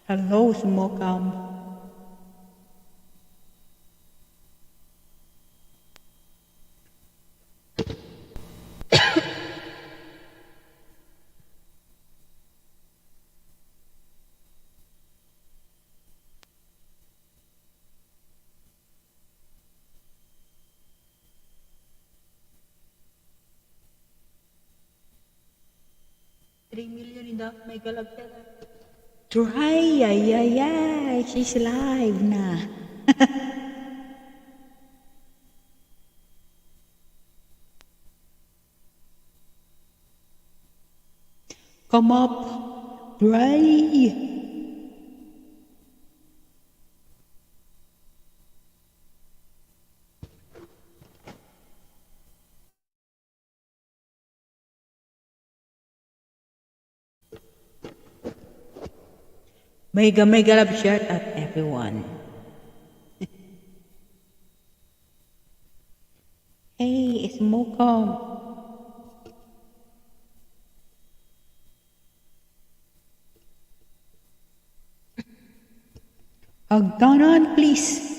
Hello, Smokam. $3 million in the mega love chat. Try, ay, she's live na. Come up, try. Mega love shout out everyone. Hey, it's Mocom. Down on, please.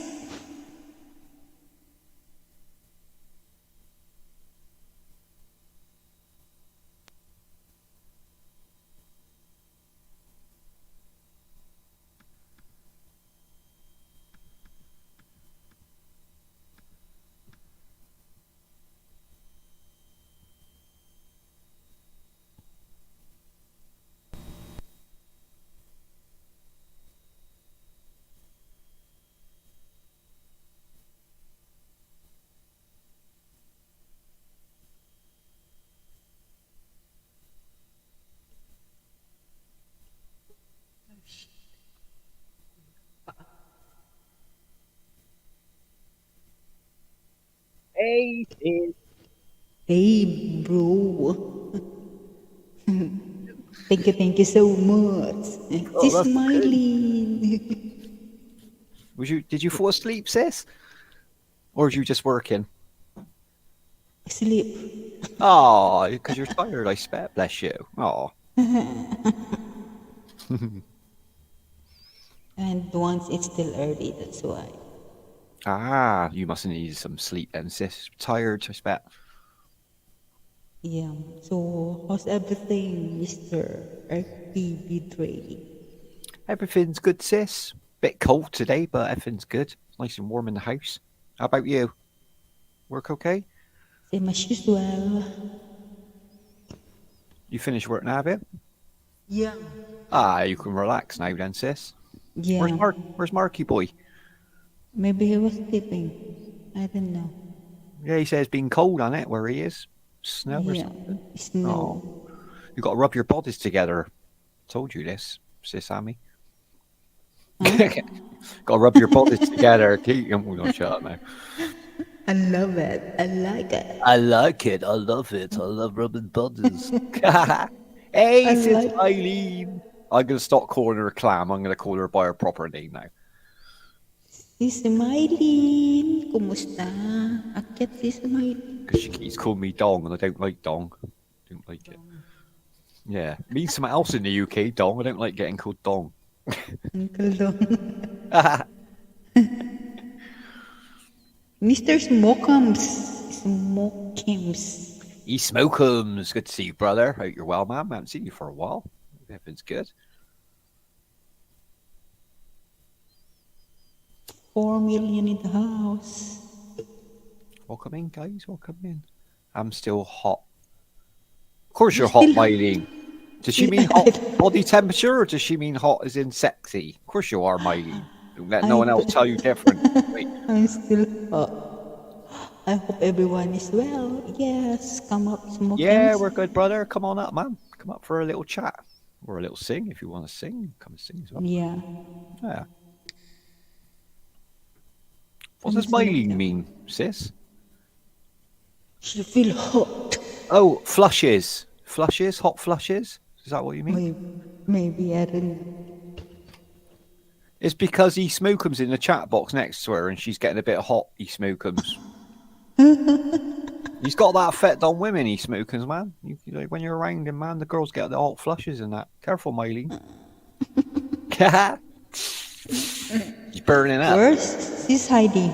Hey, sis. Hey, bro. Thank you so much. Oh, She's that's okay. smiling. Did you fall asleep, sis? Or was you just working? Sleep. Oh, because you're tired, I bet. Bless you. Oh. And once it's still early, that's why. Ah, you must have needed some sleep then, sis. Tired, I bet. Yeah. So, how's everything, Mr. RPB Trading? Everything's good, sis. Bit cold today, but everything's good. Nice and warm in the house. How about you? Work okay? Same as usual. You finished work now, have you? Yeah. Ah, you can relax now then, sis. Where's Yeah. Mark? Where's Marky boy? Maybe he was sleeping. I don't know. Yeah, he says it's been cold on it where he is. Snow or Yeah. something. Oh, Snow. you got to rub your bodies together. Told you this, sis Amy. Huh? Got to rub your bodies together. We're going to shut up now. I love it. I like it. I like it. I love it. I love rubbing bodies. I Hey, sis like Eileen. I'm going to stop calling her a clam. I'm going to call her by her proper name now. si Smiley. Kumusta? Akyat si Smiley. Because she keeps calling me Dong, and I don't like Dong. Don't like it. Yeah. Means something else in the UK, Dong. I don't like getting called Dong. Uncle Dong. Mr. Smokums. Smokums. E Smokums. Good to see you, brother. Hope you're well, man. I haven't seen you for a while. Everything's good. 4 million in the house. Welcome in, guys. Welcome in. I'm still hot. Of course you're You're hot, still- Mylene. Does she mean hot body temperature, or does she mean hot as in sexy? Of course you are, Mylene. Don't let no one else tell you different. Wait. I'm still hot. I hope everyone is well. Yes, come up, Smokums. Yeah, we're good, brother. Come on up, man. Come up for a little chat. Or a little sing if you want to sing. Come and sing as well. Yeah. Yeah. What does Mylene mean, sis? She feel hot. Oh, flushes. Flushes? Hot flushes? Is that what you mean? Maybe I don't know. It's because E Smokums in the chat box next to her and she's getting a bit hot, E Smokums. He's got that effect on women, E Smokums, man. When you're around him, man, the girls get the hot flushes and that. Careful, Mylene. She's burning up. Where's she's hiding?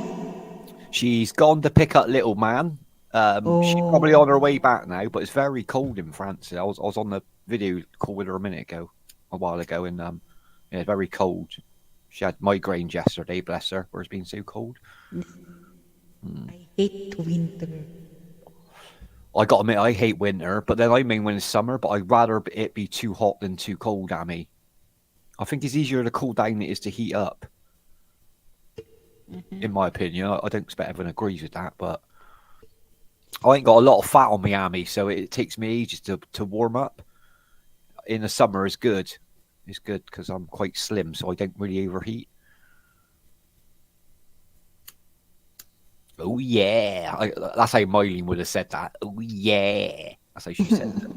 She's gone to pick up little man. She's probably on her way back now, but it's very cold in France. I was on the video call with her a while ago, and yeah, very cold. She had migraines yesterday, bless her, where it's been so cold. I hate winter. I got to admit, I hate winter, but then I mean when it's summer, but I'd rather it be too hot than too cold, Amy. I think it's easier to cool down than it is to heat up. In my opinion, I don't expect everyone agrees with that, but I ain't got a lot of fat on me, Amy, so it takes me ages to warm up. In the summer, it's good. It's good because I'm quite slim, so I don't really overheat. Oh yeah, that's how Mylene would have said that. Oh yeah, that's how she said it.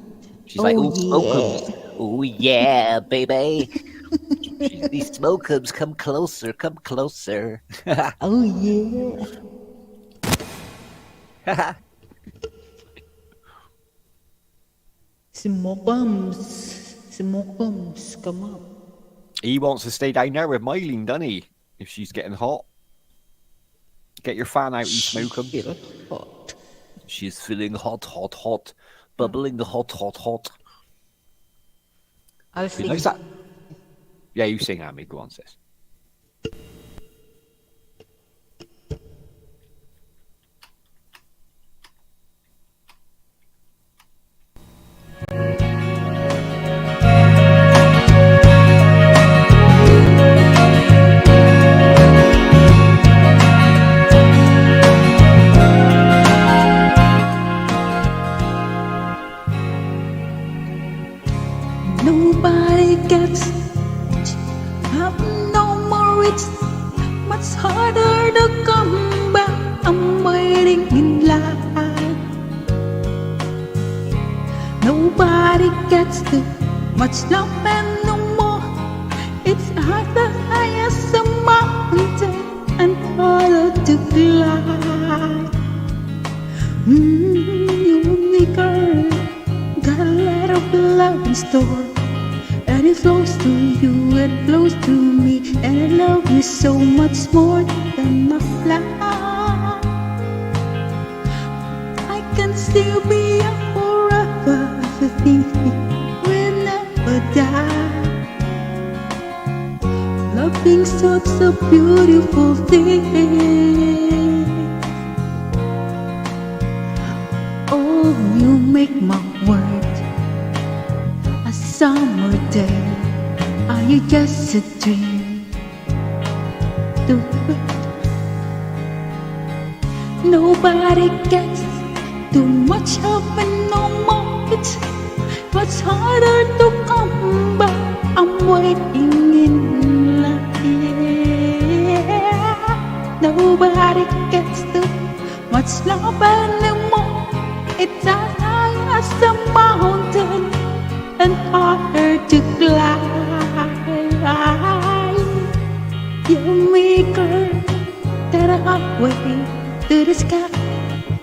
She's like, "Oh, smokums. Oh yeah, baby. These smokums, come closer, come closer." Oh yeah. Smokums, come up. He wants to stay down there with Mylene, doesn't he? If she's getting hot. Get your fan out, you smokums. Hot. She's feeling hot, hot, hot. Bubbling hot, hot, hot. I'll sing. Nice that. Yeah, you sing, Amy. Go on, sis. Nobody gets up no more. It's much harder to come back. I'm waiting in line. Nobody gets too much love and no more. It's hard the highest a mountain and harder to climb. You only girl got a lot of love in store. And it flows to you, it flows to me. And I love you so much more than my life. I can still be a forever. The thing will never die. Loving such a beautiful thing. Oh, you make my world a summer day. Are you just a dream? Do it. Nobody gets too much of it no more. It's much harder to come back. I'm waiting in line. Nobody gets too much love anymore. It's as high as the mountain and harder to climb. You make her that highway to the sky.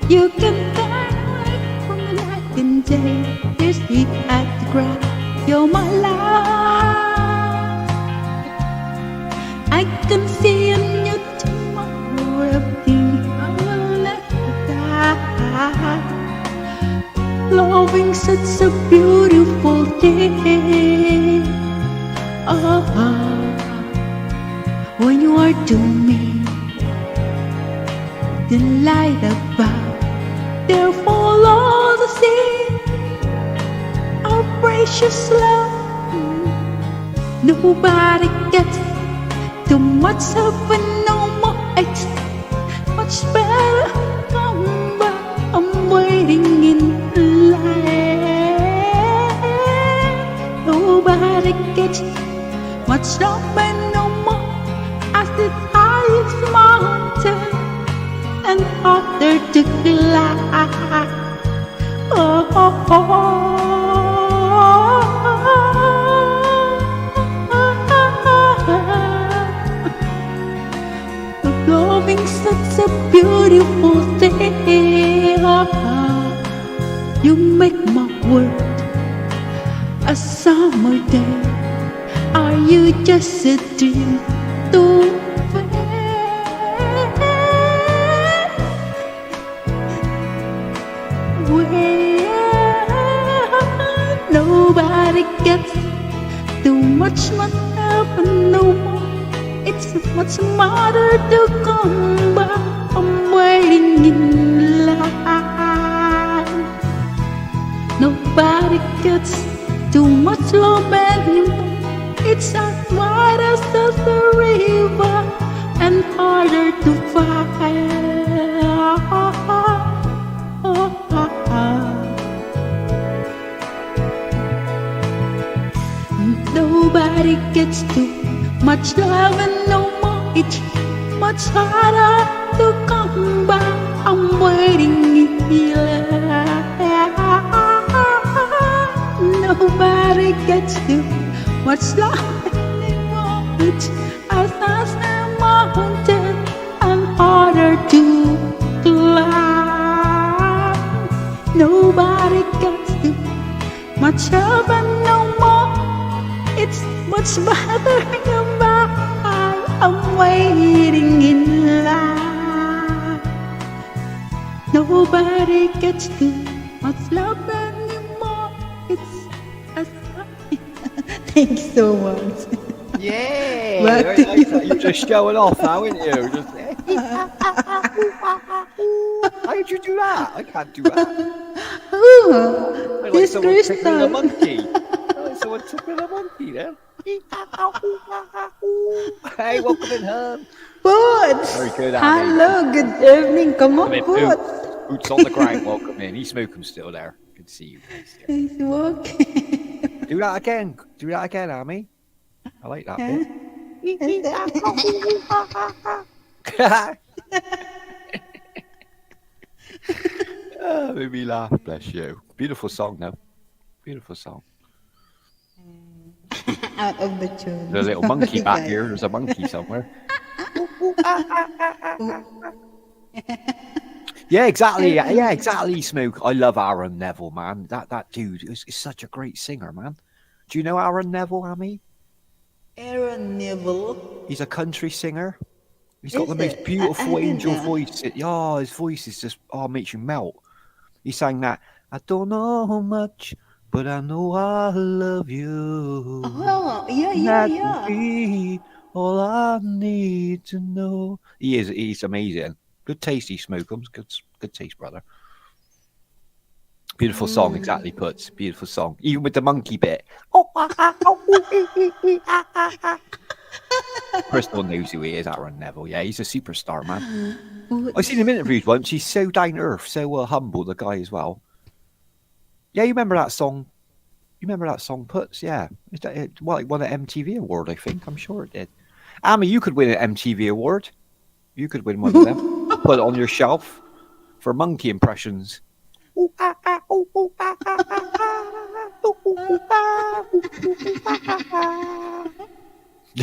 You can fly away from the night and day. There's heat at the ground. You're my life. I can see in you tomorrow. Everything I will never die. Loving such a beautiful thing. When you are to me, the light above, there follow the sea. Our precious love. Nobody gets too much of it no more. It's much better. Come back. I'm waiting in line. Nobody gets much love and no more. As the highest mountain and harder to climb. Loving such a beautiful thing. You make my world a summer day. Are you you just a dream too where nobody gets too much help and no more. It's much harder to come back. I'm waiting in line. Nobody gets too much love anymore. It's as wide as the river and harder to find. Nobody gets too much love and no more. It's much harder to come back. I'm waiting in line. Nobody gets too much love anymore. It's as a mountain and harder to climb. Nobody gets too much love and no more. It's much better than mine. I'm waiting in line. Nobody gets too much love anymore. It's a thank you so much. Yeah, Well, you're just showing off now, aren't you? Just, how did you do that? I can't do that. Oh, I like this someone tickling a crystal. monkey. I like someone tickling a monkey then. Hey, welcome in, Herb. Boots. Very good, Annie. Hello, good evening. Come on, Come in, Boots. Boots on the ground. Welcome in. He's smoking still there. Good to see you guys here. He's walking. Do that again. Do that again, Amy. I like that bit. Oh, made me laugh. Bless you. Beautiful song, though. Beautiful song. Out of the tune. There's a little monkey back here. There's a monkey somewhere. Yeah, exactly. Yeah, exactly. Smoke. I love Aaron Neville, man. That dude is such a great singer, man. Do you know Aaron Neville, Amy? Aaron Neville. He's a country singer. He's got Is the most it? beautiful I didn't angel know. voice. Oh, his voice is just makes you melt. He sang that. I don't know much, but I know I love you. Oh, yeah. That will be all I need to know. He's amazing. Good taste, he Smokums. Good taste, brother. Beautiful song, exactly puts. Beautiful song. Even with the monkey bit. Crystal knows who he is, Aaron Neville. Yeah, he's a superstar, man. I've seen him interviewed once. He's so down to earth, so humble, the guy as well. Yeah, you remember that song? You remember that song, Puts? Yeah. It won an MTV award, I think. I'm sure it did. Amy, you could win an MTV award. You could win one of them. Put it on your shelf for monkey impressions.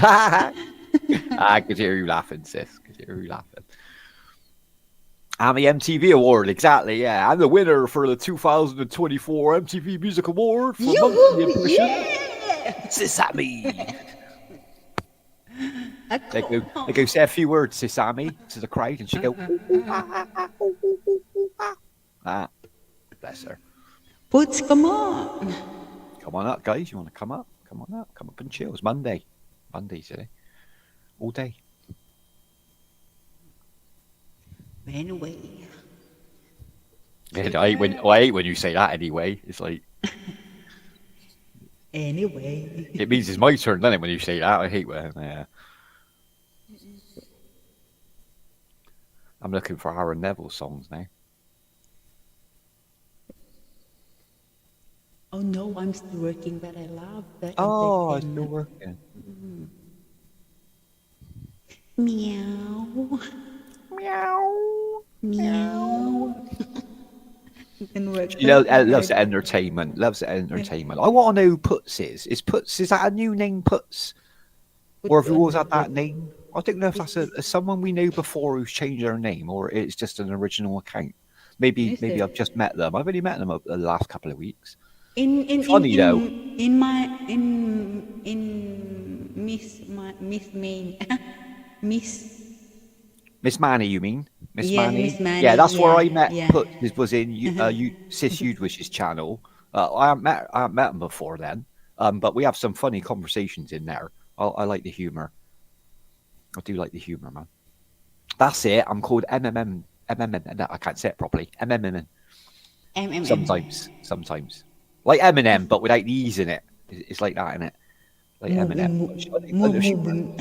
I could hear you laughing, sis. Could hear you laughing. I'm the MTV Award, exactly. Yeah, I'm the winner for the 2024 MTV Music Award for monkey impression. Yeah. Sesame. They go say a few words, Sesame, to the crowd, and she go. Bless her. Boots, come on. Come on up, guys. You want to come up? Come on up. Come up and chill. It's Monday. Monday today. All day. Anyway. Yeah, I hate when you say that anyway. It's like. Anyway. It means it's my turn, doesn't it, when you say that? I hate when. Yeah. I'm looking for Aaron Neville songs now. Oh no, I'm still working, but I love that. Oh, it's still working. Meow. Meow. Meow. She loves the entertainment. Loves the entertainment. I want to know who Puts is. Is that a new name, Puts? Or have you always had that name? I don't know if that's someone we knew before who's changed their name, or it's just an original account. Maybe I've just met them. I've only met them over the last couple of weeks. In Funny though. In Miss Main, Miss. Miss Manny, you mean? Miss Yes, Manny? Miss Yeah, Manny. that's where Yeah, I met yeah. Put. This was in Sis Udwish's channel. I haven't met him before then. But we have some funny conversations in there. I like the humor. I do like the humor, man. That's it. I'm called MMM. No, I can't say it properly. MMM. MMM. Sometimes. Like Eminem, but without the E's in it. It's like that, in it. Like Move Eminem. in, moving.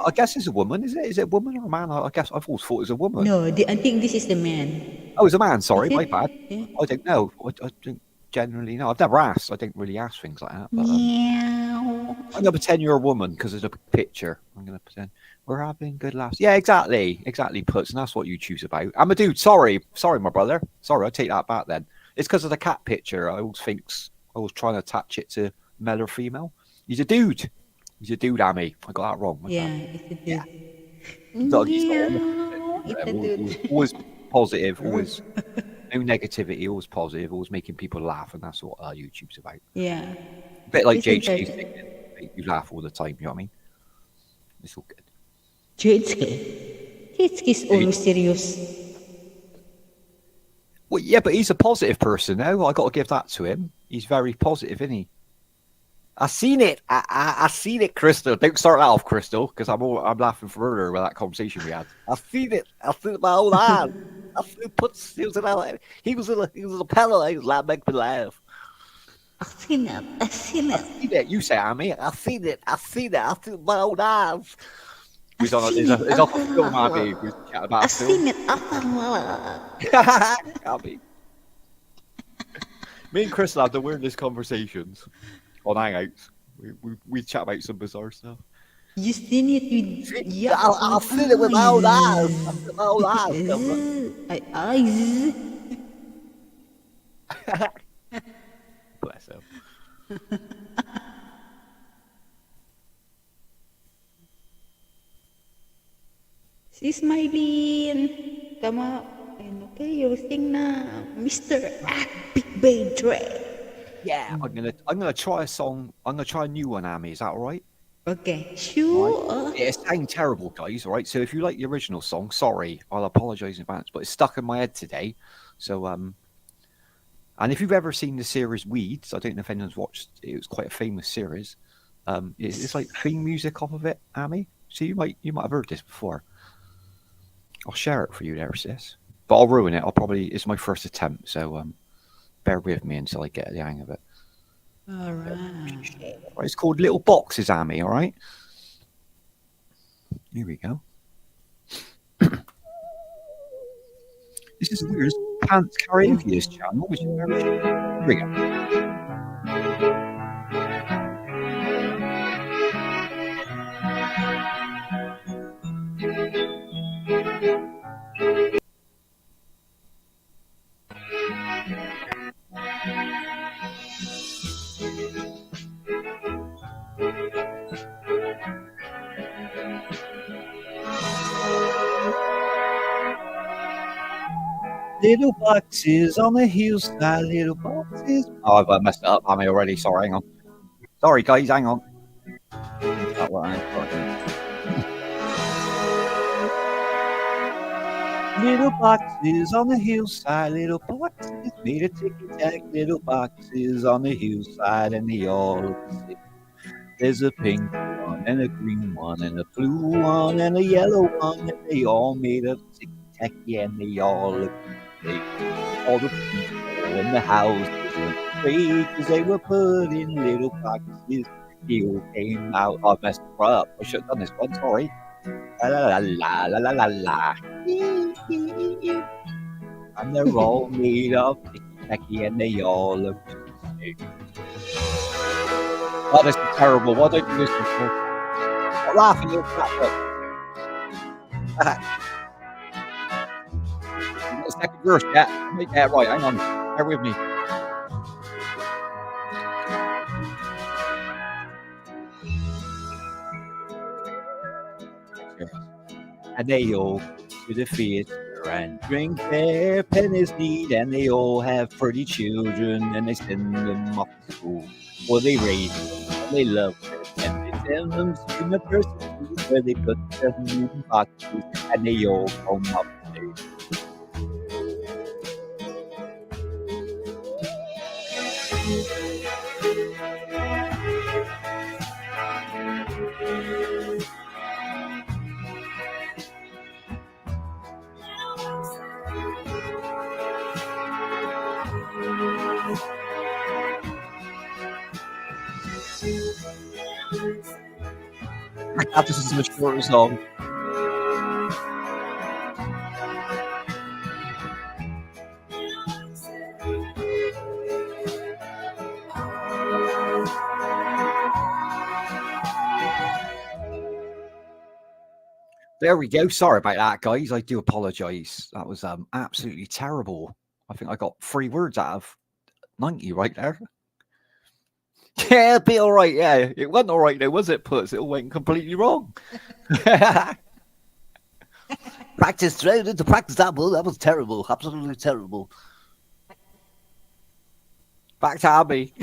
I guess it's a woman, is it? Is it a woman or a man? I guess I've always thought it was a woman. No, I think this is the man. Oh, it's a man. Is Sorry, my it? bad. Yeah. I don't know. I don't generally know. I've never asked. I don't really ask things like that. But Meow. I'm gonna pretend you're a woman because there's a picture. I'm gonna pretend we're having good laughs. Yeah, exactly, Puts, and that's what YouTube's about. I'm a dude. Sorry, my brother. Sorry, I take that back. Then it's because of the cat picture. I always trying to attach it to male or female. He's a dude. He's a dude, Amy. I got that wrong. Yeah, it's a dude. Yeah. He's not Meow. It's a dude. always positive. Always no negativity. Always positive. Always making people laugh, and that's what YouTube's about. Yeah. A bit like Listen, JJ singing. Make you laugh all the time. You know what I mean? It's all good. Jitsuki's always serious. Well, yeah, but he's a positive person now. I got to give that to him. He's very positive, isn't he? I seen it. I seen it, Crystal. Don't start that off, Crystal, because I'm laughing further with that conversation we had. I seen it. I seen it my own eyes. I seen it. He was in a pillow. He was like, make me laugh. I seen it. I seen it. You say, Amy. I seen it. I seen it with my own eyes. He's on. He's off a film, Abby. He's chatting about a film. Can't be. Me and Crystal have the weirdest conversations on Hangouts. We chat about some bizarre stuff. You seen it with I've seen it with my own eyes. With my own eyes. Bless him. Si smiling. Tama. Okay, you sing na, Mr. Big Bay Dre. Yeah, I'm gonna try a song. I'm gonna try a new one, Amy. Is that all right? Okay, sure. It sounds terrible, guys. All right. So if you like the original song, sorry, I'll apologise in advance, but it's stuck in my head today. So and if you've ever seen the series Weeds, I don't know if anyone's watched. It was quite a famous series. It's like theme music off of it, Amy. So you might have heard this before. I'll share it for you there, sis. But I'll ruin it. It's my first attempt, so bear with me until I get the hang of it. All right. It's called Little Boxes, Amy, all right? Here we go. This is the weirdest pants karaoke this channel, which is very... Here we go. Little boxes on the hillside, little boxes. Oh, I messed it up, Amy, already. Sorry, hang on. Sorry, guys, hang on. Little boxes on the hillside, little boxes made a ticky-tack. Little boxes on the hillside, and they all look the same. There's a pink one, and a green one, and a blue one, and a yellow one, and they all made of ticky-tacky, and they all look the same. All the people in the houses went crazy because they were put in little boxes. They all came out. I messed it up. I should have done this one. Sorry. La la la la la la la. And they're all made of ticky-tacky, and they all look the same. Oh, this is terrible. Why don't you listen to it? Stop laughing, you'll crack up. The second verse, yeah. Make that right. Hang on. Bear with me. And they all go to the theater and drink their pennies neat, and they all have pretty children, and they send them off to school. Well, they raise them, and they love them, and they Films University where they put their new boxes and they all come up. I thought this is a much shorter song. There we go. Sorry about that, guys. I do apologise. That was absolutely terrible. I think I got 3 words out of 90 right there. Yeah, it'll be all right. Yeah, it wasn't all right though, was it? Puts it all went completely wrong. Practice straight into practice that was terrible, absolutely terrible. Back to Abby.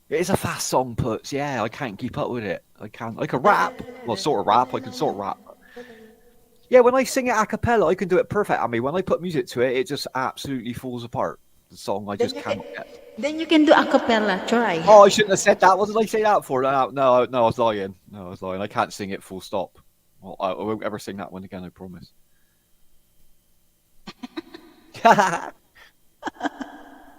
It's a fast song, Puts. Yeah, I can't keep up with it. I can't. I can rap. Well, sort of rap. I can sort of rap. Yeah, when I sing it a cappella, I can do it perfect. I mean, when I put music to it, it just absolutely falls apart. The song I just can't get. Then you can do a cappella. Try. Oh, I shouldn't have said that. What did I say that for? No, I was lying. No, I was lying. I can't sing it full stop. Well, I won't ever sing that one again, I promise. I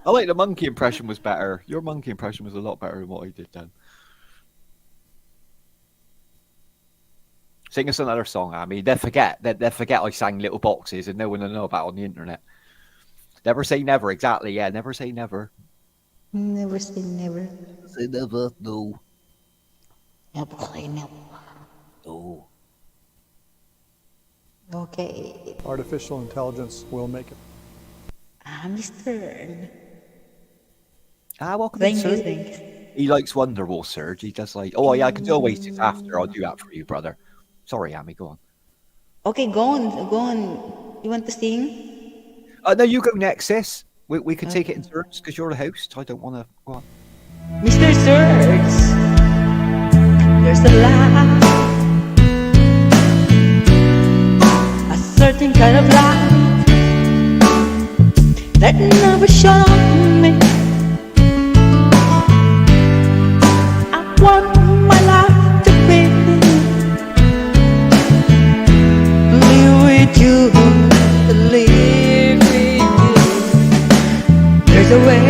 like the monkey impression was better. Your monkey impression was a lot better than what I did then. Sing us another song, Amy. They forget I sang Little Boxes and no one will know about it on the internet. Never say never, exactly, yeah. Never say never. Never say never. Say never, no. Never say never. No. Okay. Artificial intelligence will make it. Mr. Welcome Thank in, you, Serge. thank you. He likes Wonderwall, Serge. He does like, oh yeah, I can do Oasis after. I'll do that for you, brother. Sorry, Amy, go on. Okay, go on. You want to sing? No, you go next, sis. We can take it in turns because you're the host. I don't want to. Go on. Mr. Serge, there's a light, a certain kind of light that never shone on me. I want my life to be live with you, live with you. There's a way.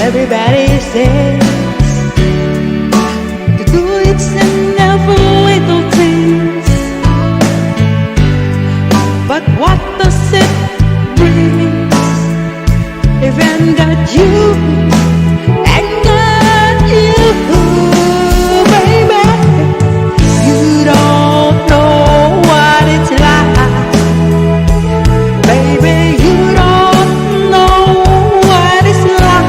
Everybody says to do it and never little things, but what does it bring if I got you and got you, baby? You don't know what it's like, baby. You don't know what it's like.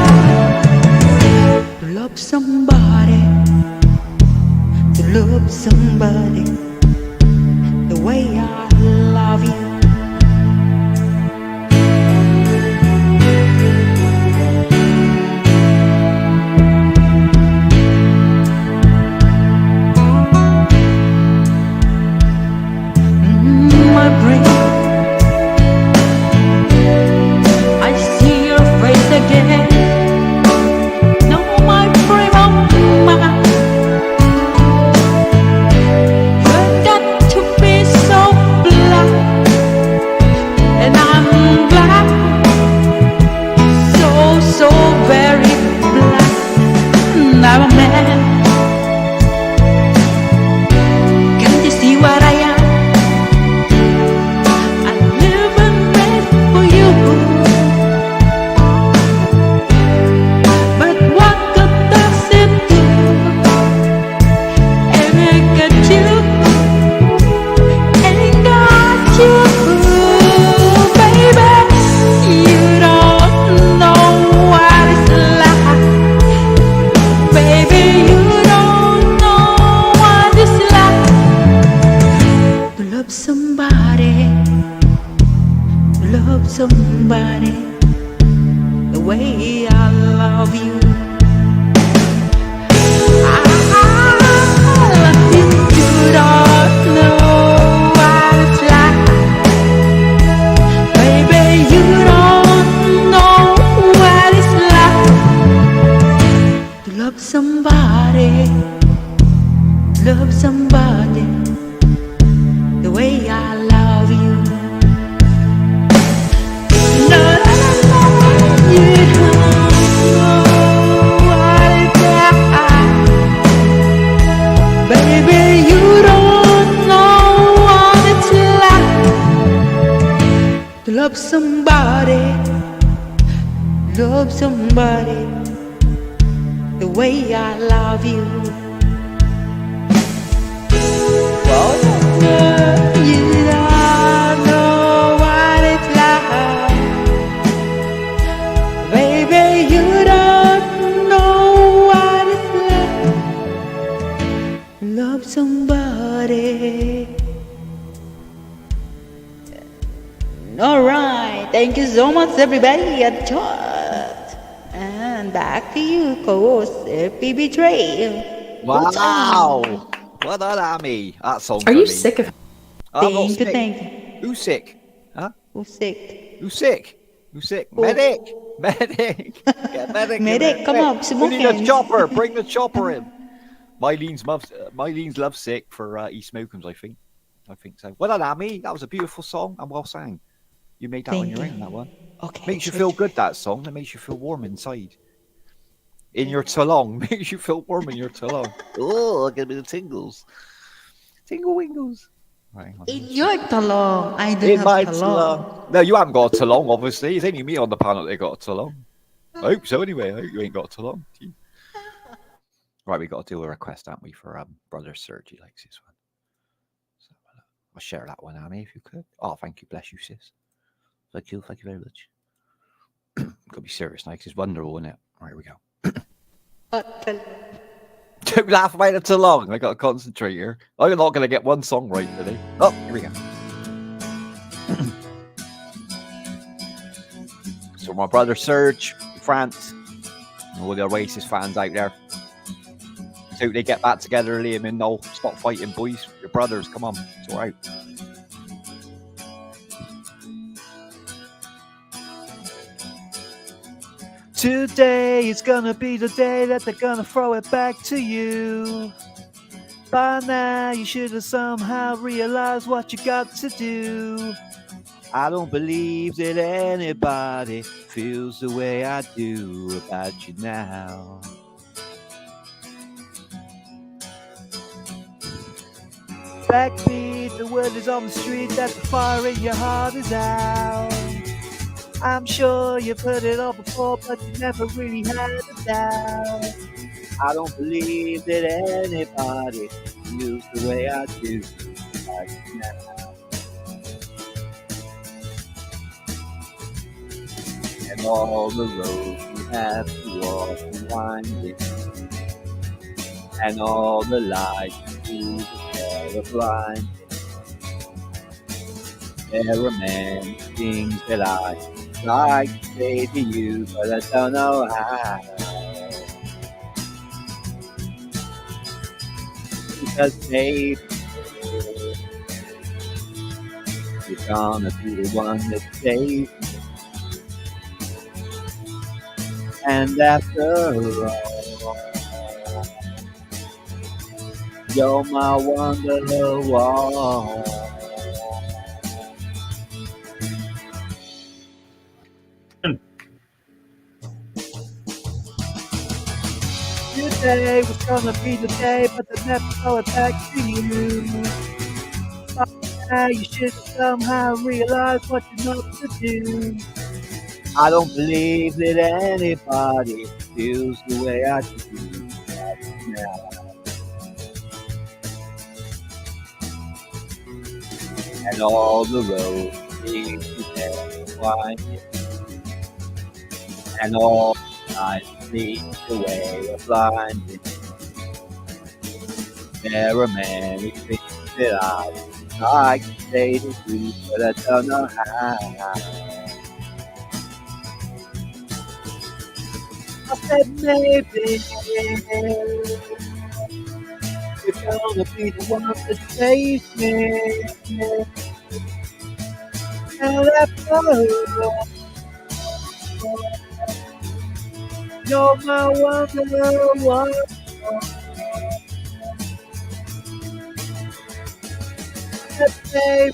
love somebody the way I love you. You don't know what it's like, baby. You don't know what it's like to love somebody the way I love you. No, no, no, no, you don't know what it's like, baby. You don't know what it's like to love somebody the way I love you. You don't know what it's like, baby. You don't know what it's like. Love somebody. All right, thank you so much, everybody at church. And back to you, co-host PB3. Wow. Well done, Amy. That song. Are you sick of I'm not sick. Thank you. Who's sick? Huh? Who's sick? Who's sick? Who's sick? Who? Medic! Medic! Get medic! in Medic, there. come Quick. on, We smoke need a hands. chopper. Bring the chopper in. Mylene's love sick for East Smokums, I think. I think so. Well done, Amy. That was a beautiful song and well sang. You made that on Thank your you. own, that one. Okay. Makes you feel good, that song. That makes you feel warm inside. In your talong. Makes you feel warm in your talong. Oh, I get a bit of tingles. Tingle wingles. Right, hang on. In your talong. I don't In have my talong. talong. No, you haven't got a talong, obviously. It's only me on the panel that got a talong. I hope so, anyway. I hope you ain't got a talong. Right, we got to do a request, haven't we, for Brother Serge. He likes this one. So I'll share that one, Amy, if you could. Oh, thank you. Bless you, sis. Thank you very much. Got to be serious now, because it's wonderful, isn't it? Right, here we go. Don't laugh about it too long. I got to concentrate here. I'm not going to get one song right today. Oh, here we go. So my brother Serge, France, and all the Oasis fans out there. So they get back together, Liam and Noel. Stop fighting, boys. Your brothers, come on. It's all right. Today is gonna be the day that they're gonna throw it back to you. By now you should have somehow realized what you got to do. I don't believe that anybody feels the way I do about you now. Backbeat, the word is on the street that the fire in your heart is out. I'm sure you've heard it all before, but you never really had a doubt. I don't believe that anybody feels the way I do right now. And all the roads we have to walk and winding, and all the lights through the terror blinding. There are many things that I like to say to you, but I don't know how. Because baby, you're gonna be the one that saves me. And after all, you're my wonderwall. Today was gonna be the day, but they never throw it back to you. By now you should have somehow realized what you're not to do. I don't believe that anybody feels the way I do right now. And all the roads lead to there winding, and all nights lead the way of blinding. There are many things that I like to say to you, but I don't know how. I said maybe you're gonna be the one that saves me. And after all, you're my wonder. Baby,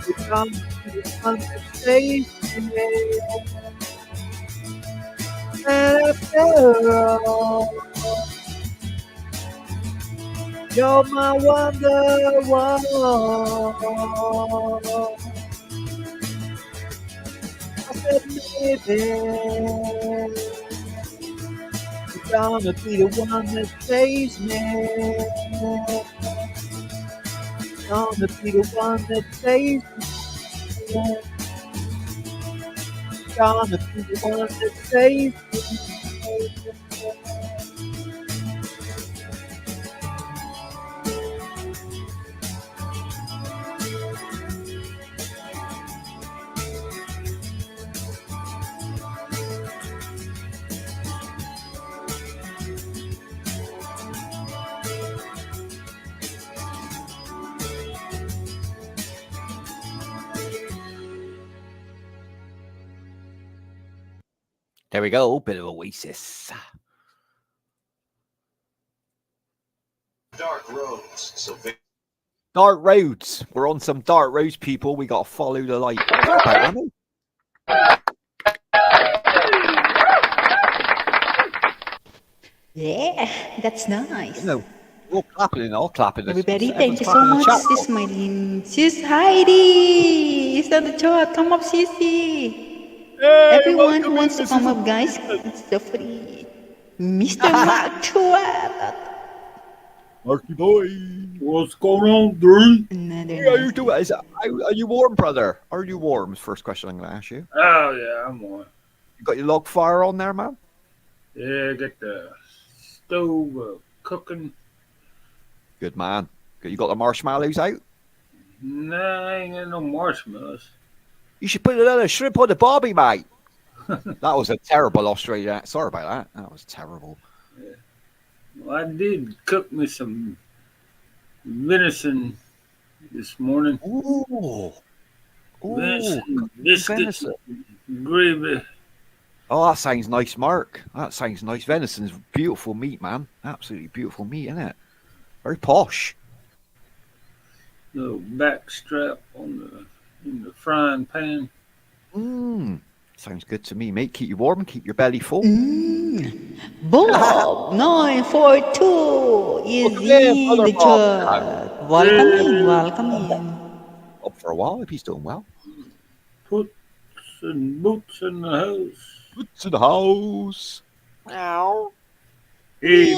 you come to the one that saves me. And after all, you're my wonder. I said, maybe you're gonna be the one that saves me. Gonna be the one that saves me. Gonna be the one that saves me. There we go, bit of Oasis. Dark roads, so Dark roads. We're on some dark roads, people. We got to follow the light. Yeah, that's nice. No, we're all clapping and all clapping. Everybody, Everyone's thank you so clapping in the much. chat This is my sis Heidi. Is on the chat. Come up, sissy. Everyone who wants to come up, guys, it's the free. Mr. Mark Chua. Marky boy. What's going on, dude? Another How you nice. doing? Are you warm, brother? Are you warm? First question I'm going to ask you. Oh, yeah, I'm on. You got your log fire on there, man? Yeah, get the stove cooking. Good man. You got the marshmallows out? Nah, I ain't got no marshmallows. You should put another shrimp on the barbie, mate. That was a terrible Australian accent. Sorry about that. That was terrible. Yeah. Well, I did cook me some venison this morning. Ooh. Venison, biscuits, venison. gravy. Oh, that sounds nice, Mark. That sounds nice. Venison's beautiful meat, man. Absolutely beautiful meat, isn't it? Very posh. Little back strap in the frying pan. Sounds good to me, mate. Keep you warm, keep your belly full. Bob 942 is Welcome in, in brother the Bob. chat. Welcome in. Up for a while if he's doing well. Puts and boots in the house. Boots in the house. Meow. Hey,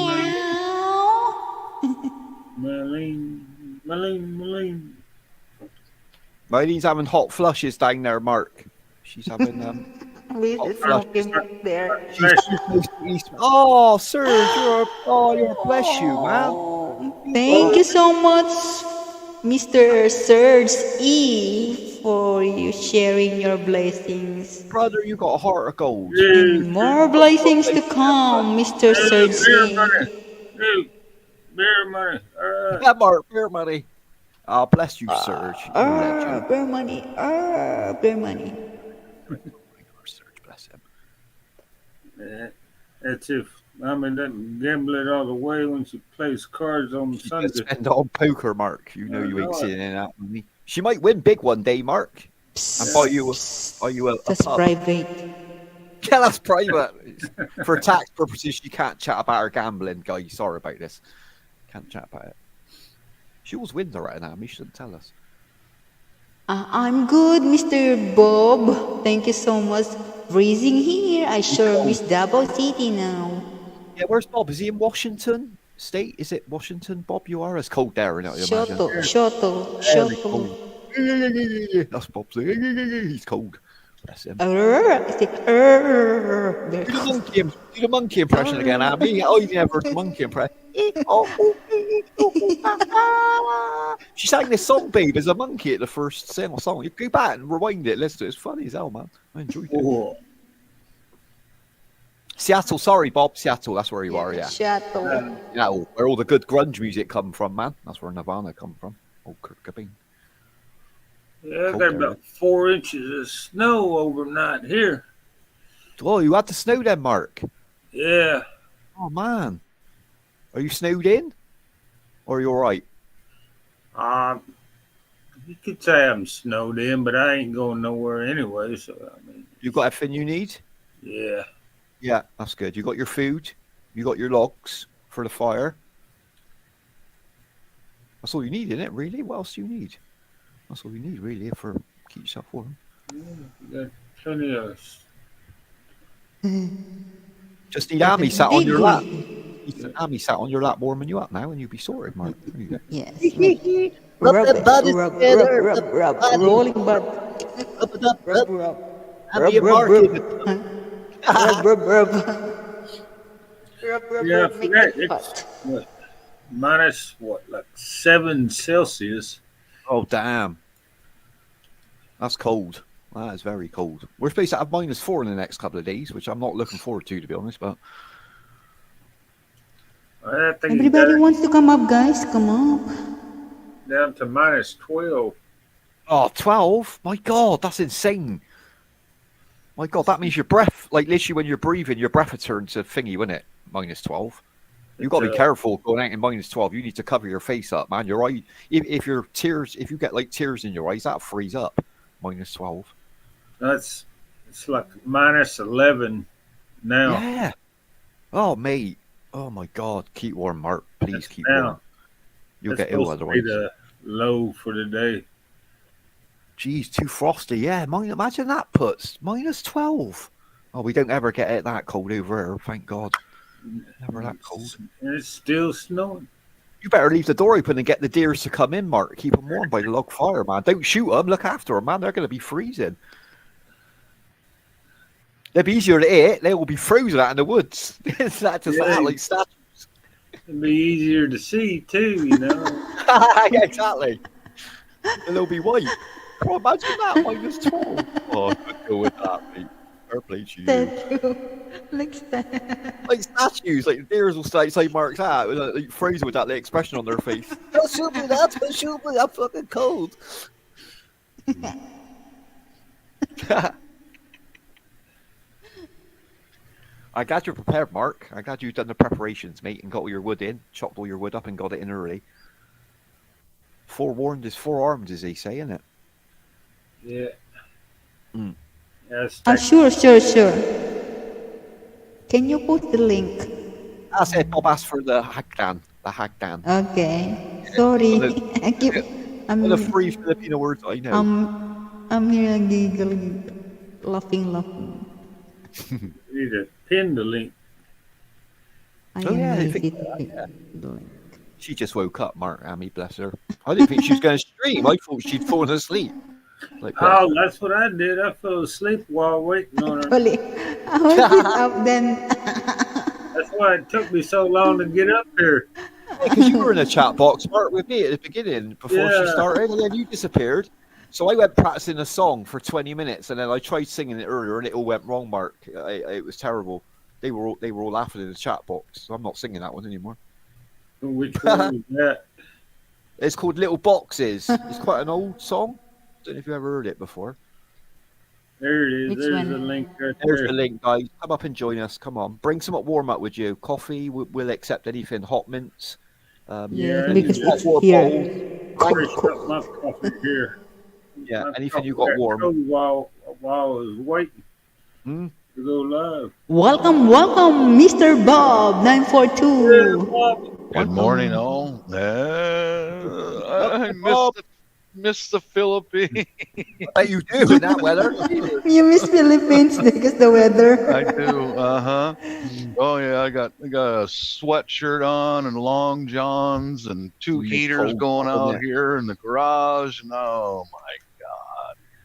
Marlene. Marlene's having hot flushes down there, Mark. She's having With the smoking book there. Oh, sir, you're bless you, man. Thank you so much, Mr. Serge E, for you sharing your blessings. Brother, you got a heart of gold. And more blessings to come, Mr. Serge E. Hey, bear money. Yeah, Mark, bear money. Oh, bless you, Serge. You're a legend. Bear money, bear money. Serge, bless him. That's if Mommy doesn't gamble it all the way when she plays cards on You Sunday. can spend it on poker, Mark. You know you ain't seeing any of that money. She might win big one day, Mark. And buy you a That's pub. private. Yeah, that's private. For tax purposes, you can't chat about her gambling, guys. Sorry about this. Can't chat about it. She always wins right now. You shouldn't tell us. I'm good, Mr. Bob. Thank you so much. Freezing here. I sure miss Davao City now. Yeah, where's Bob? Is he in Washington State? Is it Washington, Bob? You are? It's cold there, isn't it? I imagine. Shuttle. That's Bob's thing. He's cold. Bless him. It's like, Do the monkey impression again, Abby. Oh, you never heard the monkey impression. She sang this song, babe, as a monkey at the first song. You go back and rewind it. Listen to it. It's funny as hell, man. I enjoyed it. Oh, Seattle, sorry, Bob. Seattle, that's where you are, yeah. Seattle. Yeah, where all the good grunge music come from, man. That's where Nirvana come from. Oh, Kurt Cobain. Yeah, I Cold got there, about 4 inches of snow overnight here. Oh, you had the snow then, Mark? Yeah. Oh, man. Are you snowed in? Or are you all right? You could say I'm snowed in, but I ain't going nowhere anyway. So I mean, You got everything you need? yeah. Yeah, that's good. You got your food. You got your logs for the fire. That's all you need, isn't it, really? What else do you need? That's all you need, really, for keep yourself warm. You got plenty of. Just need Amy sat on your lap. Diggy. Amy sat on your lap warming you up now, and you'll be sorted, Mark. There you go. Yes. Rub it, rub. Rolling butt. Rub. Amy and Mark in it. Rub. Yeah, I Make forgot. it It's hot. what, minus like 7 Celsius. Oh, damn. That's cold. That is very cold. We're supposed to have -4 in the next couple of days, which I'm not looking forward to be honest. But I think Everybody it's wants to come up, guys. Come up. down to -12. oh, 12? My God, that's insane. My God, that means your breath, like literally when you're breathing, your breath will turn to thingy, wouldn't it? -12. You've got to be careful going out in -12. You need to cover your face up, man. Your eye, if your tears, if you get like tears in your eyes, that'll freeze up. -12. It's like -11 now. Yeah. Oh, mate. Oh my God. Keep warm, Mark. Please keep now. warm. You'll It's get ill supposed to otherwise. be the low for the day. Jeez, too frosty. Yeah, imagine that puts -12. Oh, we don't ever get it that cold over here. Thank God. Never that cold. And it's still snowing. You better leave the door open and get the deers to come in, Mark. Keep them warm by the log fire, man. Don't shoot them. Look after them, man. They're going to be freezing. They'll be easier to eat. They will be frozen out in the woods. It's not just that, like statues. It'd be easier to see too, you know. Yeah, exactly. And they'll be white. Oh, imagine that, -12. Oh, I could go with that, mate. Fair play to you. Statue. Like Like statues, like the deers will stay say Mark's hat, like frozen with that like, expression on their face. Don't shoot me, that's what shoot me. I'm fucking cold. I glad you're prepared, Mark. I'm glad you've done the preparations, mate, and got all your wood in, chopped all your wood up, and got it in early. Forewarned is forearmed, as they say, isn't it? Yeah. Mm. Yeah, sure. Can you put the link? I said Bob asked for the Hagdan. The Hagdan. Okay. Sorry. I keep. One of the free Filipino words I know. I'm here giggling, laughing. you need to pin the link. I Oh, am yeah, I lazy think- to pick the link. She just woke up, Mark Amy, bless her. I didn't think she was going to stream. I thought she'd fallen asleep. Like, Oh, that's what I did. I fell asleep while waiting on her. Actually, I was up then. That's why it took me so long to get up here. because you were in a chat box, Mark, with me at the beginning before she Yeah. started, and then you disappeared. So I went practicing a song for 20 minutes, and then I tried singing it earlier, and it all went wrong, Mark. It was terrible. They were all laughing in the chat box. So I'm not singing that one anymore. Which one was that? It's called Little Boxes. It's quite an old song. Don't know if you ever heard it before. There it is. Which There's one? the link right There's there. the link, guys. Come up and join us. Come on. Bring some warm up with you. Coffee. We'll accept anything. Hot mints. Yeah, I because need it's water here. Fresh up my coffee here. Yeah, My anything you coffee got warm. cold While I was waiting Hmm? to go live. Welcome, Mr. Bob 942. Good morning, all. I missed the Philippines. I bet you do in that weather. You miss Philippines because the weather. I do. Oh yeah, I got a sweatshirt on and long johns and two It's heaters cold, going isn't out it? here in the garage. And oh my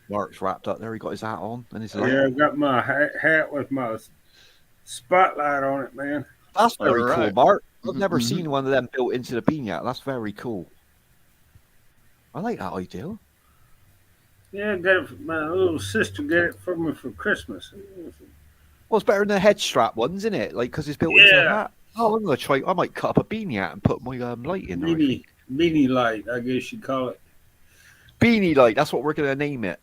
Mark's wrapped up there. He got his hat on and his Yeah, I got my hat with my spotlight on it, man. That's very All cool, right. Mark. I've never Mhm. seen one of them built into the bean yet. That's very cool. I like that idea. Yeah, I got it. My little sister got it for me for Christmas. Well, it's better than the head strap ones, isn't it? Like, because it's built into a Yeah. hat. Oh, I'm gonna try. I might cut up a beanie hat and put my light in there. I think. Beanie light, I guess you call it. Beanie light. That's what we're gonna name it.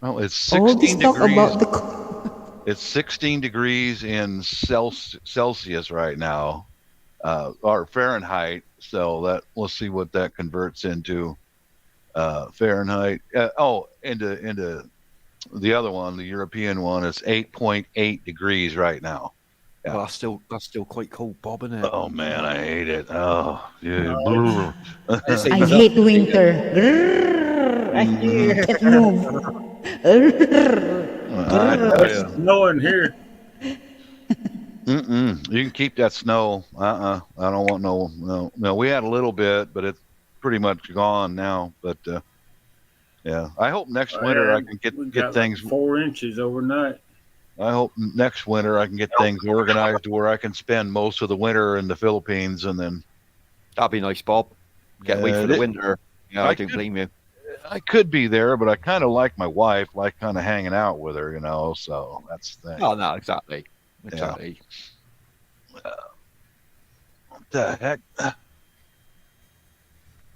Oh, it's All this 16 talk degrees. about the It's 16 degrees in Celsius right now, or Fahrenheit. So that let's see what that converts into Fahrenheit. Into the other one, the European one. It's 8.8 degrees right now. Yeah. Well, that's still quite cold, Bob, isn't it? Oh man, I hate it. Oh, yeah. I hate winter. Grrr, I can't move. I tell It's you. snowing here. You can keep that snow. I don't want no. We had a little bit, but it's pretty much gone now. But yeah, I hope next winter I can We get got things. like 4 inches overnight. I hope next winter I can get things organized to where I can spend most of the winter in the Philippines, and then That'd be nice, Bob. Get away for the winter. Yeah, I don't blame you. I could be there, but I kind of like my wife, like kind of hanging out with her, So that's the thing. Oh no, exactly. Exactly. What the heck?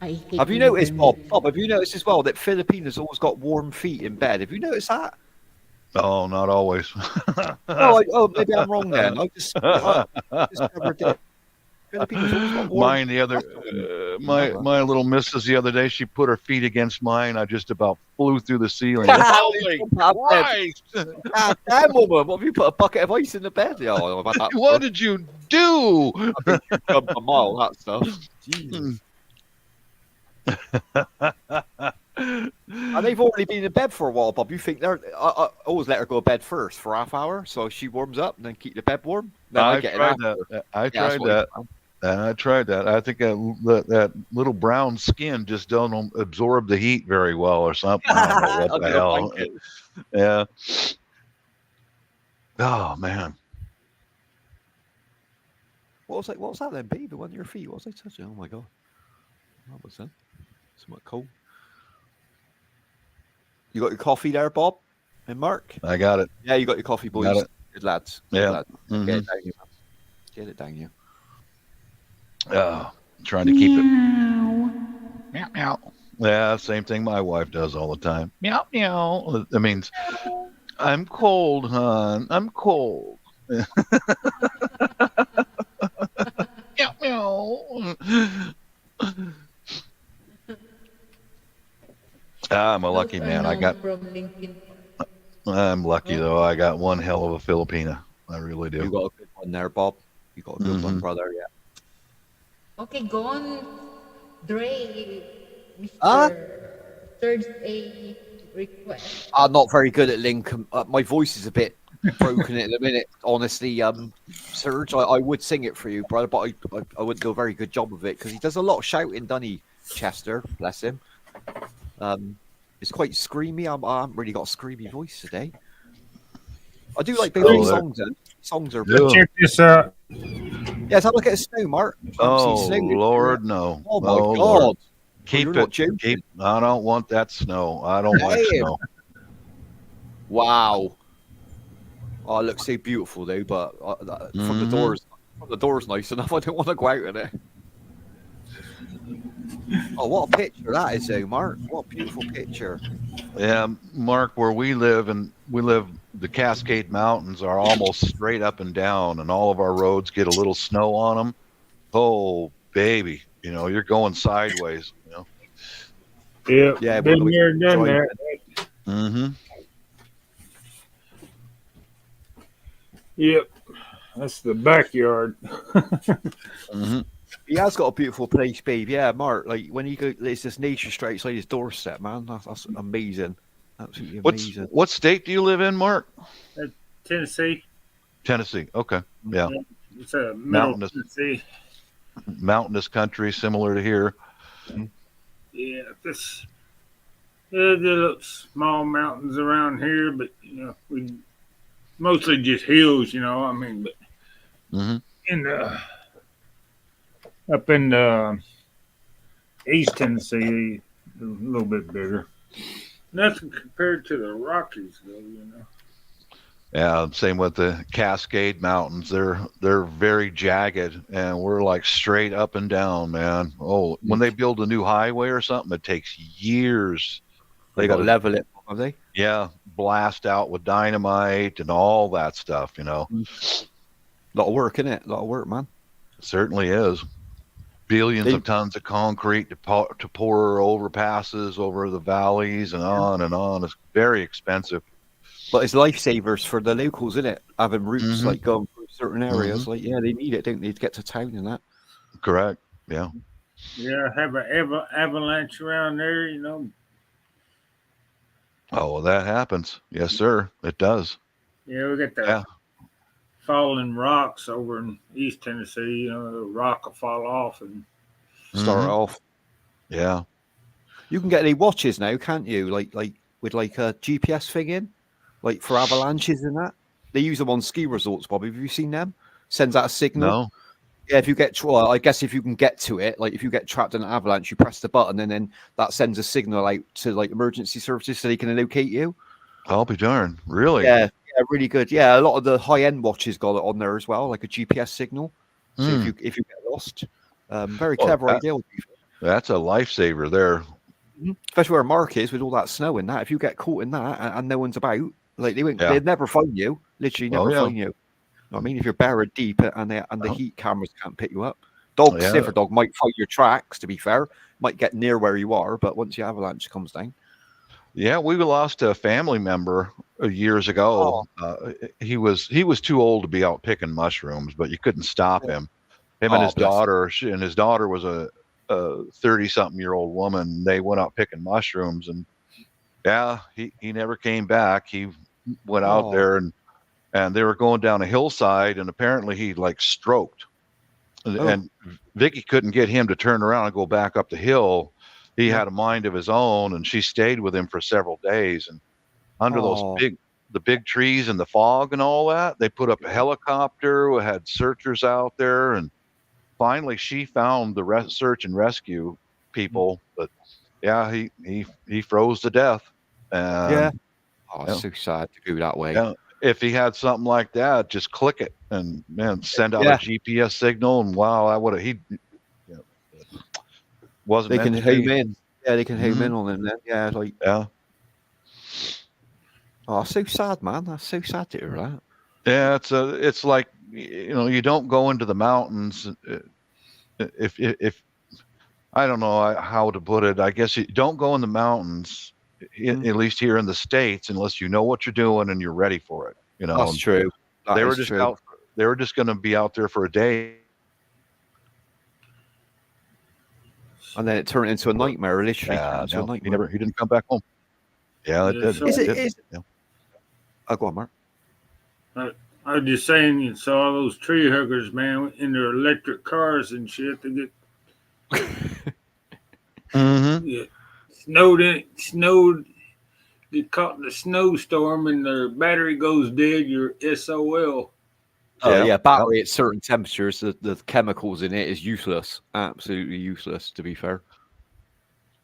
I hate Have you noticed, Bob? winter. Bob, have you noticed as well that Filipinos always got warm feet in bed? Have you noticed that? Oh, not always. Maybe I'm wrong then. I just never did. Filipinos always got warm. Mine the other, my little missus the other day, she put her feet against mine. I just about flew through the ceiling. Holy Christ! Ah, damn, woman, what have you put a bucket of ice in the bed? Oh, I've had that What did you do? for a mile, that stuff. Jesus. And they've already been in bed for a while, Bob. You think I always let her go to bed first for half hour, so she warms up and then keep the bed warm. Then I get tried it after. that. I Yeah, tried that's what that. you found. I tried that. I think that little brown skin just don't absorb the heat very well, or something. I don't know what the Under a hell. blanket. Yeah. Oh man. What was that then, babe? The one on your feet? What was I touching? Oh my god. What was that? Somewhat cold. You got your coffee there, Bob? And Mark? I got it. Yeah, you got your coffee, boys. Got it. Good lads. Good Yeah. lads. Mhm. Get it down you. Get it down you. Trying to keep it. Meow. Meow meow. Yeah, same thing my wife does all the time. Meow meow. That means I'm cold, hon. I'm cold. Meow meow. I'm a lucky man. From Lincoln. I'm lucky though. I got one hell of a Filipina. I really do. You got a good one there, Bob. You got a good one, brother. Yeah. Okay, go on, Dre. Mr. Huh? Thursday request. I'm not very good at Lincoln. My voice is a bit broken at the minute. Honestly, Serge, I would sing it for you, brother, but I wouldn't do a very good job of it because he does a lot of shouting, doesn't he, Chester? Bless him. It's quite screamy. I haven't really got a screamy voice today. I do like big songs. Songs are. Yeah. Check this out. Yeah, have a look at the snow, Mark. Oh Snow. Lord, no. Oh my Oh, God. Lord. You're Keep not it. joking. I don't want that snow. I don't like Damn. snow. Wow. Oh, it looks so beautiful though, but from the door's nice enough. I don't want to go out in it. Oh, what a picture that is, though, Mark. What a beautiful picture. Yeah, Mark, where we live, the Cascade Mountains are almost straight up and down, and all of our roads get a little snow on them. Oh, baby, you're going sideways. Yeah, been there, done that. Mm-hmm. Yep, that's the backyard. Mm-hmm. He has got a beautiful place, babe. Yeah, Mark. Like when you go, there's this nature straight outside his doorstep, man. That's amazing. Absolutely amazing. What state do you live in, Mark? Tennessee. Tennessee. Okay. Yeah. It's a middle Mountainous. Tennessee. Mountainous country, similar to here. Yeah, there's little small mountains around here, but we mostly just hills. I mean, but Mm-hmm. up in East Tennessee, a little bit bigger. Nothing compared to the Rockies, though. Yeah, same with the Cascade Mountains. They're very jagged, and we're like straight up and down, man. Oh, when they build a new highway or something, it takes years. They They got got to to, level it, have they? yeah, blast out with dynamite and all that stuff. A lot of work, innit? A lot of work, man. It certainly is. Billions They, of tons of concrete to pour overpasses over the valleys and on and on. It's very expensive. but it's lifesavers for the locals, isn't it? Having routes Mm-hmm. like going through certain areas, Mm-hmm. like they need it, don't they, to get to town and that. Correct. Yeah. Yeah, have an avalanche around there, Oh, well, that happens. Yes, sir. It does. Yeah, we got the Yeah. falling rocks over in East Tennessee. The rock will fall off and Start Mhm. off. Yeah. You can get any watches now, can't you? Like with like a GPS thing in, like for avalanches and that. They use them on ski resorts, Bobby. Have you seen them? Sends out a signal. No. Yeah, if you get, well, I guess if you can get to it, like if you get trapped in an avalanche, you press the button and then that sends a signal out to like emergency services so they can locate you. I'll be darned. Really? Yeah, really good. Yeah, a lot of the high end watches got it on there as well, like a GPS signal. So Mm. if you get lost, very Well, clever idea. That's a lifesaver there. Especially where Mark is with all that snow and that. If you get caught in that and no one's about, like Yeah. they'd never find you. Literally never yeah. find you. You know what I mean? If you're buried deep and the Oh. heat cameras can't pick you up. Dog Yeah. sniffer dog might find your tracks, to be fair. Might get near where you are, but once the avalanche comes down. Yeah, we lost a family member years ago. He was too old to be out picking mushrooms, but you couldn't stop him. Him and Oh, his bless him. daughter, and his daughter was a 30-something-year-old woman. They went out picking mushrooms, and yeah, he never came back. He went out Oh. there and they were going down a hillside, and apparently he like stroked. And Vicky couldn't get him to turn around and go back up the hill. He had a mind of his own, and she stayed with him for several days. And under those big trees and the fog and all that, they put up a helicopter. We had searchers out there, and finally she found the search and rescue people. But yeah, he froze to death. And, it's so sad to go that way. Yeah. If he had something like that, just click it and send out a GPS signal, and wow, I would have. Wasn't. They can meant to home be. in. Yeah, they can home in on him then. Yeah, like Yeah. oh, so sad, man. That's so sad to hear that. Yeah, it's like you don't go into the mountains if I don't know how to put it. I guess you don't go in the mountains, at least here in the States, unless you know what you're doing and you're ready for it. That's true. They were just out. They were just going to be out there for a day, and then it turned into a nightmare. Literally, into a no, nightmare. he didn't come back home. Yeah, it did. so- Is It it? did. Is, Yeah. oh, go on, Mark. I was just saying, you saw all those tree huggers, man, in their electric cars and shit. They get Mm-hmm. snowed. Get caught in a snowstorm and their battery goes dead. You're SOL. Oh, Yeah. battery at certain temperatures, the chemicals in it is useless. Absolutely useless, to be fair.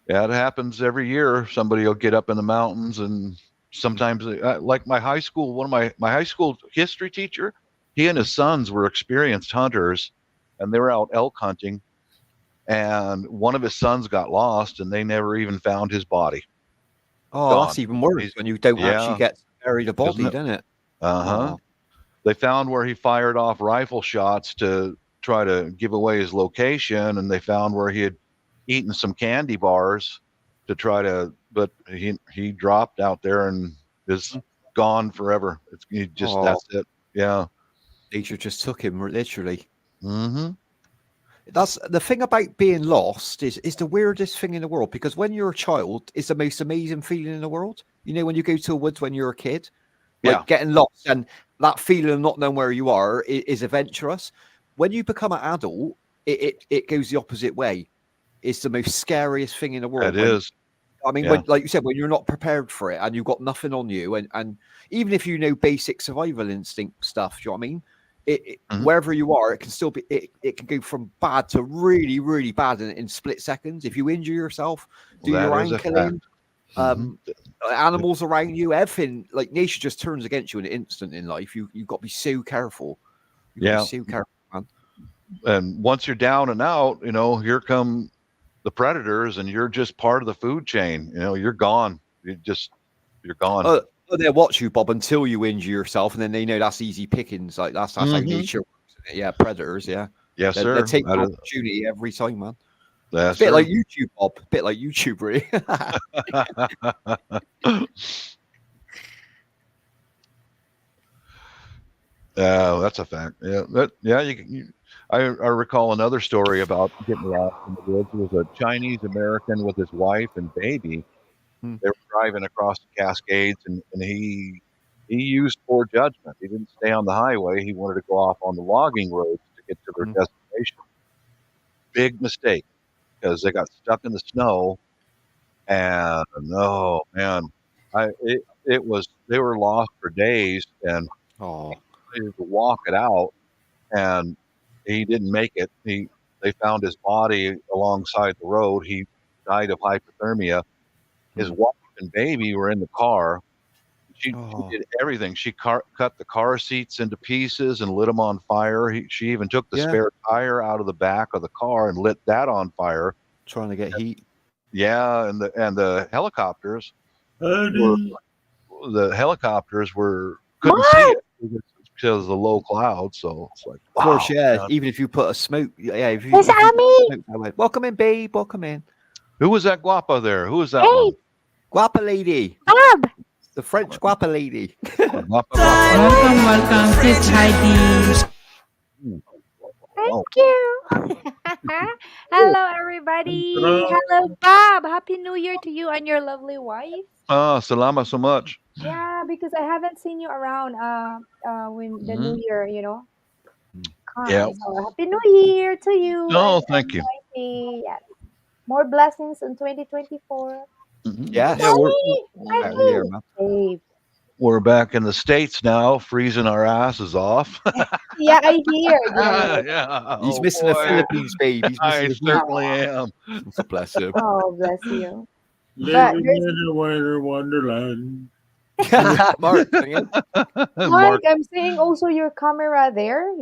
Yeah, it happens every year. Somebody will get up in the mountains, and sometimes, like my high school, one of my high school history teacher, he and his sons were experienced hunters, and they were out elk hunting, and one of his sons got lost, and they never even found his body. Oh, Gone. that's even worse when you don't actually Yeah. get to bury the body, Isn't it? doesn't it? Uh-huh. Oh. They found where he fired off rifle shots to try to give away his location, and they found where he had eaten some candy bars to try to, but he dropped out there and is gone forever. That's it. Yeah. Nature just took him, literally. Mm-hmm. That's the thing about being lost is the weirdest thing in the world, because when you're a child, it's the most amazing feeling in the world. You know, when you go to the woods when you're a kid, like getting lost, and that feeling of not knowing where you are is adventurous. When you become an adult, it goes the opposite way. It's the most scariest thing in the world. It is. I mean, when, like you said, when you're not prepared for it and you've got nothing on you, and even if you know basic survival instinct stuff, do you know what I mean? Wherever you are, it can still be. It can go from bad to really, really bad in split seconds. If you injure yourself, do your ankle in. animals around you, everything. Like nature just turns against you in an instant in life. You've got to be so careful. You've got to be so careful, man. And once you're down and out, here come the predators, and you're just part of the food chain. You're gone. You're gone. Oh, they'll watch you, Bob, until you injure yourself, and then they know that's easy pickings. Like that's how nature works. Isn't it? Yeah, predators. Yeah. Yes, They sir. take the opportunity every time, man. That's a bit like YouTube, Bob. A bit like YouTube, really. That's a fact. I recall another story about getting lost in the woods. It was a Chinese American with his wife and baby. They were driving across the Cascades, and he used poor judgment. He didn't stay on the highway. He wanted to go off on the logging roads to get to their destination. Big mistake, because they got stuck in the snow, and oh man, they were lost for days, and they had to walk it out, and he didn't make it. They found his body alongside the road. He died of hypothermia. His wife and baby were in the car. She did everything. She cut the car seats into pieces and lit them on fire. She even took the spare tire out of the back of the car and lit that on fire, trying to get heat. Yeah, and the helicopters. Honey. The helicopters couldn't see it because of the low clouds. So it's like, of course, even if you put a smoke, if you, It's Ami. Welcome in, babe. Welcome in. Who was that guapa there? Who was that one? Guapa lady. Bob. The French guapa lady. Welcome, Sis Heidi. Thank you. Hello, everybody. Hello, Bob. Happy New Year to you and your lovely wife. Salama so much. Yeah, because I haven't seen you around when the New Year, comes. Yeah. So happy New Year to you. Oh, thank you. Yes. More blessings in 2024. Yeah, we're back in the States now, freezing our asses off. Yeah, I hear. Yeah. He's missing the Philippines, babe. I certainly am. Bless him. Oh, bless you. Living in a winter wonderland. Mark, Mike, I'm seeing also your camera there.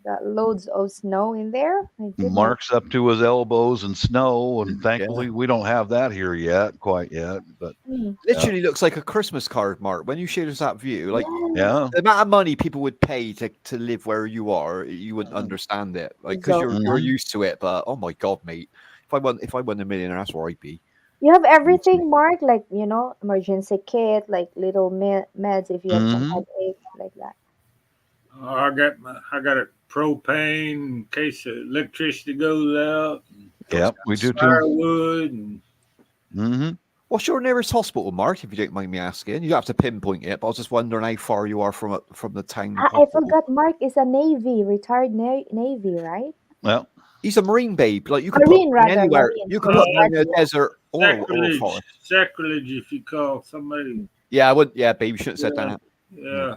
Got loads of snow in there. Mark's up to his elbows in snow, and thankfully we don't have that here quite yet. But literally looks like a Christmas card, Mark. When you showed us that view, like the amount of money people would pay to live where you are, you wouldn't understand it, like because you're used to it. But oh my god, mate, if I won a millionaire, that's where I'd be. You have everything, Mark, like emergency kit, like little meds if you have some headache, like that. I got a propane in case the electricity goes out. Yeah, we do too. Firewood. What's your nearest hospital, Mark? If you don't mind me asking, you don't have to pinpoint it, but I was just wondering how far you are from the town. I forgot. Mark is a retired Navy, right? Well, he's a Marine, babe. Like you can Marine, put rather, anywhere. Marine. You can put in a desert or forest. Sacrilege if you call somebody. Yeah, I would. Yeah, babe, you shouldn't have said that. Yeah.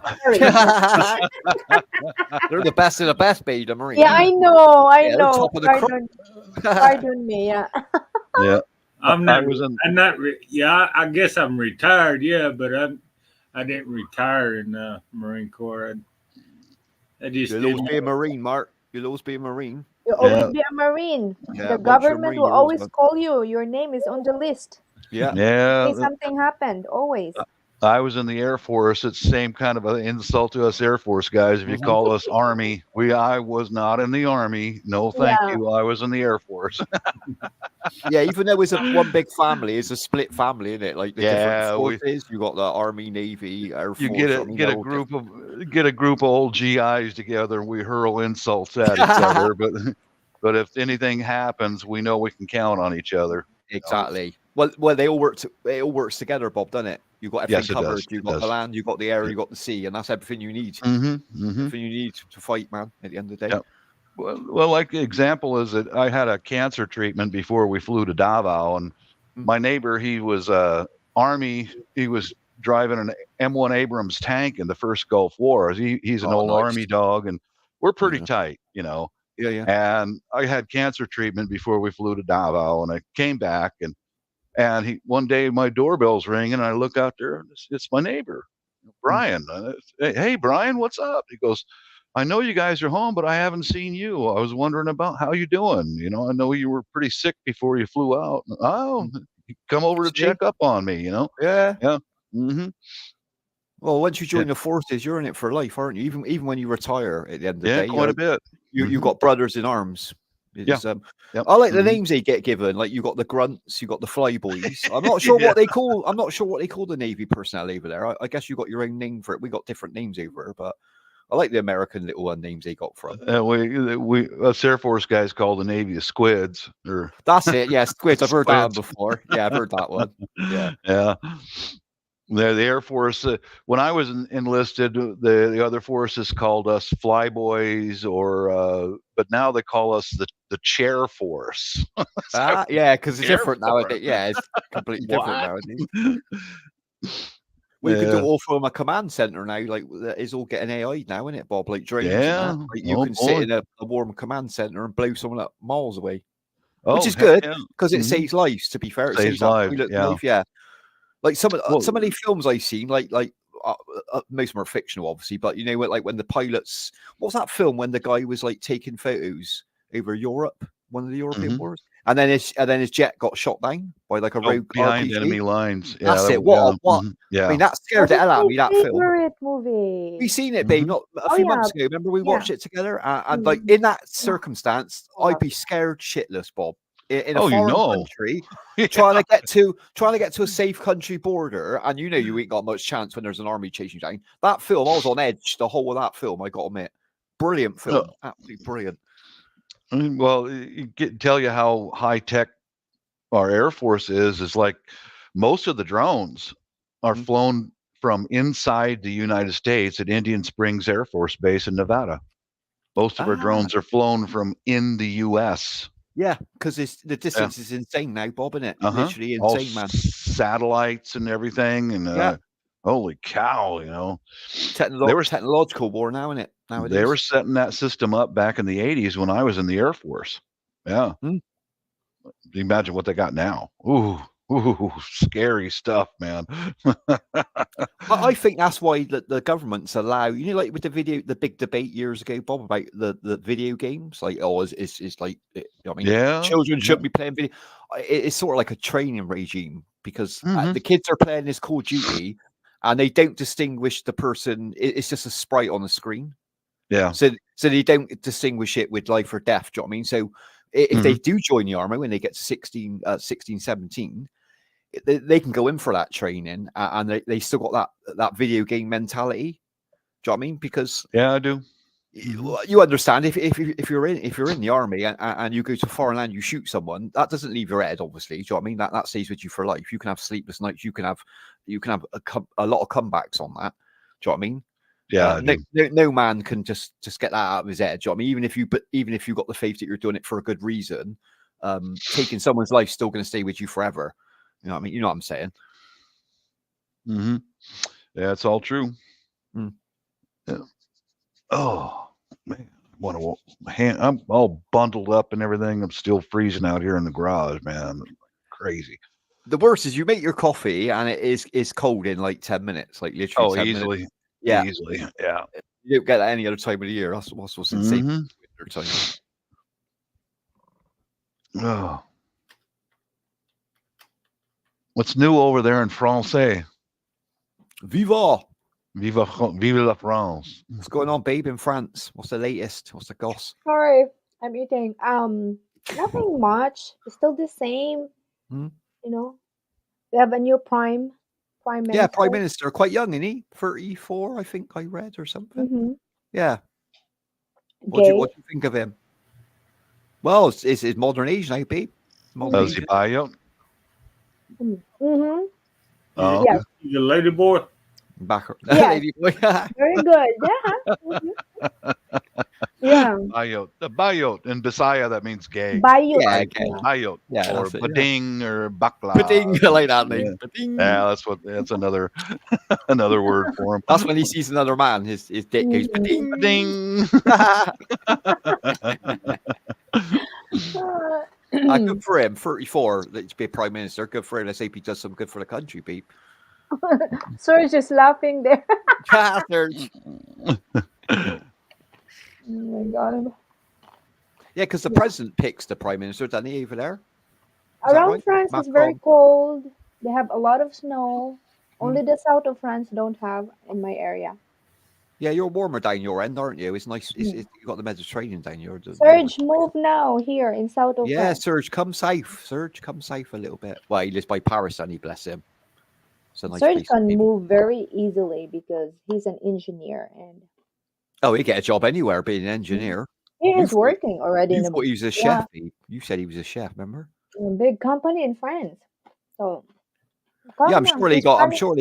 They're the best of the best, babe, the Marine. Yeah, I know. Top of the Pardon me. Yeah. Yeah. I guess I'm retired. Yeah, but I didn't retire in the Marine Corps. You'll always be a Marine, Mark. You'll always be a Marine. You'll always be a Marine. Yeah, the government will always call you. Your name is on the list. Yeah. In case something happened, always. I was in the Air Force. It's the same kind of an insult to us Air Force guys if you call us Army. I was not in the Army. No, thank you. I was in the Air Force. Yeah, even though it's one big family, it's a split family, isn't it? Like the different forces. You got the Army, Navy, Air Force. You get a group of old GIs together, and we hurl insults at each other. But if anything happens, we know we can count on each other. Exactly. Well, they all work. It all works together, Bob, doesn't it? You've got everything covered. You've got the land, you've got the air, you've got the sea, and that's everything you need. Everything you need to fight, man. At the end of the day. Yep. Well, like the example is that I had a cancer treatment before we flew to Davao, and my neighbor, he was Army. He was driving an M1 Abrams tank in the first Gulf War. He's an old Army dog, and we're pretty tight, Yeah. Yeah. And I had cancer treatment before we flew to Davao, and I came back, and And one day my doorbell's ringing, and I look out there, and it's my neighbor, Brian. Hey, Brian, what's up? He goes, I know you guys are home, but I haven't seen you. I was wondering about how you doing. I know you were pretty sick before you flew out. Oh, come over to See? check up on me, Yeah. Yeah. Mm-hmm. Well, once you join Yeah. the forces, you're in it for life, aren't you? Even when you retire at the end of the Yeah, day, quite a bit. you got brothers in arms. It's, Yep. I like the Mhm. names they get given. Like you got the grunts, you got the flyboys. I'm not sure Yeah. what they call. I'm not sure what they call the Navy personnel over there. I guess you got your own name for it. We got different names over here, but I like the American little names they got from. We us Air Force guys call the Navy the squids. Or That's it. Yeah, squids. I've heard that one Squids. before. Yeah, I've heard that one. Yeah. Yeah. The Air Force, when I was enlisted, the other forces called us flyboys, but now they call us the chair force. Yeah, because it's Air different Force. nowadays. Yeah, it's completely different What? nowadays. Well, you can do Yeah. it all from a command center now. Like it's all getting AI now, isn't it, Bob? Like drones Yeah. and that. Like, you Oh, can boy. sit in a warm command center and blow someone up miles away, Oh, which is heck good yeah. because it Mhm. saves lives. To be fair, it Saves saves that lives, pilot's yeah. life. Yeah, like some Well- of these films I've seen, like most of them are fictional, obviously, but like when the pilots, what was that film when the guy was like taking photos over Europe, one of the European Mhm. wars, and then his jet got shot down by like a rogue behind RPG. enemy lines. Yeah, That's that it. was- What? mhm. I Yeah. mean, that scared the hell out of me. That film. Favorite movie. We seen it, babe, Mhm. not a Oh, few yeah. months ago. Remember we Yeah. watched it together, and Mhm. like in that Yeah. circumstance, Yeah. I'd be scared shitless, Bob. In a Oh, you foreign know. country, Yeah. trying to get to a safe country border, and you ain't got much chance when there's an army chasing you down. That film, I was on edge the whole of that film. I got to admit, brilliant film, absolutely brilliant. I mean, well, tell you how high tech our Air Force is like most of the drones are Mhm. flown from inside the United States at Indian Springs Air Force Base in Nevada. Most of our Ah. drones are flown from in the U.S. Yeah, because the distance is insane now, Bob, isn't it? Uh-huh. Literally All insane, man. satellites and everything, and Yeah. holy cow, They were- Technological war now, isn't it? Nowadays. they were setting that system up back in the 80s when I was in the Air Force. Yeah. Hmm. Imagine what they got now. Ooh, scary stuff, man. I think that's why the governments allow, like with the big debate years ago, Bob, about the video games, like, it's like, I mean, Yeah, children shouldn't be playing video. It's sort of like a training regime because Mhm. the kids are playing this Call of Duty and they don't distinguish the person. It's just a sprite on the screen. Yeah. So they don't distinguish it with life or death. Do you know what I mean? So if they Mm-hmm. do join the army when they get to 16, 17, they can go in for that training and they still got that video game mentality. Do you know what I mean? Because Yeah, I do. you understand if you're in the army and you go to a foreign land, you shoot someone, that doesn't leave your head, obviously. Do you know what I mean? That stays with you for life. You can have sleepless nights. You can have a lot of comebacks on that. Do you know what I mean? Yeah, I do. No man can just get that out of his head. Do you know what I mean? Even if you've got the faith that you're doing it for a good reason, taking someone's life still going to stay with you forever. You know what I mean? You know what I'm saying? Mm-hmm. Yeah, it's all true. Mm. Yeah. Oh man, I'm all bundled up and everything. I'm still freezing out here in the garage, man. Crazy. The worst is you make your coffee and it is cold in like 10 minutes, like literally 10 easily. minutes. Yeah. Easily. Yeah. You don't get that any other time of the year. That's what's insane. Mhm. Winter time. Oh. What's new over there in Francais? Viva! Vive la France. What's going on, babe, in France? What's the latest? What's the goss? Sorry, I'm eating. Nothing much. It's still the same. Hmm. We have a new prime minister. Yeah, Prime Minister, quite young, isn't he? 34, I think I read or something. Mm-hmm. Yeah. What do you think of him? Well, it's modern age now, babe. Modern Does he buy you? Mm-hmm. Oh, Yes. He's a lady boy. Back. Yes. Lady boy. Very good. Yeah. Mhm. Yeah. Bayot. In Bisaya, that means gay. Bayou. Yeah, Yeah. okay. Bayot. Yeah, Or that's it, yeah. bading or bakla. Pading, I like that name. Pading. Yeah, that's another another word for him. That's when he sees another man. His dick goes pading. Bading. Good for him. 34, to be a prime minister. Good for him. Let's hope he does some good for the country, Beep. Serge is laughing there. Serge. Oh my god. Yeah, because the president picks the prime minister, doesn't he, over there? Is that Around right? France it's very Macron. cold. They have a lot of snow. Only Mm. the south of France don't have in my area. Yeah, you're warmer down your end, aren't you? It's nice. Mm. You got the Mediterranean down your. Serge, move now here in south of Yeah, France. Serge, come south. Serge, come south a little bit. Well, he lives by Paris, and he bless him. It's a nice Serge place. can move very easily because he's an engineer and Oh, he get a job anywhere, being an engineer. he You is thought- working already You in thought he was a yeah, chef. You said he was a chef. Remember? in a big company in France. So Yeah, I'm calm down. sure they He's got. I'm planning- sure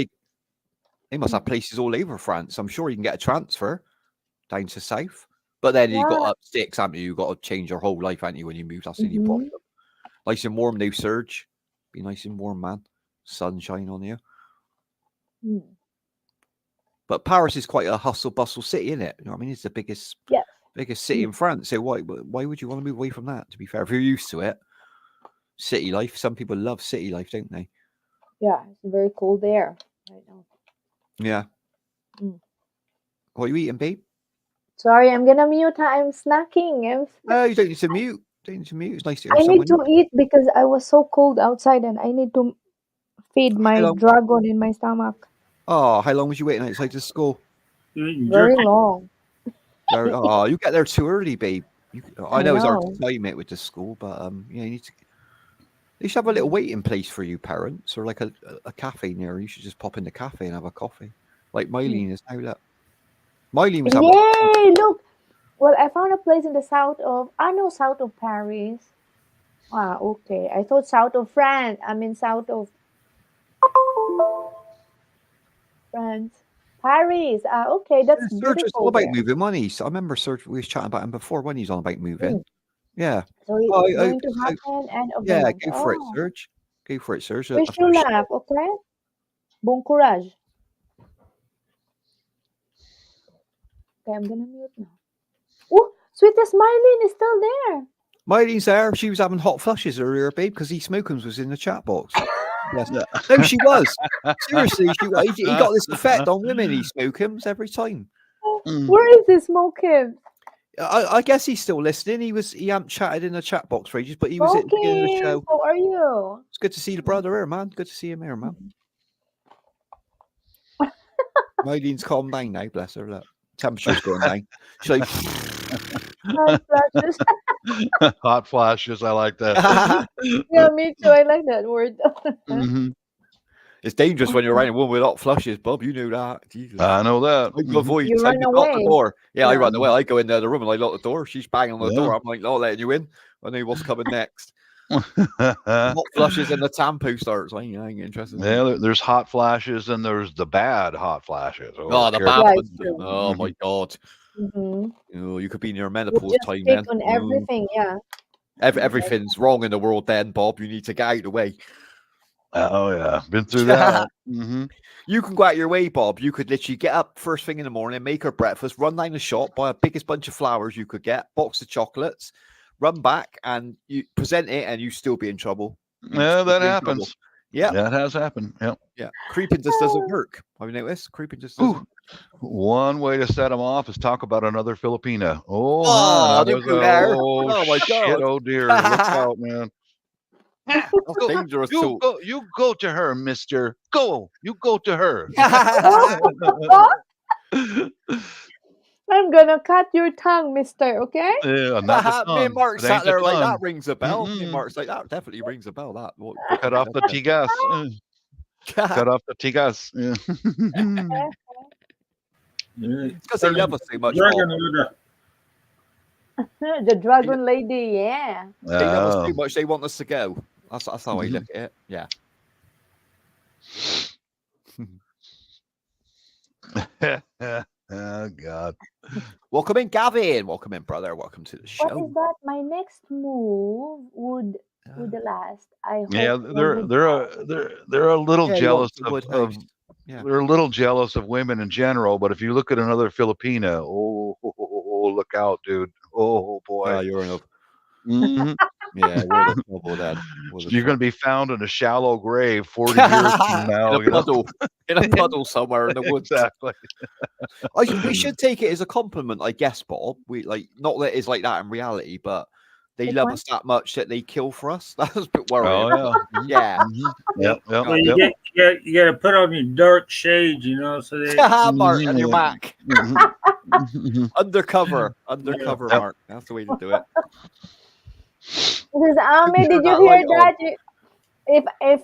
they must have places all over France. I'm sure you can get a transfer down to south. But then you got Yeah. up sticks, haven't you? You got to change your whole life, haven't you, when you move? That's the only Mhm. problem. Nice and warm now, Serge. Be nice and warm, man. Sunshine on you. Mm. But Paris is quite a hustle bustle city, isn't it? You know what I mean? It's the biggest Yes. city in France. So why would you want to move away from that? To be fair, if you're used to it, city life. Some people love city life, don't they? Yeah, it's very cold there right now. Yeah. Mm. What are you eating, babe? Sorry, I'm gonna mute. I'm snacking. No, you don't need to mute. Don't need to mute. It's nice to hear I someone. need to eat because I was so cold outside and I need to feed my long? dragon in my stomach. Oh, how long was you waiting outside the school? You eating Very jerky? long. Oh, you get there too early, babe. I know it's hard know. to time it with the school, but yeah, you need to. They should have a little waiting place for you, parents, or like a cafe near. You should just pop in the cafe and have a coffee, like Mylene is now. Look, Mylene was having. Yay! Look. Well, I found a place in the south of. I know south of Paris. Ah, okay. I thought south of France. I mean south of France. Paris. Ah, okay. That's Serge was all beautiful about there. moving money. So I remember Serge. We was chatting about him before when he's on about moving. Mm. Yeah. So it's Oh, going to happen end of the yeah, month. go for it, Oh. Serge. Go for it, Serge. Wish you luck, okay? Bon courage. Okay, I'm gonna mute now. Oh, sweetest Mylene is still there. Mylene's there. She was having hot flushes earlier, babe, because he Smokums was in the chat box. Yes. No, she was. Seriously, he got this effect on women, he Smokums, every time. Where is this smoking? I guess he's still listening. He hadn't chatted in the chat box for ages, but he was at the beginning of the show. How are you? It's good to see the brother here, man. Good to see him here, man. Mylene's calmed down now, bless her. Look, temperature's going down. She's like, Hot flashes. Hot flashes. I like that. Yeah, me too. I like that word. Mhm. it's dangerous when you're around a woman with hot flushes, Bob. You knew that. Jesus. I know that. I go avoid. You I run lock the away. door. Yeah, I Yeah. run away. I go in the room and I lock the door. She's banging on the Yeah. door. I'm like, not letting you in. I know what's coming next. Mhm. Hot flushes and the tampoo starts. I ain't interested. There's hot flashes and there's the bad hot flashes. Oh, the careful. bad Yeah, ones. it's true. Oh my god. Mm-hmm. Oh, you could be in your You menopause just time pick then. on Oh, everything. Yeah. everything's wrong in the world then, Bob. You need to get out of the way. Oh yeah, been through that. Mhm. You can go out your way, Bob. You could literally get up first thing in the morning, make her breakfast, run down the shop, buy a biggest bunch of flowers you could get, box of chocolates, run back, and you present it, and you still be in trouble. Yeah, that happens. Yeah, That has happened. Yep. yeah. Creeping just doesn't work. Have you noticed? Creeping just doesn't. Ooh. One way to set them off is talk about another Filipina. Oh, Oh, don't go there. oh, Oh, my shit, God. oh dear. Look out, man. That's dangerous. You go to her, mister. Go. You go to her. I'm gonna cut your tongue, mister, okay? Yeah, not the Me and tongue. Mark It sat ain't the there like that tongue. rings a bell. Me and Mm-mm. Mark's like that definitely rings a bell. That Cut off the tigas. Cut off the tigas. Yeah. It's because they love us so much. Dragon Bob. with a The dragon lady, yeah. They love us Oh. too much. They want us to go. That's how I look at it. Yeah. Oh God. Welcome in, Gavin. Welcome in, brother. Welcome to the What is show. that? My next move would the last. I hope Yeah, the they're wood they're house. they're a little Yeah, jealous lots of wood of house. Yeah. they're a little jealous of women in general. But if you look at another Filipina, oh, look out, dude. Oh boy. You're enough. Mhm. Yeah, what a trouble then. What a You're going to be found in a shallow grave 40 years from now. in a puddle, in a puddle somewhere in the woods. Exactly. We should take it as a compliment, I guess, Bob. We like not that it's like that in reality, but they Which love one? us that much that they kill for us. That was a bit worrying. Oh, yeah. Yeah. Yep. Well, Yep. you Yep. you got to put on your dark shades, so that Mark and your Mac. Mhm. Undercover, Yep. Mark. That's the way to do it. Because Ame, Turn did you that hear light on. that? If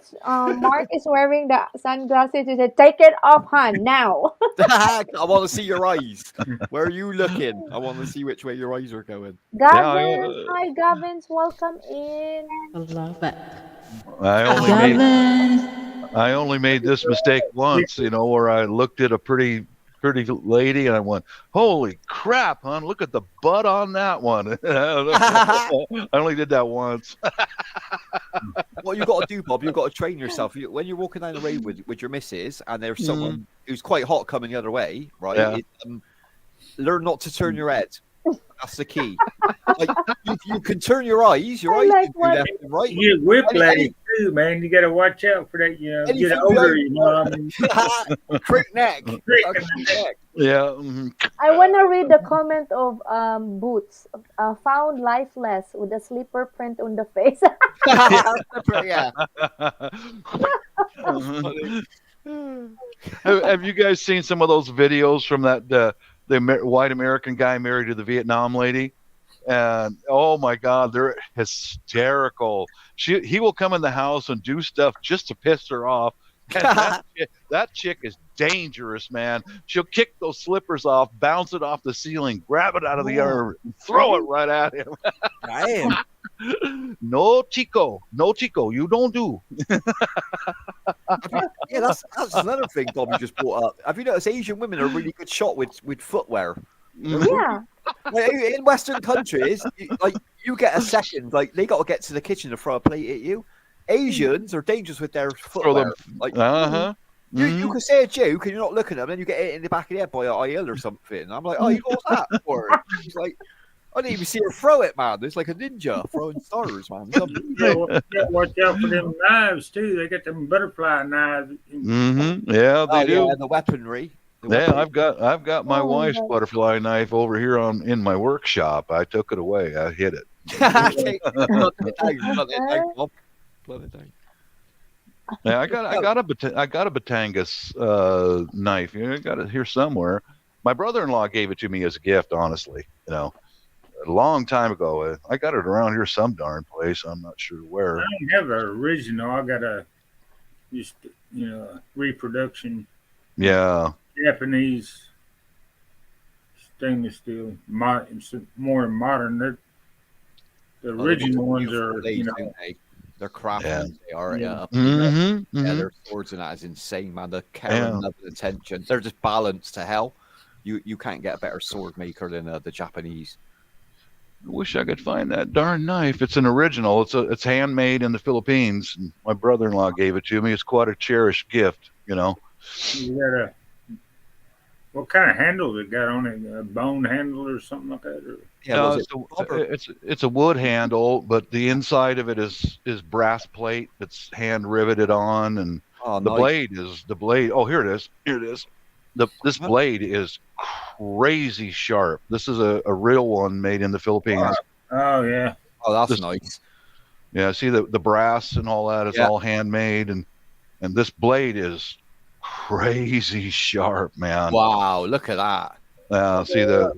Mark is wearing the sunglasses, you said, "Take it off, hon, now." I want to see your eyes. Where are you looking? I want to see which way your eyes are going. Gavin, hi Gavins, welcome in. I love it. I only made this mistake once, where I looked at a pretty lady and I went, "Holy crap, hon! Look at the butt on that one." I only did that once. What you got to do, Bob, you've got to train yourself. When you're walking down the road with your missus and there's someone who's quite hot coming the other way, right? Yeah. Learn not to turn your head. That's the key. Like, you can turn your eyes. Your I eyes like can do what- left and right. you get whiplash too, man. You got to watch out for that. Anything Get older, behind- Crick neck. Crick neck. Yeah. I want to read the comment of Boots. Found lifeless with a slipper print on the face. Yeah. Have you guys seen some of those videos from that the white American guy married to the Vietnam lady? And oh my God, they're hysterical. He will come in the house and do stuff just to piss her off. And that chick is dangerous, man. She'll kick those slippers off, bounce it off the ceiling, grab it out of the air, and throw it right at him. No, Chico, you don't do. Yeah, that's another thing Bobby just brought up. Have you noticed Asian women are a really good shot with footwear? Yeah. Like, in Western countries, you get a second. Like they got to get to the kitchen to throw a plate at you. Asians are dangerous with their footwear. Like you can say a joke and you're not looking at them, then you get hit in the back of the head by a eel or something. I'm like, oh, you got that for? He's like, I didn't even see her throw it, man. It's like a ninja throwing stars, man. You gotta watch out for them knives too. They got them butterfly knives. Yeah, they do. Yeah, the weaponry. Yeah, I've got my Oh, wife's my. butterfly knife over here in my workshop. I took it away. I hid it. Plug it down. Yeah, I got a Batangas knife. I got it here somewhere. My brother-in-law gave it to me as a gift. Honestly, a long time ago. I got it around here some darn place. I'm not sure where. I don't have an original. I got a just reproduction Yeah. Japanese stainless steel. It's more modern. The original ones are they're crap. Yeah. They are. Yeah. Mm-hmm. Yeah, their swords and that is insane, man. The care and love and attention. They're just balanced to hell. You can't get a better sword maker than the Japanese. I wish I could find that darn knife. It's an original. It's handmade in the Philippines. My brother-in-law gave it to me. It's quite a cherished gift. You got what kind of handle it got on it? A bone handle or something like that? Or? Yeah, it's a wood handle, but the inside of it is brass plate that's hand riveted on, and the blade. Oh, here it is. This blade is crazy sharp. This is a real one made in the Philippines. Oh yeah. Oh, that's nice. Yeah, see the brass and all that is all handmade, and this blade is crazy sharp, man. Wow, look at that. See the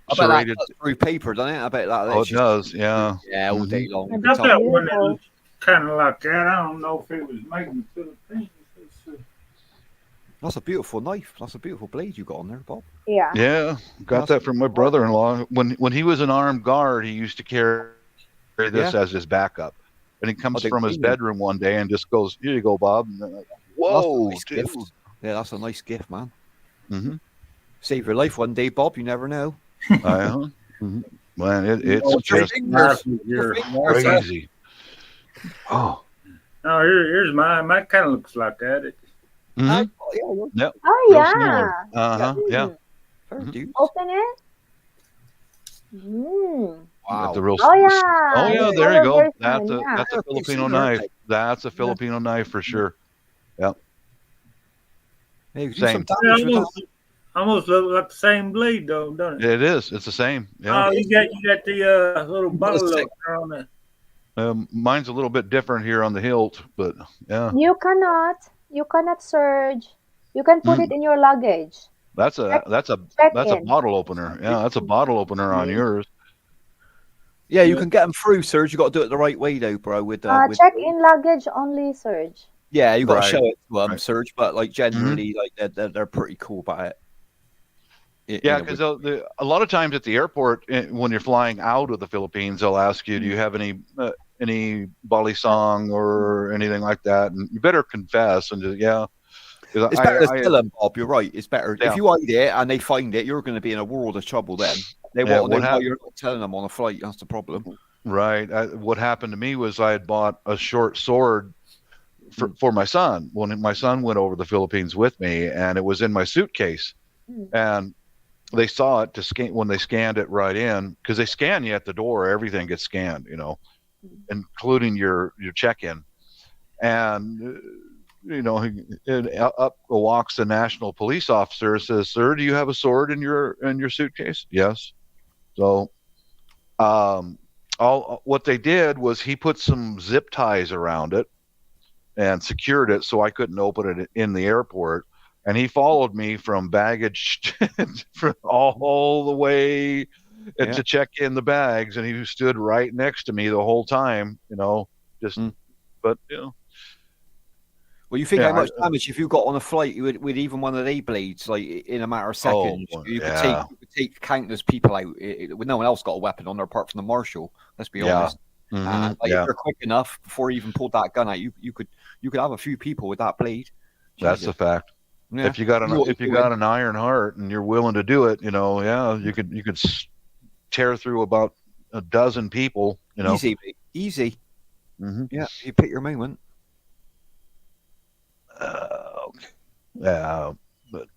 I bet that cuts through paper, doesn't it? I bet that. Oh, it does. Yeah. Yeah, all day long. I got that one that was kind of like that. I don't know if it was made in the Philippines. That's a beautiful knife. That's a beautiful blade you got on there, Bob. Yeah. Yeah, got that from my brother-in-law. When he was an armed guard, he used to carry this as his backup. And he comes from his bedroom one day and just goes, "Here you go, Bob." And like, whoa, dude. Yeah, that's a nice gift, man. Mm-hmm. Save your life one day, Bob. You never know. Man, it's just crazy. Oh. Oh, here's mine. Mine kind of looks like that. Mm-hmm. Yep. Oh yeah. Yeah. Fair dude. Open it. Wow. The real. Oh yeah. Oh the yeah, there you smaller go. version, yeah. That's a They're pretty Filipino similar, aren't knife. they? That's a Filipino knife for sure. Yep. Yeah, you could do Same. some Yeah, damage with that. almost look like the same blade, though, doesn't it? It is. It's the same. Yeah. Oh, you got the little But it's bottle sick. opener on it. Mine's a little bit different here on the hilt, but yeah. You cannot surge. You can put Mm. it in your luggage. That's Check that's a in. bottle opener. Yeah, that's a bottle opener on yours. Yeah, you can get them through, Serge. You got to do it the right way, though, bro. With Check in luggage only, Surge. yeah, you got to Right. show it to Right. Serge. But like generally, like they're pretty cool about it. Yeah, because a lot of times at the airport, when you're flying out of the Philippines, they'll ask you, "Do you have any Bali song or anything like that?" And you better confess and just, yeah. 'Cause it's better to tell them, Bob. You're right. It's better Yeah. if you hide it and they find it. You're going to be in a world of trouble then. They Yeah, want to what know why hap- you're not telling them on a flight. That's the problem. Right. What happened to me was I had bought a short sword for my son when my son went over the Philippines with me, and it was in my suitcase. And they saw it when they scanned it right in, because they scan you at the door. Everything gets scanned, including your check-in. And up walks the national police officer, says, "Sir, do you have a sword in your suitcase?" Yes. So what they did was he put some zip ties around it and secured it so I couldn't open it in the airport. And he followed me from baggage all the way to check in the bags, and he stood right next to me the whole time, but Well, you think how much damage if you got on a flight with even one of their blades, like in a matter of seconds, you could take countless people out with no one else got a weapon on there apart from the marshal. Let's be honest. If you're quick enough before you even pulled that gun out, you could have a few people with that blade. That's the fact. Yeah. If you got an iron heart and you're willing to do it, you could tear through about a dozen people. Easy. Mm-hmm. Yeah, you pick your moment. Okay. Yeah, but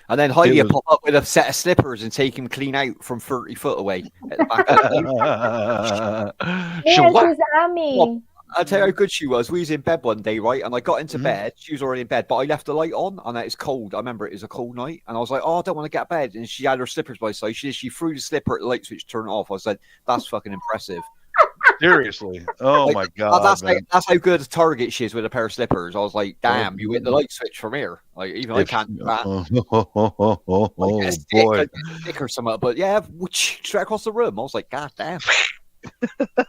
and then Heidi pop up with a set of slippers and take him clean out from 30 foot away at the back of the Yes, Amy. I'll tell you how good she was. We was in bed one day, right? And I got into bed. She was already in bed, but I left the light on, and it's cold. I remember it was a cold night, and I was like, "Oh, I don't want to get out of bed." And she had her slippers by her side. She threw the slipper at the light switch, turned it off. I was like, "That's fucking impressive." Seriously? Oh my god! That's how good a target she is with a pair of slippers. I was like, "Damn, you hit the light switch from here." Like even I can't do that. Boy, like a stick or something. But yeah, straight across the room. I was like, "God damn."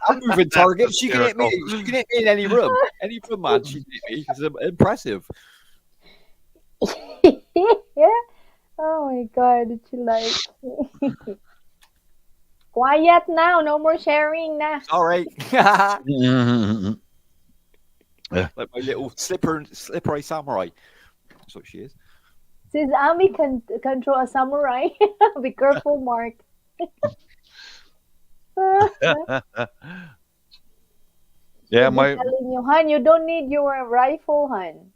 I'm moving target. She can hit me. She can hit me in any room, man. She can hit me. It's impressive. Yeah. Oh my god, did you like? Quiet now. No more sharing now. All right. Yeah. Like my little slippery samurai. That's what she is. Since Ami can control a samurai, be careful, Mark. Yeah, telling you, Han, you don't need your rifle, Han.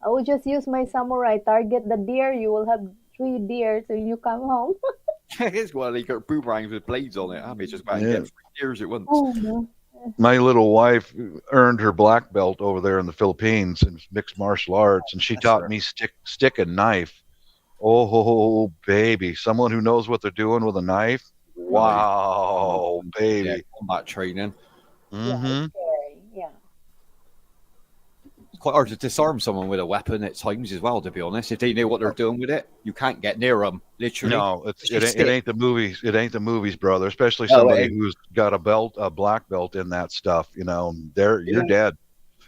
I will just use my samurai. Target the deer. You will have 3 deer till you come home. It's one of these boomerangs with blades on it. I mean, just about to get 3 deers at once. Oh, no. My little wife earned her black belt over there in the Philippines in mixed martial arts, and she taught me stick and knife. Oh, baby, someone who knows what they're doing with a knife. Wow, baby. Yeah, combat training. Mm-hmm. Yeah. It's quite hard to disarm someone with a weapon at times as well, to be honest. If they know what they're doing with it, you can't get near them, literally. No, it ain't the movies. It ain't the movies, brother. Especially somebody who's got a black belt in that stuff. You're dead.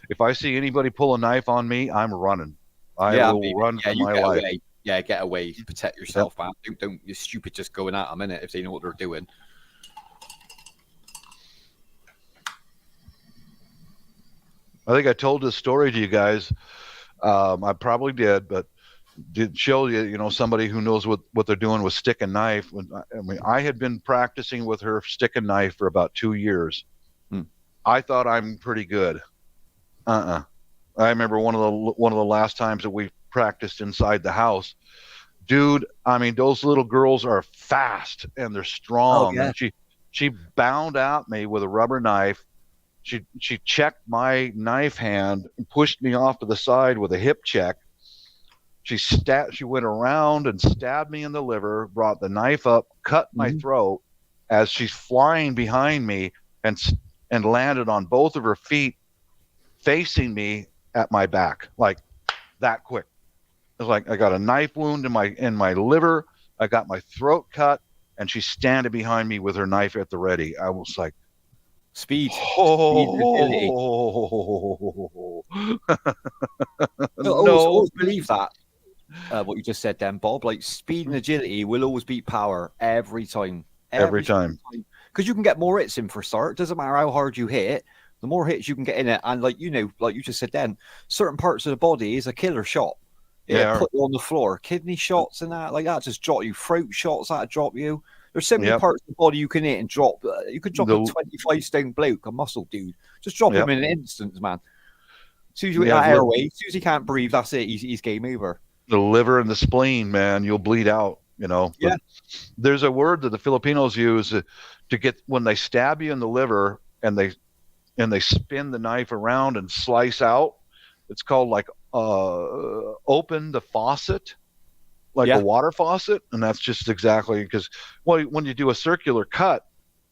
If I see anybody pull a knife on me, I'm running. I will run for my life. Away. Yeah, get away. Protect yourself, man. Don't you're stupid just going at them, innit, if they know what they're doing. I think I told this story to you guys. I probably did, but did show you, somebody who knows what they're doing with stick and knife. I had been practicing with her stick and knife for about 2 years. I thought I'm pretty good. I remember one of the last times that we practiced inside the house. Dude, I mean, those little girls are fast and they're strong. Oh, yeah. And She bound at me with a rubber knife. She checked my knife hand and pushed me off to the side with a hip check. She went around and stabbed me in the liver, brought the knife up, cut my throat as she's flying behind me and landed on both of her feet facing me at my back, like that quick. It was like I got a knife wound in my liver, I got my throat cut, and she's standing behind me with her knife at the ready. I was like, Speed. oh, Always believe that. What you just said then, Bob. Like speed and agility will always beat power every time. Every time. Because you can get more hits in for start. It doesn't matter how hard you hit. The more hits you can get in it, and like you just said then, certain parts of the body is a killer shot. Yeah, put you on the floor. Kidney shots and that, like that, just drop you. Throat shots that drop you. There's so many parts of the body you can hit and drop. You could drop a 25-stone bloke, a muscle dude. Just drop him in an instant, man. As soon as you hit that airway, as soon as he can't breathe, that's it. He's game over. The liver and the spleen, man, you'll bleed out. But there's a word that the Filipinos use to get when they stab you in the liver and they spin the knife around and slice out. It's called like open the faucet, like a water faucet, and that's just exactly because when you do a circular cut,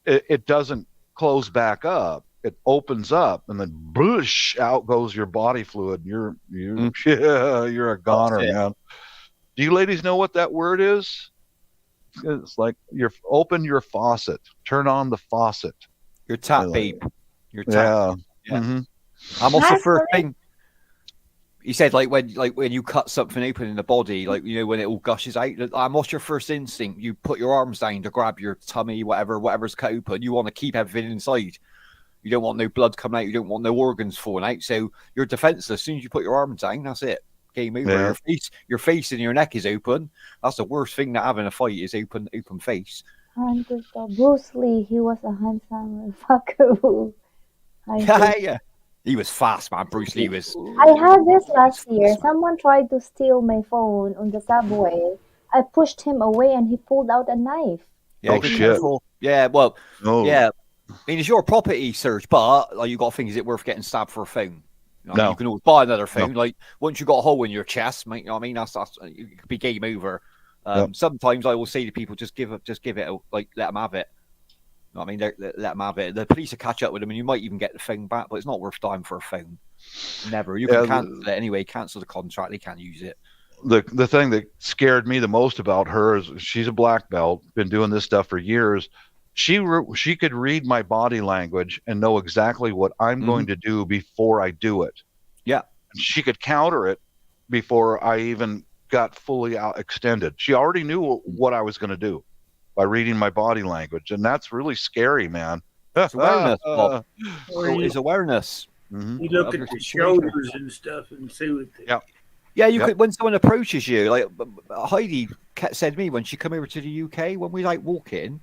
it doesn't close back up. It opens up and then boosh, out goes your body fluid. You're a goner, man. Do you ladies know what that word is? It's like open your faucet, turn on the faucet. Your tap, babe. Your tap. Yeah. Mm-hmm. I'm also first thing. He said, like when you cut something open in the body, like when it all gushes out. What's your first instinct? You put your arms down to grab your tummy, whatever's cut open. You want to keep everything inside. You don't want no blood coming out. You don't want no organs falling out. So you're defenseless. As soon as you put your arms down, that's it. Game over. Yeah. Your face and your neck is open. That's the worst thing to have in a fight is open face. Bruce Lee, he was a handsome fucker. Yeah. He was fast, man. Bruce Lee was. I had this last year. Someone tried to steal my phone on the subway. I pushed him away and he pulled out a knife. Yeah, shit. Yeah, well, yeah. I mean, it's your property, Serge, but like, you got to think, is it worth getting stabbed for a phone? No. You can always buy another phone. No. Like once you got a hole in your chest, mate, you know what I mean? That's it could be game over. Sometimes I will say to people, just give it, like let them have it. You know what I mean? Let them have it. The police will catch up with them, and you might even get the phone back, but it's not worth dying for a phone. Never. You can cancel it anyway. Cancel the contract. They can't use it. The thing that scared me the most about her is she's a black belt, been doing this stuff for years. She could read my body language and know exactly what I'm going to do before I do it. Yeah. She could counter it before I even got fully out extended. She already knew what I was going to do by reading my body language. And that's really scary, man. It's awareness, Bob. It's awareness. Mm-hmm. You look at the shoulders and stuff and see what they... Yeah, you could, when someone approaches you, like Heidi said to me when she came over to the UK, when we like walk in,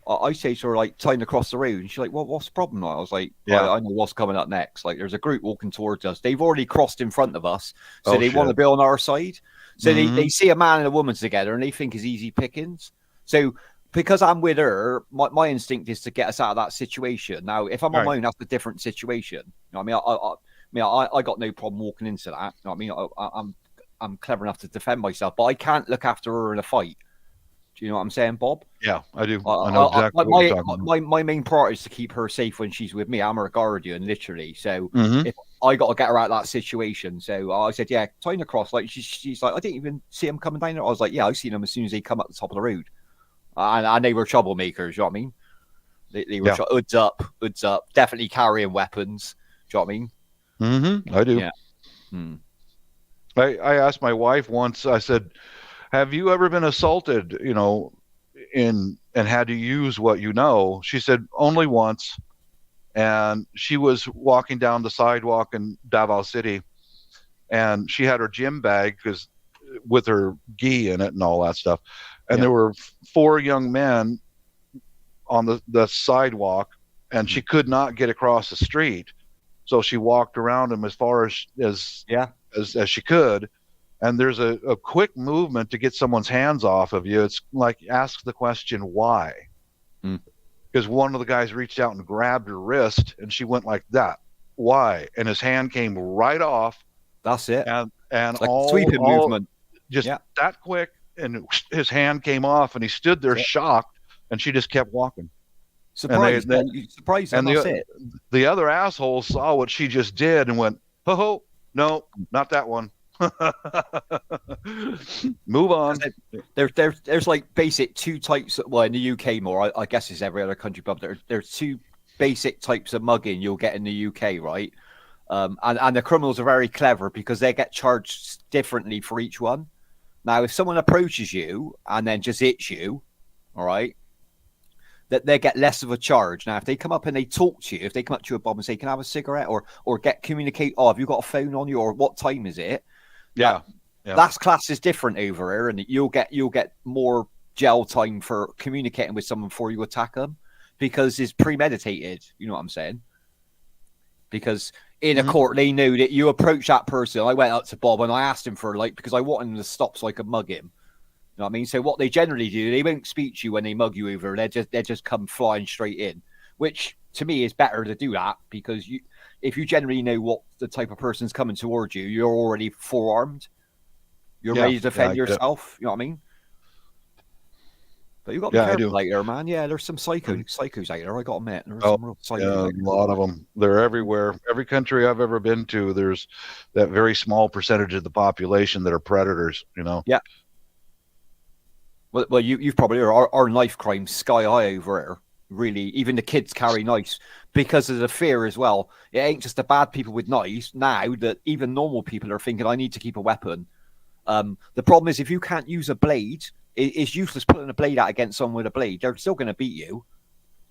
I say to her, like, tying across the road, and she's like, well, what's the problem? I was like, I know what's coming up next. Like, there's a group walking towards us. They've already crossed in front of us, so they want to be on our side. So they see a man and a woman together, and they think it's easy pickings. So because I'm with her, my instinct is to get us out of that situation. Now, if I'm on my own, that's a different situation. You know what I mean? I got no problem walking into that. You know what I mean? I'm clever enough to defend myself, but I can't look after her in a fight. Do you know what I'm saying, Bob? Yeah, I do. I know exactly what you're talking about. My main priority is to keep her safe when she's with me. I'm her guardian, literally. So if I got to get her out of that situation. So I said, tying across. Like she's like, I didn't even see him coming down there. I was like, I seen them as soon as they come up the top of the road. And they were troublemakers, you know what I mean? They were hoods up, definitely carrying weapons. Do you know what I mean? Mm-hmm. I do. Yeah. I asked my wife once, I said, have you ever been assaulted, and had to use what you know? She said, only once. And she was walking down the sidewalk in Davao City, and she had her gym bag with her gi in it and all that stuff. And there were 4 young men on the sidewalk, and she could not get across the street. So she walked around them as far as she could. And there's a quick movement to get someone's hands off of you. It's like, ask the question, why? Because because one of the guys reached out and grabbed her wrist, and she went like that. Why? And his hand came right off, That's it. and It's like a sweeping movement. just Yeah. that quick, and his hand came off, and he stood there shocked, and she just kept walking. Surprised. You surprised them. And That's it. the other asshole saw what she just did and went, "Ho, no, not that one." Move on. There's like basic two types. Well, in the UK more, I guess it's every other country, but there's two basic types of mugging you'll get in the UK, right? And the criminals are very clever because they get charged differently for each one. Now, if someone approaches you and then just hits you, all right, that they get less of a charge. Now, if they come up and they talk to you, if they come up to you, Bob, and say, "Can I have a cigarette?" or communicate, "Oh, have you got a phone on you?" or "What time is it?" Yeah. That's class is different over here, and you'll get more jail time for communicating with someone before you attack them because it's premeditated. You know what I'm saying? Because in a court, they knew that you approach that person. I went up to Bob and I asked him for because I wanted him to stop so I could mug him. You know what I mean? So what they generally do, they won't speak to you when they mug you over. They just come flying straight in, which to me is better to do that because if you generally know what the type of person's coming towards you, you're already forearmed. You're ready to defend yourself. You know what I mean? But you got to be careful out there, man. Yeah, there's some psychos out there. I got to admit, there's some real psychos. A lot of them. They're everywhere. Every country I've ever been to, there's that very small percentage of the population that are predators. You know. Yeah. Well, you've probably heard our knife crime sky high over here. Really, even the kids carry knives because of the fear as well. It ain't just the bad people with knives now that even normal people are thinking, "I need to keep a weapon." The problem is if you can't use a blade, it's useless putting a blade out against someone with a blade. They're still going to beat you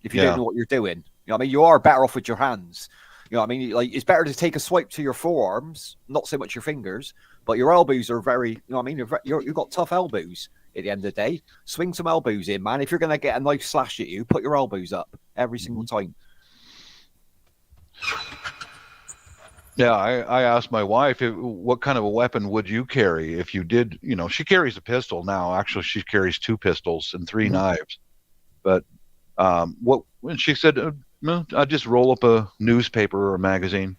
if you don't know what you're doing. You know what I mean? You are better off with your hands. You know what I mean? Like, it's better to take a swipe to your forearms, not so much your fingers, but your elbows are very, you know what I mean? You've got tough elbows at the end of the day. Swing some elbows in, man. If you're going to get a knife slashed at you, put your elbows up every single time. Yeah, I asked my wife, what kind of a weapon would you carry if you did, she carries a pistol now. Actually, she carries 2 pistols and 3 knives. But when she said, I'd just roll up a newspaper or a magazine.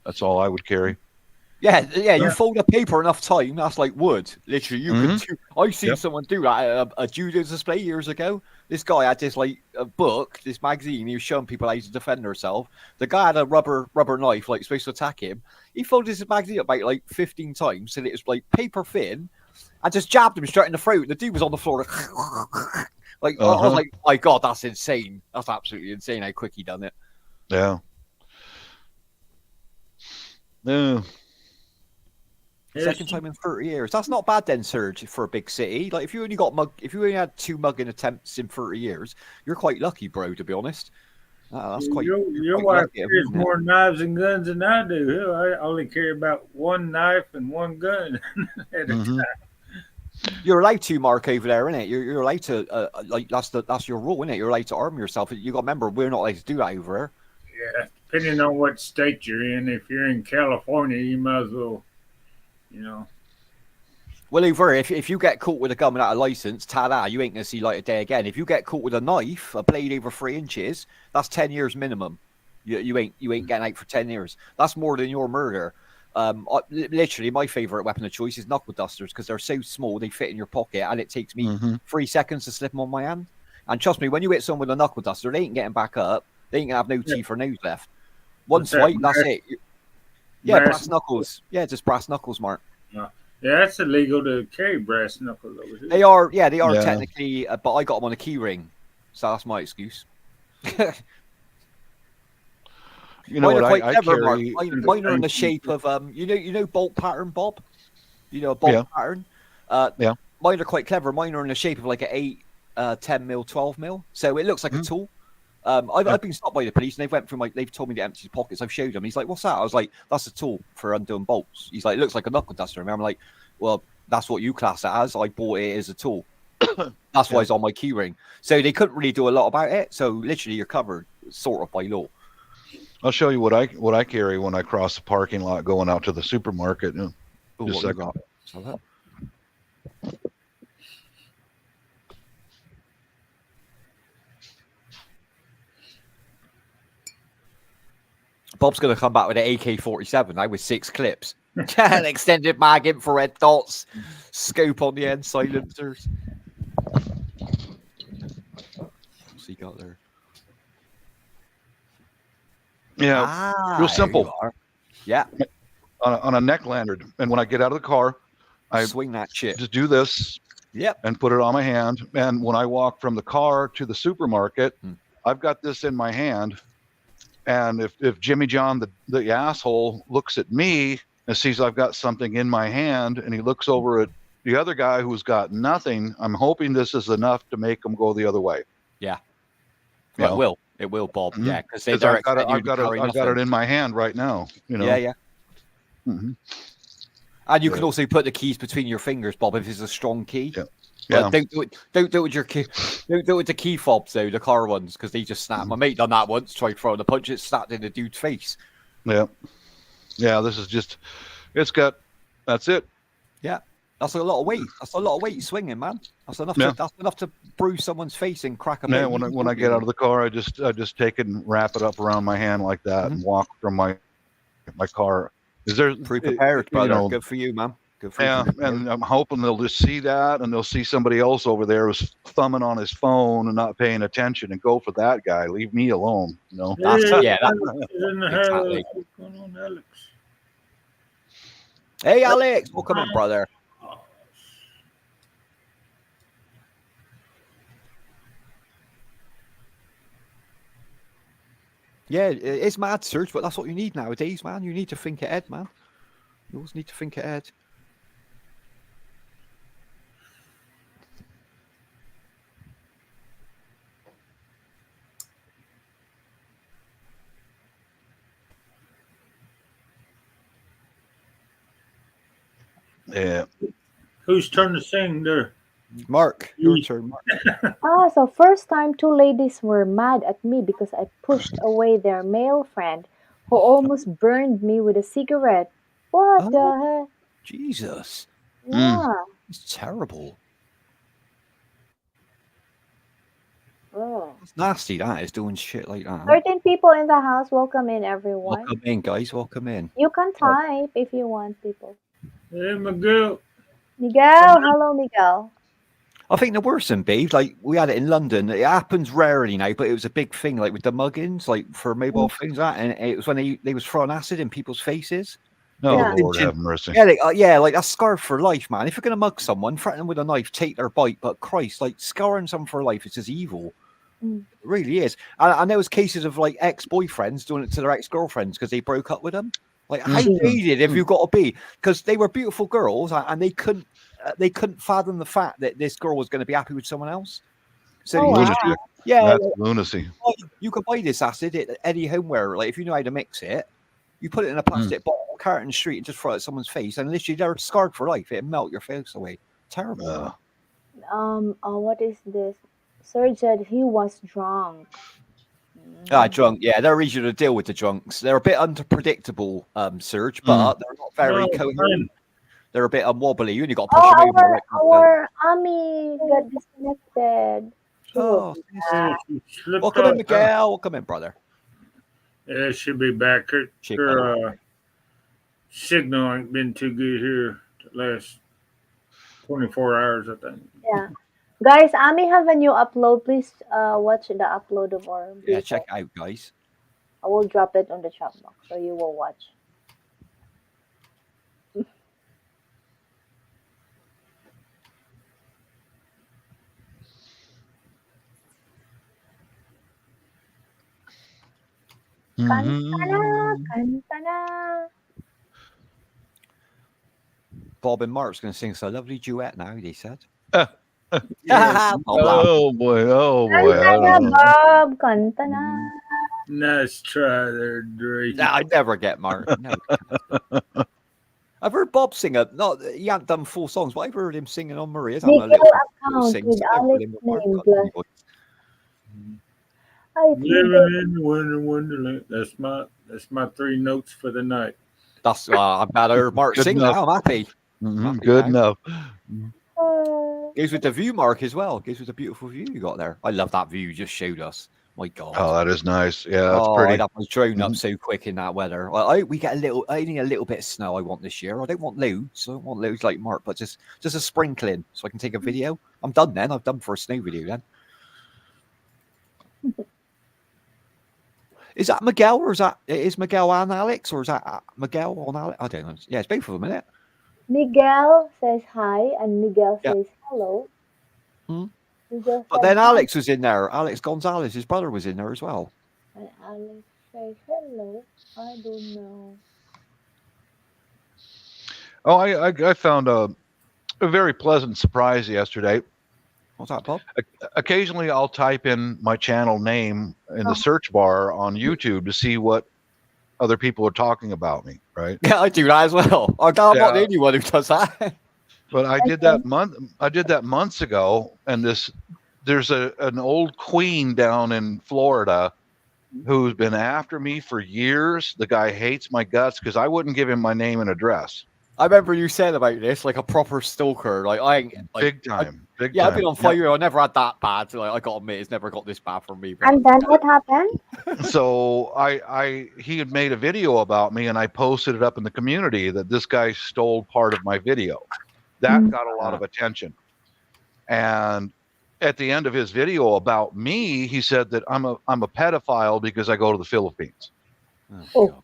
That's all I would carry. Yeah. You fold a paper enough time, that's like wood. Literally, you could do. I've seen someone do that at a judo display years ago. This guy had this a book, this magazine. He was showing people how to defend herself. The guy had a rubber knife, supposed to attack him. He folded his magazine up about 15 times, and it was paper thin. I just jabbed him straight in the throat. The dude was on the floor. I was like, my God, that's insane. That's absolutely insane how quick he done it. Yeah. Yeah. Second time in 30 years. That's not bad then, Serge, for a big city. If you only had 2 mugging attempts in 30 years, you're quite lucky, bro, to be honest. That's quite your wife carries more knives and guns than I do. I only carry about 1 knife and 1 gun at a time. You're allowed to, Mark, over there, innit? You're allowed to that's your rule, innit? You're allowed to arm yourself. You got to remember, we're not allowed to do that over here. Yeah, depending on what state you're in. If you're in California, you might as well. Well, over if you get caught with a gun without a license, ta-da, you ain't gonna see light of day again. If you get caught with a knife, a blade over 3 inches, that's 10 years minimum. You ain't getting out for 10 years. That's more than your murder. Literally, my favorite weapon of choice is knuckle dusters because they're so small they fit in your pocket, and it takes me 3 seconds to slip them on my hand. And trust me, when you hit someone with a knuckle duster, they ain't getting back up. They ain't gonna have no teeth or nose left. One swipe, that's it. Yeah, brass knuckles. Yeah, just brass knuckles, Mark. Yeah, it's illegal to carry brass knuckles over here. They are technically, but I got them on a key ring, so that's my excuse. Mine are quite clever, Mark. Mine are in the shape of bolt pattern, Bob. You know, a bolt pattern. Mine are quite clever. Mine are in the shape of like an 8, 10 mil, 12 mil. So it looks like a tool. I've been stopped by the police, and they've told me to empty the pockets. I've showed them. He's like, "What's that?" I was like, "That's a tool for undoing bolts." He's like, "It looks like a knuckle duster." And I'm like, "Well, that's what you class it as. I bought it as a tool. That's why it's on my key ring." So they couldn't really do a lot about it. So literally, you're covered, sort of, by law. I'll show you what I carry when I cross the parking lot going out to the supermarket. Just a second. Bob's going to come back with an AK-47 now with 6 clips. An extended mag, infrared dots, scope on the end, silencers. What's he got there? Yeah, real simple. There you are. Yeah, On a neck lanyard. And when I get out of the car, I swing that shit. just do this Yep. and put it on my hand. And when I walk from the car to the supermarket, Hmm. I've got this in my hand. And if Jimmy John, the asshole, looks at me and sees I've got something in my hand, and he looks over at the other guy who's got nothing, I'm hoping this is enough to make him go the other way. Yeah. You Well, know? it will. It will, Bob. Mhm. Yeah, because Because I've got it in my hand right now. You know. Yeah, yeah. Mhm. And you can Yeah. also put the keys between your fingers, Bob, if it's a strong key. Yeah. But don't do it with your key. Don't do it with the key fobs though, the car ones, because they just snap. My mate done that once. Tried throwing a punch, it snapped in the dude's face. Yeah. Yeah. This is just. That's it. Yeah, that's a lot of weight. That's a lot of weight swinging, man. That's enough. Yeah. That's enough to bruise someone's face and crack a. Yeah, bit. when I get out of the car, I just take it and wrap it up around my hand like that and walk from my car. Is there Pre-prepared, you brother. know, Good for you, man. Good for yeah, you. and I'm hoping they'll just see that, and they'll see somebody else over there who's thumbing on his phone and not paying attention, and go for that guy. Leave me alone. You know. Exactly. What's going on, Alex? Hey, Alex, welcome in, brother. Yeah, it's mad, Serge, but that's what you need nowadays, man. You need to think ahead, man. You always need to think ahead. Yeah. Whose turn to sing there? Mark, your turn, Mark. So first time 2 ladies were mad at me because I pushed away their male friend who almost burned me with a cigarette. What the Jesus. heck? Yeah. It's terrible. Oh. It's nasty, that is, doing shit like that. 13 people in the house. Welcome in, everyone. Welcome in, guys. Welcome in. You can type if you want, people. Hey, Miguel. Miguel. Hello, Miguel. I think the worst thing, babe, like we had it in London. It happens rarely now, but it was a big thing, like with the muggings, like for mobile things, that, and it was when they was throwing acid in people's faces. Oh, Yeah. Lord have mercy. Yeah, like that's scarred for life, man. If you're gonna mug someone, threaten them with a knife, take their bite. But Christ, like scarring someone for life is just evil. Mm. It really is. And there was cases of like ex-boyfriends doing it to their ex-girlfriends because they broke up with them. Like how jaded have you got to be? Because they were beautiful girls and they couldn't fathom the fact that this girl was going to be happy with someone else. So Oh, wow. Lunacy. yeah, That's lunacy. you can buy this acid at any homeware. Like if you know how to mix it, you put it in a plastic bottle, carry it in the street, and just throw it at someone's face, and literally they're scarred for life. It'll melt your face away. Terrible. What is this? Serge said he was drunk. Drunk. Yeah, they're easier to deal with, the drunks. They're a bit unpredictable, Serge, but they're not very coherent. They're a bit wobbly. You only got to push them over. Our Ami got disconnected. Oh, Slipped welcome in, out. Miguel. Welcome in, brother. Yeah, she'll be back. Her signal ain't been too good here the last 24 hours, I think. Yeah. Guys, Ami have a new upload. Please watch the upload of our video. Yeah, check it out, guys. I will drop it on the chat box so you will watch. Kanta na. Bob and Mark's going to sing us a lovely duet now, they said. Oh boy! Oh boy! Kanta na, Bob. Kanta na. Nice try there, Drake. Nah, I never get Mark. No. I've heard Bob sing a. Not he hasn't done full songs, but I've heard him singing on Maria's. Miguel account with Alex name plus. I think Living in the Wonderland. That's my 3 notes for the night. That's I'm glad I heard Mark Good sing enough. now. I'm happy. Mhm, good enough. Goes with the view, Mark, as well. Goes with the beautiful view you got there. I love that view you just showed us. My God. Oh, that is nice. Yeah, that's Oh, pretty. I'd have my drone up Mhm. so quick in that weather. We get I need a little bit of snow. I want this year. I don't want loads like Mark, but just a sprinkling so I can take a video. I'm done then. I've done for a snow video then. Is that Miguel or is Miguel and Alex or is that Miguel on Alex? I don't know. Yeah, it's both of them, isn't it? Miguel says hi and Miguel Yeah. says hello. Hmm. Miguel But said then hi Alex was in there. Alex Gonzalez, his brother, was in there as well. and Alex says hello. I don't know. Oh, I found a very pleasant surprise yesterday. What's that, Bob? Occasionally, I'll type in my channel name in the search bar on YouTube to see what other people are talking about me, right? Yeah, I do that as well. I'm not Yeah. the only one who does that. But I did that months ago, and there's an old queen down in Florida who's been after me for years. The guy hates my guts because I wouldn't give him my name and address. I remember you said about this, like a proper stalker. Like I ain't like, Big time. Big yeah, time. I've been on fire. I never had that bad. So, like, I got to admit, it's never got this bad for me. But And then what happened? So he had made a video about me, and I posted it up in the community that this guy stole part of my video. That got a lot of attention. And at the end of his video about me, he said that I'm a pedophile because I go to the Philippines. Oh. God.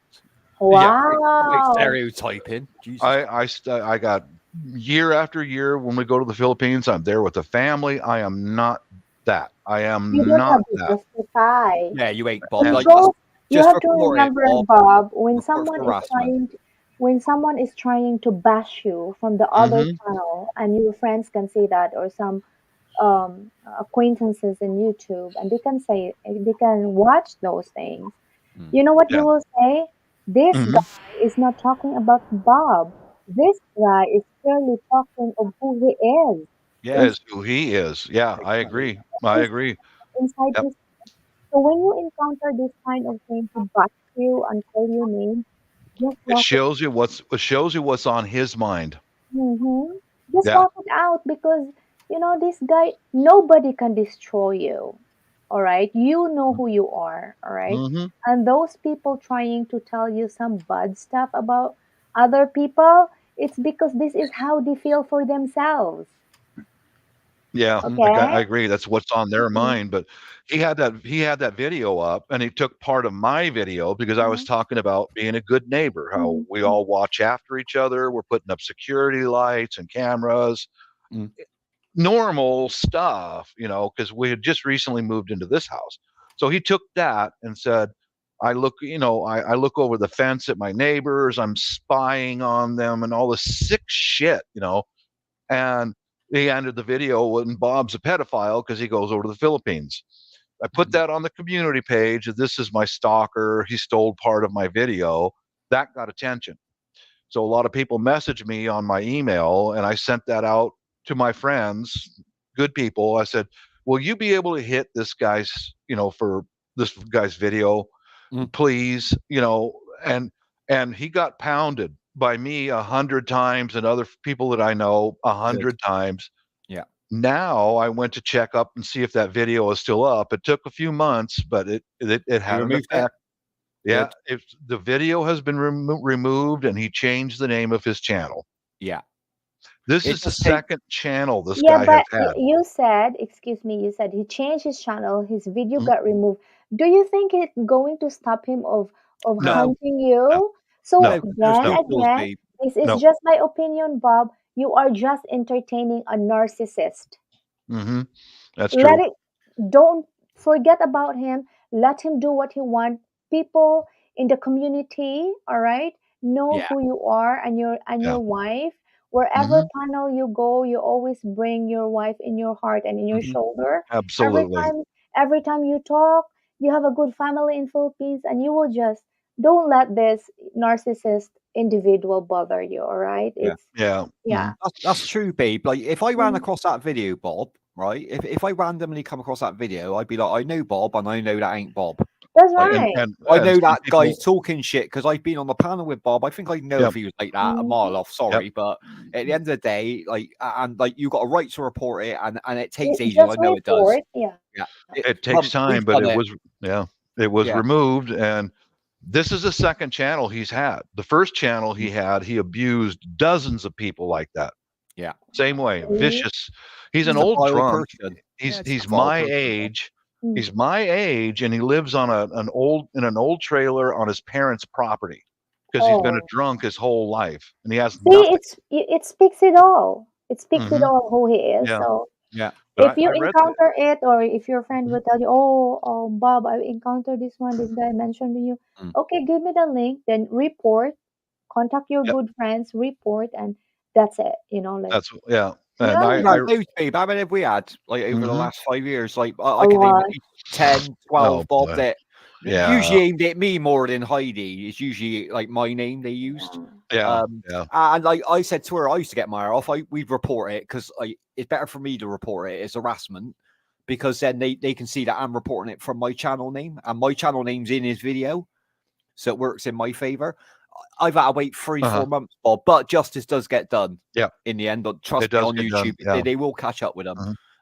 Wow. Stereotyping. Jesus. I got year after year when we go to the Philippines, I'm there with the family. I am not that. I am You don't not have to that. justify. Yeah, you ain't Bob. You Like, go, you just have for to glory, remember, Bob. Bob, when Report someone is harassment. when someone is trying to bash you from the other channel, and your friends can see that, or some acquaintances in YouTube, and they can watch those things. You know what Yeah. you will say? This Mhm. guy is not talking about Bob. This guy is clearly talking of who he is Yeah. Is who he is. Yeah, I agree. I agree. inside Yep. his. So when you encounter this kind of thing to bash you and call you names, just It walk it. shows you what's on his mind. Mm-hmm. Just Yeah. walk it out because this guy. Nobody can destroy you. All right, you know who you are. All right, Hmm. and those people trying to tell you some bad stuff about other people, it's because this is how they feel for themselves. Yeah, I Okay. agree. That's what's on their Mhm. mind. But he had that video up, and he took part of my video because I was Mhm. talking about being a good neighbor, how Mhm. we all watch after each other. We're putting up security lights and cameras, Mm. normal stuff, because we had just recently moved into this house. So he took that and said, I look over the fence at my neighbors, I'm spying on them and all this sick shit. And he ended the video when Bob's a pedophile because he goes over to the Philippines. I put that on the community page. This is my stalker. He stole part of my video. That got attention. So a lot of people messaged me on my email, and I sent that out to my friends, good people. I said, "Will you be able to hit this for this guy's video, Mm. please?" And he got pounded by me 100 times and other people that I know 100 times. Yeah. Now I went to check up and see if that video is still up. It took a few months, but it You had an removed it? effect. Yeah, Good. if the video has been removed, and he changed the name of his channel. Yeah. This It is the just take. second channel this Yeah, guy has but had. you said, excuse me, you said he changed his channel, his video Mhm. got removed. Do you think it's going to stop him of No, No. hunting no, you? So No. no, There's then no no, rules, again, babe. this is no. just my opinion, Bob. You are just entertaining a narcissist. Hmm. That's Let true. it Don't forget about him. Let him do what he wants. People in the community, all right, know Yeah. who you are and Yeah. your wife. Wherever Hmm. panel you go, you always bring your wife in your heart and in your Hmm. shoulder. Every Absolutely. time every time you talk, you have a good family in Philippines, and you will just don't let this narcissist individual bother you, all right? Yeah. Yeah. Yeah. That's true, babe. Like if I ran Mhm. across that video, Bob, right? If I randomly come across that video, I'd be like, I know Bob and I know that ain't Bob. That's Like, right. I and know some that people, guy's talking shit because I've been on the panel with Bob. I think I know Yep. if he was like that a mile off. Sorry, but at the end of the day, like, and like you got a right to report it, and it takes ages. I Just know it does. report. Yeah. Yeah, it takes time, we've but done it it. was it was Yeah. removed, and this is the second channel he's had. The first channel he had, he abused dozens of people like that. Yeah. Same way, Really? vicious. He's an a old vile drunk. person. He's Yeah, just a he's vile my person. age. Mm. He's my age, and he lives on an old trailer on his parents' property because he's been a Oh. drunk his whole life, and he has See, nothing. it speaks it all. It speaks it Mhm. all who he is. Yeah, So Yeah. but if you I read encounter it, or if your friend Mhm. will tell you, "Oh, Bob, I encountered this one. This guy mentioned to you." Mm. Okay, give me the link. Then report. Contact your Yep, good friends. Report, and that's it. Like yeah, and yeah, Yeah, those people. How many have we had like over the Mhm. last 5 years? Like a I could name lot. at least 10, 12, Oh Bob, boy, that yeah, usually aimed at me more than Heidi. It's usually like my name they used. Yeah. yeah. And like I said to her, I used to get my hair off. We'd report it because it's better for me to report it as harassment because then they can see that I'm reporting it from my channel name and my channel name's in his video, so it works in my favor. I've had to wait 3, 4 Uh-huh. months, Bob, but justice does get done. Yeah, In the end, but it trust me, does on get done. YouTube, Yeah. they will catch up with them.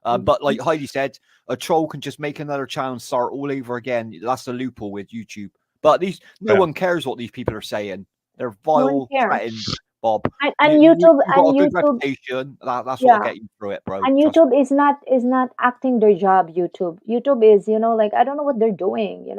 Mhm. But like Heidi said, a troll can just make another channel and start all over again. That's the loophole with YouTube. But no Yeah. one cares what these people are saying. They're No one vile, cares. threatened, Bob. And You YouTube got a good YouTube, reputation. That's what'll yeah. get you through it, bro. And Trust me. YouTube is not acting their job. YouTube is, like I don't know what they're doing.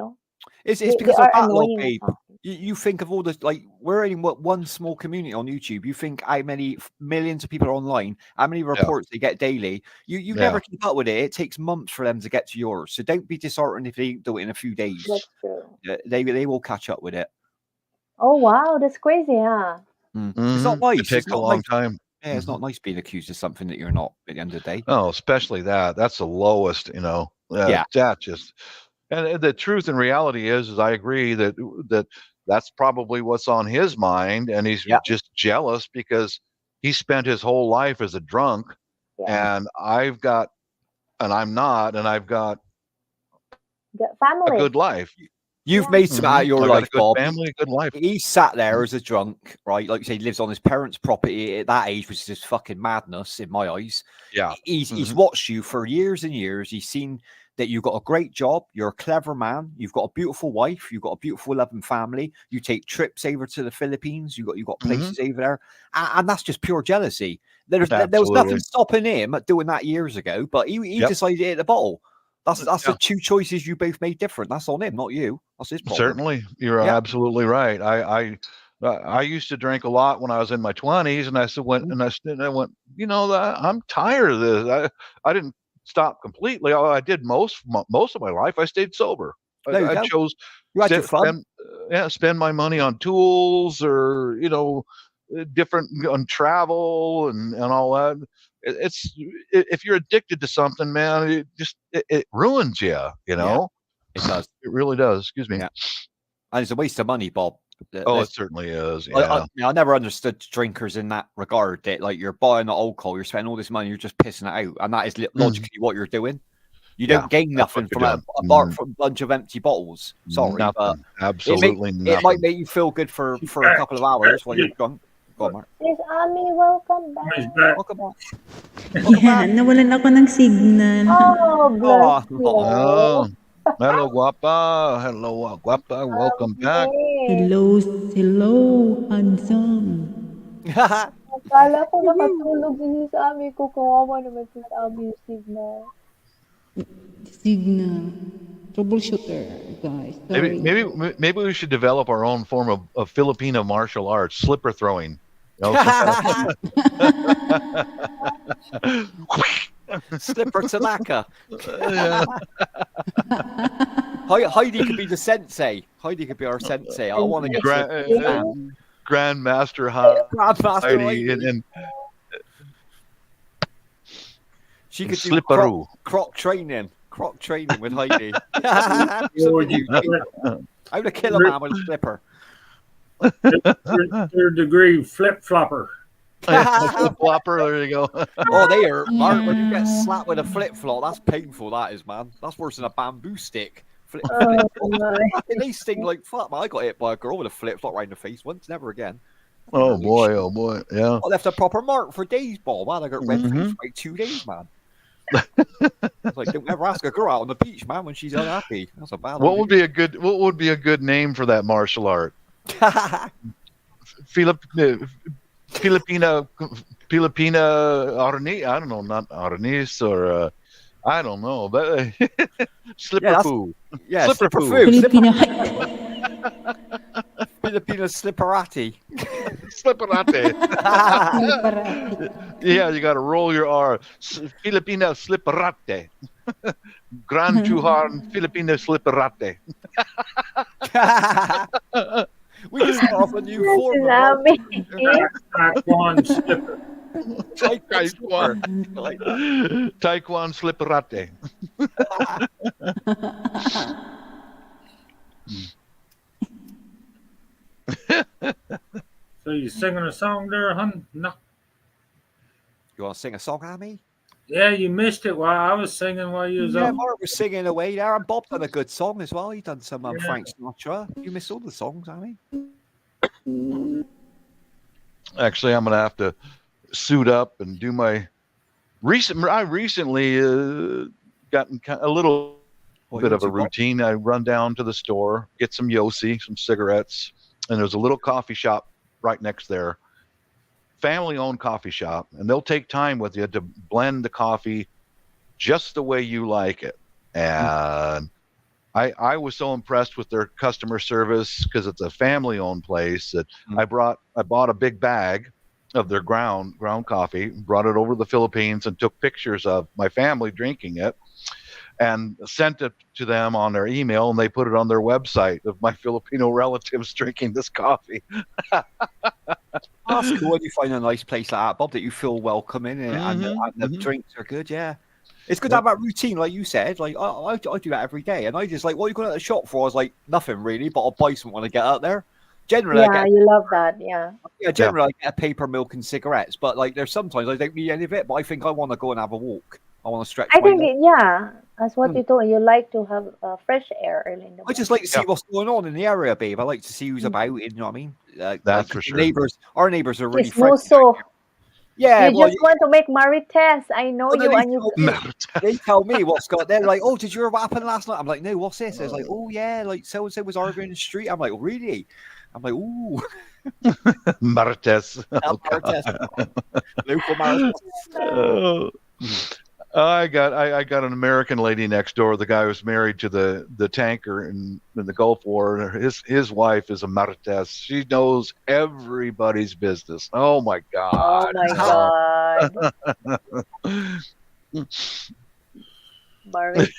It's They because of are backlog, annoying or babe. something. You think of all this, like we're in one small community on YouTube. You think how many millions of people are online, how many reports they get daily. You never Yeah. keep up with it. It takes months for them to get to yours. So don't be disheartened if they do it in a few days. That's true. They will catch up with it. Oh wow, that's crazy, huh? It's not Mhm. nice. It takes It's a not long nice. time. Yeah, it's Mhm. not nice being accused of something that you're not at the end of the day. Oh, especially that. That's the lowest, Yeah. that just and the truth and reality is I agree that that's probably what's on his mind, and he's Yeah. just jealous because he spent his whole life as a drunk, Yeah. and I'm not, and I've got The a family. good life. You've Yeah. made some out of Mhm. your I got a life, good Bob. family, a good life. He sat there as a drunk, right? Like you say, he lives on his parents' property at that age, which is just fucking madness in my eyes. Yeah. He's Mhm. watched you for years and years. He's seen that you've got a great job. You're a clever man. You've got a beautiful wife. You've got a beautiful, loving family. You take trips over to the Philippines. You've got Mhm. places over there, and that's just pure jealousy. There was nothing Absolutely. stopping him at doing that years ago, but he Yep. decided to hit the bottle. That's Yeah. the two choices you both made different. That's on him, not you. That's his problem. Certainly, you're Yeah. absolutely right. I used to drink a lot when I was in my 20s, and I went, I'm tired of this. I didn't stop completely. I did most of my life. I stayed sober. There you I go. chose You had your to fun. spend my money on tools or different on travel and all that. If you're addicted to something, man, it ruins you. It does. It really does. Excuse me. Yeah. And it's a waste of money, Bob. Oh, it certainly is. I, Yeah. I never understood drinkers in that regard. That like you're buying the alcohol, you're spending all this money, you're just pissing it out, and that is logically what you're doing. You don't gain that's what nothing you're from a doing. bar from a bunch of empty bottles. Sorry, but Nothing. Absolutely it nothing. might make you feel good for a couple of hours while you're drunk. Go on, Mark. Miss Ami, welcome back. He's back. Welcome back. Yan, nawalan ako ng signal. Oh, bless Oh, you. Oh, hello, guapa. Hello, guapa. Welcome back. Okay. Hello, handsome. Akala ko nakatulog din si Ami ko. Kawawa naman si Ami yung signal. Signal. Troubleshooter, guys. Sorry. Maybe we should develop our own form of Filipino martial arts, slipper throwing. Slipper Tanaka. Yeah. Heidi could be the sensei. Heidi could be our sensei. I want to get Grandmaster Grandmaster Heidi Heidi. and She could do slipperoo. croc training. Croc training with Heidi. Or you How to kill a man with a slipper. third degree flip flopper. Flopper, there you go. Oh, they hurt, Mark. When you get slapped with a flip flop, that's painful. That is, man. That's worse than a bamboo stick. Oh my. They sting like fuck, man. I got hit by a girl with a flip flop right in the face once, never again. Oh boy, yeah. I left a proper mark for days, ball, man. I got red face Mhm. for like 2 days, man. It's like, don't ever ask a girl out on the beach, man, when she's unhappy. That's a bad What would be a good name for that martial art? Filipina Arni, I don't know, not Arnis or I don't know, but slipper foo. Yeah, Slipper slipper foo. foo. Filipino. Filipino slipperati. Slipperate. Slipperati. Yeah, you got to roll your R. Filipina slipperate. Gran Chuhan Filipina slipperate. We can start off a new form of Sinabi. Taekwondo slipper. Taekwondo. Like that. Taekwondo slipperate. So you singing a song there, hun? No. You want to sing a song, Amy? Yeah, you missed it while I was singing while you was Yeah, up. Mark was singing away there, and Bob done a good song as well. He done some Yeah. Frank Sinatra. You missed all the songs, Amy. Actually, I'm gonna have to suit up and do my I recently gotten a little bit of a routine. I run down to the store, get some Yossi, some cigarettes, and there's a little coffee shop right next there. Family-owned coffee shop, and they'll take time with you to blend the coffee just the way you like it. And I was so impressed with their customer service because it's a family-owned place that I bought a big bag of their ground coffee, brought it over to the Philippines, and took pictures of my family drinking it, and sent it to them on their email, and they put it on their website of my Filipino relatives drinking this coffee. That's cool when you find a nice place like that, Bob, that you feel welcome in, and the drinks are good. Yeah, it's good to have that routine, like you said. Like I do that every day, and I just like, what are you going to the shop for? I was like, nothing really, but I'll buy something when I get out there. Generally, Yeah, you love that. Yeah. generally I get a paper, milk, and cigarettes. But like, there's sometimes I don't need any of it, but I think I want to go and have a walk. I want to stretch. I my think, legs. yeah, as what you told, you like to have fresh air early in the I morning. just like to see what's going on in the area, babe. I like to see who's about. You know what I mean? That's like, for sure. Our neighbors are really Chismoso. friendly. Yeah, You well, just want to make marites. I know Well, you, they and you. they tell me what's got. They're like, "Oh, did you hear what happened last night?" I'm like, "No, what's this?" It's like, "Oh yeah, like so and so was arguing in the street." I'm like, oh, "Really?" I'm like, "Ooh, Martes. local marathon." Oh. I got an American lady next door. The guy was married to the tanker in the Gulf War. His wife is a Martes. She knows everybody's business. Oh my Oh God. my God. Marites.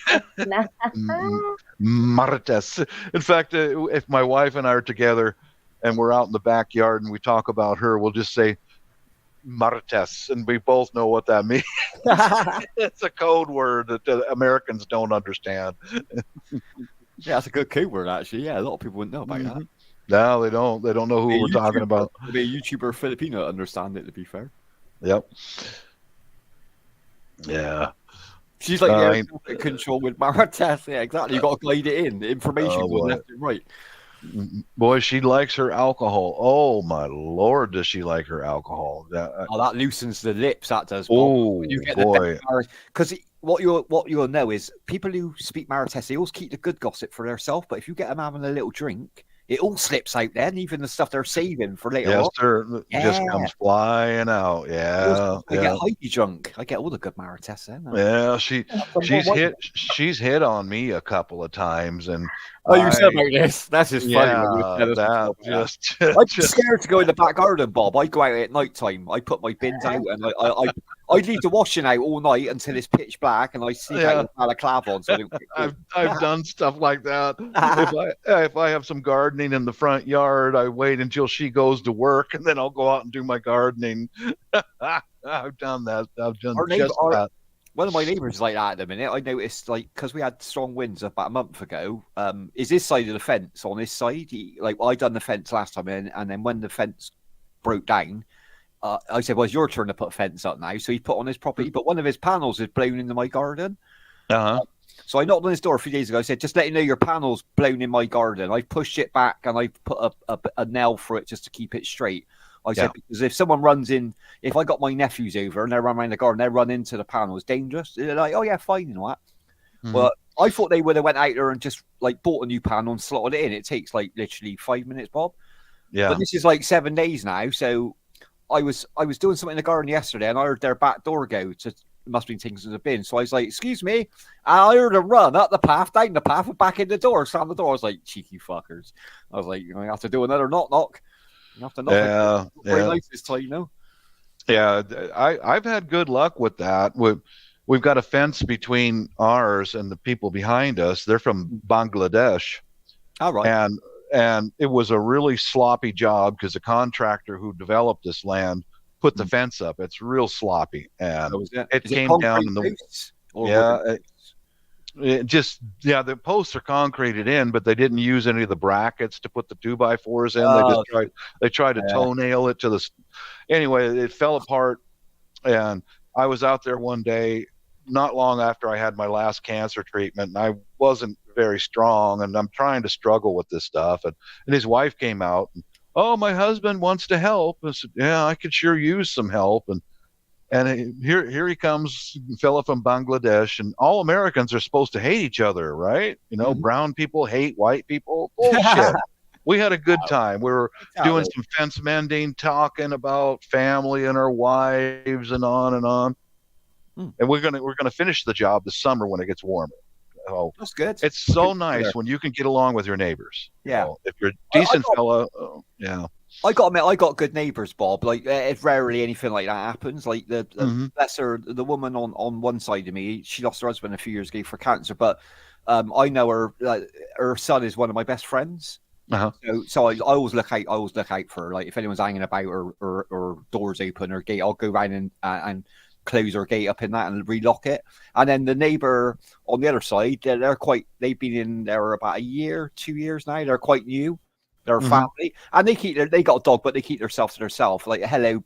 Martes. In fact, if my wife and I are together and we're out in the backyard and we talk about her, we'll just say Martes, and we both know what that means. It's a code word that the Americans don't understand. Yeah, that's a good code word, actually. Yeah, a lot of people wouldn't know about that. No, they don't. They don't know who we're talking about. Maybe a YouTuber Filipino understand it, to be fair. Yep. Yeah. She's like the air control with Maritas. Yeah, exactly. You got to glide it in. The information goes left and right. Boy, she likes her alcohol. Oh my Lord, does she like her alcohol? That loosens the lips. That does. Oh boy! Because what you'll know is people who speak Marites, they always keep the good gossip for themselves. But if you get them having a little drink, it all slips out then. Even the stuff they're saving for later. Yes, sir. Just comes flying out. Yeah. I get highly drunk. I get all the good Marites then. Yeah, she's hit on me a couple of times, and you said like this. That's just funny. Yeah, I'm scared to go in the back garden, Bob. I go out at night time. I put my bins out, and I leave the washing out all night until it's pitch black, and I sleep out with balaclava on. So I don't get I've done stuff like that. If I have some gardening in the front yard, I wait until she goes to work, and then I'll go out and do my gardening. I've done that. I've done that. One of my neighbours is like that at the minute. I noticed, like, because we had strong winds about a month ago, is this side of the fence on this side. I done the fence last time, and then when the fence broke down, I said, well, it's your turn to put a fence up now. So he put on his property, but one of his panels is blown into my garden. Uh-huh. So I knocked on his door a few days ago. I said, just let you know your panel's blown in my garden. I pushed it back and I put a nail through it just to keep it straight. I said, because if someone runs in, if I got my nephews over and they run around the garden, they run into the panel, it's dangerous. They're like, oh yeah, fine, you know what? Well, I thought they would have went out there and just like bought a new panel and slotted it in. It takes like literally 5 minutes, Bob. Yeah. But this is like 7 days now. So I was doing something in the garden yesterday and I heard their back door go to, must have been things in the bin. So I was like, excuse me. And I heard them run up the path, down the path, and back in the door, slam the door. I was like, cheeky fuckers. I was like, you have to do another knock. You have to knock. Yeah. Very nice this time, you know? Yeah. I've had good luck with that. We've got a fence between ours and the people behind us. They're from Bangladesh. All right. And it was a really sloppy job because the contractor who developed this land put the fence up. It's real sloppy, and it came down in the the posts are concreted in, but they didn't use any of the brackets to put the 2x4s in. They tried to toenail it to the. Anyway, it fell apart, and I was out there one day, not long after I had my last cancer treatment, and I wasn't very strong, and I'm trying to struggle with this stuff, and his wife came out. And, oh, my husband wants to help. I said, yeah, I could sure use some help. And here he comes, fella from Bangladesh, and all Americans are supposed to hate each other, right? You know, brown people hate white people. Bullshit. We had a good time. We were doing some fence mending, talking about family and our wives and on and on. And we're gonna finish the job this summer when it gets warmer. Oh, that's good. It's so nice when you can get along with your neighbors. Yeah. You know, if you're a decent fella, I got to admit, I got good neighbours, Bob. Like, if rarely anything like that happens. Like, bless her, the woman on one side of me, she lost her husband a few years ago for cancer, but I know her. Her son is one of my best friends. So I always look out. I always look out for her. Like, if anyone's hanging about or doors open or gate, I'll go round and close her gate up in that and relock it. And then the neighbour on the other side, they've been in there about a year, 2 years now. They're quite new. They're a family, and they got a dog, but they keep themselves to themselves. Like, hello,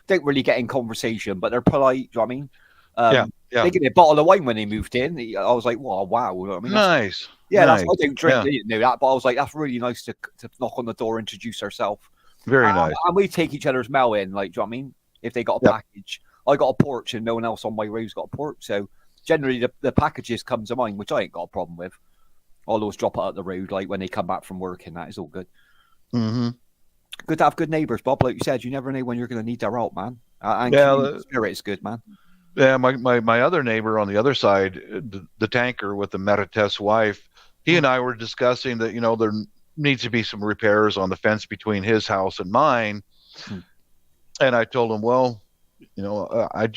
don't really get in conversation, but they're polite. Do you know what I mean? They gave me a bottle of wine when they moved in. I was like, wow. You know what I mean? Nice. I don't drink. They didn't know that, but I was like, that's really nice to knock on the door, introduce herself. Very nice. And we take each other's mail in. Like, do you know what I mean? If they got a package, I got a porch, and no one else on my road's got a porch. So generally, the packages come to mine, which I ain't got a problem with. I'll always drop it at the road, like when they come back from work, and that is all good. Good to have good neighbours, Bob. Like you said, you never know when you're going to need their help, man. And the spirit is good, man. Yeah, my other neighbor on the other side, the tanker with the Merites wife, he and I were discussing that, you know, there needs to be some repairs on the fence between his house and mine. And I told him, well, you know, I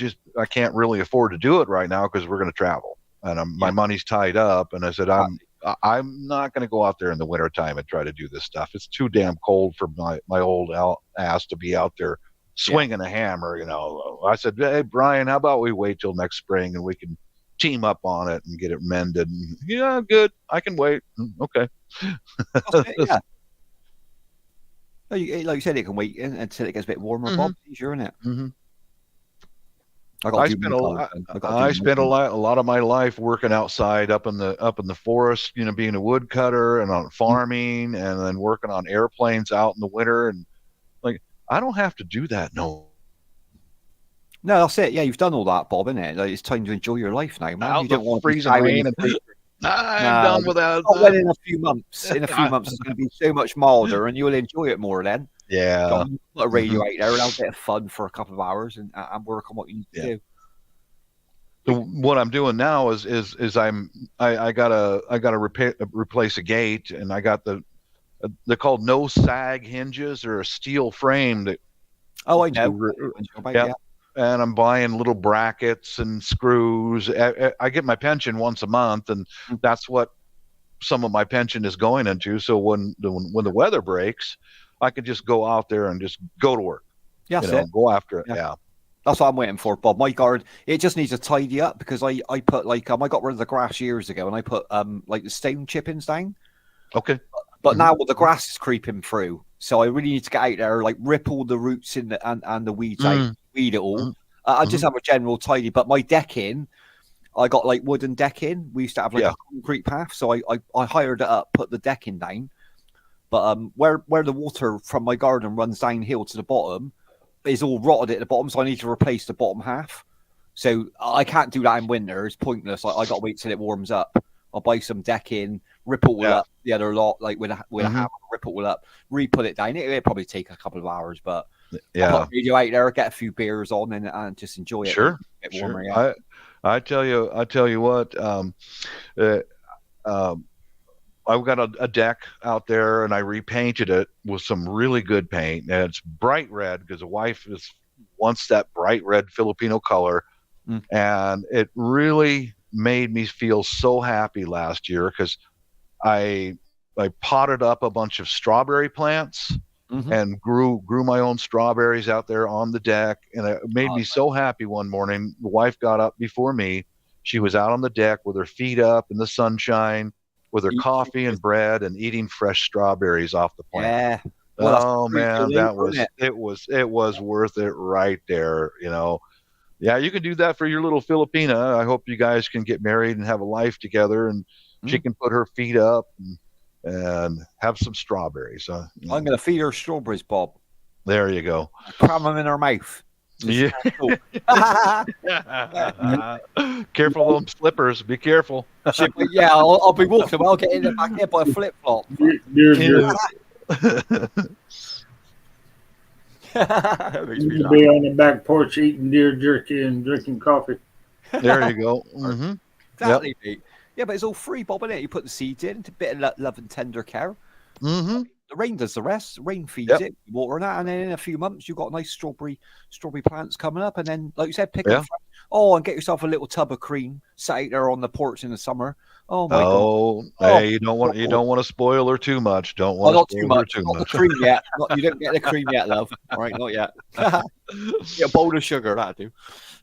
can't really afford to do it right now because we're going to travel, and my money's tied up. And I said, I'm not going to go out there in the wintertime and try to do this stuff. It's too damn cold for my old ass to be out there swinging a hammer, you know. I said, hey, Brian, how about we wait till next spring and we can team up on it and get it mended? And, yeah, good. I can wait. Okay. Yeah. Like you said, it can wait until it gets a bit warmer, Bob. Easier, isn't it? I spent a lot of my life working outside up in the forest, you know, being a woodcutter and on farming, and then working on airplanes out in the winter. And like, I don't have to do that. No, that's it. Yeah, you've done all that, Bob, isn't it? Like, it's time to enjoy your life now, man. You don't want freezing rain. I'm done with that. Well, in a few months, it's going to be so much milder, and you'll enjoy it more then. Yeah, put a radio out there and have a bit of fun for a couple of hours and work on what you need to do. So what I'm doing now is I gotta replace a gate, and I got they're called no sag hinges, or a steel frame that. Oh, I know. And I'm buying little brackets and screws. I get my pension once a month, and that's what some of my pension is going into. So when the weather breaks, I could just go out there and just go to work. Go after it. Yeah. That's what I'm waiting for, Bob. My garden, it just needs to tidy up because I put I got rid of the grass years ago, and I put like the stone chippings down. Okay. But now the grass is creeping through, so I really need to get out there, like rip all the roots and the weeds out, weed it all. I just have a general tidy. But my decking, I got like wooden decking. We used to have like Yeah. a concrete path, so I hired it up, put the decking down. But where the water from my garden runs downhill to the bottom is all rotted at the bottom, so I need to replace the bottom half. So I can't do that in winter. It's pointless. I got to wait till it warms up. I'll buy some decking, rip it all Yeah. up the other lot, like with a Mhm. hammer, rip it all up, re-put it down. It'll probably take a couple of hours, but I'll Yeah. put a radio out there, get a few beers on, and just enjoy it. Sure. Get warmer, Sure. yeah. I tell you what. I've got a deck out there, and I repainted it with some really good paint, and it's bright red because the wife wants that bright red Filipino color, and it really made me feel so happy last year because I potted up a bunch of strawberry plants and grew my own strawberries out there on the deck, and it made me so happy. One morning, the wife got up before me. She was out on the deck with her feet up in the sunshine, with her coffee and bread, and eating fresh strawberries off the plant. Yeah. Well, that's Oh pretty man, good, that isn't was it? it was worth it right there. Yeah, you can do that for your little Filipina. I hope you guys can get married and have a life together, and she can put her feet up and have some strawberries. I'm going to feed her strawberries, Bob. There you go. Cram them in her mouth. Yeah. Careful of them slippers. Be careful. Yeah, I'll be walking. I'll get in the back here by a flip flop. Deer jerky. You be on the back porch eating deer jerky and drinking coffee. There you go. Mm-hmm. Exactly, mate. Yeah, but it's all free, Bob, isn't it? You put the seeds in, it's a bit of love and tender care. Mm-hmm. The rain does the rest. The rain feeds it, water and that, and then in a few months you've got nice strawberry plants coming up, and then, like you said, pick up. And get yourself a little tub of cream, sat out there on the porch in the summer. Oh my God! Hey, you don't want to spoil her too much. Don't want not to too spoil her much. too Not much. the cream yet. You don't get the cream yet, love. All right, not yet. Get a bowl of sugar, that'll do.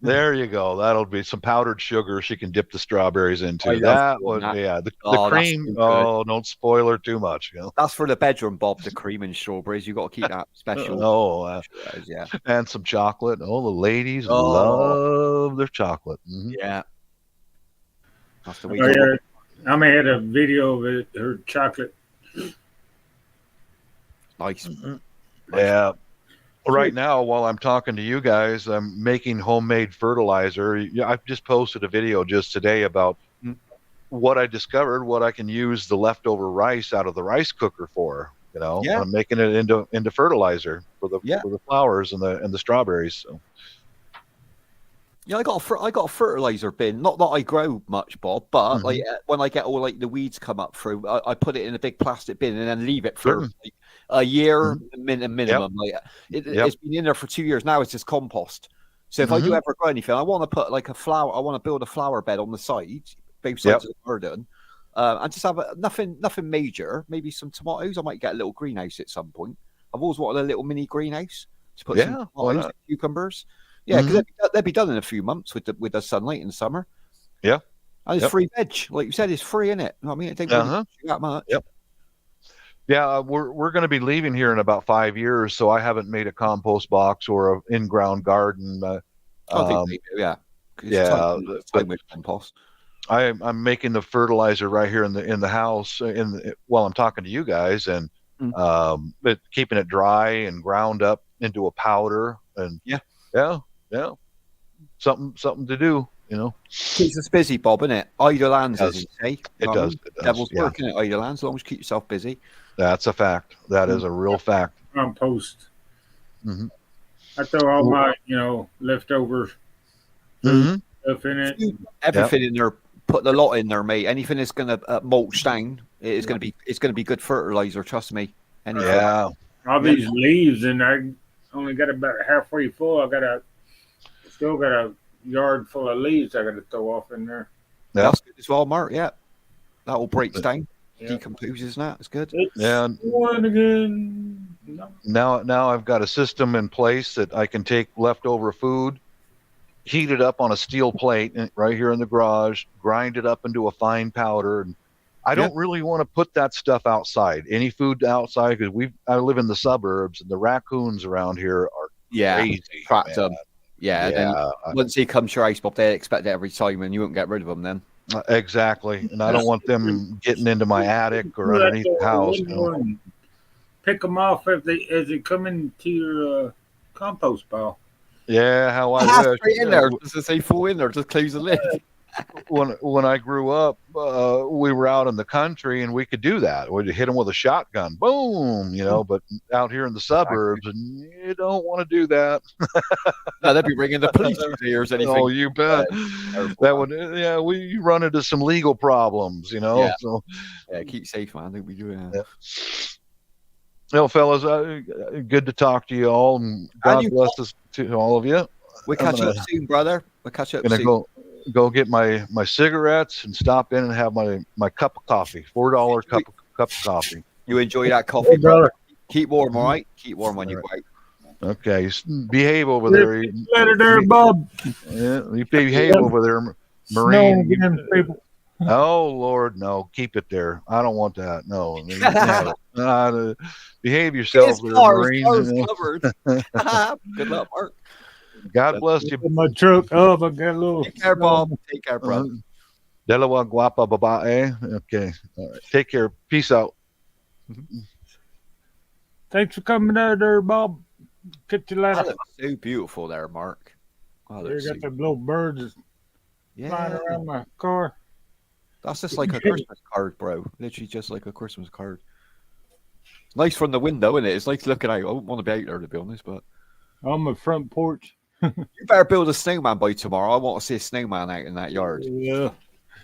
There you go. That'll be some powdered sugar she can dip the strawberries into. The cream. Don't spoil her too much. That's for the bedroom, Bob. The cream and strawberries. You got to keep that special. Yeah. And some chocolate. Oh, the ladies love their chocolate. Mm-hmm. Yeah. That's the way. I may had a video of her chocolate. Nice. Yeah. Right now, while I'm talking to you guys, I'm making homemade fertilizer. I've just posted a video just today about what I discovered, what I can use the leftover rice out of the rice cooker for. I'm making it into fertilizer for the flowers and the strawberries. So. Yeah, I got a fertilizer bin. Not that I grow much, Bob, but like when I get all like the weeds come up through, I put it in a big plastic bin and then leave it for like a year minimum. Like it's been in there for 2 years now. It's just compost. So if I do ever grow anything, I want to put like a flower. I want to build a flower bed on the side, both sides of the garden, and just have nothing some Maybe some tomatoes. I might get a little greenhouse at some point. I've always wanted a little mini greenhouse to put some tomatoes, cucumbers. Yeah, because they'd be done in a few months with the sunlight in the summer. Yeah, and it's free veg, like you said, it's free, isn't it? I mean, it takes that much. Yep. Yeah, we're going to be leaving here in about 5 years, so I haven't made a compost box or an in-ground garden. I think they do, It's time with compost. I'm making the fertilizer right here in the house while I'm talking to you guys, and keeping it dry and ground up into a powder, and something to do. Keeps us busy, Bob, isn't it? Idle hands, as you say. It does. Devil's work, isn't it? Idle hands, as long as you keep yourself busy. That's a fact. That is a real fact. Compost. I throw all my, leftover stuff in it. Everything in there. Put a lot in there, mate. Anything that's going to mulch down, it's going to be good fertilizer. Trust me. Anything. Yeah. All these leaves, and I only got about halfway full. Still got a yard full of leaves I got to throw off in there. Yeah. That's good as well, Mark. Yeah, that all breaks down, decomposes. That's good. One again. Now I've got a system in place that I can take leftover food, heat it up on a steel plate right here in the garage, grind it up into a fine powder, and I don't really want to put that stuff outside. Any food outside, because I live in the suburbs, and the raccoons around here are crazy. Trapped them. Yeah, then once he comes to your house, Bob, they expect it every time, and you won't get rid of them then. Exactly. And I don't want them getting into my attic or You have underneath to the house. let one pick them off as they come into your compost pile. Yeah, how I wish. Straight in there. Does it say fall in there? Just close the lid. When I grew up, we were out in the country and we could do that. We'd hit them with a shotgun, boom, But out here in the suburbs, and you don't want to do that. No, they'd be ringing the police ears. Anything? Oh, you bet. That would, you run into some legal problems, Yeah. So yeah, keep safe, man. Don't be doing that. Well, fellas, good to talk to you all, and God bless us to all of you. We'll catch up soon, brother. We'll catch up soon. Go get my cigarettes and stop in and have my cup of coffee. $4 cup of coffee. You enjoy that coffee, brother. Keep warm, all right? Keep warm when you go out. Okay, behave over there. Later there, Bob. Yeah, you behave over there, Marine. People. Oh Lord, no! Keep it there. I don't want that. No, behave yourself, there, Marine. Good luck, Mark. God bless you. My truck up. I got a little. Take care, Bob. Take care, brother. Delawa guapa babae. Okay. All right. Take care. Peace out. Thanks for coming out there, Bob. Catch you later. That looks so beautiful there, Mark. You got the little birds flying around my car. That's just like a Christmas card, bro. Literally just like a Christmas card. Nice from the window, isn't it? It's nice looking out. I wouldn't want to be out there, to be honest, but on my front porch. You better build a snowman by tomorrow. I want to see a snowman out in that yard. Yeah.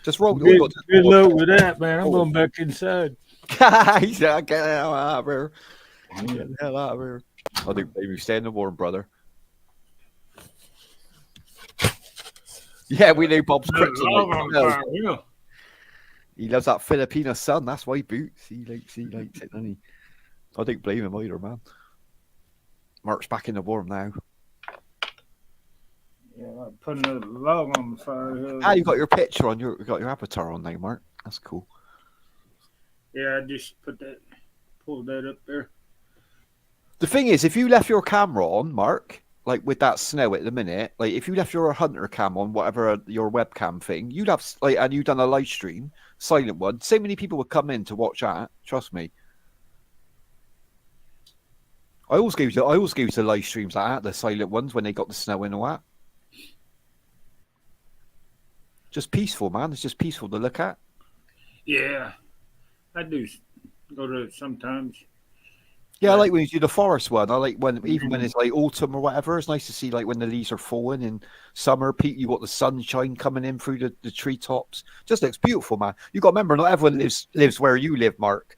Just roll. Good luck with that, man. I'm going back inside. He said, "Get the hell out of here. Get the hell out of here." I think baby, stay in the warm, brother. Yeah, we know Bob's kryptonite. He loves that Filipino sun. That's why he boots. He likes it, doesn't he? I don't blame him either, man. Mark's back in the warm now. Yeah, I'm putting a log on the fire. Ah, you got your picture on. You got your avatar on now, Mark. That's cool. Yeah, I just pulled that up there. The thing is, if you left your camera on, Mark, like with that snow at the minute, like if you left your hunter cam on, whatever your webcam thing, you'd have and you'd done a live stream, silent one. So many people would come in to watch that. Trust me. I always go to live streams like that, the silent ones when they got the snow and all that. Just peaceful, man. It's just peaceful to look at. Yeah, I do go to it sometimes. Yeah, I like when you do the forest one. I like when even when it's like autumn or whatever. It's nice to see like when the leaves are falling in summer. Pete, you got the sunshine coming in through the treetops. Just looks beautiful, man. You got to remember, not everyone lives where you live, Mark.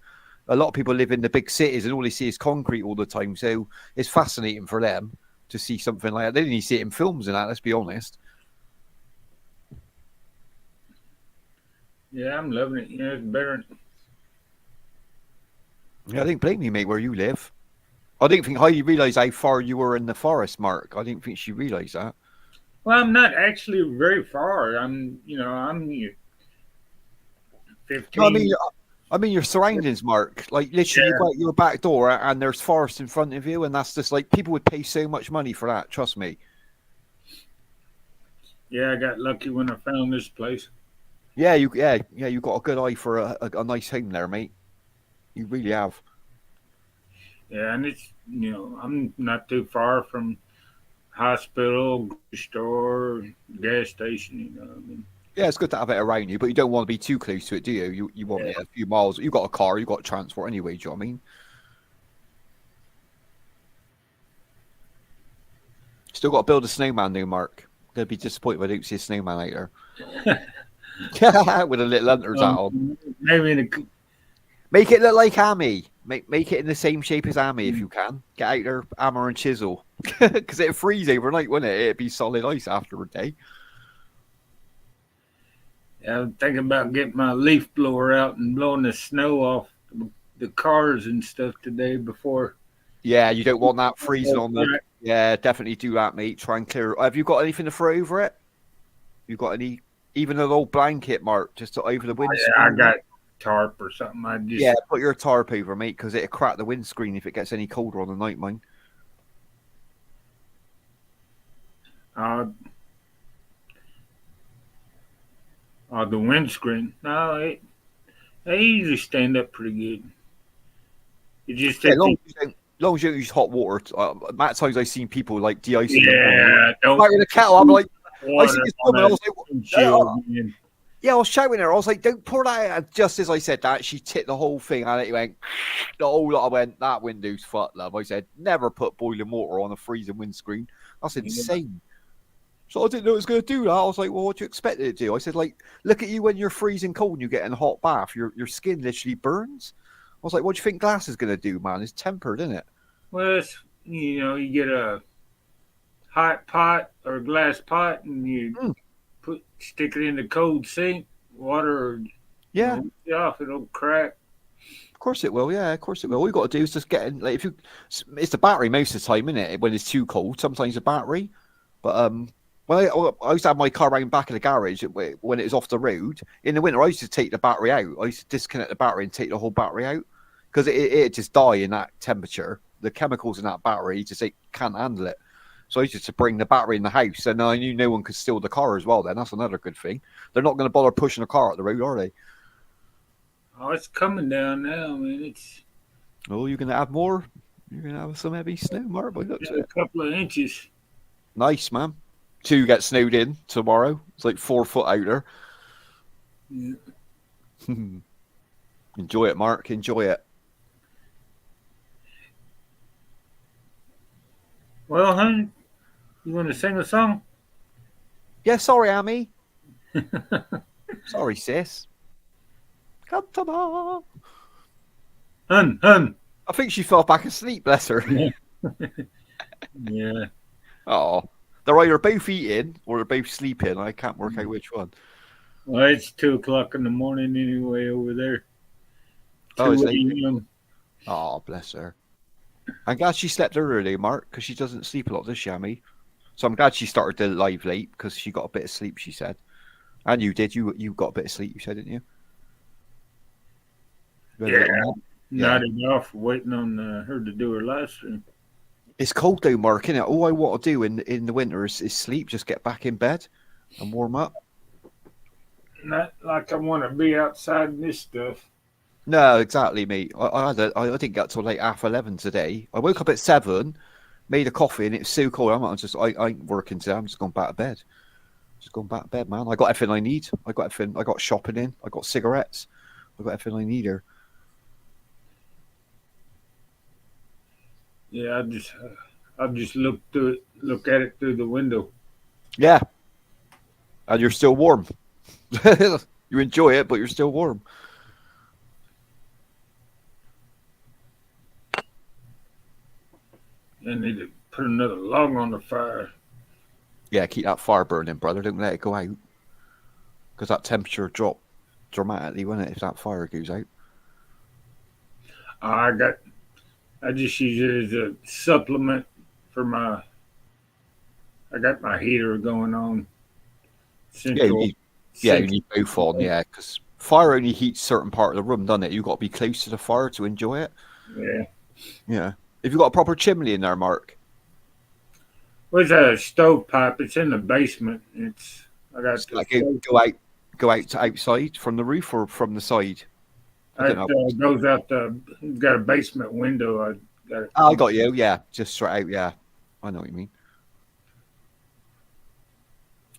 A lot of people live in the big cities and all they see is concrete all the time. So it's fascinating for them to see something like that. They didn't even see it in films and that. Let's be honest. Yeah, I'm loving it. Yeah, it's better. Yeah, I didn't blame you, mate, where you live. I didn't think Heidi realised how far you were in the forest, Mark. I didn't think she realised that. Well, I'm not actually very far. I'm 15. No, I mean your surroundings, Mark. Like literally, you go out your back door and there's forest in front of you, and that's just like people would pay so much money for that. Trust me. Yeah, I got lucky when I found this place. Yeah, you got a good eye for a nice home there, mate. You really have. Yeah, and it's I'm not too far from hospital, grocery store, gas station. I mean. Yeah, it's good to have it around you, but you don't want to be too close to it, do you? You want it a few miles. You got a car, you got transport anyway. Do you know what I mean? Still got to build a snowman, though, Mark. They'd be disappointed if I don't see a snowman later. With a little hunter's hat on. Maybe make it look like Amy. Make it in the same shape as Amy if you can. Get out there, hammer and chisel, because it'd freeze overnight, wouldn't it? It'd be solid ice after a day. Yeah, I'm thinking about getting my leaf blower out and blowing the snow off the cars and stuff today before. Yeah, you don't want that freezing on the. Yeah, definitely do that, mate. Try and clear it. Have you got anything to throw over it? You got any? Even an old blanket, Mark, just to over the windscreen. Yeah, I got tarp or something. Yeah, put your tarp over, mate, because it'll crack the windscreen if it gets any colder on the night, mine. Uh, the windscreen. No, they usually stand up pretty good. It just Yeah, if you, as long as you don't use hot water. At times I've seen people like de-icing the water. yeah, don't Right in the kettle, I'm like, I see water this on woman, I that was like, windshield. Man. yeah, I was shouting at her. I was like, don't pour that out. And just as I said that, she tipped the whole thing and it went, the whole lot. I went, that window's fucked, love. I said, never put boiling water on a freezing windscreen. That's insane. So I didn't know it was going to do that. I was like, well, what do you expect it to do? I said, like, look at you when you're freezing cold and you get in a hot bath. Your skin literally burns. I was like, what do you think glass is going to do, man? It's tempered, isn't it? Well, it's, you get a hot pot or a glass pot and you stick it in the cold sink, water, Yeah. off, it'll crack. Of course it will. Yeah, of course it will. All you got to do is just get in. Like, it's the battery most of the time, isn't it? When it's too cold, sometimes the battery. But when I used to have my car around back of the garage when it was off the road in the winter, I used to take the battery out. I used to disconnect the battery and take the whole battery out because it just die in that temperature. The chemicals in that battery just can't handle it. So I used to bring the battery in the house, and I knew no one could steal the car as well. Then that's another good thing. They're not going to bother pushing a car out the road, are they? Oh, it's coming down now, man. It's Oh, you're going to have more. You're going to have some heavy snow, Mark. By the looks of a it. couple of inches. Nice, man. 2 get snowed in tomorrow. It's like 4 foot out there. Yeah. Enjoy it, Mark. Enjoy it. Well, honey, you want to sing a song? Yeah, sorry, Amy. Sorry, sis. Come on. Hun. I think she fell back asleep, bless her. Yeah. Oh, they're either both eating or they're both sleeping. I can't work out which one. Well, it's 2:00 in the morning anyway over there. Oh, is 2 it? a.m. Oh, bless her. I'm glad she slept early, Mark, because she doesn't sleep a lot, does she, Amy? So I'm glad she started the live late because she got a bit of sleep, she said. And you did. You got a bit of sleep, you said, didn't you? You had a little nap? Nodded off, waiting on her to do her live stream. It's cold though, Mark, isn't it? All I want to do in the winter is sleep, just get back in bed and warm up. Not like I want to be outside in this stuff. No, exactly, mate. I didn't get till like 11:30 today. I woke up at 7, made a coffee, and it was so cold. I ain't working today. I'm just going back to bed. Just going back to bed, man. I got everything I need. I got everything. I got shopping in. I got cigarettes. I got everything I need here. Yeah, I just look at it through the window. Yeah, and you're still warm. You enjoy it, but you're still warm. I need to put another log on the fire. Yeah, keep that fire burning, brother. Don't let it go out. Because that temperature drop dramatically, won't it, if that fire goes out? I just use it as a supplement for I got my heater going on. Central. You need both on, yeah, because fire only heats certain part of the room, doesn't it? You've got to be close to the fire to enjoy it. Yeah. Yeah. Have you got a proper chimney in there, Mark? Where's a stovepipe? It's in the basement. I got Like go out to outside from the roof or from the side? it goes out got a basement window. I got you. Yeah, just straight out. Yeah, I know what you mean.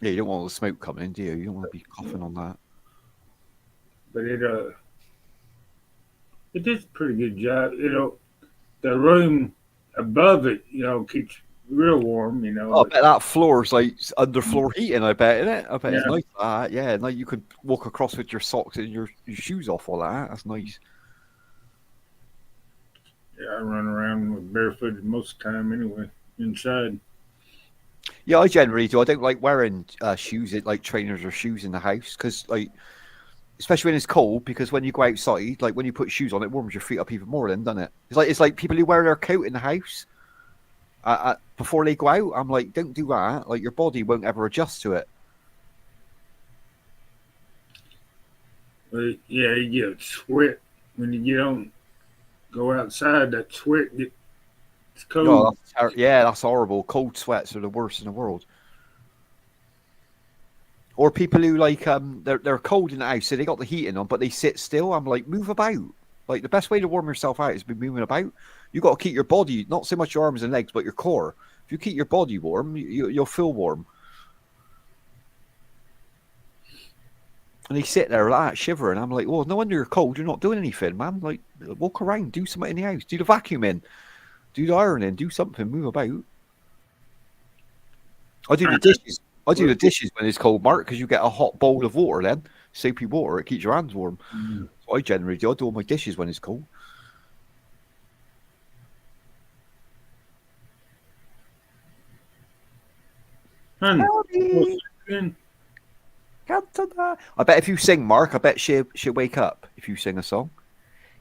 Yeah, you don't want all the smoke coming in, do you? You don't want to be coughing on that. But it does a pretty good job. The room above it, keeps real warm. Oh, I bet that floor's like underfloor heating. I bet, isn't it? I bet it's nice. Yeah, like you could walk across with your socks and your shoes off, all that. That's nice. Yeah, I run around with barefooted most of the time anyway, inside. Yeah, I generally do. I don't like wearing shoes, like trainers or shoes in the house, because like, especially when it's cold. Because when you go outside, like when you put shoes on, it warms your feet up even more, then, doesn't it? It's like people who wear their coat in the house before they go out. I'm like, don't do that. Like your body won't ever adjust to it. But yeah, you get sweat when you go outside. That sweat it's cold. Oh, that's horrible. Cold sweats are the worst in the world. Or people who like they're cold in the house, so they got the heating on, but they sit still. I'm like, move about. Like the best way to warm yourself out is by moving about. You got to keep your body, not so much your arms and legs, but your core. If you keep your body warm, you'll feel warm. And they sit there like that, shivering. I'm like, well, no wonder you're cold. You're not doing anything, man. Like, walk around, do something in the house, do the vacuuming, do the ironing, do something, move about. I do the dishes. I do the dishes when it's cold, Mark, because you get a hot bowl of water then, soapy water. It keeps your hands warm. So I generally do. I do all my dishes when it's cold. Honey, Howdy. I bet if you sing, Mark, I bet she'll wake up if you sing a song.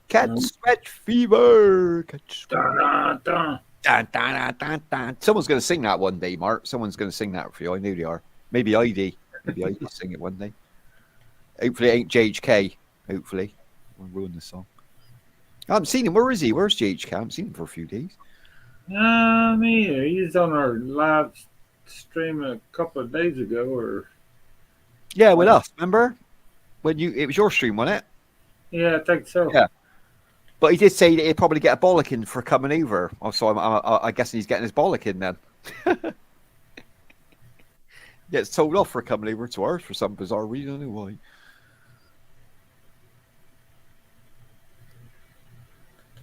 Catch sweat fever. Catch sweat. da, da. Dun, dun, dun, dun, dun. Someone's going to sing that one day, Mark. Someone's going to sing that for you. I know they are. Maybe ID. Maybe ID sing it one day. Hopefully it ain't JHK. Hopefully. I'll ruin the song. I haven't seen him. Where is he? Where's JHK? I haven't seen him for a few days. He's on our live stream a couple of days ago, or Yeah, with us. Remember? It was your stream, wasn't it? yeah, I think so. Yeah. But he did say that he'd probably get a bollocking for coming over. So I guess he's getting his bollocking then. Gets told off for coming over to ours for some bizarre reason. I don't know why.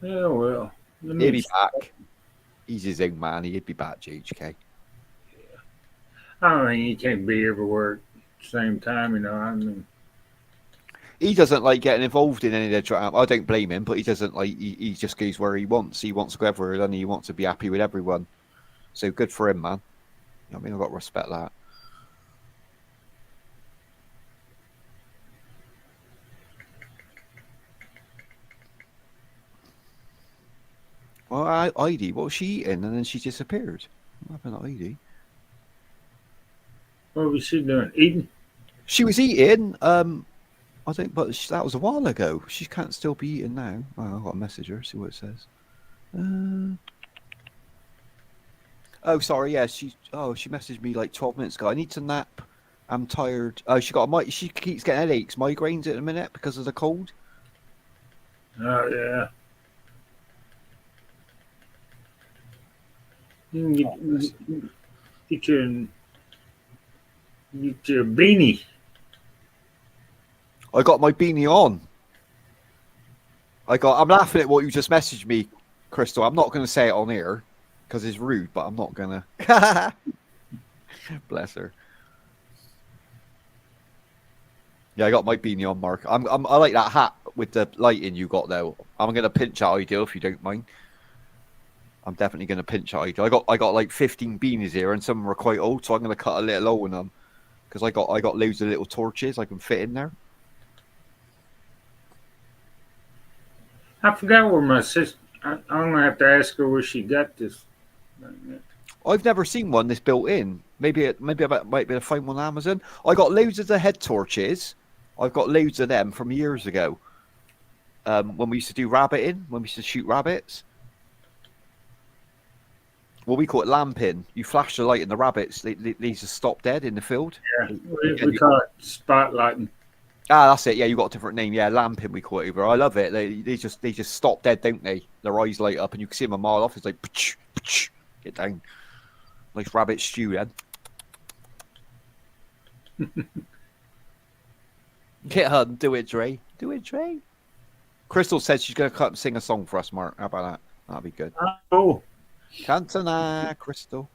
Yeah, well, let me He'll be back. He's his own man. He'd be back, JHK. I don't think he can't be everywhere at the same time. You know, I mean, He doesn't like getting involved in any of the drama. I don't blame him, but he doesn't like. He just goes where he wants. He wants to go everywhere, and he wants to be happy with everyone. So good for him, man. You know what I mean, I've got to respect that. Well, Heidi, what was she eating? And then she disappeared. What happened to Heidi? what was she doing? Eating? She was eating. I think, but that was a while ago. She can't still be eating now. Oh, I've got to message her. See what it says. Oh, sorry. Yeah, she messaged me like 12 minutes ago. I need to nap. I'm tired. Oh, she keeps getting headaches, migraines at the minute because of the cold. Oh yeah. You can get your beanie. I got my beanie on. I'm laughing at what you just messaged me, Crystal. I'm not going to say it on air because it's rude, but I'm not going to. Bless her. Yeah, I got my beanie on, Mark. I like that hat with the lighting you got though. I'm going to pinch that idea if you don't mind. I'm definitely going to pinch that idea. I got like 15 beanies here, and some of them are quite old, so I'm going to cut a little hole in them because I got loads of little torches I can fit in there. I forgot where my sister. I'm gonna have to ask her where she got this. I've never seen one that's built in. Maybe I might be able to find one on Amazon. I got loads of the head torches. I've got loads of them from years ago. When we used to do rabbiting, when we used to shoot rabbits. Well, we call it lamping. You flash the light and the rabbits, they just stop dead in the field. Yeah, we call it spotlighting. Ah, that's it. Yeah, you got a different name. Yeah, lamping we call it over. I love it. They just stop dead, don't they? Their eyes light up, and you can see them a mile off. It's like, get down. Nice rabbit stew, then. Get her, do it, Dre. Do it, Dre. Crystal said she's going to come and sing a song for us, Mark. How about that? That'd be good. Oh, Cantona, Crystal.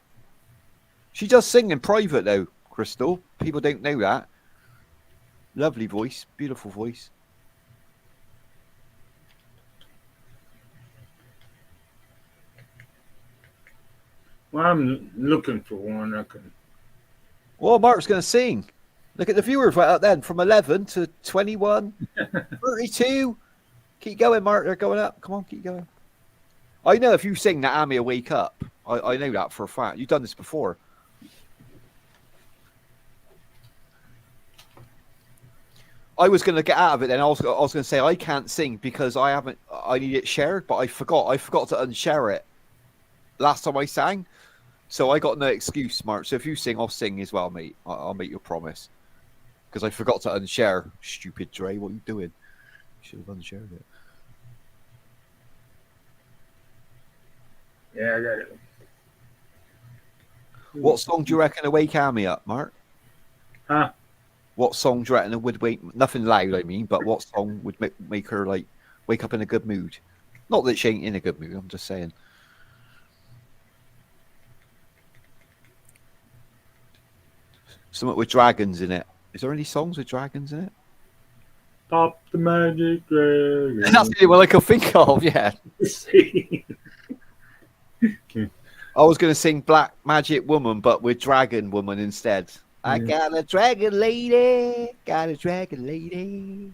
She does sing in private, though, Crystal. People don't know that. Lovely voice. Beautiful voice. well, I'm looking for one. I can. Well, Mark's going to sing. Look at the viewers right up then, from 11 to 21, 32. Keep going, Mark. They're going up. Come on, keep going. I know if you sing that Amy will wake up. I know that for a fact. You've done this before. I was going to get out of it then. I was going to say I can't sing because I need it shared, but I forgot to unshare it last time I sang. So I got no excuse, Mark. So if you sing, I'll sing as well, mate. I'll make you a promise. because I forgot to unshare. Stupid Dre, what are you doing? Should have unshared it. Yeah, I got it. What song do you reckon will wake Amy up, Mark? Huh? What song do you reckon would wake? Nothing loud, I mean, but what song would make her like wake up in a good mood? Not that she ain't in a good mood. I'm just saying. Something with dragons in it. Is there any songs with dragons in it? Pop the magic dragon. That's the only one I can think of. Yeah. I was going to sing Black Magic Woman, but with Dragon Woman instead. I got a dragon lady. Got a dragon lady.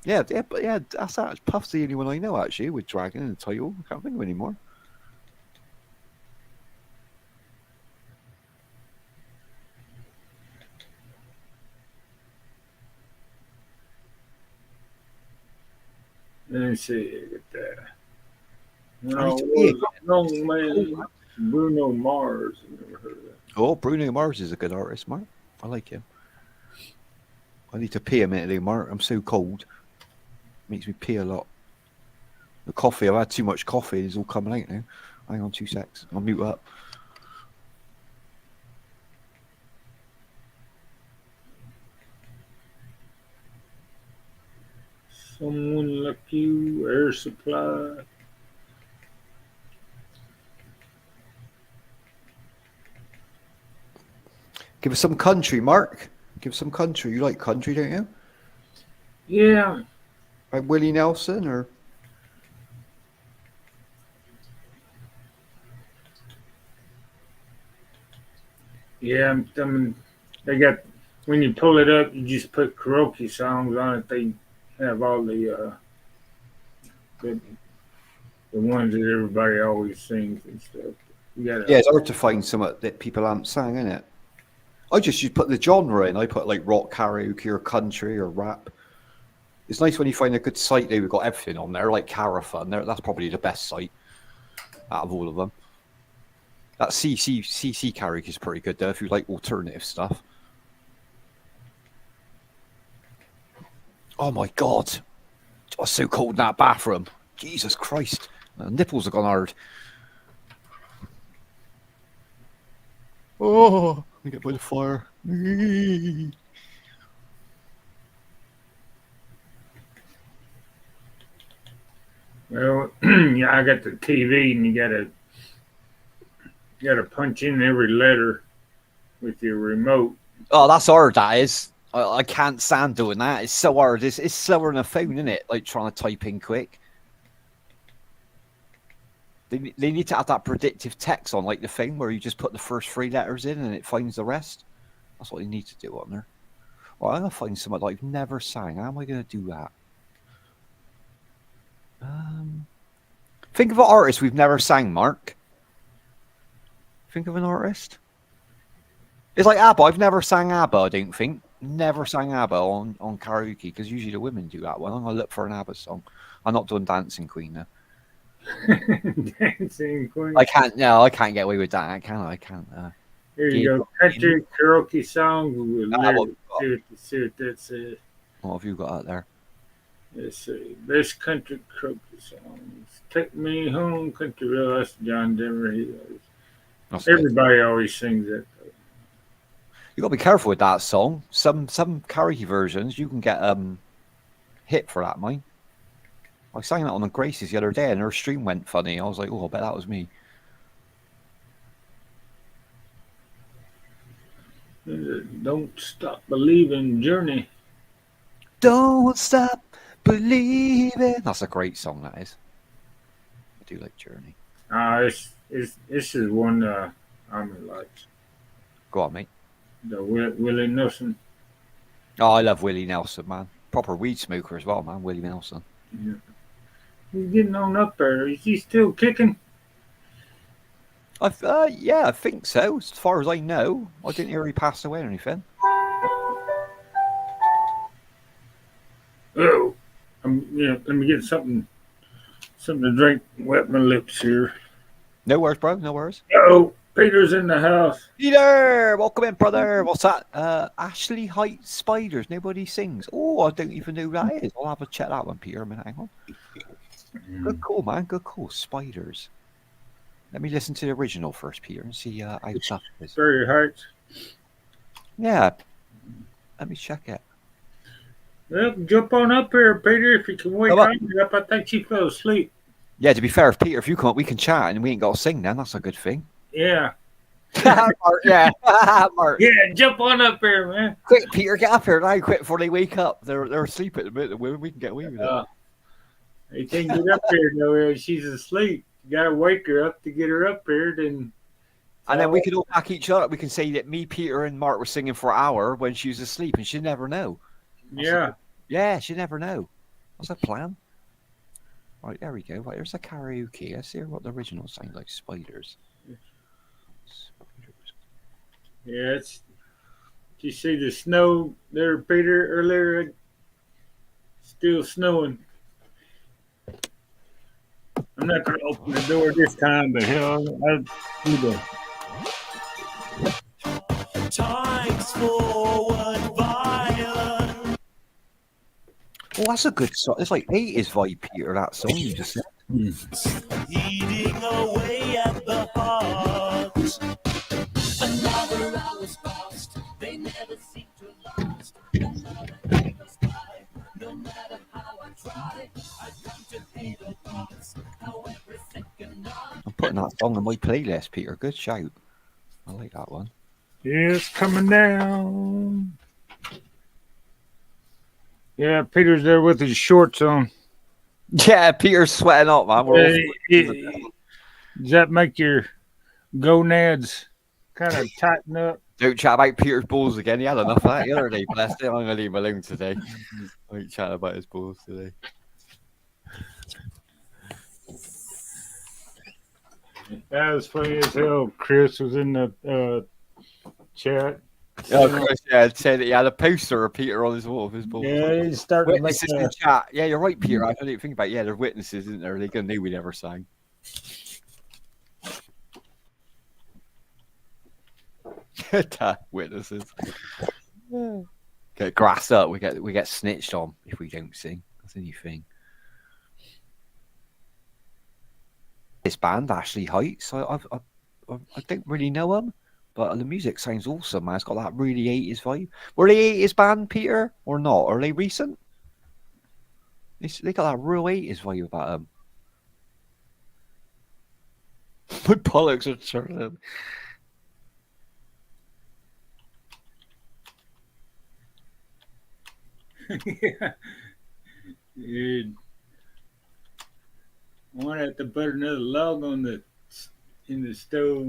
Yeah, but that's that. Puff's the only one I know actually with dragon in the title. I can't think of any more. Let me see. Get that. I No, need to it was a young man, Bruno Mars. I never heard of that. Oh, Bruno Mars is a good artist, Mark. I like him. I need to pee a minute, Mark. I'm so cold. Makes me pee a lot. The coffee, I've had too much coffee. It's all coming out now. Hang on 2 secs. I'll mute up. Someone like you, Air Supply. Give us some country, Mark. Give us some country. You like country, don't you? Yeah. Like Willie Nelson or... Yeah, I mean, they got, when you pull it up, you just put karaoke songs on it. They have all the ones that everybody always sings and stuff. You gotta, Yeah, it's hard to find something that people haven't sang, isn't it? I just put the genre in. I put like rock karaoke or country or rap. It's nice when you find a good site that we've got everything on there, like Carafun. That's probably the best site out of all of them. That CC karaoke is pretty good though if you like alternative stuff. Oh my god. It was so cold in that bathroom. Jesus Christ. My nipples have gone hard. Oh, I get by the fire. well, yeah, I got the TV, and you gotta punch in every letter with your remote. Oh, that's hard, that is. I can't stand doing that. It's so hard. It's slower than a phone, isn't it? Like trying to type in quick. They need to have that predictive text on, like the thing where you just put the first 3 letters in and it finds the rest. That's what you need to do on there. Well, I'm going to find something that I've never sang. How am I going to do that? Think of an artist we've never sang, Mark. Think of an artist. It's like ABBA. I've never sang ABBA, I don't think. Never sang ABBA on karaoke, because usually the women do that one. I'm going to look for an ABBA song. I'm not doing Dancing Queen now. Dancing Queen. I can't get away with that. I can't. Here you go. Country karaoke songs with lyrics. What See what that says. have you got out there? Let's see. Best country karaoke songs. Take Me Home, Country Road. That's John Denver. Everybody always sings that. You got to be careful with that song. Some karaoke versions you can get hit for that, mine. I sang that on the Graces the other day and her stream went funny. I was like, oh, I bet that was me. Don't Stop Believing, Journey. Don't stop believing. That's a great song, that is. I do like Journey. This is one Army likes. Go on, mate. The Willie Nelson. Oh, I love Willie Nelson, man. Proper weed smoker as well, man. Willie Nelson. Yeah. He's getting on up there. Is he still kicking? Yeah, I think so. As far as I know, I didn't hear he passed away or anything. Oh, let me get something to drink. Wet my lips here. No worries, bro. No worries. Oh, Peter's in the house. Peter, welcome in, brother. What's that? Ashley Heights Spiders. Nobody sings. Oh, I don't even know who that is. I'll have a check that one, Peter. A minute, hang on. Good call, man. Good call. Spiders. Let me listen to the original first, Peter, and see how tough it is. Very Heights. Yeah. Let me check it. Well, jump on up here, Peter, if you can wake Come on. Amy up. I think she fell asleep. Yeah, to be fair, if Peter, if you come up, we can chat and we ain't got to sing then. That's a good thing. Yeah. Mark, yeah. Mark. Yeah, jump on up here, man. Quick, Peter, get up here now, quick, before they wake up. They're asleep at the minute. We can get away with it. They can't get up here, though. She's asleep. You got to wake her up to get her up here. Then. And then we can all back each other. We can say that me, Peter, and Mark were singing for an hour when she was asleep, and she'd never know. Yeah. She'd never know. That's a plan. Right, there we go. Right, there's a karaoke. Let's hear what the original sounds like. Spiders. Yeah, did you see the snow there, Peter, earlier? Still snowing. I'm not going to open the door this time, but hell, I'll do the. Times forward violent. Oh, that's a good song. It's like 80s vibe, Peter, that song you just said. Eating away at the heart. Another hour's passed. They never seem to last. No matter how I try, I come to hate the thoughts. How every second I'm putting that song on my playlist, Peter. Good shout. I like that one. Yeah, it's coming down. Yeah, Peter's there with his shorts on. Yeah, Peter's sweating up, man. We're all Does that make your gonads kind of tighten up? Don't chat about Peter's balls again. He had enough of that the other day. Bless him. I'm going to leave him alone today. I ain't chatting about his balls today. That was funny as hell. Chris was in the chat. Oh, Chris, yeah, said that he had a poster of Peter on his wall of his balls. Yeah, he started to make Witnesses in chat. Yeah, you're right, Peter. I didn't think about it. Yeah, they're witnesses, isn't there? They're going to know we never sang. Witnesses. Get grass up. We get snitched on if we don't sing. That's the new thing. This band, Ashley Heights, I don't really know them, but the music sounds awesome, man. It's got that really 80s vibe. Were they 80s band, Peter, or not? Are they recent? They got that real 80s vibe about them. My bollocks are turning. Yeah. Dude. I want to have to put another log in the stove.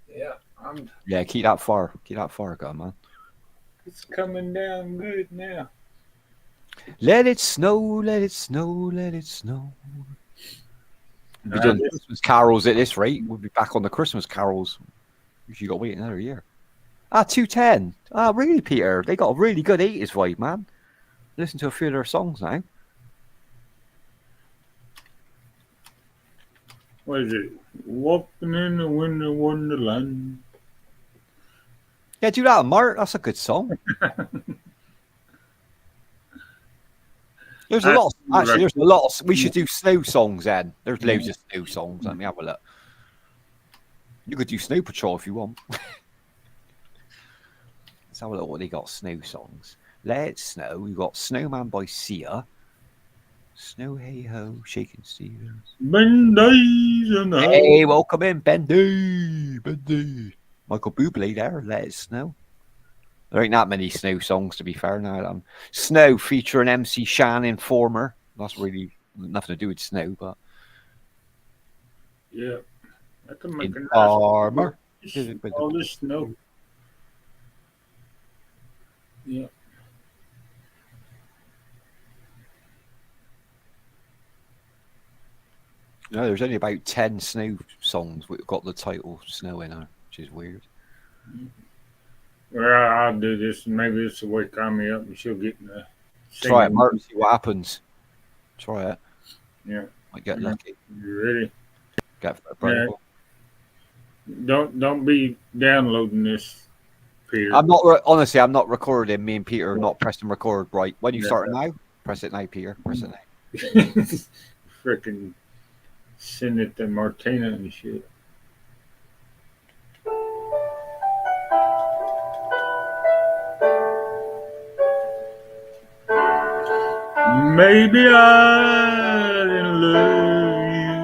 Yeah, Yeah, keep that far. Keep that far, going, man. it's coming down good now. Let it snow, let it snow, let it snow. We're doing Christmas carols at this rate. We'll be back on the Christmas carols. You got to wait another year. 210. Really, Peter? They got a really good 80s vibe, man. Listen to a few of their songs now. What is it? Walking in the winter wonderland. Yeah, do that, Mark. That's a good song. There's a lot. Actually, there's a lot. We should do snow songs then. There's loads of snow songs. Let me have a look. You could do Snow Patrol if you want. Let's have a look what they got. Snow songs. Let It Snow. We've got Snowman by Sia. Snow Hey Ho, Shaking Stevens. Bendy's in the Hey, welcome in, Bendy. Michael Bublé there. Let It Snow. There ain't that many snow songs, to be fair. Now, Snow featuring MC Shan Informer. That's really nothing to do with snow, but yeah, I can make Informer. all this snow. Yeah. No, there's only about 10 snow songs that got the title Snow in her, which is weird. Well, I'll do this. Maybe this will wake me up and she'll get in the. Try it, Mark. See what happens. Try it. Yeah. Might get lucky. You ready? Get a break. Don't be downloading this, Peter. I'm not honestly. I'm not recording. Me and Peter are not pressing record. Right when you Yeah. start it now, press it now, Peter. Press it now. Freaking send it to Martina and shit. Maybe I didn't love you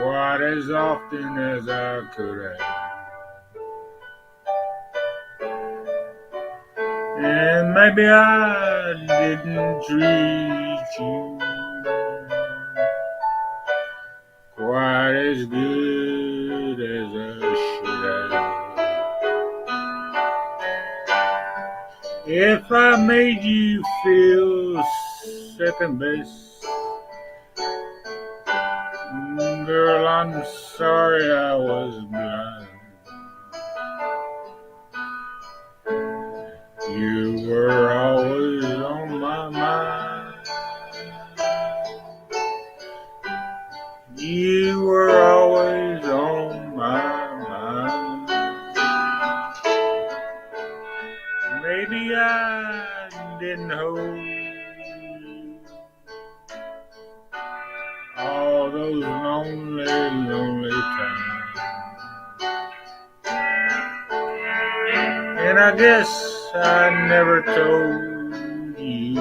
quite as often as I could have. And maybe I didn't treat you quite as good as I should have. If I made you feel second best, girl, I'm sorry I was blind. You were always on my mind. You were always on my mind. Maybe I didn't hold you all those lonely, lonely times. And I guess I never told you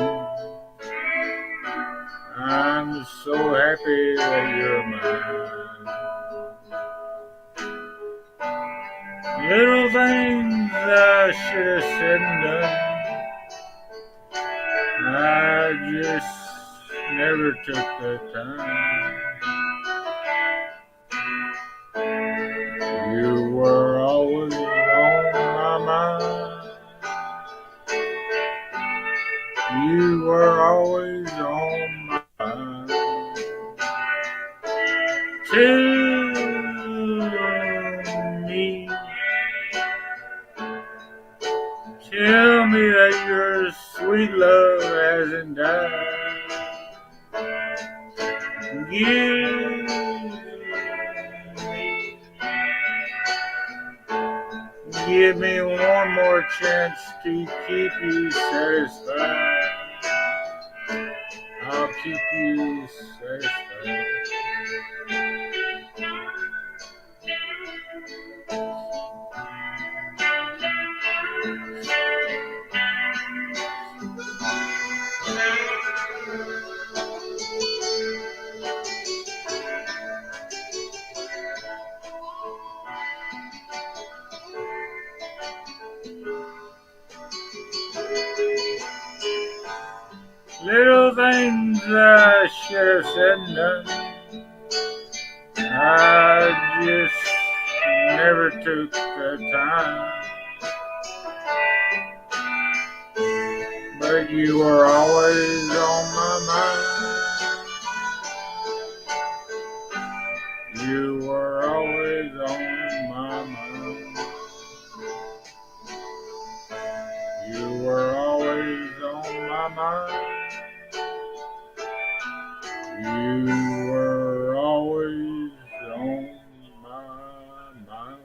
I'm so happy that you're mine. Little things I should have said and done, I just never took the time. You were always on my mind. You were always on my mind. Tell me that your sweet love hasn't died. Give me one more chance to keep you satisfied. I'll keep you satisfied. Little things I should have said and done, I just never took the time. But you were always on my mind. You were always on my mind. You were always on my mind. You were always on my mind.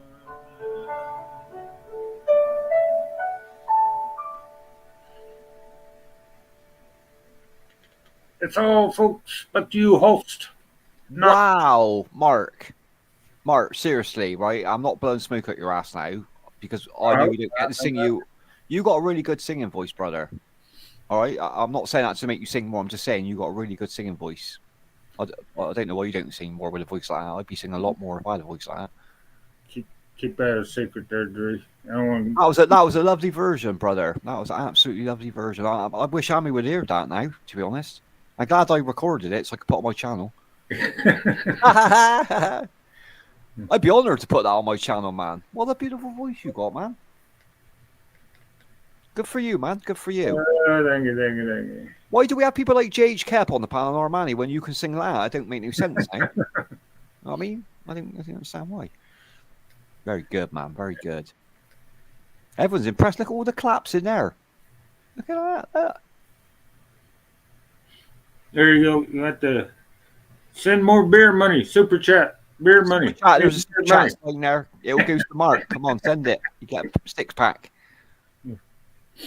It's all, folks, but you host. Not Wow, Mark. Mark, seriously, right? I'm not blowing smoke at your ass now because I know you don't get to sing. You got a really good singing voice, brother. All right, I'm not saying that to make you sing more. I'm just saying you got a really good singing voice. I don't know why you don't sing more with a voice like that. I'd be singing a lot more if I had a voice like that. keep that a secret there, Drew. I don't want That was a lovely version, brother. That was an absolutely lovely version. I wish Amy would hear that now. To be honest, I'm glad I recorded it so I could put it on my channel. I'd be honoured to put that on my channel, man. What a beautiful voice you got, man. Good for you, man. Good for you. thank you. Why do we have people like J.H. Kep on the panel or Manny when you can sing that? I don't make any sense now. You know what I mean? I don't understand why. Very good, man. Very good. Everyone's impressed. Look at all the claps in there. Look at that. There you go. You got the Send more beer money. Super chat. Beer money. Chat, there's a Beer chat money. sign there. It all goes to Mark. Come on, send it. You get a 6-pack.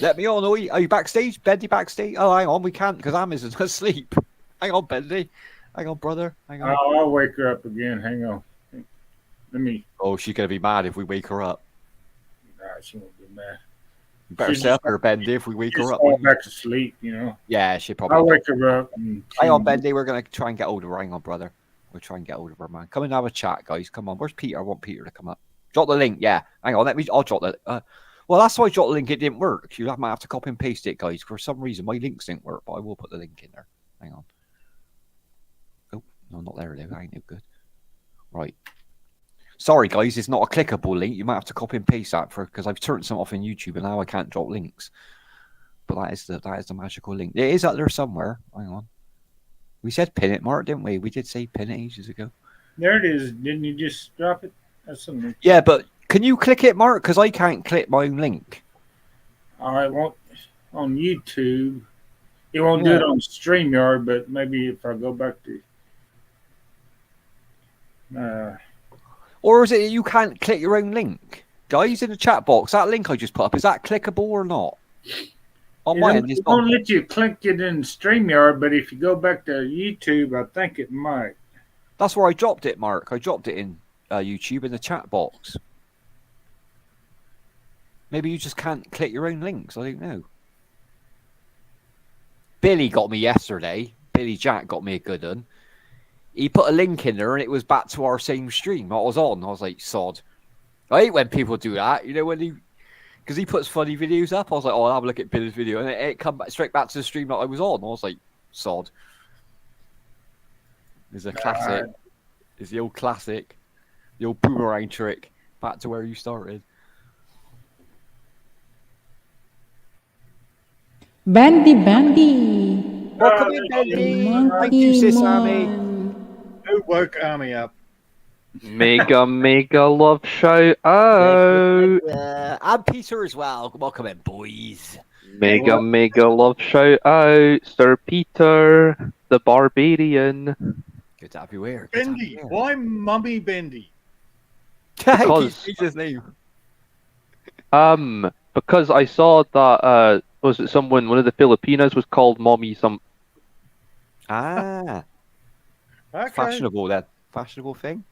Let me on. Are you backstage? Bendy backstage? Oh, hang on. We can't because Amazon's asleep. Hang on, Bendy. Hang on, brother. Hang on. I'll wake her up again. Hang on. Let me. Oh, she's going to be mad if we wake her up. Nah, she won't be mad. You better She's set her, Bendy, if we wake Just her up. fall back to sleep, you know. Yeah, she I'll probably. wake her up. And Hang on, Bendy. We're going to try and get hold of her. Hang on, brother. We'll try and get hold of her, man. Come and have a chat, guys. Come on. Where's Peter? I want Peter to come up. Drop the link. Yeah. Hang on. I'll drop the. Well, that's why I dropped the link. It didn't work. You might have to copy and paste it, guys. For some reason, my links didn't work, but I will put the link in there. Hang on. Oh, no, not there, though. I ain't no good. Right. Sorry, guys. It's not a clickable link. You might have to copy and paste that because I've turned some off in YouTube and now I can't drop links. But that is the magical link. It is up there somewhere. Hang on. We said pin it, Mark, didn't we? We did say pin it ages ago. there it is. Didn't you just drop it? That's something. Yeah, but can you click it, Mark? Because I can't click my own link. I won't on YouTube. It won't do it on StreamYard, but maybe if I go back to. Or is it you can't click your own link? Guys, in the chat box, that link I just put up, is that clickable or not? On my end, it's It won't not. let you click it in StreamYard, but if you go back to YouTube, I think it might. That's where I dropped it, Mark. I dropped it in YouTube in the chat box. Maybe you just can't click your own links. I don't know. Billy got me yesterday. Billy Jack got me a good one. He put a link in there and it was back to our same stream I was on. I was like, sod. I hate when people do that. You know, because he puts funny videos up. I was like, oh, I'll have a look at Billy's video. And it come back straight back to the stream that I was on. I was like, sod. It's a classic. It's the old classic. The old boomerang trick. Back to where you started. Bandy. Welcome in, Bendy. Thank Monkey you, Sis Amy. man. Who woke Army up? Mega love shout out. And Peter as well. Welcome in, boys. Mega love shout out. Sir Peter, the Barbarian. Good to have you here. Good to have Bendy. you here. Why Mummy Bendy? Because- He's his name. Because I saw that was it one of the Filipinas was called Mommy some. Ah, Okay. fashionable then. Fashionable thing.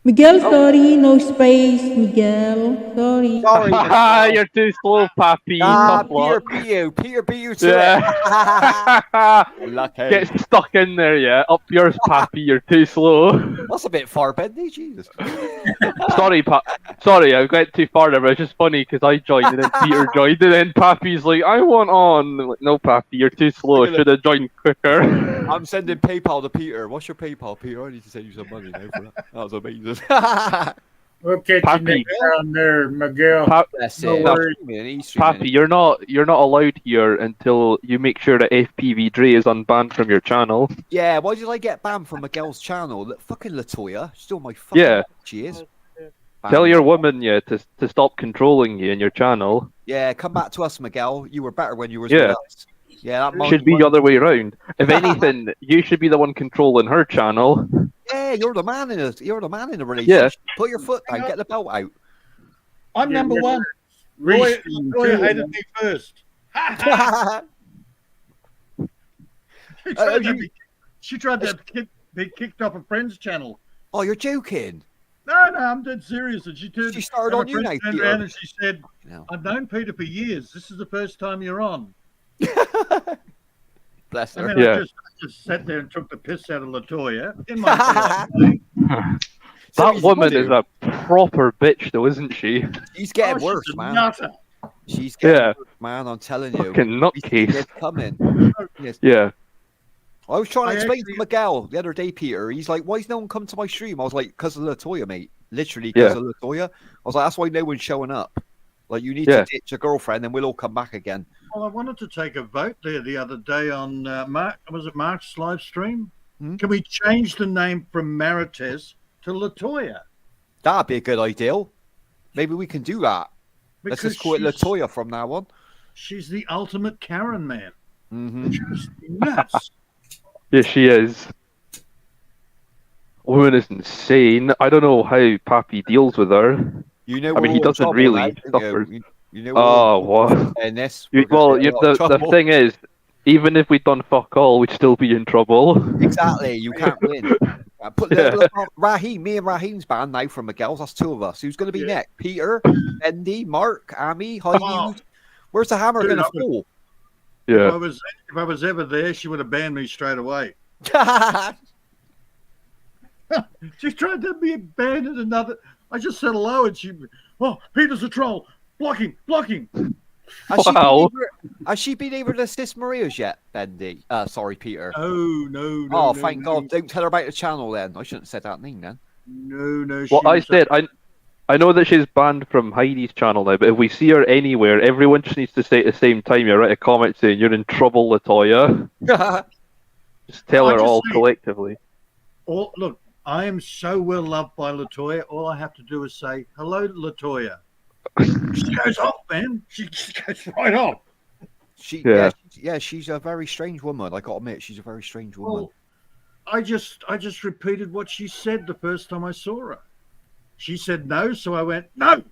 Miguel, sorry, no space, Miguel. Sorry. Sorry. You're too slow, Pappy. Ah, Tough Peter luck. beat you. Peter beat you to Yeah. it. Lucky. Get stuck in there, yeah. Up yours, Pappy. You're too slow. That's a bit far, Bendy. Jesus. Sorry, Sorry, I went too far there, but it's just funny because I joined and then Peter joined and then Pappy's like, I want on. I'm like, no, Pappy, you're too slow. I should have joined quicker. I'm sending PayPal to Peter. What's your PayPal, Peter? I need to send you some money now for that. That was amazing. We'll catch Pappy. you next time there, Miguel. That's No it. worries. Pappy, you're not allowed here until you make sure that FPV Dre is unbanned from your channel. Yeah, why did I get banned from Miguel's channel? Look, fucking Latoya. Still my fucking Yeah. she is. Tell your woman, yeah, to stop controlling you in your channel. Yeah, come back to us, Miguel. You were better when you were Yeah. with us. Yeah, that Should be the other way around. If anything, you should be the one controlling her channel. Yeah, you're the man in the relationship. Put your foot down, get the belt out. I'm number one. Restream Roy too. hated me first. She tried to be kicked off a friend's channel. Oh, you're joking. No, I'm dead serious. And she started on you now, turned Peter. around and she said, No. I've known Peter for years. This is the first time you're on. Bless And her. then Yeah. I just sat there and took the piss out of Latoya in my That woman is a proper bitch, though, isn't she? She's getting she's worse, a man. nutter. She's getting Yeah. worse, man. I'm telling you. Fucking nutcase. It's coming. Yes. Yeah. I was trying to I explain actually- to Miguel the other day, Peter. He's like, why's no one come to my stream? I was like, because of Latoya, mate. Literally because of Latoya. I was like, that's why no one's showing up. Like, you need Yeah. to ditch your girlfriend and we'll all come back again. Well, I wanted to take a vote there the other day on Mark's live stream. Hmm? Can we change the name from Marites to Latoya? That'd be a good idea. Maybe we can do that. Let's just call it she's- Latoya from now on. She's the ultimate Karen man. Mm-hmm. She's nuts. Yeah, she is. Woman is insane. I don't know how Pappy deals with her. You know, I mean, he doesn't really suffer. You know, Oh, what? And this, The thing is, even if we'd done fuck all, we'd still be in trouble. Exactly, you can't win. Put Yeah. Raheem, me and Raheem's banned now from Miguel's. That's two of us. Who's going to be next? Peter, Bendy, Mark, Amy, Heidi. Oh. Where's the hammer Dude, going to I fall? Yeah. If I was ever there, she would have banned me straight away. She tried to be banned at another. I just said hello, and she. Oh, Peter's a troll. Blocking. Has she been able to assist Maria's yet, Bendy? Sorry, Peter. No. Oh, thank God. Don't tell her about the channel then. I shouldn't have said that name then. No. Well, I know that she's banned from Heidi's channel now, but if we see her anywhere, everyone just needs to say at the same time, you write a comment saying, "You're in trouble, Latoya." Just tell her all collectively. Look, I am so well loved by Latoya. All I have to do is say, hello, Latoya. She goes off, man. She goes right off. She's a very strange woman. I got to admit, she's a very strange woman. Well, I just repeated what she said the first time I saw her. She said no, so I went, no.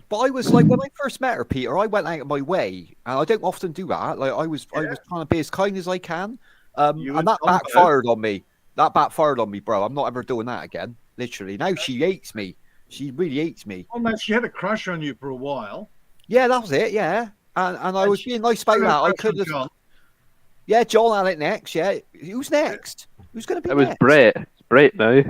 But I was like, when I first met her, Peter, I went out of my way, and I don't often do that. Like I was trying to be as kind as I can, and that backfired on me. That backfired on me, bro. I'm not ever doing that again. Literally, now she hates me. She really hates me. Oh man, she had a crush on you for a while. Yeah, that was it. Yeah, and I was being nice about that. I could have. Yeah, John had it next. Yeah, who's next? Who's going to be? It was Brett. It's Brett now.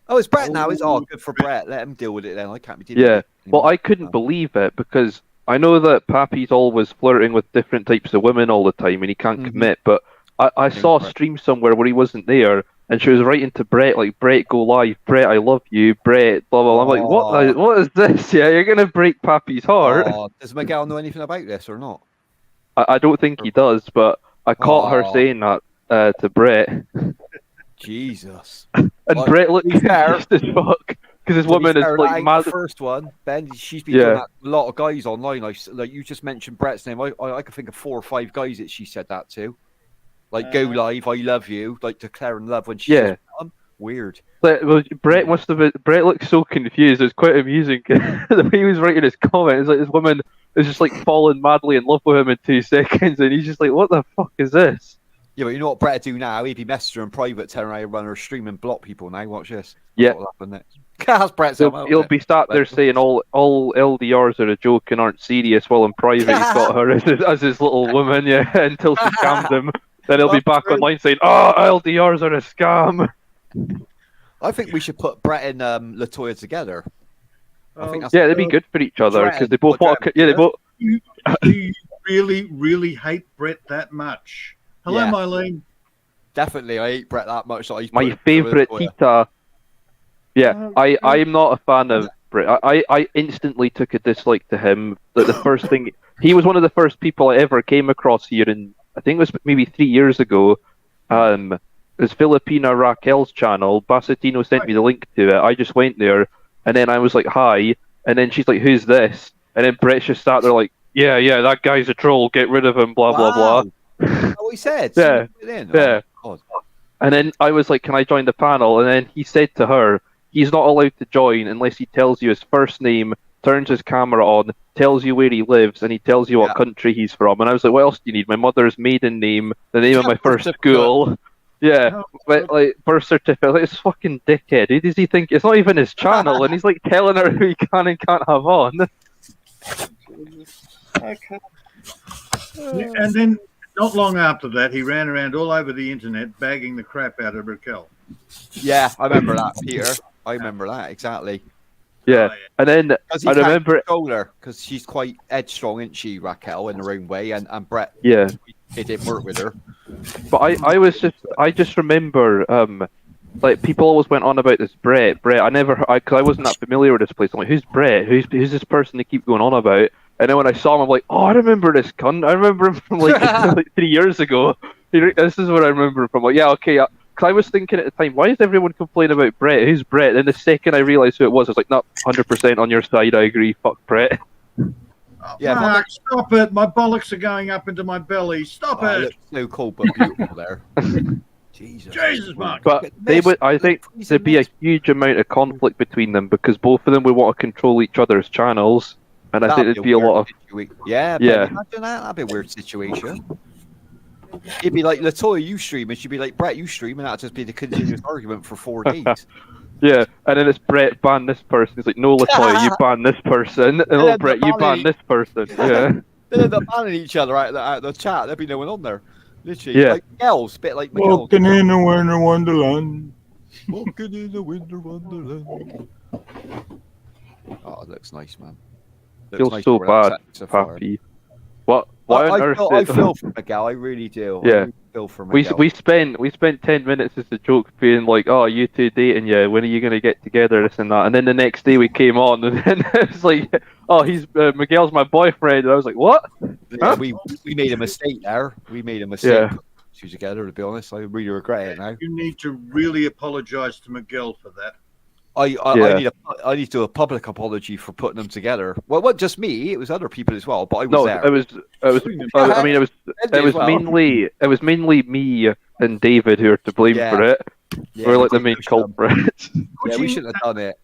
Oh, it's Brett now. It's good for Brett. Let him deal with it then. I can't be dealing with it. Well, I couldn't believe it because I know that Pappy's always flirting with different types of women all the time and he can't commit. But I saw a stream somewhere where he wasn't there and she was writing to Brett like, "Brett, go live. Brett, I love you. Brett, blah, blah, blah." I'm like, what is this? Yeah, you're going to break Pappy's heart. Does Miguel know anything about this or not? I don't think he does, but I caught her saying that to Brett. Jesus. And Brett looked confused as fuck because this woman is like mad. The first one, Ben, she's been doing that a lot of guys online. Like you just mentioned Brett's name. I can think of 4 or 5 guys that she said that to. Like, go live, I love you. Like, declaring love when she says weird. But, well, Brett looked so confused. It was quite amusing. The way he was writing his comment, it's like this woman is just like falling madly in love with him in 2 seconds, and he's just like, "What the fuck is this?" Yeah, but you know what Brett do now? He'd be messaging her in private, telling her how to run her stream and block people now. Watch this. Yeah. What'll happen next? That's Brett's He'll be sat there saying all LDRs are a joke and aren't serious, while in private he's got her as his little woman, until she scams him. Then he'll be back online saying, "Oh, LDRs are a scam." I think we should put Brett and Latoya together. I think that's they'd be good for each other because they both want. They both. Do you really hate Brett that much? Hello, Mylene. Definitely, I hate Brett that much. My favourite Tita. Yeah, I'm not a fan of Brett. I instantly took a dislike to him. Like the first thing, he was one of the first people I ever came across here in, I think it was maybe 3 years ago. It was Filipina Raquel's channel. Bassatino sent me the link to it. I just went there, and then I was like, "Hi," and then she's like, "Who's this?" And then Brett just sat there like, "Yeah, that guy's a troll. Get rid of him." Blah blah blah. That's what he said. Yeah. Yeah. Oh, and then I was like, "Can I join the panel?" And then he said to her, "He's not allowed to join unless he tells you his first name, turns his camera on, tells you where he lives, and he tells you what country he's from." And I was like, "What else do you need? My mother's maiden name, the name of my first school." Yeah, but like birth certificate. Like, this fucking dickhead. Who does he think? It's not even his channel, and he's like telling her who he can and can't have on. Okay. And then, not long after that, he ran around all over the internet bagging the crap out of Raquel. Yeah, I remember that, Peter. I remember that exactly. Yeah, and then I remember her because she's quite headstrong, isn't she, Raquel, in her own way, and Brett. Yeah, it didn't work with her. But I just remember like people always went on about this Brett. because I wasn't that familiar with this place. I'm like, who's Brett? Who's this person they keep going on about? And then when I saw him, I'm like, oh, I remember this cunt. I remember him from like, like 3 years ago. This is what I remember him from. Like, yeah, okay. Because I was thinking at the time, why is everyone complaining about Brett? Who's Brett? And the second I realised who it was, I was like, not 100% on your side. I agree. Fuck Brett. Yeah, Mark, stop it. My bollocks are going up into my belly. Stop it. Looks so cool, but beautiful there. Jesus. Jesus, Mark. But they would. I think there'd be a huge amount of conflict between them because both of them would want to control each other's channels, and I think there'd be a lot of. Yeah, Yeah. Ben, imagine that. That'd be a weird situation. It'd be like Latoya, you stream, and she'd be like, Brett, you stream, and that'd just be the continuous argument for 4 days. Yeah, and then it's Brett ban this person. It's like, no, Latoya, you ban this person, and oh, then Brett, the you ban banning- this person. Yeah. They'd end up banning each other out of the chat. There'd be no one on there. Literally, Yeah. like Miguel's, bit like Miguel. Walking in the winter wonderland. Walking in the winter wonderland. Oh, it looks nice, man. Looks Feels nice so for that bad, set so far. Pappy. What? Why on earth? I feel for Miguel. I really do. I Yeah. really feel for Miguel. We spent 10 minutes as a joke being like, oh, you two dating, yeah, when are you gonna get together, this and that, and then the next day we came on and then it's like, oh, he's Miguel's my boyfriend, and I was like, what? Yeah, we made a mistake there. We made a mistake. Yeah. Two together, to be honest, I really regret it now. You need to really apologize to Miguel for that. I Yeah. need to do a public apology for putting them together. Well, not just me; it was other people as well. But I was No, there. it was I mean, it was mainly me and David who are to blame Yeah. for it. Yeah, We're we like the did main push them. culprits. Yeah, we shouldn't have done it.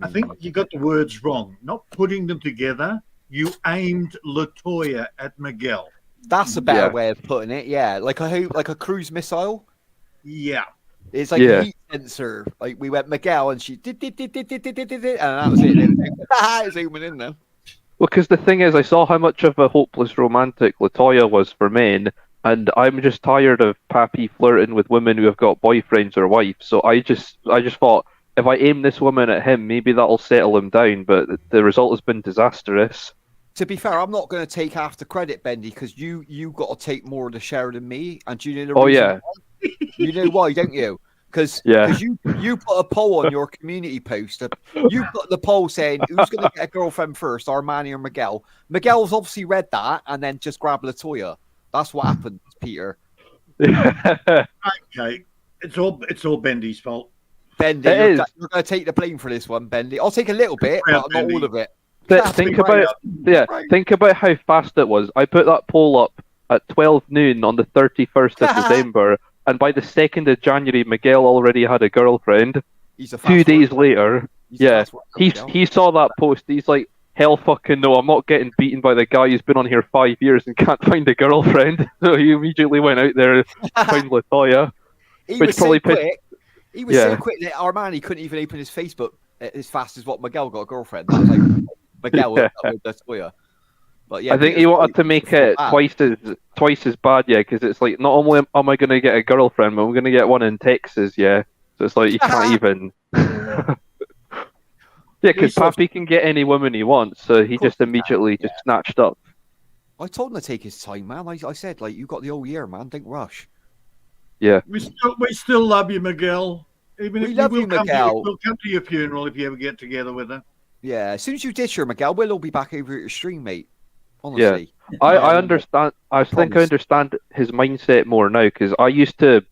I think you got the words wrong. Not putting them together. You aimed Latoya at Miguel. That's a better Yeah. way of putting it. Yeah, like a cruise missile. Yeah. It's like Yeah. a heat sensor. Like we went Miguel and she did, and that was it. It's zooming in there. Well, because the thing is, I saw how much of a hopeless romantic Latoya was for men, and I'm just tired of Pappy flirting with women who have got boyfriends or wives. So I just thought, if I aim this woman at him, maybe that'll settle him down. But the result has been disastrous. To be fair, I'm not going to take half the credit, Bendy, because you got to take more of the share than me. And do you know the Oh, reason yeah. why? You know why, don't you? Because Yeah. you put a poll on your community post. You put the poll saying who's going to get a girlfriend first, Armani or Miguel. Miguel's obviously read that and then just grabbed Latoya. That's what happened, Peter. Okay. It's all Bendy's fault. Bendy, It you're is. going to take the blame for this one, Bendy. I'll take a little bit, Yeah, but not Bendy. all of it. Think about how fast it was. I put that poll up at 12 noon on the 31st of December, and by the 2nd of January, Miguel already had a girlfriend. He's a 2 days worker. later, He's a yeah, fast worker, Miguel. he saw that post. He's like, hell fucking no, I'm not getting beaten by the guy who's been on here 5 years and can't find a girlfriend. So he immediately went out there to find Latoya. He Which was probably so quick. He was Yeah. so quick that Armani couldn't even open his Facebook as fast as what Miguel got a girlfriend. That was like Miguel with Latoya. But yeah, I think he wanted to make it twice as bad, yeah, because it's like, not only am I going to get a girlfriend, but I'm going to get one in Texas, yeah. So it's like, you can't even... Yeah, because Pappy can get any woman he wants, so he just immediately just snatched up. I told him to take his time, man. I said, like, you got the whole year, man. Don't rush. Yeah. We still love you, Miguel. Even We if love we'll you, come Miguel. we'll come to your funeral if you ever get together with her. Yeah, as soon as you ditch her, Miguel, we'll all be back over at your stream, mate. Honestly. I understand. I think I understand his mindset more now because I used to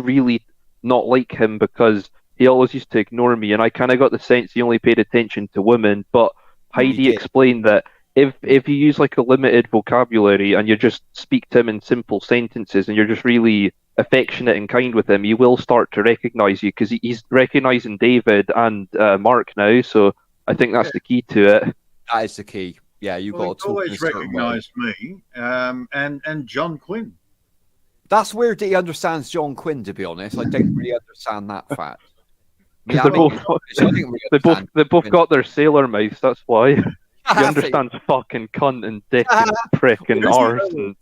really not like him because he always used to ignore me, and I kind of got the sense he only paid attention to women. But Heidi did. explained that if you use like a limited vocabulary and you just speak to him in simple sentences and you're just really affectionate and kind with him, he will start to recognize you because he's recognizing David and Mark now. So I think that's the key to it. That is the key. Yeah, you Well, got to talk in a always certain way. recognised me and John Quinn. That's weird that he understands John Quinn, to be honest. I don't really understand that fact. I mean, They're both, I didn't really they both understand got their sailor mouths. That's why he Quinn. understands fucking cunt and dick and prick and arse. And...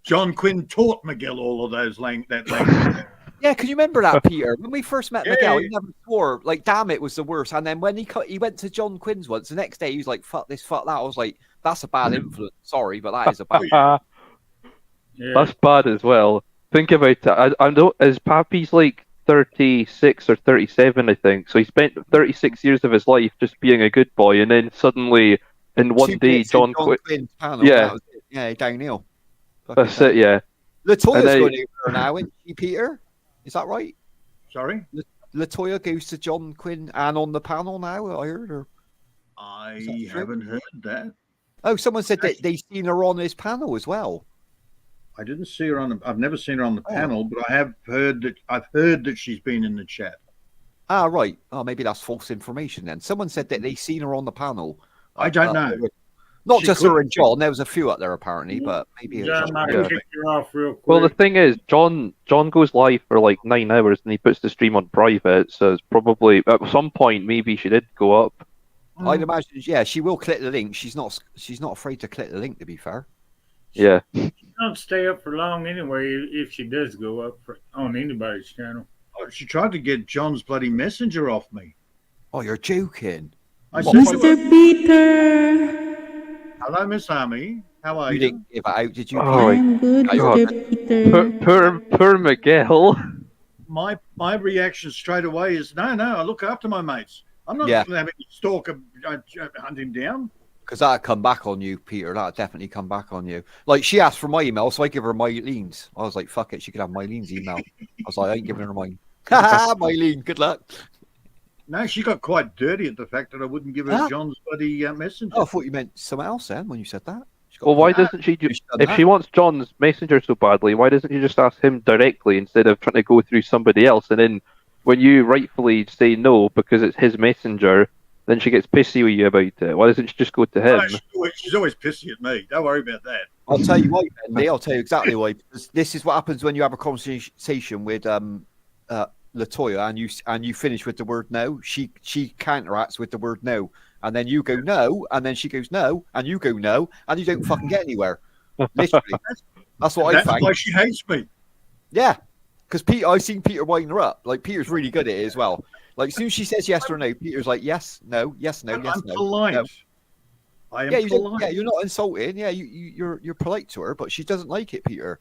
John Quinn taught Miguel all of that language. Yeah, can you remember that, Peter? When we first met Miguel, he Yeah. never swore. Like, damn, it was the worst. And then when he went to John Quinn's once, the next day he was like, fuck this, fuck that. I was like, that's a bad influence. Sorry, but that is a bad Yeah. That's bad as well. Think about it. I don't. Is Pappy's like 36 or 37, I think. So he spent 36 years of his life just being a good boy, and then suddenly, in one 2 day, minutes in John quit. Quinn's panel, Yeah. that was it. Yeah, downhill. Fucking That's it. Yeah. Latoya's And then- going over now, isn't she, Peter? Is that right? Sorry? Latoya goes to John Quinn and on the panel now, I heard. Or... I true? haven't heard that. Oh, someone said that they seen her on his panel as well. I didn't see her on the. I've never seen her on the Oh. panel, but I've heard that she's been in the chat. Ah, right. Oh, maybe that's false information then. Someone said that they seen her on the panel. I don't know. Not She just could- her and John. There was a few out there apparently, but maybe it was John just might Yeah. have kicked her off real quick. Well, the thing is, John goes live for like 9 hours and he puts the stream on private, so it's probably at some point maybe she did go up. I'd imagine. Yeah, she will click the link. She's not afraid to click the link. To be fair. Yeah. She don't stay up for long anyway if she does go up on anybody's channel. Oh, she tried to get John's bloody messenger off me. Oh, you're joking. I said, to her, Mr. Peter. "Hello, Miss Amy. How are You you?" didn't give it out, did you? Oh, Pete? I'm good, God. Mr. Peter. Poor Miguel. My reaction straight away is, no, I look after my mates. I'm not Yeah. having to stalk him, hunt him down. Because that'd come back on you, Peter. That'd definitely come back on you. Like, she asked for my email, so I give her Mylene's. I was like, fuck it, she could have Mylene's email. I was like, I ain't giving her mine. Ha Mylene, good luck. No, she got quite dirty at the fact that I wouldn't give her Huh? John's bloody messenger. Oh, I thought you meant something else then when you said that. She got Well, why dirty. doesn't she She's done if that. she wants John's messenger so badly, why doesn't she just ask him directly instead of trying to go through somebody else? And then when you rightfully say no because it's his messenger, then she gets pissy with you about it. Why doesn't she just go to him? No, she's always pissy at me. Don't worry about that. I'll tell you why, Bendy. I'll tell you exactly why. Because this is what happens when you have a conversation with Latoya and you finish with the word no. She counteracts with the word no, and then you go no, and then she goes no, and you go no, and you don't fucking get anywhere. Literally, that's what I That's found. why she hates me. Yeah, because Peter, I've seen Peter winding her up. Like Peter's really good at it as well. Like as soon as she says yes or no, Peter's like yes, no, yes, no, yes, I'm no. polite. no. I am Yeah, you don't, polite. yeah, you're not insulting. Yeah, you're polite to her, but she doesn't like it, Peter.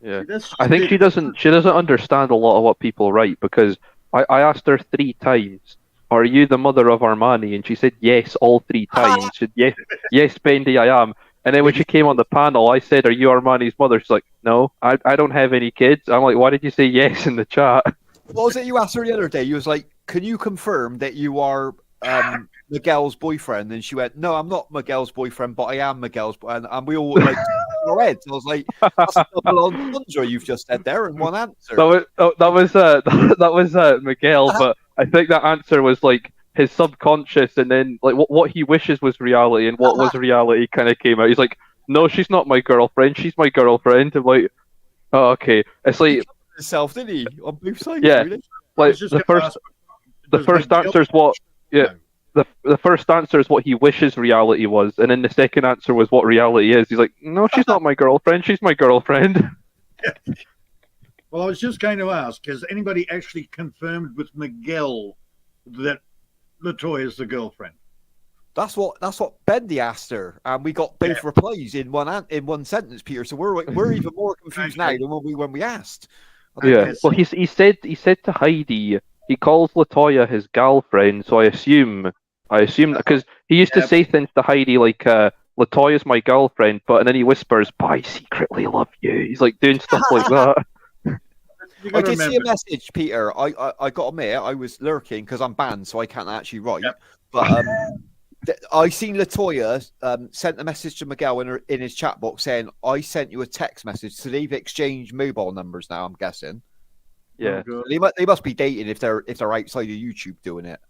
Yeah. That's I think stupid. she doesn't understand a lot of what people write because I asked her 3 times, "Are you the mother of Armani?" And she said yes all 3 times. She said yes, Bendy, I am. And then when she came on the panel, I said, "Are you Armani's mother?" She's like, "No, I don't have any kids." I'm like, "Why did you say yes in the chat?" What was it you asked her the other day? You was like, "Can you confirm that you are Miguel's boyfriend?" And she went, "No, I'm not Miguel's boyfriend, but I am Miguel's." And we all like our heads. I was like, "That's a double entendre you've just said there in one answer." That was Miguel, but I think that answer was like his subconscious, and then like what he wishes was reality, and what was reality kind of came out. He's like, "No, she's not my girlfriend. She's my girlfriend." I'm like, "Oh, okay." It's like Himself, didn't he? On both sides, Yeah. really? I like was just the gonna first ask, the does first Miguel- answer is what No. the first answer is what he wishes reality was, and then the second answer was what reality is. He's like, "No, she's not my girlfriend. She's my girlfriend." Well, I was just going to ask, has anybody actually confirmed with Miguel that Latoya is the girlfriend? That's what Bendy asked her, and we got both replies in one sentence, Peter. So we're even more confused now than when we asked. I don't Yeah. know. Well, he said to Heidi he calls Latoya his girlfriend, so I assume because he used to say things to Heidi like Latoya's my girlfriend, but and then he whispers, "But I secretly love you." He's like doing stuff like that. You I gotta did see a remember, message, Peter. I got to admit, I was lurking because I'm banned, so I can't actually write. Yep. But I seen Latoya sent a message to Miguel in his chat box saying, "I sent you a text message." So they've exchanged mobile numbers now. I'm guessing. Yeah. Oh, They must be dating if they're outside of YouTube doing it.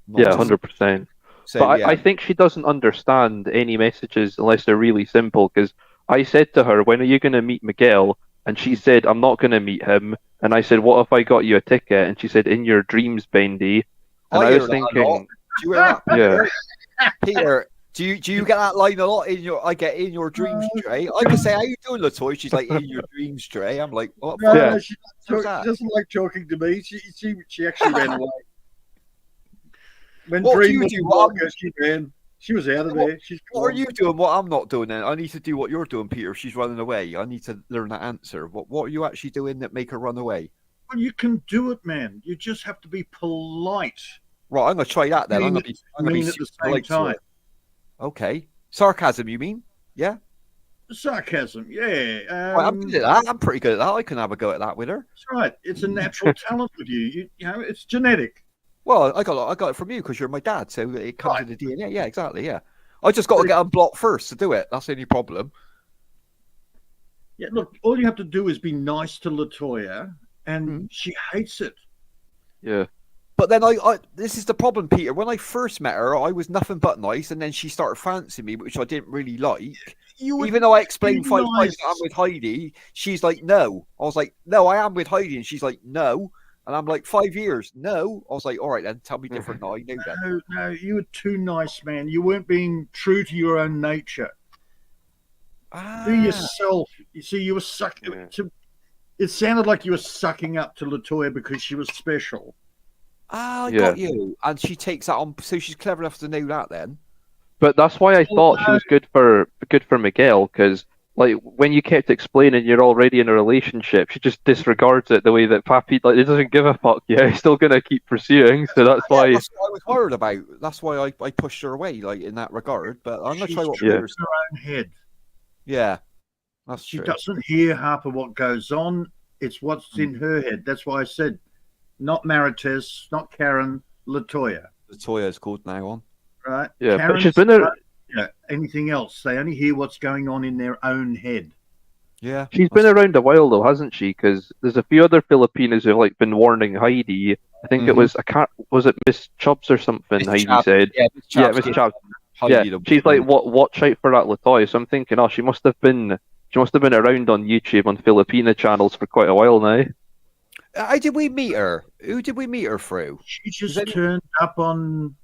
Not Yeah, just- 100%. So, But yeah. I think she doesn't understand any messages unless they're really simple. Because I said to her, "When are you going to meet Miguel?" And she said, "I'm not going to meet him." And I said, "What if I got you a ticket?" And she said, "In your dreams, Bendy." And I hear was that a lot. thinking, Do you hear that, yeah. Peter? Do you get that line a lot in your? I get in your dreams, Dre. I can say, "How you doing, Latoya?" She's like, "In your dreams, Dre." I'm like, "What?" No, Yeah. she Who's doesn't, that? she doesn't like talking to me. She actually ran away. When What do Dream you was do? longer, she ran. She was out of there. She's What are gone. you doing? What I'm not doing? Then I need to do what you're doing, Peter. If she's running away, I need to learn that answer. What are you actually doing that make her run away? Well, you can do it, man. You just have to be polite. Right, I'm gonna try that then. I'm Mean gonna be at the super same polite to her. time. Okay, sarcasm. You mean? Yeah. Sarcasm, yeah. Right, I'm good at that. I'm pretty good at that. I can have a go at that with her. That's right. It's a natural talent with you. You know, it's genetic. Well, I got it from you because you're my dad, so it comes Right. in the DNA. Yeah, exactly. Yeah, I just got to get unblocked first to do it. That's the only problem. Yeah, look, all you have to do is be nice to Latoya, and Mhm. she hates it. Yeah. But then this is the problem, Peter. When I first met her, I was nothing but nice, and then she started fancying me, which I didn't really like. You were Even though I too explained 5 times nice. that I'm with Heidi, she's like, no. I was like, no, I am with Heidi, and she's like, no. And I'm like, 5 years, no. I was like, all right then, tell me different. No, I knew that. No, you were too nice, man. You weren't being true to your own nature. Be yourself. You see, you were sucking. Yeah. It sounded like you were sucking up to Latoya because she was special. I Yeah. got you. And she takes that on, so she's clever enough to know that then. But that's why I thought she was good for Miguel, because like when you kept explaining you're already in a relationship, she just disregards it the way that Pappy like he doesn't give a fuck. Yeah, he's still gonna keep pursuing. So that's why. That's what I was worried about. That's why I pushed her away, like in that regard. But I'm gonna She's try what true to Peter said. her own head. Yeah, that's She true. doesn't hear half of what goes on. It's what's in her head. That's why I said, not Marites, not Karen, Latoya. Latoya is called now on. Right? Yeah, but Karen's she's been there. not, anything else. They only hear what's going on in their own head. Yeah, She's been around a while though, hasn't she? Because there's a few other Filipinos who've like been warning Heidi. I think it was was it Miss Chubbs or something? Miss Heidi Chubbs, said. yeah, Miss Yeah, Chubbs Miss gave Chubbs. Heidi Yeah, the she's like, warning. watch out for that Latoya. So I'm thinking, oh, she must have been around on YouTube on Filipina channels for quite a while now. How did we meet her? Who did we meet her through? She just turned up on.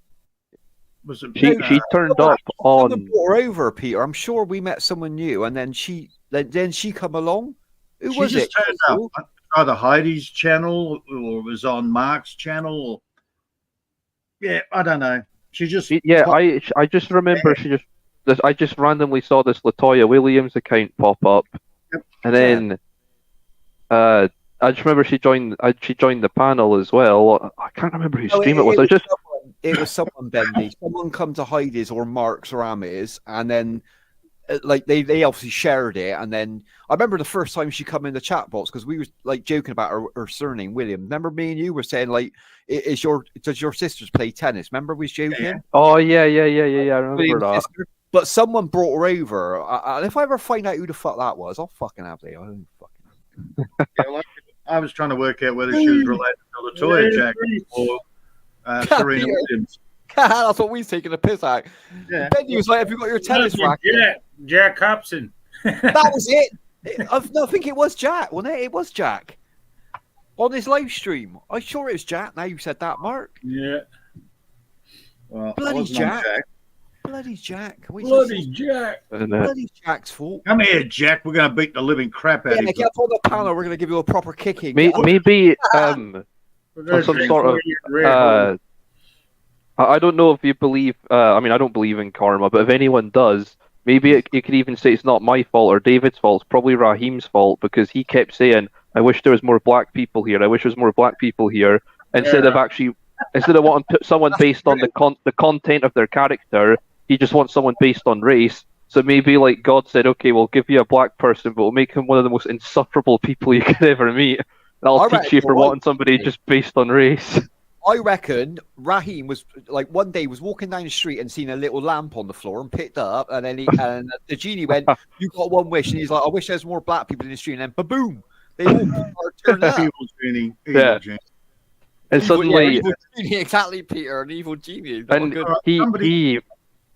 Was it? She turned up Someone on. brought her over, Peter. I'm sure we met someone new, and then she come along. Who She was just it? turned up. Either Heidi's channel or it was on Mark's channel. Or, yeah, I don't know. She just. I just remember I just randomly saw this Latoya Williams account pop up, and then I just remember she joined the panel as well. I can't remember whose stream it was. It was someone, Bendy. Someone come to Heidi's or Mark's or Ami's, and then like they obviously shared it. And then I remember the first time she come in the chat box because we were like joking about her surname William. Remember me and you were saying like, does your sisters play tennis? Remember we was joking? Yeah. Oh yeah. I remember that. Sister. But someone brought her over, and if I ever find out who the fuck that was, I'll fucking have it. I don't fucking. Yeah, I was trying to work out whether she was related to Latoya Jack or Serena Williams. That's what we've taken a piss out. Yeah. Bendy was like, "Have you got your tennis racket?" Jack Hobson. That was it. I think it was Jack, wasn't it? It was Jack on his live stream. I'm sure it was Jack. Now you said that, Mark. Yeah. Well, Bloody Jack. Jack. Bloody Jack. Bloody Jack. Bloody Jack's fault. Come here, Jack. We're going to beat the living crap out of you. Get up on the panel. We're going to give you a proper kicking. Maybe on some sort of. I don't know if you believe. I mean, I don't believe in karma, but if anyone does, maybe you could even say it's not my fault or David's fault. It's probably Raheem's fault because he kept saying, "I wish there was more black people here. I wish there was more black people here." Instead of wanting to put someone based on the content of their character, he just wants someone based on race. So maybe like God said, "Okay, we'll give you a black person, but we'll make him one of the most insufferable people you could ever meet. And I'll teach you for wanting somebody just based on race." I reckon Raheem was like one day was walking down the street and seen a little lamp on the floor and picked it up, and then and the genie went, "You got one wish," and he's like, "I wish there's more black people in the street." And then, ba-boom, they all turned up. Evil genie. Genie. And suddenly, evil genie, exactly, Peter, an evil genie. And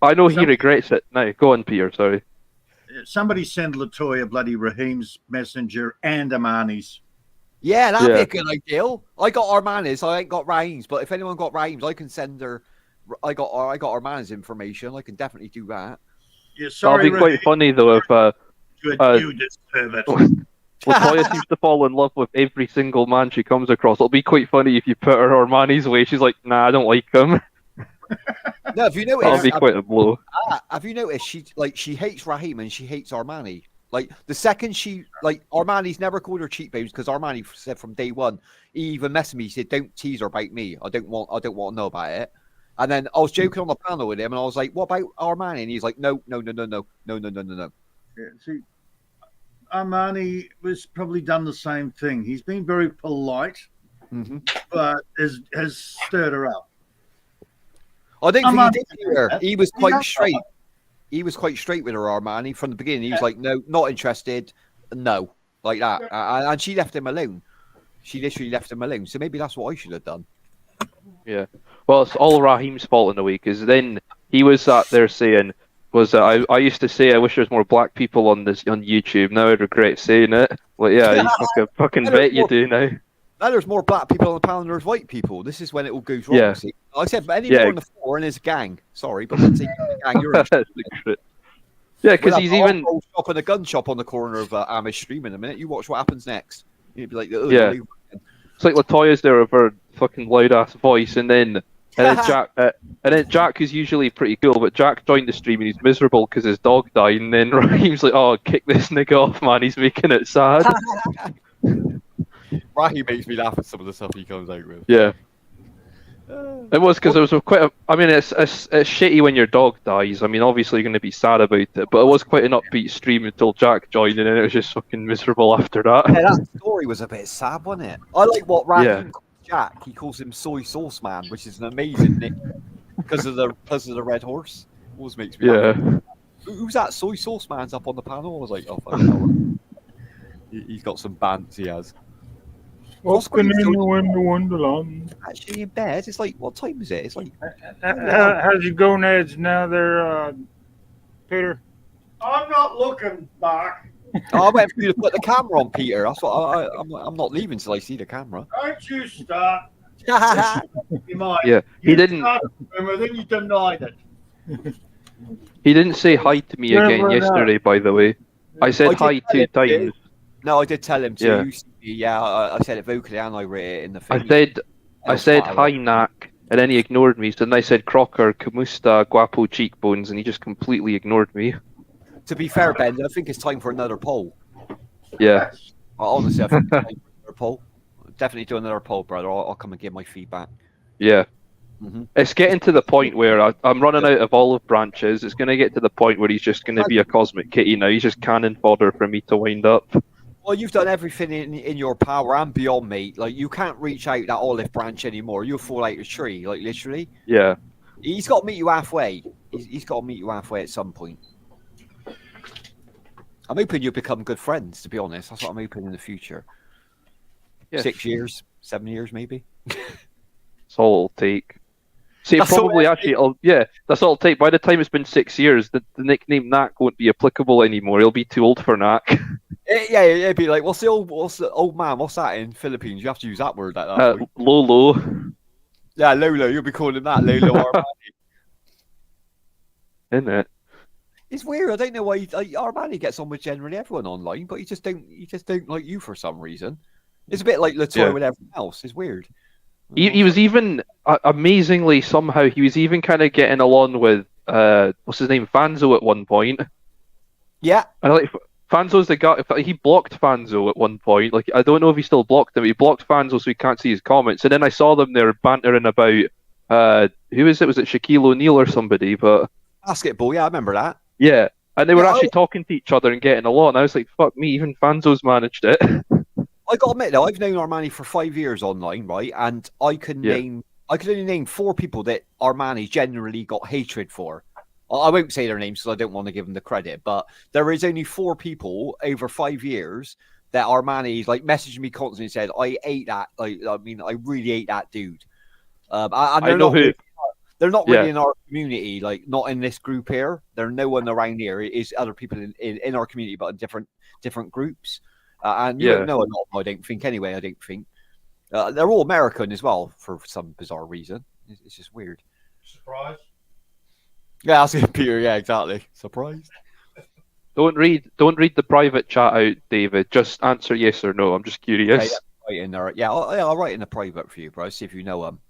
I know he regrets it. Now, go on, Peter. Sorry. Somebody send Latoya bloody Raheem's messenger and Amani's. Yeah, that'd be a good idea. I got Armani's, I ain't got Raheem's, but if anyone got Raheem's, I can send her. I got Armani's information. I can definitely do that. Yeah, sorry, that'd be quite funny though if you just pervert. Latoya seems to fall in love with every single man she comes across. It'll be quite funny if you put her Armani's way. She's like, "Nah, I don't like him." No, have you noticed? That'll be quite a blow. Have you noticed? She hates Raheem and she hates Armani. Like the second Armani's never called her cheekbones because Armani said from day one, he even messaged me. He said, "Don't tease her about me. I don't want to know about it." And then I was joking on the panel with him, and I was like, "What about Armani?" And he's like, "No." Yeah, see, Armani was probably done the same thing. He's been very polite, but has stirred her up. I don't think he did hear her. He was quite straight. He was quite straight with her, Armani, from the beginning. He was like, "No, not interested. No, like that. And she left him alone. She literally left him alone. So maybe that's what I should have done. Yeah. Well, it's all Raheem's fault in a way, because then he was sat there saying, I used to say I wish there was more black people on YouTube. Now I regret saying it. Well, yeah, you fucking bet you do now. Now there's more black people on the panel than there's white people. This is when it all goes wrong. Yeah. See? I said, but any more on the floor and there's a gang. Sorry, but once you're a gang, you're in. Yeah, because he's even shop and a gun shop on the corner of Amish Stream in a minute. You watch what happens next. You'd be like, yeah. It's like Latoya's there with her fucking loud ass voice, and then Jack, who's usually pretty cool, but Jack joined the stream and he's miserable because his dog died, and then Raheem's like, "Oh, kick this nigga off, man. He's making it sad." Raheem makes me laugh at some of the stuff he comes out with. Yeah. It was because it was I mean, it's shitty when your dog dies. I mean, obviously you're going to be sad about it, but it was quite an upbeat stream until Jack joined, and then it was just fucking miserable after that. Yeah, that story was a bit sad, wasn't it? I like what Raheem calls Jack. He calls him Soy Sauce Man, which is an amazing nick because of the red horse. Always makes me laugh. Who's that? Soy Sauce Man's up on the panel. I was like, oh, fuck no. He's got some bants. He has. Walking in the window wonderland. Actually in bed. It's like, what time is it? It's like. How's your gonads now there, Peter? I'm not looking back. I went for you to put the camera on, Peter. That's what I'm not leaving till I see the camera. Don't you start. You might. Yeah, he didn't. And then you denied it. He didn't say hi to me again yesterday, by the way. I said hi 2 times. No, I did tell him to. Yeah. Yeah, I said it vocally and I wrote it in the thing. I said hi, Knack, and then he ignored me. So then I said Crocker, Kamusta, Guapo cheekbones, and he just completely ignored me. To be fair, Ben, I think it's time for another poll. Yeah. Honestly, I think it's time for another poll. Definitely do another poll, brother. I'll come and give my feedback. Yeah. Mm-hmm. It's getting to the point where I'm running out of olive branches. It's going to get to the point where he's just going to be a cosmic kitty now. He's just cannon fodder for me to wind up. Well, you've done everything in your power and beyond, mate. Like, you can't reach out that olive branch anymore. You'll fall out of the tree, like, literally. Yeah. He's got to meet you halfway. He's got to meet you halfway at some point. I'm hoping you'll become good friends, to be honest. That's what I'm hoping in the future. Yeah. 6 years, 7 years, maybe. That's all it'll take. See, that's probably that's all it'll take. By the time it's been 6 years, the nickname Knack won't be applicable anymore. He'll be too old for Knack. Yeah, it'd be like, what's the old man? What's that in Philippines? You have to use that word like that. Lolo. Yeah, Lolo. You'll be calling that Lolo Armani. Isn't it? It's weird. I don't know why Armani gets on with generally everyone online, but he just don't like you for some reason. It's a bit like Latoya with everyone else. It's weird. He was even amazingly somehow he was even kind of getting along with what's his name, Fanzo at one point. Yeah, and like Fanzo's the guy. He blocked Fanzo at one point. Like, I don't know if he still blocked him. He blocked Fanzo so he can't see his comments. And then I saw them there bantering about who is it? Was it Shaquille O'Neal or somebody? But basketball. Yeah, I remember that. Yeah, and they were actually talking to each other and getting along. I was like, fuck me, even Fanzo's managed it. I got to admit though, I've known Armani for 5 years online, right? And I could only name 4 people that Armani generally got hatred for. I won't say their names because I don't want to give them the credit, but there is only 4 people over 5 years that Armani like messaged me constantly and said, "I ate that. Like, I mean, I really ate that dude." And I know who. They're not really in our community, like not in this group here. There's no one around here. It is other people in our community, but in different groups. And you don't know a lot of them, I don't think, anyway. I don't think. They're all American as well, for some bizarre reason. It's just weird. Surprise? Yeah, I was going Peter. Yeah, exactly. Surprised. Don't read the private chat out, David. Just answer yes or no. I'm just curious. Okay, right in there. Yeah, I'll write in the private for you, bro. See if you know them.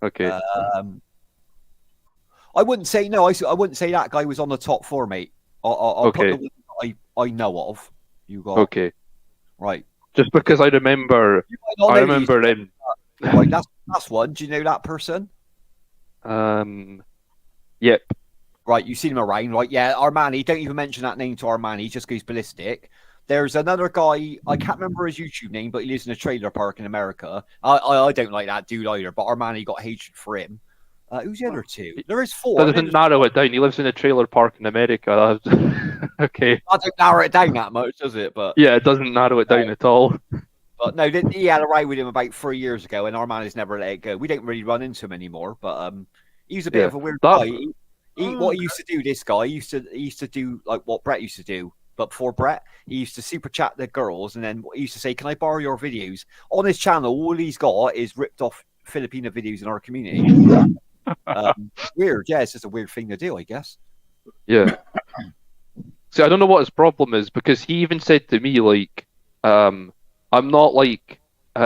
Okay. I wouldn't say no. I wouldn't say that guy was on the top 4, mate. I'll put the one I know of. You got right. Just because I remember him. Right, that's one. Do you know that person? Yep. Right, you've seen him around, right? Yeah, Armani. Don't even mention that name to Armani. Just goes ballistic. There's another guy. I can't remember his YouTube name, but he lives in a trailer park in America. I don't like that dude either. But Armani got hatred for him. Who's the other two? There is four. That I know doesn't there's narrow it down. He lives in a trailer park in America. Okay. That don't narrow it down that much, does it? But Yeah, it doesn't narrow it down at all. no, he had a ride with him about 3 years ago, and our man has never let it go. We don't really run into him anymore, but he was a bit Yeah. of a weird That- guy. What he used to do, this guy, he used to do like what Brett used to do. But before Brett, he used to super chat the girls, and then he used to say, "Can I borrow your videos?" On his channel, all he's got is ripped off Filipino videos in our community. Weird, yeah, it's just a weird thing to do, I guess. Yeah. See, I don't know what his problem is because he even said to me like, I'm not like,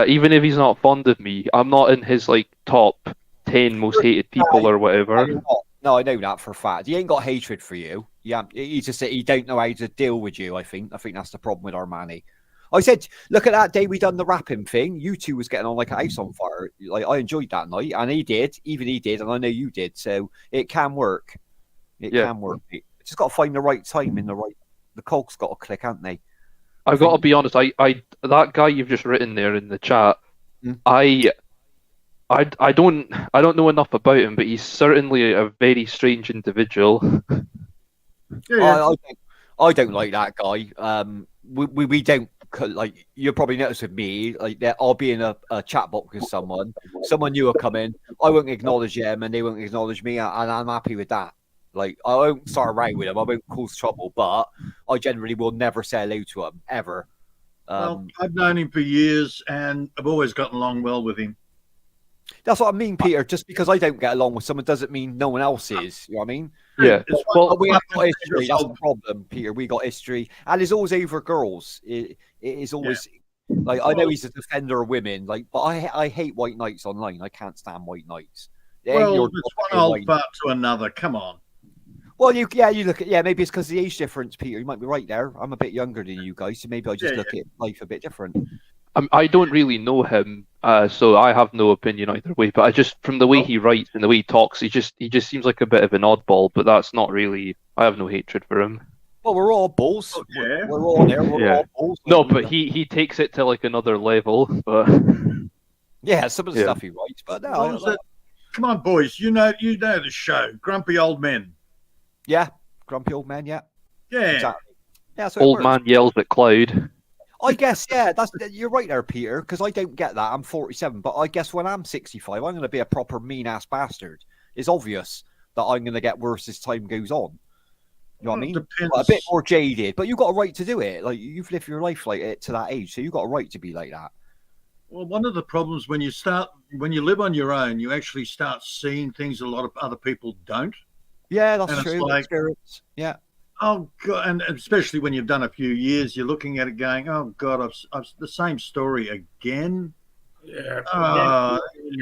even if he's not fond of me, I'm not in his like top 10 most hated people or whatever. No, I know that for a fact. He ain't got hatred for you. Yeah, he just he don't know how to deal with you. I think that's the problem with Armani. I said, look at that day we done the rapping thing. You two was getting on like a house on fire. Like I enjoyed that night, and he did, and I know you did. So it can work. It can work. It's just got to find the right time in the right. The cogs got to click, haven't they? I've got to be honest. I that guy you've just written there in the chat. I don't know enough about him, but he's certainly a very strange individual. I don't like that guy. We don't like. You'll probably notice with me, like that I'll be in a chat box with someone new will come in. I won't acknowledge them, and they won't acknowledge me, and I'm happy with that. Like I won't start around with them. I won't cause trouble, but I generally will never say hello to him ever. Well, I've known him for years, and I've always gotten along well with him. That's what I mean, Peter. Just because I don't get along with someone doesn't mean no one else is. You know what I mean? Yeah. Well, we have got history. That's the problem, Peter. We got history, and it's always over girls. It is always like I know he's a defender of women, like, but I hate white knights online. I can't stand white knights. Well, it's one old fart to another. Come on. Well, you look at maybe it's because of the age difference, Peter. You might be right there. I'm a bit younger than you guys, so maybe I just look at life a bit different. I don't really know him, so I have no opinion either way. But I just, from the way he writes and the way he talks, he just seems like a bit of an oddball. But that's not really. I have no hatred for him. Well, we're all bulls. Oh, yeah. We're all there. We're all bulls. No, but he takes it to like another level. But yeah, some of the stuff he writes. But no, come on, boys. You know the show, Grumpy Old Men. Yeah, Grumpy Old Men. Yeah. Yeah. Exactly. Yeah. So old man yells at cloud. I guess, yeah, you're right there, Peter, because I don't get that. I'm 47, but I guess when I'm 65, I'm going to be a proper mean-ass bastard. It's obvious that I'm going to get worse as time goes on. You know what I mean? A bit more jaded, but you've got a right to do it. Like, you've lived your life like it to that age, so you've got a right to be like that. Well, one of the problems when you live on your own, you actually start seeing things a lot of other people don't. Yeah, that's true. Like, experience. Yeah. Oh God, and especially when you've done a few years, you're looking at it going, "Oh God, I've the same story again." Yeah.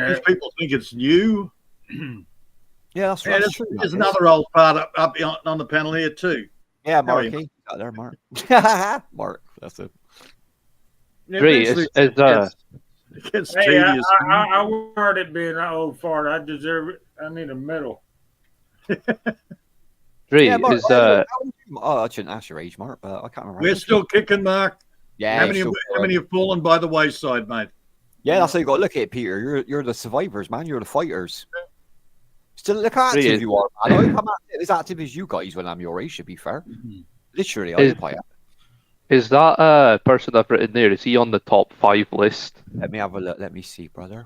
These people think it's new. Yeah, that's right. True. There's another old part up on the panel here too. Yeah, Marky. Got there, Mark. Mark, that's it. Great. It gets tedious. I word it being an old fart. I deserve it. I need a medal. Dre, yeah, Mark, is I shouldn't ask your age, Mark, but I can't remember. We're still kicking, Mark. Yeah. How many have fallen by the wayside, mate? Yeah, that's how you got to look at it, Peter. You're the survivors, man. You're the fighters. Still look how active you are, man. I'm as active as you guys when I'm your age, to be fair. Literally, I play it. Is that person I've written there, is he on the top 5 list? Let me have a look. Let me see, brother.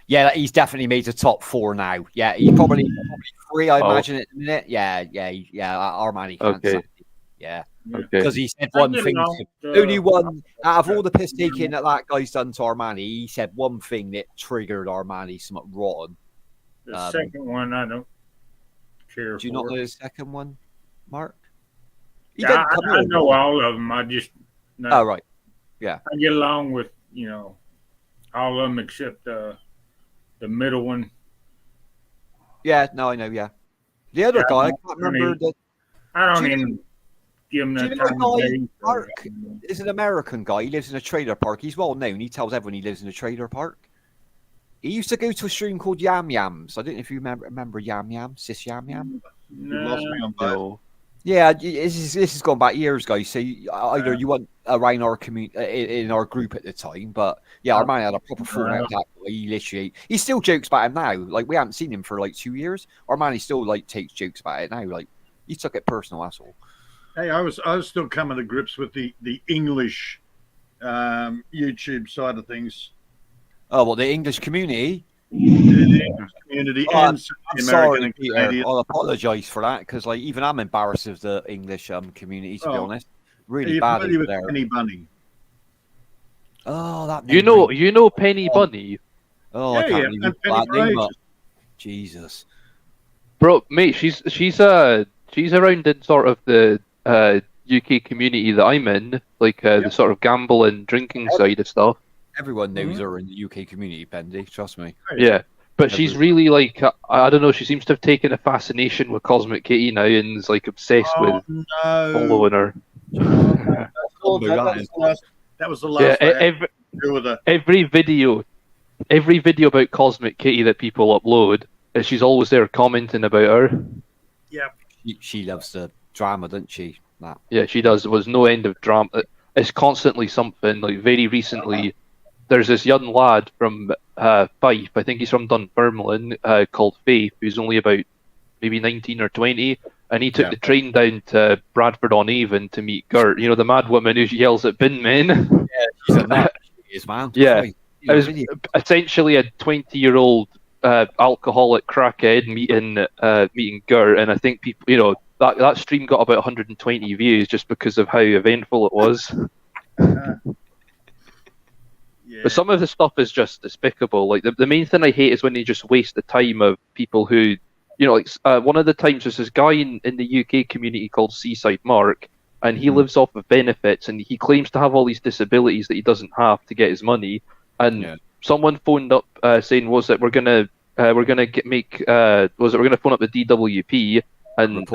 Yeah, he's definitely made the top 4 now. Yeah, he's probably 3, I imagine, at the minute. Yeah. Armani can't say. Yeah. Because he said one thing. Only one out of all the piss taking that guy's done to Armani, he said one thing that triggered Armani something rotten. The second one, I don't care. Do you not know the second one, Mark? Yeah, I know all of them. I just. No, oh, right. Yeah. I get along with, all of them except the middle one. Yeah, no, I know, yeah. The other guy, I can't remember. I don't even give him that time of day. Mark is an American guy. He lives in a trailer park. He's well known. He tells everyone he lives in a trailer park. He used to go to a stream called Yam Yams. I don't know if you remember Yam Yam, Sis Yam Yam. You lost me on both. Yeah, this has gone back years, guys. So either you want around our community in our group at the time, but yeah, our man had a proper falling out with that guy. He still jokes about him now. Like we haven't seen him for like 2 years. Our man, he still like takes jokes about it now. Like he took it personal, that's all. Hey, I was still coming to grips with the English YouTube side of things. Oh, well, the English community. The English community and I'm the sorry, American and Peter. Canadian. I'll apologise for that because, like, even I'm embarrassed of the English community. To be Oh, honest, Are really you bad familiar over with there. Penny Bunny? Oh, that You name know, rings- Penny Bunny, Oh, I Yeah, can't yeah, believe and you Penny put that name for up. ages. Jesus. bro, mate. She's around in sort of the UK community that I'm in, like the sort of gambling, drinking side of stuff. Everyone knows her in the UK community, Bendy. Trust me. Yeah, but she's Everyone. really like I don't know. She seems to have taken a fascination with Cosmic Kitty now and is like obsessed with No, following her. that was the Yeah, last I had to do with her. every video about Cosmic Kitty that people upload, she's always there commenting about her. Yeah, She loves the drama, doesn't she? That. Yeah, she does. There was no end of drama. It's constantly something. Like very recently, there's this young lad from Fife. I think he's from Dunfermline, called Faith, who's only about maybe 19 or 20, and he took the train down to Bradford on Avon to meet Gert. You know, the mad woman who yells at bin men. Yeah, she's a nut. She is, man. Yeah. Christ. It was essentially a 20-year-old alcoholic crackhead meeting Gert, and I think people, you know, that stream got about 120 views just because of how eventful it was. yeah. But some of the stuff is just despicable. Like the main thing I hate is when they just waste the time of people who, you know, like one of the times there's this guy in the UK community called Seaside Mark, and he lives off of benefits, and he claims to have all these disabilities that he doesn't have to get his money. And someone phoned up saying, was it we're gonna phone up the DWP and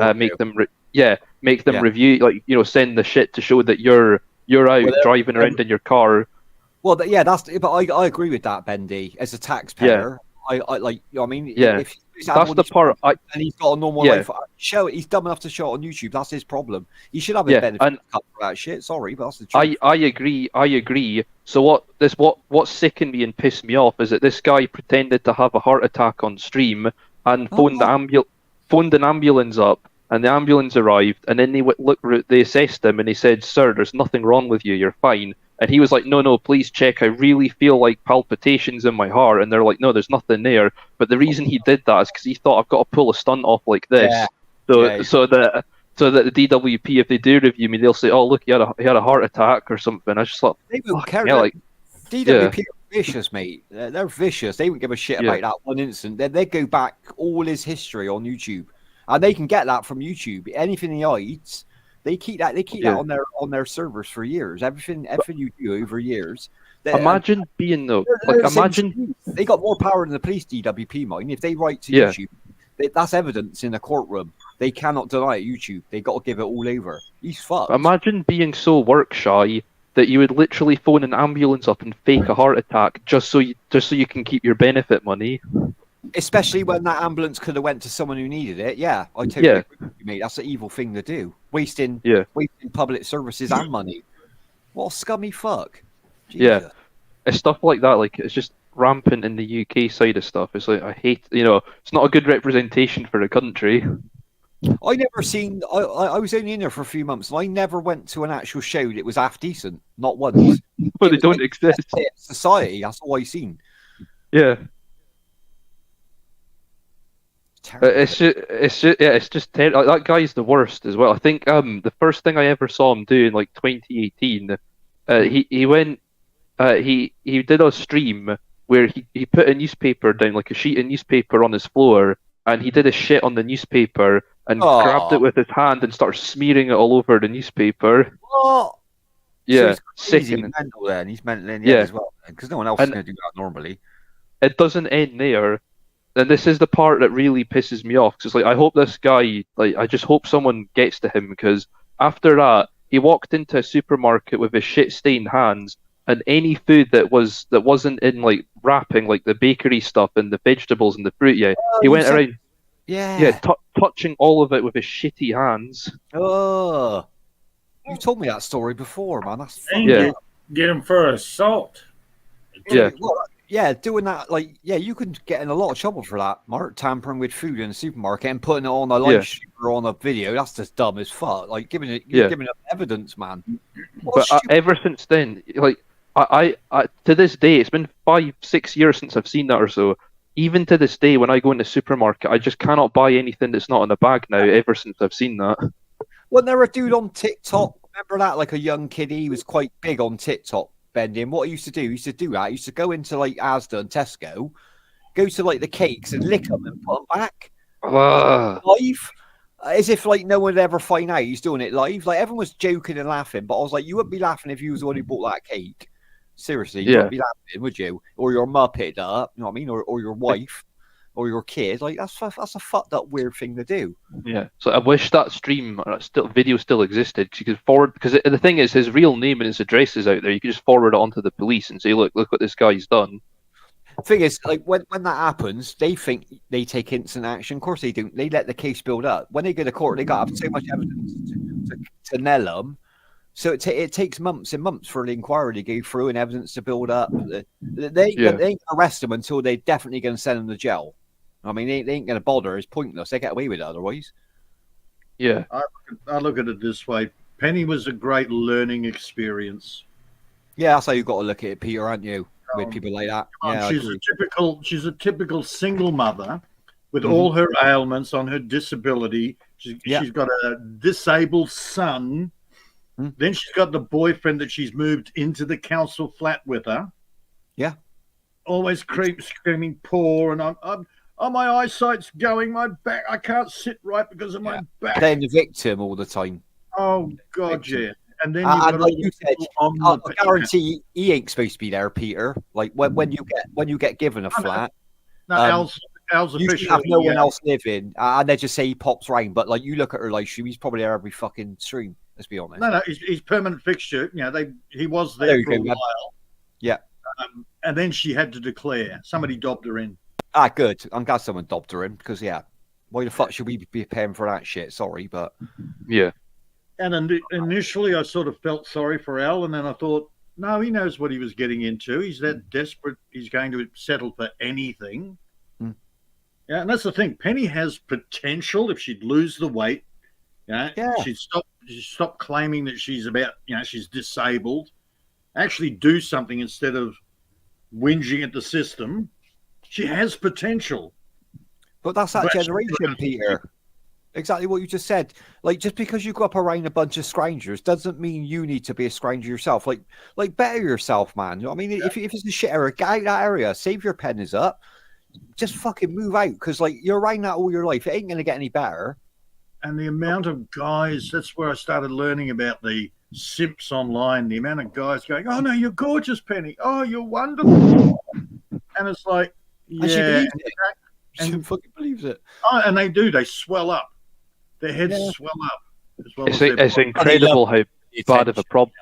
make them review, like, you know, send the shit to show that you're out driving around in your car. Well, yeah, but I agree with that, Bendy. As a taxpayer, I like, you know what I mean? Yeah, if he's that's the part. and he's got a normal life. Show it. He's dumb enough to show it on YouTube. That's his problem. He should have a benefit cut for that shit. Sorry, but that's the truth. I agree. So what sickened me and pissed me off is that this guy pretended to have a heart attack on stream and phoned an ambulance up, and the ambulance arrived, and then they assessed him and they said, "Sir, there's nothing wrong with you. You're fine." And he was like, no, please check. I really feel like palpitations in my heart. And they're like, no, there's nothing there. But the reason he did that is because he thought, I've got to pull a stunt off like this. So that the DWP, if they do review me, they'll say, oh, look, he had a heart attack or something. I just thought, they don't care. Yeah, like, DWP are vicious, mate. They're vicious. They wouldn't give a shit about that one incident. They go back all his history on YouTube. And they can get that from YouTube. Anything he hides, they keep that that on their servers for years. Everything you do over years. Imagine being though, imagine they got more power than the police. DWP mine. If they write to YouTube, that's evidence in a courtroom. They cannot deny it. YouTube. They got to give it all over. He's fucked. Imagine being so work shy that you would literally phone an ambulance up and fake a heart attack just so you can keep your benefit money. Especially when that ambulance could have went to someone who needed it. Yeah, I totally agree with you, mate. That's an evil thing to do. Wasting public services and money. What a scummy fuck. Jesus. Yeah, it's stuff like that. Like, it's just rampant in the UK side of stuff. It's like, I hate, you know, it's not a good representation for the country. I never seen. I was only in there for a few months, and I never went to an actual show that was half decent. Not once. Well, they don't exist. Society. That's all I seen. Yeah. Terrible. It's just terrible. Like, that guy's the worst as well. I think the first thing I ever saw him do in like 2018, he did a stream where he put a newspaper down, like a sheet of newspaper on his floor, and he did a shit on the newspaper and grabbed it with his hand and started smearing it all over the newspaper. What? Yeah, so he's sickening. mental there, and he's mental in the head as well, because no one else is going to do that normally. It doesn't end there. And this is the part that really pisses me off. Cause it's like, I hope this guy, like, I just hope someone gets to him, because after that, he walked into a supermarket with his shit-stained hands, and any food that wasn't in like wrapping, like the bakery stuff and the vegetables and the fruit, he went around. Yeah. touching all of it with his shitty hands. Oh, you told me that story before, man. That's And fucked up. get him for assault. Yeah. Well, doing that, like, you can get in a lot of trouble for that, Mark. Tampering with food in a supermarket and putting it on a live stream or on a video. That's just dumb as fuck. Like, you're giving up evidence, man. But ever since then, like, I to this day, it's been 5-6 years since I've seen that or so. Even to this day, when I go in the supermarket, I just cannot buy anything that's not in a bag now. Ever since I've seen that. Wasn't there a dude on TikTok? Remember that? Like a young kid, he was quite big on TikTok, Bendy. What he used to do, he used to go into like Asda and Tesco, go to like the cakes and lick them and put them back live, as if like no one would ever find out he's doing it live. Like everyone was joking and laughing, but I was like, you wouldn't be laughing if you was the one who bought that cake. Seriously, you wouldn't be laughing, would you? Or your mum picked it up, you know what I mean? Or your wife. Or your kid, like that's a fucked up weird thing to do. Yeah, so I wish that stream or video still existed. You could forward, because the thing is, his real name and his address is out there. You could just forward it onto the police and say, look what this guy's done. Thing is, like when that happens, they think they take instant action. Of course they don't. They let the case build up. When they go to court, they got to have so much evidence to nail them. So it takes months and months for the inquiry to go through and evidence to build up. They ain't gonna arrest them until they're definitely going to send them to jail. I mean, they ain't going to bother. It's pointless. They get away with it otherwise. Yeah. I look at it this way. Penny was a great learning experience. Yeah, that's how you've got to look at it, Peter, aren't you? With people like that. Yeah, she's a typical single mother with all her ailments on her disability. She's got a disabled son. Then she's got the boyfriend that she's moved into the council flat with her. Yeah. Always screaming poor, and my eyesight's going, my back, I can't sit right because of my back. Playing the victim all the time. Oh, God, yeah. And then like you said, I guarantee he ain't supposed to be there, Peter. Like when you get given a flat, Al's you officially have no one else living, and they just say he pops round. But like you look at her live stream, he's probably there every fucking stream. Let's be honest. No, he's permanent fixture. You know, he was there for a while. Yeah. And then she had to declare. Somebody dobbed her in. Ah, good. I'm glad someone dobbed her in because why the fuck should we be paying for that shit? Sorry, but yeah. And initially, I sort of felt sorry for Al, and then I thought, no, he knows what he was getting into. He's that desperate. He's going to settle for anything. Yeah, and that's the thing. Penny has potential if she'd lose the weight. She'd stop claiming that she's she's disabled. Actually, do something instead of whinging at the system. She has potential. But that's that generation, Peter. Exactly what you just said. Like, just because you grew up around a bunch of strangers doesn't mean you need to be a stranger yourself. Like better yourself, man. You know what I mean? If it's a shit area, get out that area. Save your pennies up. Just fucking move out. Because, like, you're around that all your life. It ain't going to get any better. And the amount of guys, that's where I started learning about the simps online. The amount of guys going, oh, no, you're gorgeous, Penny. Oh, you're wonderful. And it's like, and she believes it. She fucking believes it. Oh, and they do. They swell up. Their heads swell up. It's incredible how bad of a problem.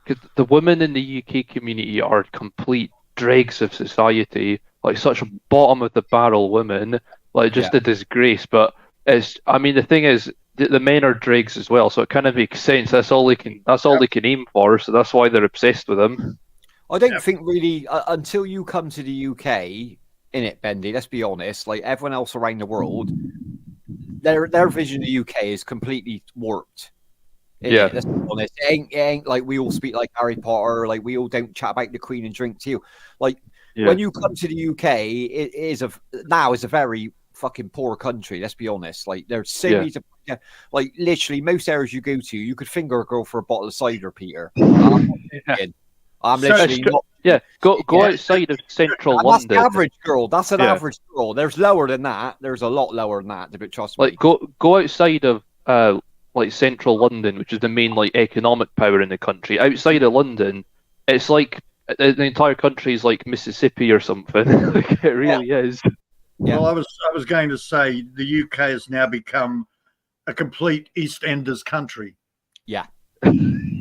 Because the women in the UK community are complete dregs of society, like such bottom of the barrel women, like just a disgrace. But the thing is, the men are dregs as well, so it kind of makes sense. That's all they can aim for. So that's why they're obsessed with them. I don't think really until you come to the UK. In it, Bendy, let's be honest, like everyone else around the world, their vision of the UK is completely warped. Let's be honest. It ain't like we all speak like Harry Potter, like we all don't chat about the Queen and drink tea. Like when you come to the UK, it is a very fucking poor country, let's be honest. Like there's so many like literally most areas you go to, you could finger a girl for a bottle of cider, Peter. I'm literally not. Yeah, go outside of central London. That's the average girl. That's an average girl. There's lower than that. There's a lot lower than that. But trust me. Like go outside of like central London, which is the main like economic power in the country. Outside of London, it's like the entire country is like Mississippi or something. Like, it really is. Yeah. Well, I was going to say the UK has now become a complete EastEnders country. Yeah.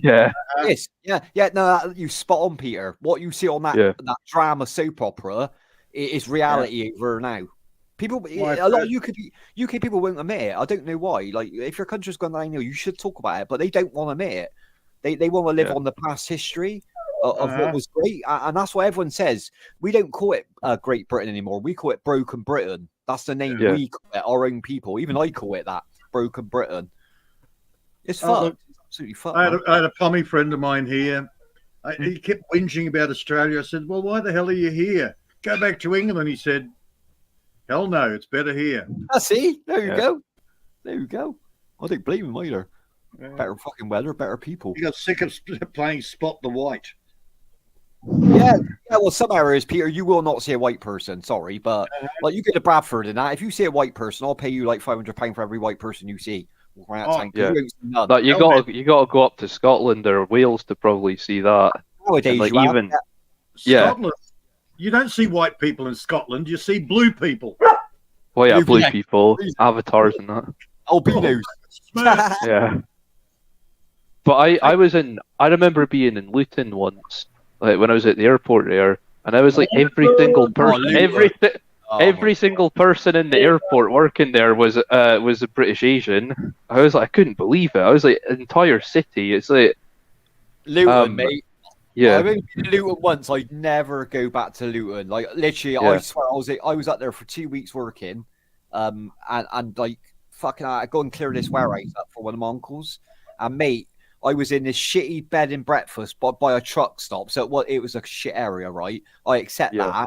Yeah. Yes. Yeah. No, you spot on, Peter. What you see on that drama soap opera is reality over now. People, My a lot of friend- UK people won't admit it. I don't know why. Like, if your country's gone downhill, you should talk about it, but they don't want to admit it. They want to live Yeah. on the past history of Uh-huh. what was great, and that's why everyone says we don't call it Great Britain anymore. We call it Broken Britain. That's the name Yeah. we call it. Our own people. Even I call it that. Broken Britain. It's Oh, fucked. look, It's absolutely fucked. I Man. had a pommy friend of mine here. He kept whinging about Australia. I said, "Well, why the hell are you here? Go back to England." He said, "Hell no, it's better here." See, there you Yeah. go. There you go. I don't blame him either. Yeah. Better fucking weather, better people. He got sick of playing Spot the White. Yeah, well, some areas, Peter, you will not see a white person. Sorry, but like you go to Bradford and that, if you see a white person, I'll pay you like £500 for every white person you see. Walking around Oh, town, 'cause yeah. you don't see none. But you Hell, got to go up to Scotland or Wales to probably see that. Nowadays, And like you have even that. Yeah. Scotland. You don't see white people in Scotland. You see blue people. well, yeah, blue Yeah. people, avatars and that. albinos. Smurfs. Yeah. But I remember being in Luton once, like when I was at the airport there, and I was like every single person, Luton. every single person in the airport working there was a British Asian. I was like, I couldn't believe it. I was like, entire city. It's like, Luton, mate. yeah, I've only been to Luton once. I'd never go back to Luton. Like literally, Yeah. I swear I was up there for 2 weeks working, and like fucking, I go and clear this warehouse up for one of my uncles, and mate, I was in this shitty bed and breakfast by a truck stop, so it was a shit area, right? I accept Yeah.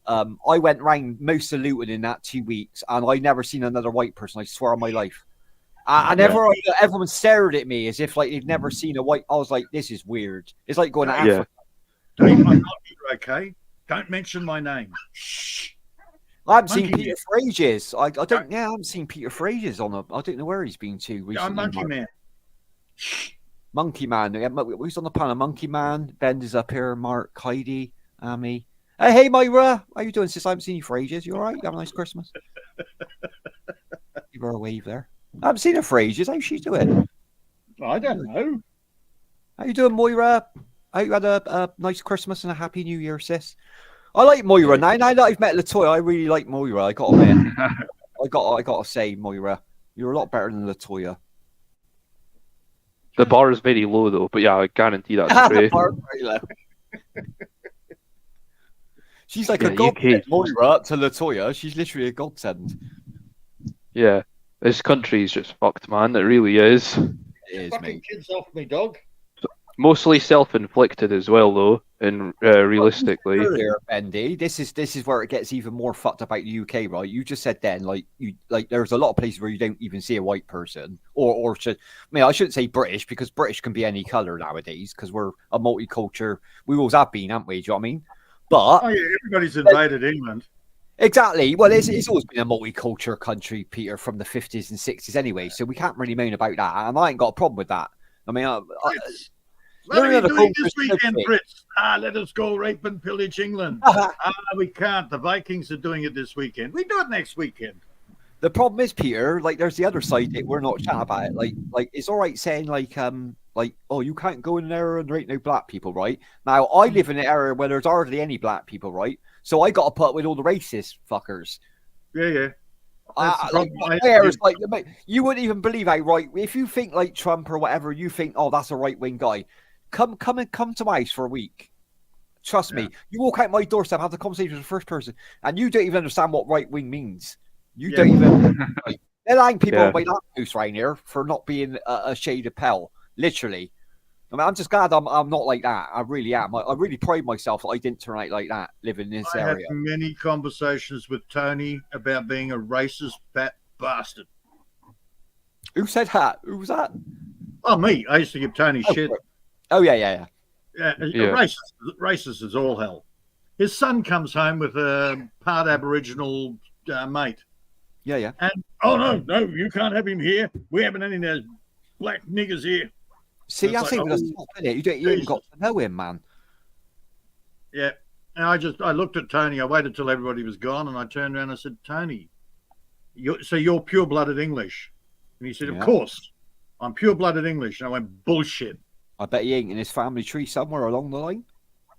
that. I went round most of Luton in that 2 weeks, and I never seen another white person. I swear on my life. And everyone stared at me as if like they'd never seen a white. I was like, "This is weird." It's like going to Yeah. Africa. Dave, I'm not here, okay? Don't mention my name. I haven't seen Monkey Peter for ages. I haven't seen Peter for ages on a. I don't know where he's been to recently. I'm Monkey Mark. Man. Monkey Man. Yeah, who's on the panel? Monkey Man. Ben is up here. Mark, Heidi, Amy. Hey, Myra. How you doing, sis? I haven't seen you for ages. You all right? You have a nice Christmas? Give her a wave there. I haven't seen her for ages. How's she doing? I don't know. How you doing, Moira? I hope you had a nice Christmas and a happy New Year, sis. I like Moira now. Now that I've met Latoya, I really like Moira. I got to admit, I got to say, Moira, you're a lot better than Latoya. the bar is very low though. But yeah, I guarantee that's true. Very low. She's like Yeah, a godsend, UK. Moira to Latoya. She's literally a godsend. Yeah, this country's just fucked, man. It really is. It is, Fucking mate. kids off me, dog. Mostly self-inflicted as well, though. And realistically, Here, Bendy, this is where it gets even more fucked about the UK, right? You just said then, like there's a lot of places where you don't even see a white person, or should, I mean, I shouldn't say British because British can be any color nowadays because we're a multicultural. We always have been, haven't we? Do you know what I mean? But Oh, yeah, everybody's invaded England. exactly. Well, it's always been a multicultural country, Peter, from the 50s and 60s anyway. So we can't really moan about that, and I ain't got a problem with that. I mean, Brits. Learn What are you how to doing cope this with weekend, something. Brits? Let us go rape and pillage England. We can't. The Vikings are doing it this weekend. We do it next weekend. the problem is, Peter, like there's the other side that we're not chatting about it. Like it's all right saying like oh, you can't go in there and there ain't no black people, right? Now I live in an area where there's hardly any black people, right? So I got to put up with all the racist fuckers. Yeah, yeah. That's the Like, problem. whereas, like, you wouldn't even believe how right. If you think like Trump or whatever, you think, oh, that's a right wing guy. Come to my house for a week. Trust me. You walk out my doorstep, have the conversation with the first person, and you don't even understand what right wing means. You don't even. Like, there ain't people on my house right here for not being a shade of pale. Literally. I mean, I'm just glad I'm not like that. I really am. I really pride myself that I didn't turn out like that living in this I had area. many conversations with Tony about being a racist fat bastard. Who said that? Who was that? Oh, me. I used to give Tony shit. Oh yeah. Yeah. Racist is all hell. His son comes home with a part Aboriginal mate. Yeah. And, oh, no, you can't have him here. We haven't any of those black niggers here. See, It's that's like, even a oh, stop, isn't it? You ain't got to know him, man. Yeah. And I looked at Tony. I waited till everybody was gone, and I turned around and I said, Tony, you're pure-blooded English? And he said, Yeah. Of course. I'm pure-blooded English. And I went, bullshit. I bet he ain't in his family tree somewhere along the line.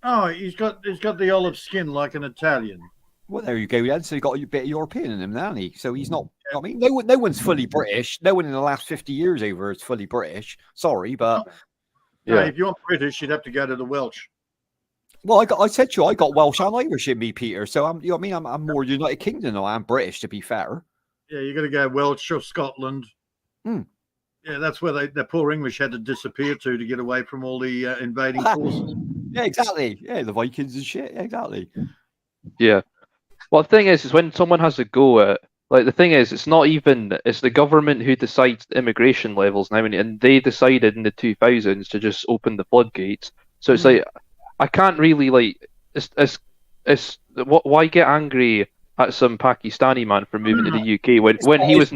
Oh, he's got the olive skin like an Italian. Well, there you go then. So he got a bit of European in him, hasn't he? So he's not. I mean, no one's fully British. No one in the last 50 years over is fully British. Sorry, but No, Yeah. if you want British, you'd have to go to the Welsh. well, I said to you, I got Welsh and Irish in me, Peter. So I'm, you know what I mean? I'm more United Kingdom than I am British, to be fair. Yeah, you got to go Welsh or Scotland. Hmm. Yeah, that's where the poor English had to disappear to get away from all the invading forces. Yeah, exactly. Yeah, the Vikings and shit. Yeah, exactly. Yeah. Well, the thing is when someone has a go at, like, the thing is, it's the government who decides the immigration levels now, and they decided in the 2000s to just open the floodgates. So it's like, I can't really, like, why get angry at some Pakistani man for moving to the UK when he was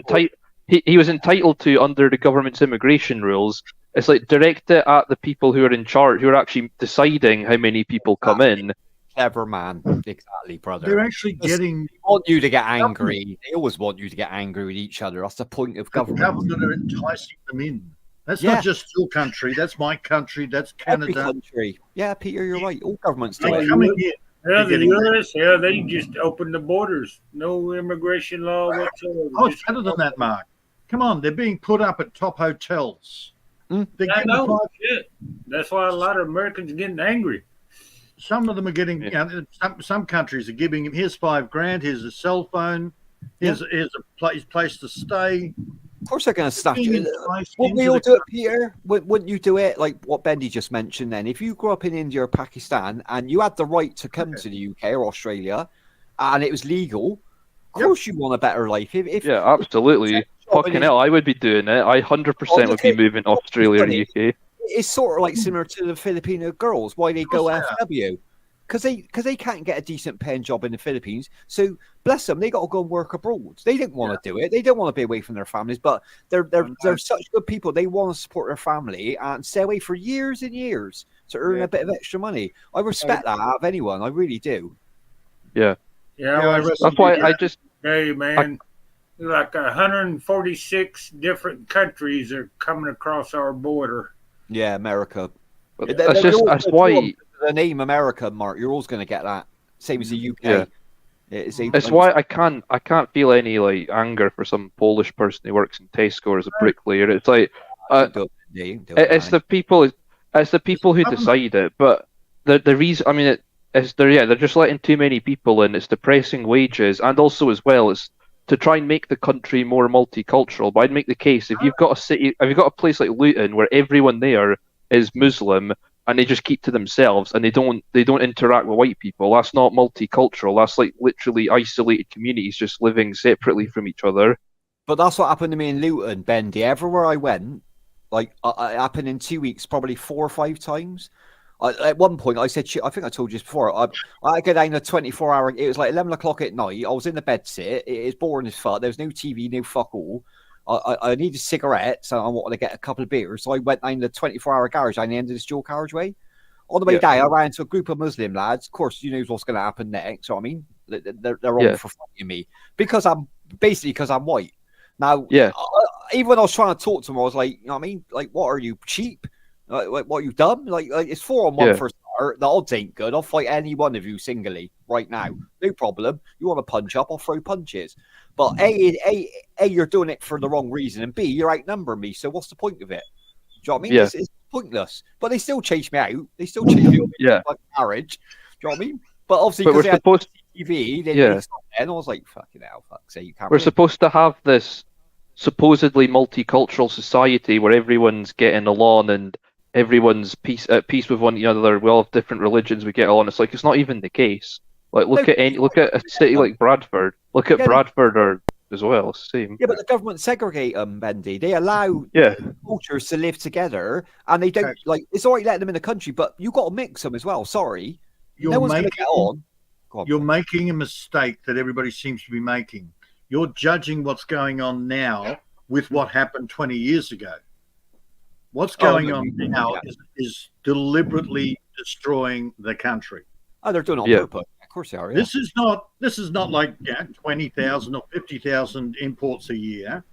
he was entitled to under the government's immigration rules. It's like, direct it at the people who are in charge, who are actually deciding how many people come in. Clever man. Exactly, brother. They're actually getting. They want you to get angry. They always want you to get angry with each other. That's the point of The government. government are enticing them in. That's Yeah. not just your country. That's my country. That's Every Canada. country. Yeah, Peter, you're right. All governments do They're it. coming in. Yeah, the getting- U.S. Yeah, they just opened the borders. No immigration law whatsoever. Oh, it's Just- better than that, Mark. Come on, they're being put up at top hotels. Mm. They're I getting know. five- Shit. That's why a lot of Americans are getting angry. Some of them are getting. Yeah. You know, some countries are giving him. Here's $5,000. Here's a cell phone. Here's a place to stay. Of course they're going to snatch Being it. enticed Wouldn't we into all the do it, country. Peter? Wouldn't you do it like what Bendy just mentioned then? If you grew up in India or Pakistan and you had the right to come to the UK or Australia and it was legal, of Yep. course you want a better life. If Yeah, absolutely. Fucking hell, I would be doing it. I 100% would be moving to Australia or UK. It's sort of like similar to the Filipino girls, why they go course they FW. Because they can't get a decent paying job in the Philippines. So bless them, they got to go and work abroad. They didn't want to do it. They don't want to be away from their families, but they're such good people. They want to support their family and stay away for years and years to earn a bit of extra money. I respect that out of anyone. I really do. Yeah. Yeah, Yeah, I I was That's why I just hey man, like 146 different countries are coming across our border. Yeah, America. that's why The name America, Mark, you're always going to get that. Same as the UK. Yeah. It's why I can't feel any like anger for some Polish person who works in Tesco as a bricklayer. It's like it's the people who decide it. But the reason, I mean, they're just letting too many people in. It's depressing wages, and also as well, it's to try and make the country more multicultural. But I'd make the case, if you've got a place like Luton where everyone there is Muslim and they just keep to themselves and they don't interact with white people, that's not multicultural. That's like literally isolated communities just living separately from each other. But that's what happened to me in Luton, Bendy. Everywhere I went, like it happened in 2 weeks, probably 4 or 5 times. At one point, I said, I think I told you this before, I go down a 24-hour, it was like 11 o'clock at night. I was in the bed sit. It was boring as fuck. There was no TV, no fuck all. I needed cigarettes, so I wanted to get a couple of beers. So I went down the 24-hour garage down the end of this dual carriageway. On the way down, I ran into a group of Muslim lads. Of course, you know what's going to happen next. So I mean, they're on for fighting me because I'm white. Now, even when I was trying to talk to them, I was like, you know what I mean? Like, what are you, cheap? Like what you dumb? Like it's 4-on-1 for a start. The odds ain't good. I'll fight any one of you singly right now. No problem. You want to punch up, I'll throw punches. But A, you're doing it for the wrong reason, and B, you're outnumbering me. So what's the point of it? Do you know what I mean? It's pointless. But they still chase me out. They still chase me out like marriage. Do you know what I mean? But obviously, because they had TV, they stopped it, and I was like, fucking hell, fuck, say you can't. We're supposed to have this supposedly multicultural society where everyone's getting along and everyone's at peace with one another. We all have different religions. We get along. It's like it's not even the case. Like look at a city like Bradford. Look at Bradford as well. It's the same. Yeah, but the government segregate them, Bendy. They allow cultures to live together, and they don't like. It's all right letting them in the country, but you got to mix them as well. Sorry, no one's going to get on. You're making a mistake that everybody seems to be making. You're judging what's going on now with what happened 20 years ago. What's going on now is deliberately destroying the country. Oh, they're doing it on purpose. Of course they are. Yeah. This is not like 20,000 or 50,000 imports a year.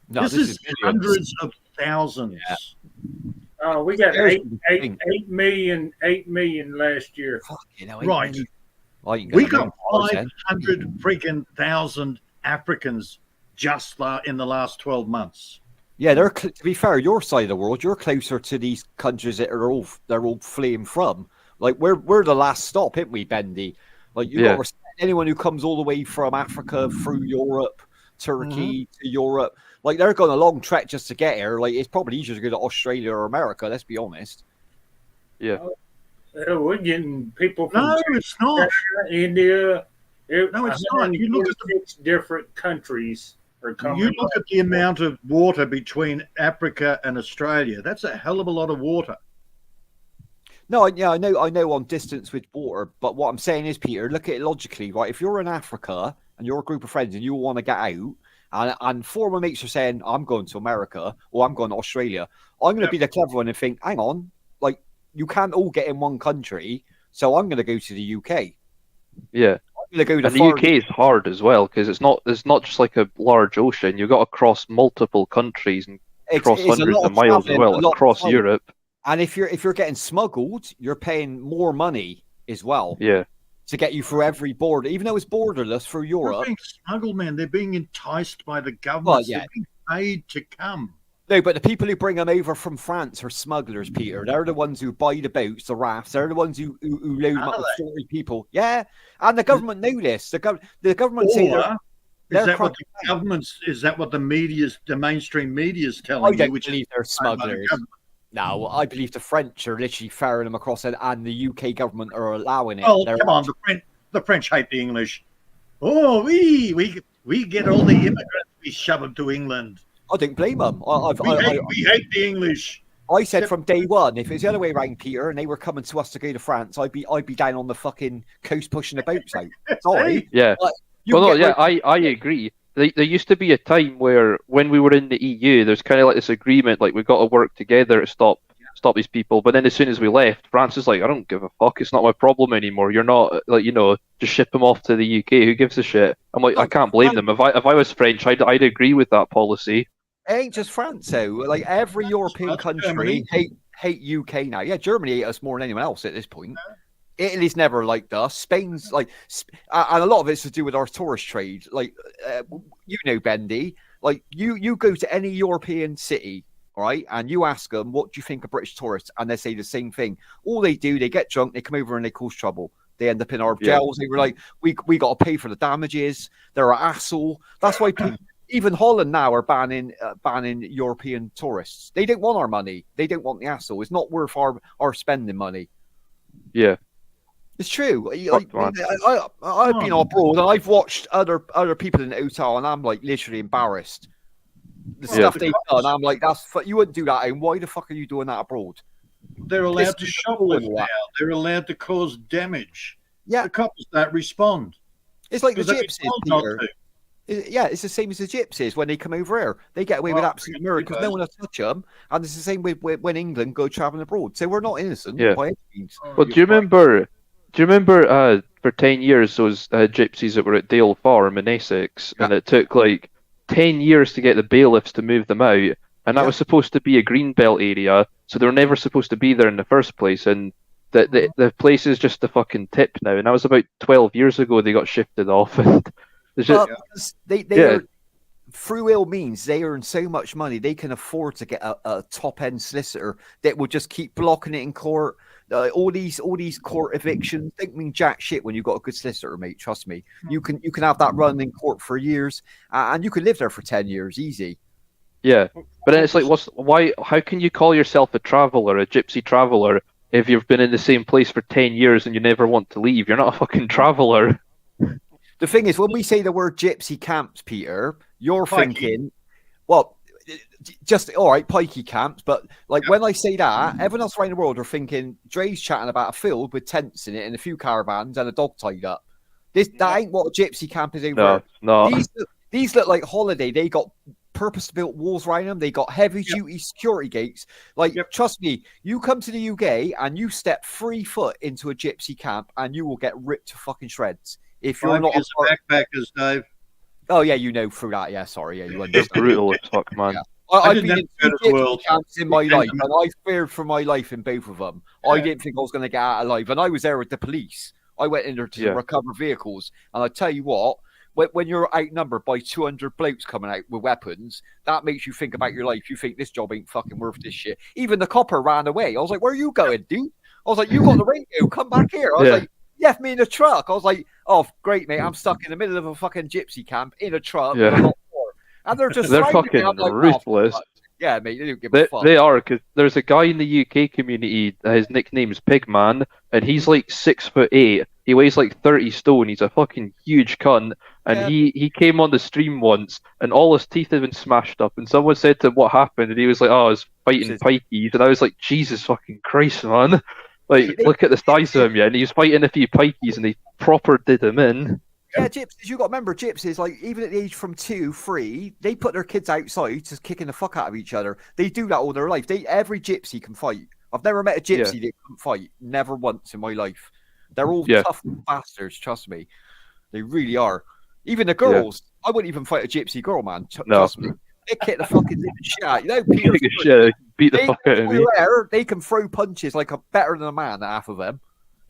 No, this is hundreds of thousands. Oh, we got 8 million last year. Fuck, you know, right. I ain't We gonna got move ours then. 500 freaking thousand Africans just in the last 12 months. Yeah, to be fair, your side of the world, you're closer to these countries that they're all fleeing from. Like we're the last stop, ain't we, Bendy? Like you got to respect anyone who comes all the way from Africa through Europe, Turkey to Europe. Like they're going a long trek just to get here. Like it's probably easier to go to Australia or America. Let's be honest. Yeah. We're getting people from No, it's not. India. No, it's not. You look at the different countries are coming. You look at the amount of water between Africa and Australia. That's a hell of a lot of water. No, yeah, I know on distance with water, but what I'm saying is, Peter, look at it logically, right? If you're in Africa and you're a group of friends and you want to get out, and four of my mates are saying, I'm going to America or I'm going to Australia, I'm going to be the clever one and think, hang on, like, you can't all get in one country, so I'm going to go to the UK. Yeah. I'm going to go to and the UK is hard as well, because it's not just like a large ocean. You've got to cross multiple countries and cross hundreds of miles as well across Europe. And if you're getting smuggled, you're paying more money as well. Yeah. To get you through every border, even though it's borderless through Europe. They're being smuggled, man. They're being enticed by the government. Well, yeah. They're being paid to come. No, but the people who bring them over from France are smugglers, Peter. They're the ones who buy the boats, the rafts. They're the ones who load them up with 40 people. Yeah, and the government know this. The government say is that what the government's? Is that what the mainstream media's telling you? I don't believe they're smugglers. No, I believe the French are literally ferrying them across, and the UK government are allowing it. Oh, come on, the French hate the English. Oh, we get all the immigrants, we shove them to England. I don't blame them. We hate the English. I said from day one, if it was the other way around, Peter, and they were coming to us to go to France, I'd be down on the fucking coast pushing the boats out. Sorry. Yeah. I agree. There used to be a time where, when we were in the EU, there's kind of like this agreement, like we've got to work together to stop these people. But then as soon as we left, France is like, I don't give a fuck. It's not my problem anymore. You're not, like, just ship them off to the UK. Who gives a shit? I'm like, I can't blame them. If I was French, I'd agree with that policy. It ain't just France, though. Like every European country hate UK now. Yeah, Germany hate us more than anyone else at this point. Italy's never liked us. Spain's like, and a lot of it's to do with our tourist trade. Like, Bendy, like you go to any European city, all right, and you ask them, what do you think of British tourists? And they say the same thing. All they do, they get drunk, they come over and they cause trouble. They end up in our jails. They were like, we got to pay for the damages. They're an asshole. That's why even Holland now are banning European tourists. They don't want our money. They don't want the asshole. It's not worth our spending money. Yeah. It's true. Like, I've been abroad and I've watched other people in the hotel, and I'm like literally embarrassed. The stuff they've done, I'm like, you wouldn't do that. And why the fuck are you doing that abroad? They're allowed to shoplift now. They're allowed to cause damage. Yeah, the cops don't respond. It's like the gypsies, Peter. Yeah, it's the same as the gypsies when they come over here. They get away with absolute murder because no one will touch them. And it's the same with when England go travelling abroad. So we're not innocent by any means. Well, do you remember for 10 years those gypsies that were at Dale Farm in Essex, and it took like 10 years to get the bailiffs to move them out, and that was supposed to be a greenbelt area, so they were never supposed to be there in the first place, and the place is just a fucking tip now, and that was about 12 years ago they got shifted off. And because they are, through ill means, they earn so much money they can afford to get a top end solicitor that will just keep blocking it in court. All these court evictions don't mean jack shit when you've got a good solicitor, mate. Trust me. You can have that run in court for years, and you can live there for 10 years easy. Yeah, but then it's like, how can you call yourself a traveller, a gypsy traveller, if you've been in the same place for 10 years and you never want to leave? You're not a fucking traveller. The thing is, when we say the word gypsy camps, Peter, you're thinking, well, just all right, pikey camps. But like when I say that, everyone else around the world are thinking Dre's chatting about a field with tents in it and a few caravans and a dog tied up. That ain't what a gypsy camp is over. No. These look like holiday. They got purpose-built walls around them. They got heavy-duty security gates. Like, trust me, you come to the UK and you step 3 foot into a gypsy camp and you will get ripped to fucking shreds. If you're not backpackers, Dave. Oh yeah, through that. Yeah, sorry. Yeah, you understand. They're brutal as fuck, man. Yeah. I've been in 2 gypsy camps in my life, and I feared for my life in both of them. I didn't think I was going to get out alive, and I was there with the police. I went in there to Yeah. recover vehicles, and I tell you what, when you're outnumbered by 200 blokes coming out with weapons, that makes you think about your life. You think this job ain't fucking worth this shit. Even the copper ran away. I was like, "Where are you going, dude?" I was like, "You got the radio? Come back here." I was Yeah. like, "Left me in the truck." I was like, "Oh, great, mate. I'm stuck in the middle of a fucking gypsy camp in a truck with a Yeah. lot more." And they're just They're surrounding me. fucking I'm like, "Oh, ruthless. fuck." Yeah, mate. They don't give a They, fuck. they are, because there's a guy in the UK community, his nickname's Pigman, and he's like 6'8". He weighs like 30 stone. He's a fucking huge cunt. And Yeah. he came on the stream once, and all his teeth had been smashed up. And someone said to him what happened, and he was like, "Oh, I was fighting pikeys." And I was like, "Jesus fucking Christ, man! Like, look at the size of him, yeah." And he was fighting a few pikeys, and they proper did him in. Yeah, gypsies. You got to remember, gypsies, like even at the age from 2, 3, they put their kids outside just kicking the fuck out of each other. They do that all their life. Every gypsy can fight. I've never met a gypsy that couldn't fight. Never once in my life. They're all tough bastards. Trust me, they really are. Even the girls, I wouldn't even fight a gypsy girl, man. Trust me. They kick the fucking living shit out. You know, Peter, Shit, beat the fuck out of me. they can throw punches like better than a man. Half of them.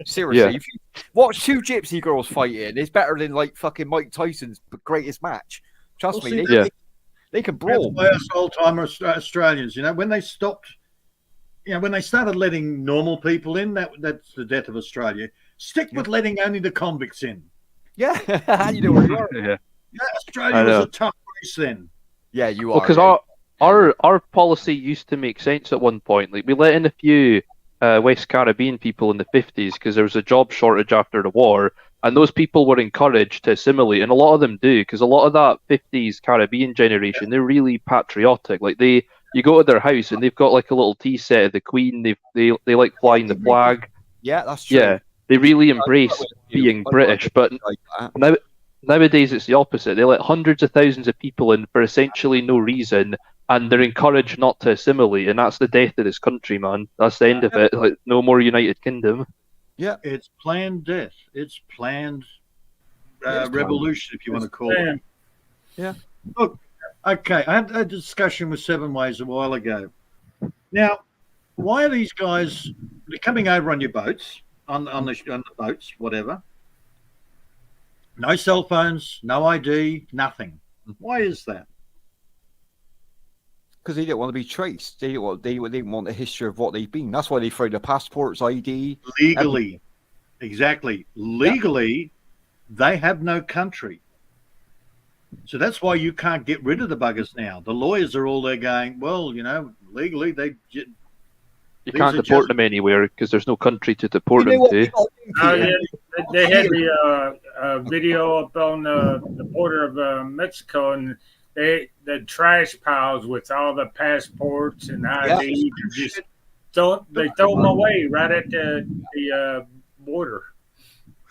Seriously, if you watch 2 gypsy girls fighting, it's better than like fucking Mike Tyson's greatest match. Trust me, they can brawl. That's why us old-timer Australians, you know, when they stopped, you know, when they started letting normal people in, that's the death of Australia. Stick with letting only the convicts in. Yeah, you know where you are. Yeah, Australia was a tough race then. Yeah, you are. Because our policy used to make sense at one point. Like, we let in a few West Caribbean people in the 50s because there was a job shortage after the war, and those people were encouraged to assimilate, and a lot of them do, because a lot of that 50s Caribbean generation, they're really patriotic. Like, you go to their house and they've got like a little tea set of the Queen. They like flying the flag. Yeah, that's true. Yeah, they really embrace being British. But nowadays it's the opposite. They let hundreds of thousands of people in for essentially no reason, and they're encouraged not to assimilate, and that's the death of this country, man. That's the end of it. Like, no more United Kingdom. Yeah, it's planned death. It's planned revolution, if you want to call it. Yeah. Look, okay, I had a discussion with Seven Ways a while ago. Now, why are these guys they're coming over on your boats, on the boats, whatever? No cell phones, no ID, nothing. Why is that? Because they didn't want to be traced. They didn't want a history of what they've been. That's why they throw the passports, ID. Legally. Exactly. Legally, they have no country. So that's why you can't get rid of the buggers now. The lawyers are all there going, well, you know, legally you can't deport them anywhere because there's no country to deport them to. They had the video up on the border of Mexico, and the trash piles with all the passports and ID just throw them away right at the border.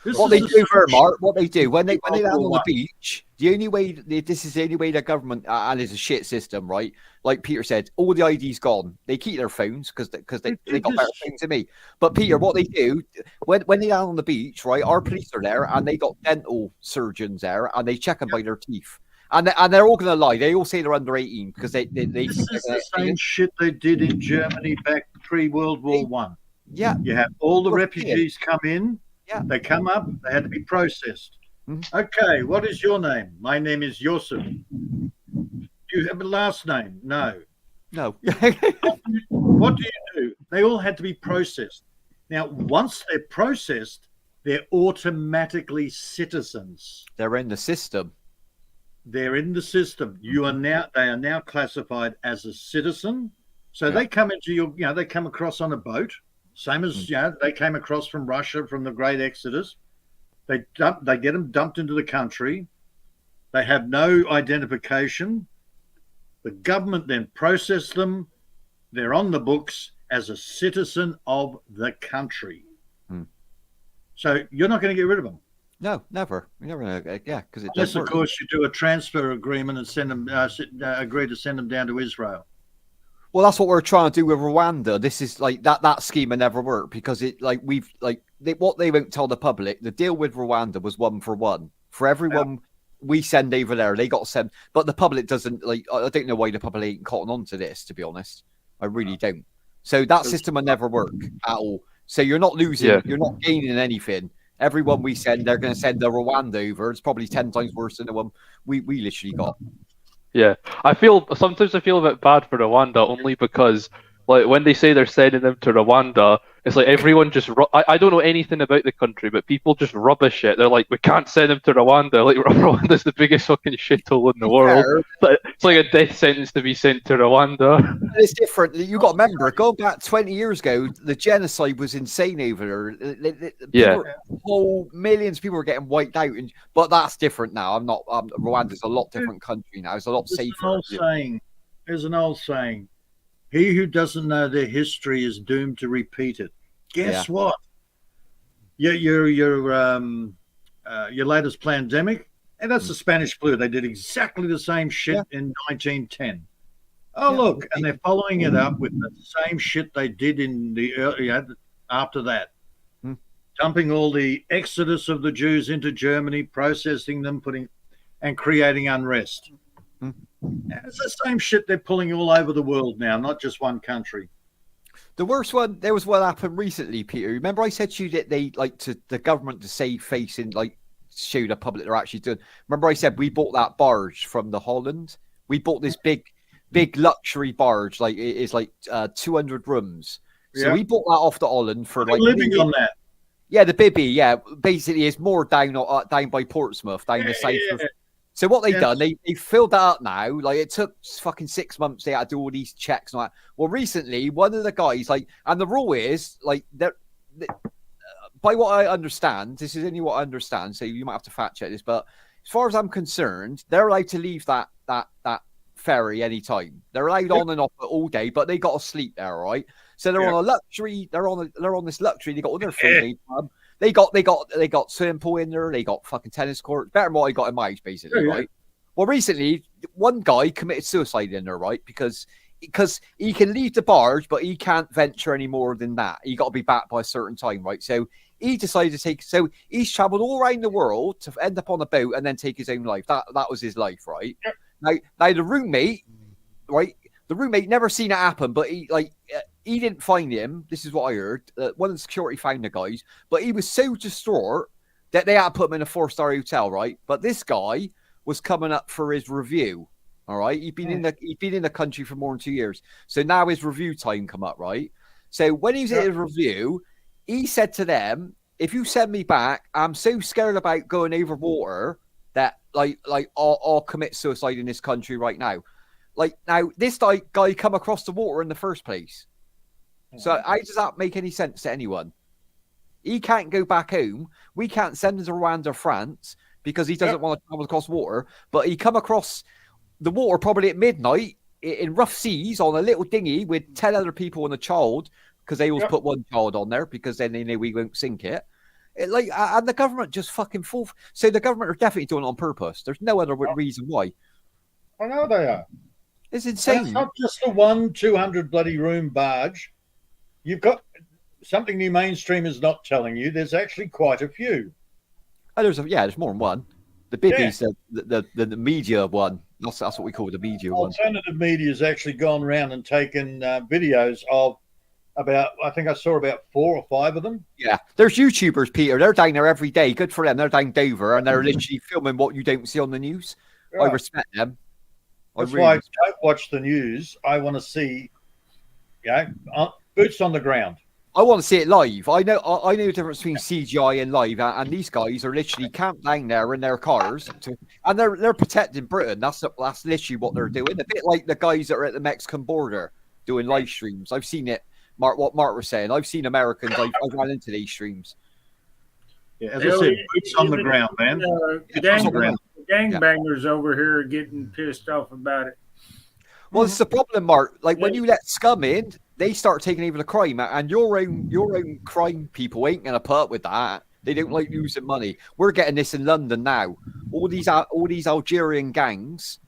What they do, Mark, what they do when they land on the beach, the only way this is the only way the government and it's a shit system, right? Like Peter said, all the ID's gone. They keep their phones because they got better phones than me. But Peter, what they do when they land on the beach, right? Our police are there and they got dental surgeons there and they check them by their teeth. And they're all going to lie. They all say they're under 18 because they This is the same shit they did in Germany back pre-World War One. Yeah. You have all the refugees come in. Yeah. They come up. They had to be processed. Okay, what is your name? My name is Yusuf. Do you have a last name? No. No. What do you do? They all had to be processed. Now, once they're processed, they're automatically citizens. They're in the system. They're in the system. They are now classified as a citizen. So they come into they come across on a boat, same as they came across from Russia from the Great Exodus. They get them dumped into the country. They have no identification. The government then process them. They're on the books as a citizen of the country. So you're not going to get rid of them. No, never. You're never gonna, because it unless, doesn't of work. course, you do a transfer agreement and send them, agree to send them down to Israel. Well, that's what we're trying to do with Rwanda. This is like that scheme will never work because what they won't tell the public. The deal with Rwanda was 1 for 1 for everyone we send over there. They got sent, but the public doesn't like. I don't know why the public ain't cotton on to this. To be honest, I really don't. So that system will never work at all. So you're not losing. You're not gaining anything. Everyone we send, they're going to send the Rwanda over. It's probably 10 times worse than the one we literally got. Yeah, sometimes I feel a bit bad for Rwanda only because like when they say they're sending them to Rwanda, it's like everyone just I don't know anything about the country, but people just rubbish it. They're like, we can't send them to Rwanda. Like Rwanda's the biggest fucking shithole in the world. It's like a death sentence to be sent to Rwanda. It's different. You got to remember, going back 20 years ago, the genocide was insane over there. Yeah. Whole millions of people were getting wiped out, but that's different now. Rwanda's a lot different country now. It's a lot safer. There's an old saying: "He who doesn't know their history is doomed to repeat it." Guess what? Your latest pandemic, and that's the Spanish flu. They did exactly the same shit in 1910. Oh, look, and they're following it up with the same shit they did in the early after that. Dumping all the exodus of the Jews into Germany, processing them, and creating unrest. It's the same shit they're pulling all over the world now, not just one country. The worst one, there was one happened recently, Peter. Remember I said to you that they the government to save face and show the public they're actually doing. Remember I said we bought that barge from the Holland? We bought this big luxury barge, it is 200 rooms. So we bought that off the Holland for living on that. Yeah, the Bibby, basically it's more down by Portsmouth, down the south. So what they've done, they filled that up now. It took fucking 6 months. They had to do all these checks and all that. Well, recently, one of the guys, and the rule is, by what I understand, this is only what I understand, so you might have to fact check this, but as far as I'm concerned, they're allowed to leave that ferry anytime. They're allowed on and off all day, but they got to sleep there, right? So they're on a luxury. They're on this luxury. They got all their food. They got swimming pool in there. They got fucking tennis court. Better than what I got in my house, basically, right? Well, recently, one guy committed suicide in there, right? Because he can leave the barge, but he can't venture any more than that. He got to be back by a certain time, right? So he decided to so he's travelled all around the world to end up on a boat and then take his own life. That was his life, right? Yep. Now the roommate, right? The roommate never seen it happen, but he didn't find him. This is what I heard. One of the security found the guys, but he was so distraught that they had to put him in a 4-star hotel, right? But this guy was coming up for his review. All right, he'd been in the country for more than 2 years, so now his review time come up, right? So when he was at his review, he said to them, "If you send me back, I'm so scared about going over water that I'll commit suicide in this country right now." Now this guy come across the water in the first place. So how does that make any sense to anyone? He can't go back home. We can't send him to Rwanda or France because he doesn't want to travel across water. But he come across the water probably at midnight in rough seas on a little dinghy with 10 other people and a child, because they always put one child on there because then they know we won't sink it. And the government just fucking fall. So the government are definitely doing it on purpose. There's no other reason why. I know they are. It's insane. And it's not just the 200 bloody room barge. You've got something the mainstream is not telling you. There's actually quite a few. Oh, there's more than one. The Bibby's the media one. That's what we call the media one. Alternative media has actually gone around and taken videos of I think I saw about 4 or 5 of them. Yeah, there's YouTubers, Peter. They're down there every day. Good for them. They're down Dover and they're literally filming what you don't see on the news. Right. I respect them. That's why I don't watch the news. I want to see, boots on the ground. I want to see it live. I know the difference between CGI and live, and these guys are literally camped down there in their cars, and they're protecting Britain. That's literally what they're doing. A bit like the guys that are at the Mexican border doing live streams. I've seen it. What Mark was saying. I've seen Americans. I've run into these streams. Yeah, as I said, boots on the ground, man. Gangbangers over here are getting pissed off about it. Well, it's the problem, Mark. When you let scum in, they start taking over the crime, and your own crime people ain't gonna put up with that. They don't like losing money. We're getting this in London now. All these Algerian gangs,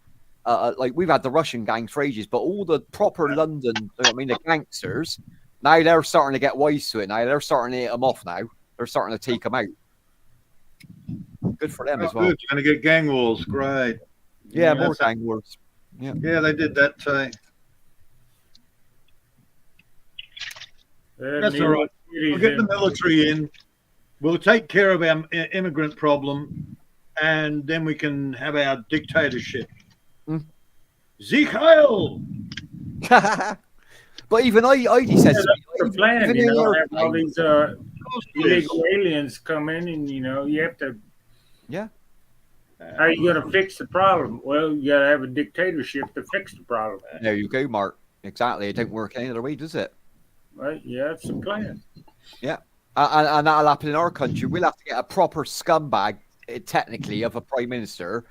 we've had the Russian gangs for ages, but all the proper London, the gangsters, now they're starting to get wise to it. Now they're starting to hit them off. Now they're starting to take them out. Good for them as well. Good. You're going to get gang wars. Great. Yeah, more gang wars. Yeah, they did that too. That's all right. We'll get the military in. We'll take care of our immigrant problem, and then we can have our dictatorship. Sieg Heil! But even Heidi says to me, The plan, even you in know, the have all airplane- these Yes. illegal aliens come in, and you know, you have to. Yeah. How are you going to fix the problem? Well, you got to have a dictatorship to fix the problem. There you go, Mark. Exactly. It don't work any other way, does it? Right? Yeah, that's the plan. Yeah. And that'll happen in our country. We'll have to get a proper scumbag, technically, of a prime minister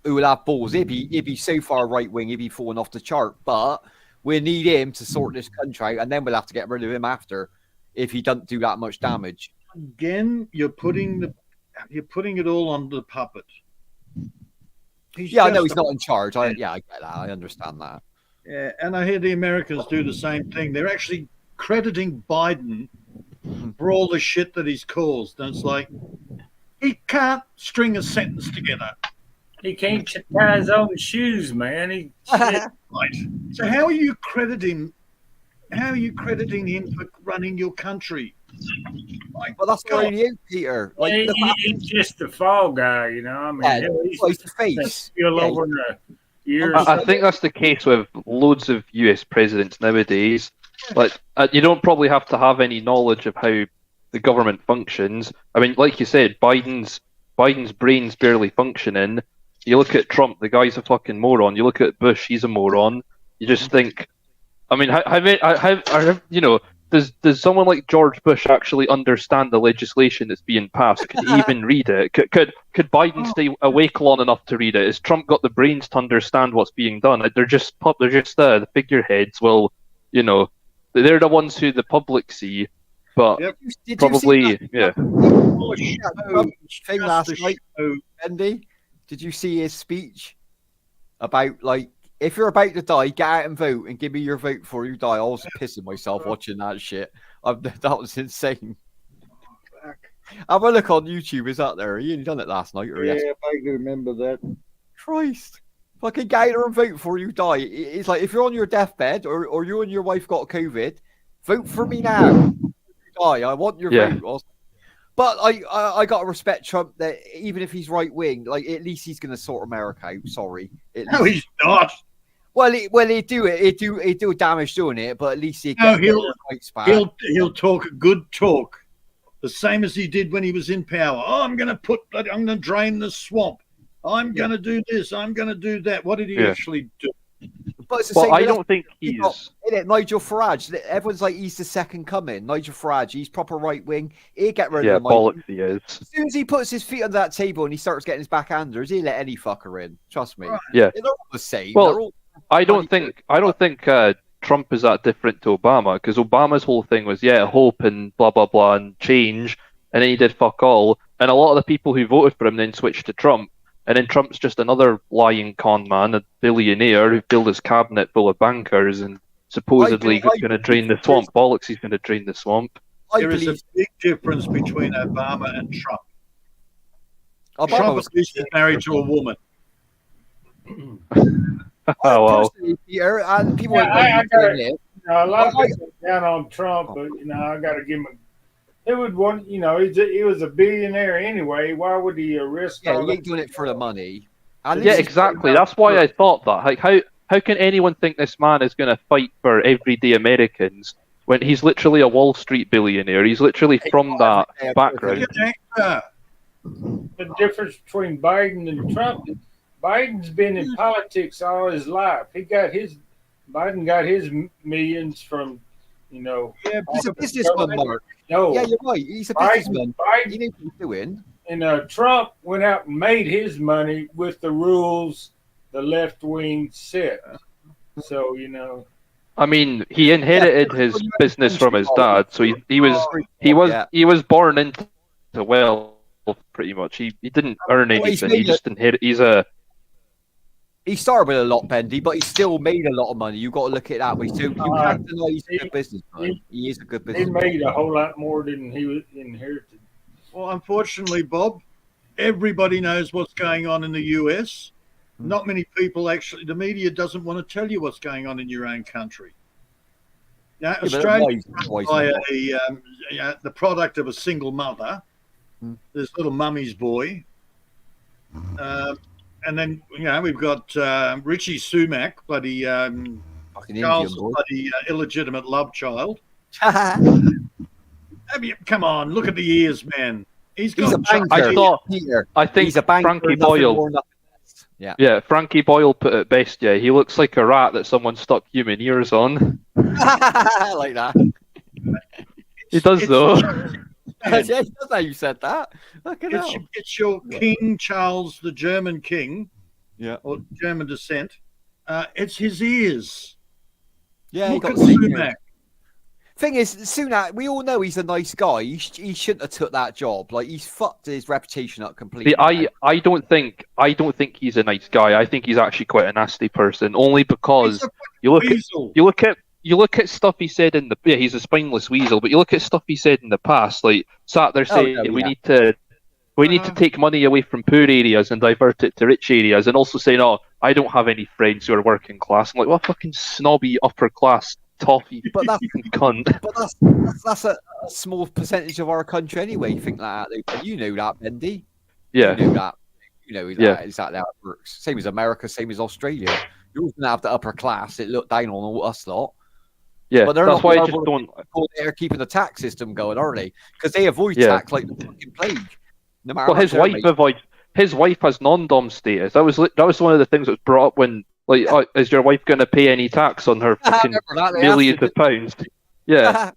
who will have balls. He'd be so far right wing, he'd be falling off the chart. But we need him to sort this country out, and then we'll have to get rid of him after if he doesn't do that much damage. Again, you're putting it all on the puppet. I know he's not in charge. I get that. I understand that. Yeah, and I hear the Americans do the same thing. They're actually crediting Biden for all the shit that he's caused. And it's like, he can't string a sentence together. He can't tie his own shoes, man. Right. So how are you crediting him for running your country? Well, that's why you, Peter. Like, he's just the fall guy, you know. I mean, he's the face. Spill over the years. I think that's the case with loads of US presidents nowadays. Like, you don't probably have to have any knowledge of how the government functions. I mean, like you said, Biden's brain's barely functioning. You look at Trump, the guy's a fucking moron. You look at Bush, he's a moron. You just think, I mean, you know, does someone like George Bush actually understand the legislation that's being passed? Could he even read it? Could Biden stay awake long enough to read it? Has Trump got the brains to understand what's being done? They're just the figureheads. Well, you know, they're the ones who the public see, but probably Thing last night, Andy. Did you see his speech about, like, if you're about to die, get out and vote and give me your vote before you die? I was pissing myself watching that shit. That was insane. Have a look on YouTube. Is that there? He only done it last night. Or I remember that. Christ. Fucking get out there and vote before you die. It's like, if you're on your deathbed or you and your wife got COVID, vote for me now. Die. I want your vote. But I got to respect Trump that even if he's right wing, like, at least he's going to sort America out. Sorry. No, he's not. Well, he'd do it. He'd do damage doing it, but at least he'll talk a good talk, the same as he did when he was in power. Oh, I'm going to drain the swamp. I'm going to do this. I'm going to do that. What did he actually do? But it's the same. I don't think he's Nigel Farage. Everyone's like, he's the second coming. Nigel Farage, he's proper right wing. He'll get rid of him. Bollocks he is. As soon as he puts his feet on that table and he starts getting his backhanders, he'll let any fucker in. Trust me. Yeah, they're all the same. Well, I don't think Trump is that different to Obama, because Obama's whole thing was hope and blah blah blah and change, and then he did fuck all. And a lot of the people who voted for him then switched to Trump. And then Trump's just another lying con man, a billionaire who filled his cabinet full of bankers and supposedly going to drain the swamp. Bollocks, he's going to drain the swamp. There is a big difference between Obama and Trump. Obama was married to a woman. Peter, and people a lot of people are down on Trump, but I got to give him. He would want, he was a billionaire anyway. Why would he risk? He ain't doing it for the money. Yeah, exactly. That's why I thought that. Like, how can anyone think this man is going to fight for everyday Americans when he's literally a Wall Street billionaire? He's literally from that background. The difference between Biden and Trump. Biden's been in politics all his life. Biden got his millions from, he's a businessman, Mark. No. Yeah, you're right. He's a businessman. He knows what he's doing. And Trump went out and made his money with the rules the left wing set. So, I mean, he inherited his business from his dad, so he was born into wealth, pretty much. He didn't earn anything. He just inherited. He started with a lot, Bendy, but he still made a lot of money. You've got to look at it that way. So you can't deny he's a good businessman. He is a good businessman. He made a whole lot more than he inherited. Well, unfortunately, Bob, everybody knows what's going on in the US. Not many people actually, the media doesn't want to tell you what's going on in your own country. Now, but Australia why by not? the product of a single mother, Hmm. this little mummy's boy. And then, we've got Richie Sumac, bloody Fucking Indian Charles' boy. bloody illegitimate love child. He's Come on, look at the ears, man. He's got a banker. I thought. Peter. I think He's a banker. Frankie nothing Boyle. more, nothing less. Yeah. Yeah, Frankie Boyle put it best. Yeah, he looks like a rat that someone stuck human ears on. Like that. He does though. Yeah, that's how you said that. Look at that. It's your King Charles, the German king, Yeah. or German descent. It's his ears. Yeah, he Look got at senior. Sumac. Thing is, Sunak, we all know he's a nice guy. He shouldn't have took that job. Like, he's fucked his reputation up completely. See, I don't think he's a nice guy. I think he's actually quite a nasty person. Only because you look at stuff he said in the he's a spineless weasel. But you look at stuff he said in the past, like sat there saying we need to take money away from poor areas and divert it to rich areas, and also saying, "Oh, I don't have any friends who are working class." I'm like, what fucking snobby upper class toffee, But that's cunt. But that's a small percentage of our country anyway. You think that? You know that, Bendy. Yeah. You know that. You know Yeah. exactly how it works. Same as America, same as Australia. You're always gonna have the upper class that look down on all us lot. Yeah, But they're that's not why I gonna just don't. they're keeping the tax system going, are they? Because they avoid Yeah. tax like the fucking plague. No matter Well, how his much wife they're making. avoids. His wife has non-dom status. That was one of the things that was brought up when, like, oh, is your wife going to pay any tax on her fucking Remember that? They millions asked of pounds? Yeah,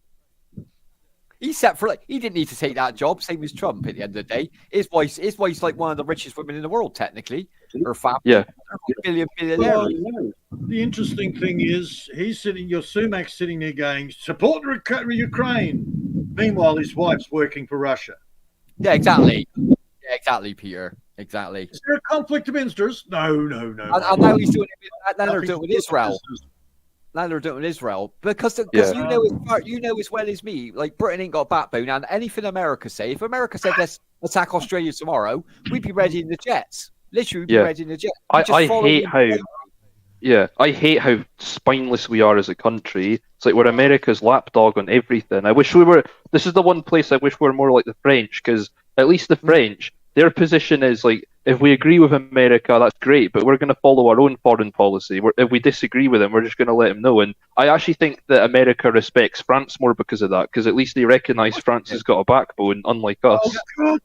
He's set for he didn't need to take that job, same as Trump at the end of the day. His wife's like one of the richest women in the world, technically. Her family. yeah. Billionaires. Well, the interesting thing is, your Sumac's sitting there going, support Ukraine. Meanwhile, his wife's working for Russia. Yeah, exactly. Yeah, exactly, Peter. Exactly. Is there a conflict of interest? No. And now he's doing it. Now they're doing it with Israel. Now they're doing it with Israel because Yeah. you know as well as me, like Britain ain't got a backbone, and anything America say, if America said let's attack Australia tomorrow, we'd be ready in the jets. Literally, we'd be ready in the jets. I hate how spineless we are as a country. It's like we're America's lapdog on everything. I wish we were. This is the one place I wish we were more like the French, because at least the French, their position is like, if we agree with America, that's great, but we're going to follow our own foreign policy. If we disagree with them, we're just going to let them know. And I actually think that America respects France more because of that, because at least they recognise France has got a backbone, unlike us. Oh,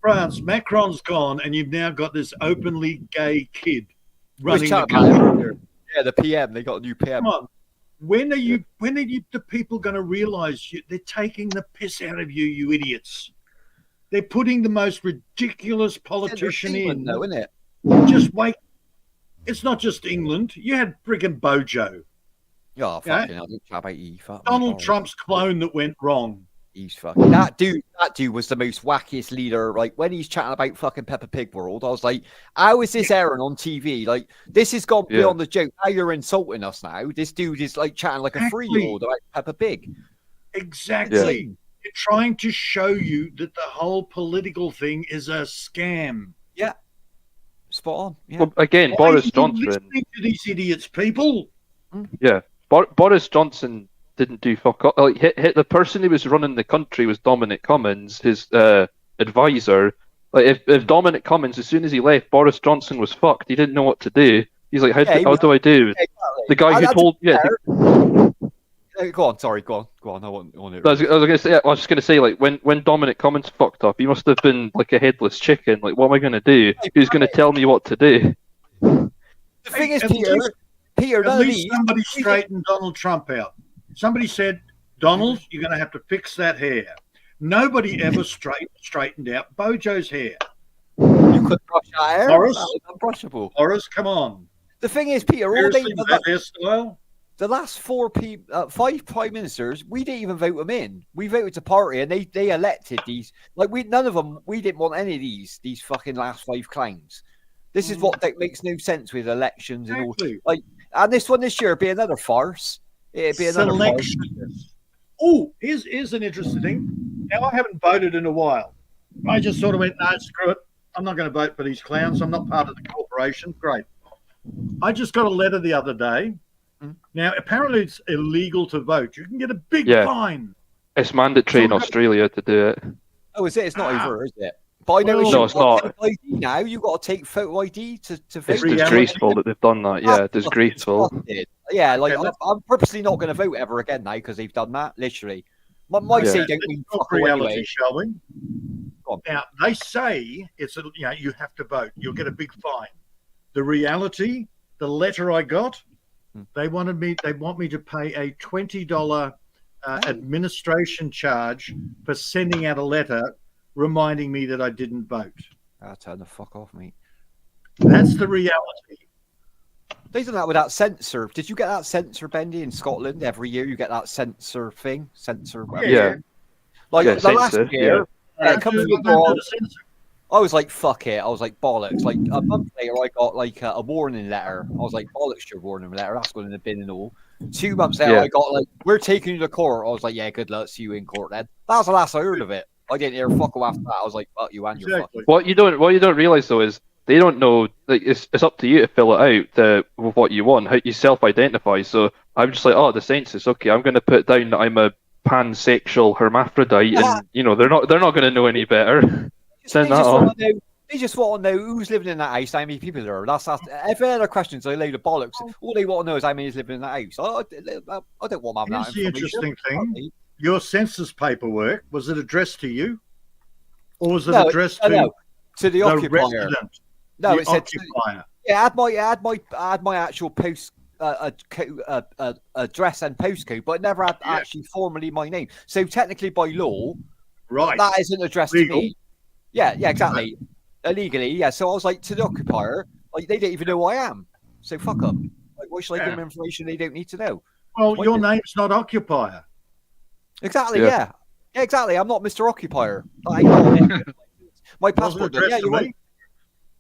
France, Macron's gone, and you've now got this openly gay kid running the country. Yeah, the PM. They got a new PM. Come on. When are the people going to realise they're taking the piss out of you, you idiots? They're putting the most ridiculous politician in. though, isn't it? Just wait. It's not just England. You had friggin' Bojo. Oh, fucking hell. Don't chat about E. Fuck Donald me. Trump's clone that went wrong. He's fucking that dude was the most wackiest leader. Like when he's chatting about fucking Peppa Pig World, I was like, how is this airing on TV? Like this has gone beyond the joke. Now you're insulting us now. This dude is like chatting like a 3-year-old about Peppa Pig. Exactly. Yeah. They're trying to show you that the whole political thing is a scam. Yeah. Spot on. Yeah. Well, again, Why Boris are you Johnson. listening to these idiots, people. Yeah, Boris Johnson didn't do fuck all. Like, the person who was running the country was Dominic Cummings, his advisor. Like, if Dominic Cummings, as soon as he left, Boris Johnson was fucked. He didn't know what to do. He's like, how do I do? Exactly. The guy who told, Go on, sorry, go on. I want to. I was gonna say. I was just gonna say, like, when Dominic Cummings fucked up, he must have been like a headless chicken. Like, what am I gonna do? Who's gonna tell me what to do? The thing is, Peter, at least somebody straightened Donald Trump out. Somebody said, Donald, you're going to have to fix that hair. Nobody ever straightened out Bojo's hair. You could brush our hair. Boris, unbrushable. Boris, come on. The thing is, Peter, the last 5 prime ministers, we didn't even vote them in. We voted the party, and they elected these. Like none of them. We didn't want any of these fucking last 5 clowns. This is what that makes no sense with elections and all. Like, and this one this year would be another farce. It'd be another farce. Oh, here's an interesting thing. Now, I haven't voted in a while. I just sort of went, no, screw it. I'm not going to vote for these clowns. I'm not part of the corporation. Great. I just got a letter the other day Now, apparently, it's illegal to vote. You can get a big Yeah. fine. It's mandatory in Australia to do it. Oh, is it? It's not over, is it? But I know Well, No, it's not. Take ID now. You've got to take photo ID to vote. It's Reality. disgraceful that they've done that. Yeah, That's disgraceful. disgusting. Yeah, like Okay, I'm purposely not going to vote ever again now because they've done that. Literally, my Yeah. say don't Let's mean talk fuck all reality, anyway. shall we? Go on. Now, they say you have to vote. You'll get a big fine. The reality, the letter I got, they want me to pay a $20 administration charge for sending out a letter reminding me that I didn't vote. Turn the fuck off, mate. That's the reality. They done that with that censor. Did you get that censor, Bendy, in Scotland? Every year you get that censor thing, whatever. Yeah. Like Yeah, the last censor, year, I come do- through I the don't door, do the censor. I was like, fuck it. I was like, bollocks. Like a month later, I got like a warning letter. I was like, bollocks, your warning letter. That's going in the bin and all. 2 months later, Yeah. I got like, we're taking you to court. I was like, yeah, good luck. See you in court then. That was the last I heard of it. I didn't hear fuck all after that. I was like, fuck you and your fucking. Exactly. What you don't realize though is they don't know. Like it's up to you to fill it out with what you want, how you self-identify. So I'm just like, oh, the census. Okay, I'm going to put down that I'm a pansexual hermaphrodite, and they're not going to know any better. Send that on. They just want to know who's living in that house, how many people there are. That's if there are questions, I load of bollocks. All they want to know is how many is living in that house. I don't want that. Here's the interesting thing. Your census paperwork, was it addressed to you? Or was it addressed to the the occupier? resident? No, the it said occupier. yeah. Add my actual post address and postcode, but it never had actually formally my name. So technically, by law, Right. that isn't addressed Legal. to me. Yeah, exactly. Illegally, yeah. So I was like to the occupier, like they don't even know who I am. So fuck them. Like, why should I give them information they don't need to know? Well, Why your did- name's not occupier. Exactly. Yeah. Yeah, exactly. I'm not Mr. Occupier. That ain't on it. My Wasn't passport. Done. addressed Yeah, to you're me. right.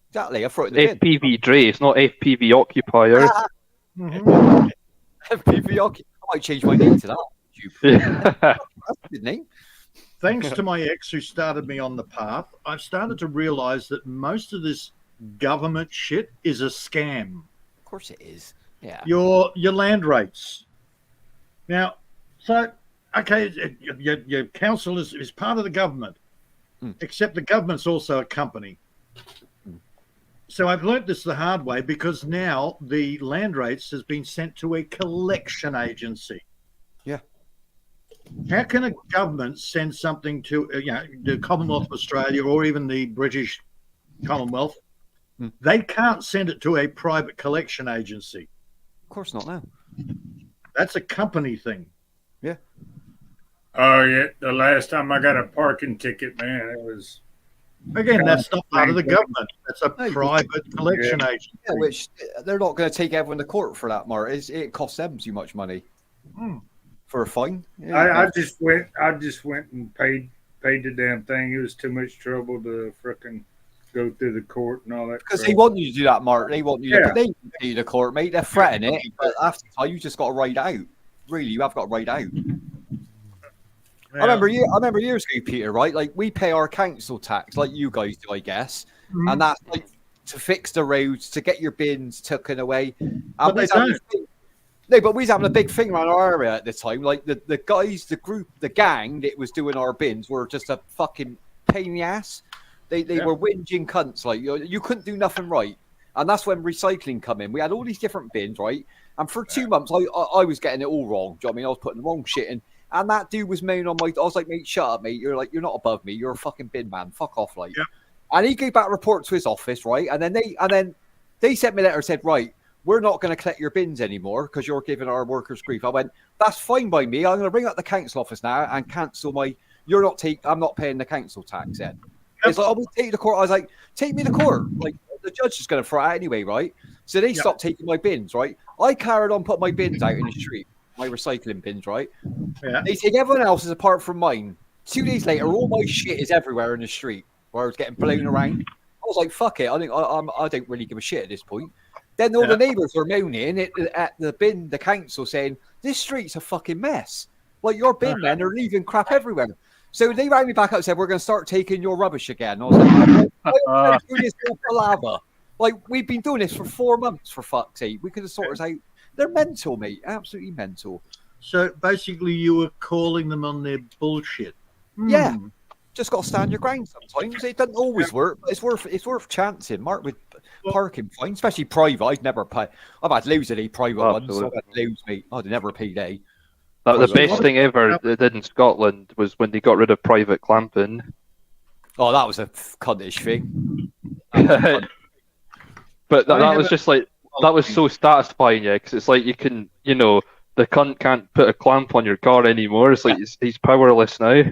Exactly. I throw it in the bin. FPV Dre. It's not FPV occupier. Mhm. FPV Occupier. I might change my name to that. Yeah. That's a good name. Thanks to my ex who started me on the path, I've started to realize that most of this government shit is a scam. Of course it is. Yeah. Your land rates. Now, so okay, your council is part of the government, except the government's also a company. So I've learnt this the hard way because now the land rates has been sent to a collection agency. Yeah. How can a government send something to the Commonwealth of Australia or even the British Commonwealth? They can't send it to a private collection agency. Of course not. No. That's a company thing. Yeah. Oh yeah, the last time I got a parking ticket, man, it was. Again, that's not part of the government. That's a No, private collection agency. Yeah, which they're not going to take everyone to court for that, Mark. It costs them too much money for a fine. I just went and paid the damn thing. It was too much trouble to frickin' go through the court and all that. Because crap. they want you to do that, Mark. They want you Yeah. to take you to court, mate. They're threatening it, but after time, you just got to ride out. Really, you have got to ride out. I remember years ago, Peter. Right, like we pay our council tax, like you guys do, I guess, and that's like to fix the roads, to get your bins taken away. But they don't. No, but we was having a big thing around our area at the time. Like the guys, the group, the gang that was doing our bins were just a fucking pain in the ass. They were whinging cunts. Like you couldn't do nothing right, and that's when recycling come in. We had all these different bins, right? And for 2 months, I was getting it all wrong. Do you know what I mean? I was putting the wrong shit in. And that dude was moaning on my. I was like, mate, shut up, mate. You're not above me. You're a fucking bin man. Fuck off, like. Yep. And he gave back a report to his office, right? And then they sent me a letter and said, right, we're not going to collect your bins anymore because you're giving our workers grief. I went, that's fine by me. I'm going to ring up the council office now and cancel my. I'm not paying the council tax then. It's like, we'll take you to court. I was like, take me to court. Like the judge is going to throw it out anyway, right? So they stopped taking my bins, right? I carried on putting my bins out in the street. My recycling bins, right? Yeah. They take everyone else's apart from mine. 2 days later, all my shit is everywhere in the street where I was getting blown around. I was like, fuck it. I don't really give a shit at this point. Then all the neighbours are moaning at the council saying, this street's a fucking mess. Like your bin men are leaving crap everywhere. So they rang me back up and said, we're going to start taking your rubbish again. I was like, why would I do this all palaver? Like, we've been doing this for 4 months, for fuck's sake. We could have sorted this out They're mental, mate. Absolutely mental. So basically, you were calling them on their bullshit. Yeah. Just got to stand your ground sometimes. It doesn't always work, but it's worth chancing. Mark with parking fines, especially private. I'd never pay. I've had loads of these private ones. So I've had loads, mate. I'd never paid a. The best thing ever they did in Scotland was when they got rid of private clamping. Oh, that was a cuntish thing. But that was just like, that was so satisfying, yeah, because it's like you can, you know, the cunt can't put a clamp on your car anymore. It's like he's powerless now.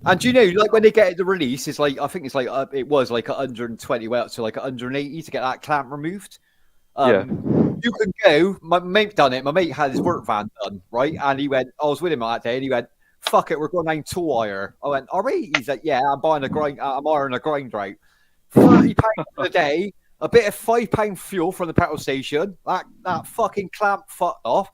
And do you know, like when they get the release, it's like I think it's like it was like 120 well to like 180 to get that clamp removed. You can go. My mate done it. My mate had his work van done, right? And he went. I was with him that day, and he went, "Fuck it, we're going down to wire." I went, "Are we?" He's like, "Yeah, I'm buying a grind. I'm ironing a grinder out. £30 a day, a bit of £5 fuel from the petrol station. That fucking clamp fucked off."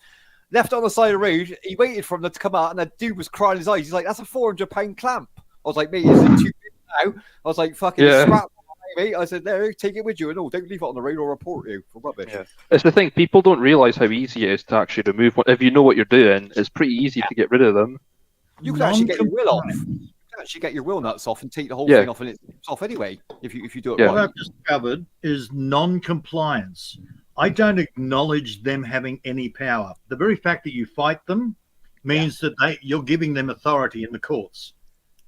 Left on the side of the road. He waited for him to come out, and the dude was crying his eyes. He's like, "That's a £400 clamp." I was like, "Mate, is it too big now?" I was like, "Fucking scrap." Mate. I said, "There, take it with you, and don't leave it on the road or report you for rubbish." Yeah. It's the thing, people don't realise how easy it is to actually remove one. If you know what you're doing, it's pretty easy to get rid of them. You can actually get your will off. You can actually get your wheel nuts off and take the whole thing off, and it's off anyway if you do it right. What I've discovered is non-compliance. I don't acknowledge them having any power. The very fact that you fight them means that you're giving them authority in the courts.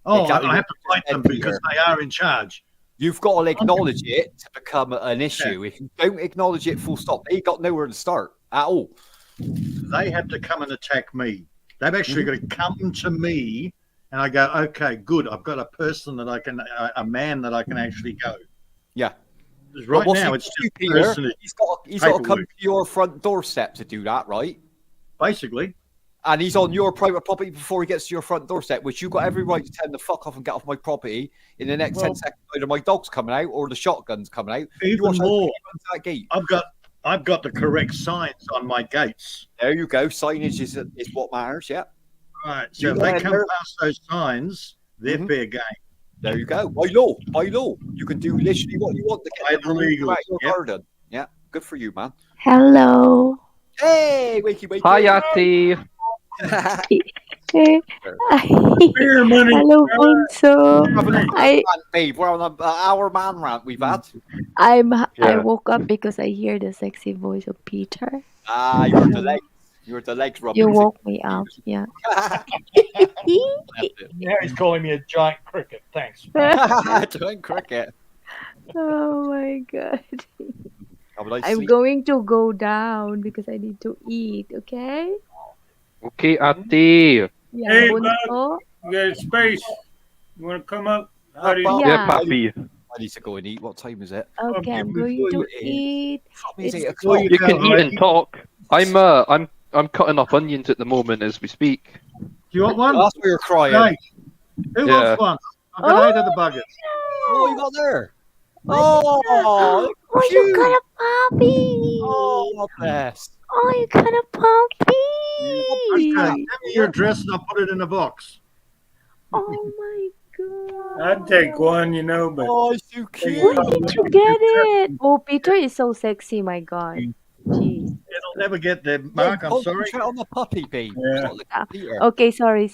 Oh, exactly. I have to fight them because they are in charge. You've got to acknowledge it to become an issue. If you don't acknowledge it full stop, they got nowhere to start at all. They have to come and attack me. They've actually got to come to me, and I go, "Okay, good. I've got a person that I can, a man that I can actually go." Yeah. Because right now, it's just Peter, he's got to come to your front doorstep to do that, right? Basically. And he's on your private property before he gets to your front doorstep, which you've got every right to tell him to fuck off and get off my property in the next 10 seconds. Either my dog's coming out or the shotgun's coming out. Even more, I've got the correct signs on my gates. There you go. Signage is what matters, yeah. Right. So if they come past those signs, they're fair game. There you go. By law, you can do literally what you want to get them legal. Out your garden. Yeah, good for you, man. Hello. Hey, wakey. Hi, Yati. Hello, Bunso. Babe, we're on an hour man rant we've had. I woke up because I hear the sexy voice of Peter. You were the legs. You were the legs rubbing. You woke me up, yeah. Now he's calling me a giant cricket. Thanks. Giant cricket. Oh my god. I'm sleep? going to go down because I need to eat, okay? Okay, Ate. Yeah, Hey, Bunso. you got space? You want to come up? Yeah, Papi. I need to go and eat. What time is it? Okay, I'm going to eat. It's 8 It's o'clock. You can eat and talk. I'm cutting up onions at the moment as we speak. Do you want one? That's where you're crying. Right. Who wants one? I've got 8 of the buckets. Oh, you got there. Oh, you got a puppy. Oh, bless. Oh, you got a puppy. Okay, send me your address and I'll put it in a box. Oh my god. I'd take one, you know, but Oh, it's so cute. Where did you get it? Oh, Peter is so sexy, my god. Jeez. It'll never get there, Mark. I'm sorry. Concentrate on the puppy, babe. Yeah. Okay, sorry.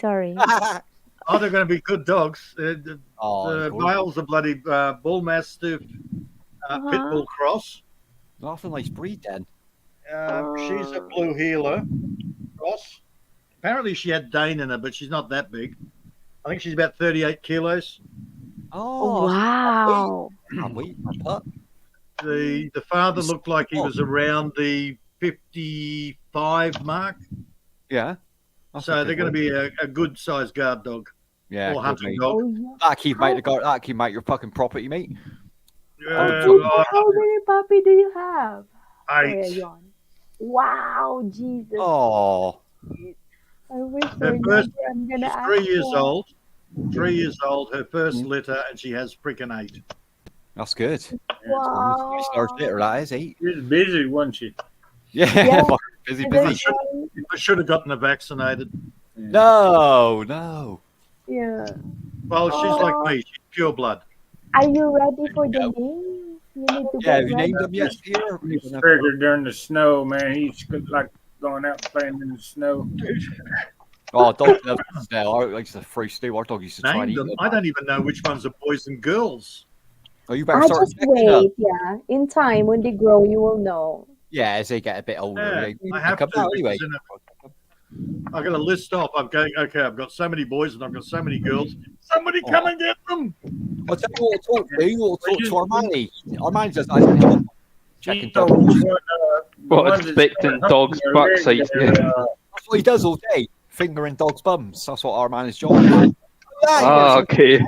Oh, they're going to be good dogs. The males are bloody bull mastiff, pit bull cross. That's a nice breed then. She's a blue heeler cross. Apparently she had Dane in her, but she's not that big. I think she's about 38 kilos. Oh, wow. Can't wait for a pup. The father looked like he was around the 55 mark. Yeah. So they're going to be a good sized guard dog. Yeah. Or hunting dog. That keep mate your fucking property, mate. Yeah, How many puppy do you have? 8. Wow, Jesus. Oh. I wish Her first, I'm gonna she's ask 3 years her. old. 3 years old. Her first litter, and she has freaking 8. That's good. Wow. Starts later, that is 8. she's busy, wasn't she? Yeah. busy. I should have gotten her vaccinated. No. Yeah. Well, she's like me. She's pure blood. Are you ready for the name? You need to Yeah, get have you named ready. them yet, Peter? He's triggered during the snow, man. He's like going out playing in the snow. Oh, dog loves to sell. I like to throw stew. Our dog used to try and Name eat them. them. I don't even know which ones are boys and girls. Oh, you better I start just picking up. wait. Yeah, in time when they grow, you will know. Yeah, as they get a bit older, Yeah, they I have come to out anyway. because I've got to list off. I'm going, okay, I've got so many boys and I've got so many girls. Somebody come and get them. I'll tell you what to talk to. You'll talk to Armani. Armani does checking You know dogs. which one, the What, ones that's inspecting humping dogs' their leg backsides, there, yeah. That's what he does all day, fingering dogs' bums. That's what Armani's job is. Ah, okay.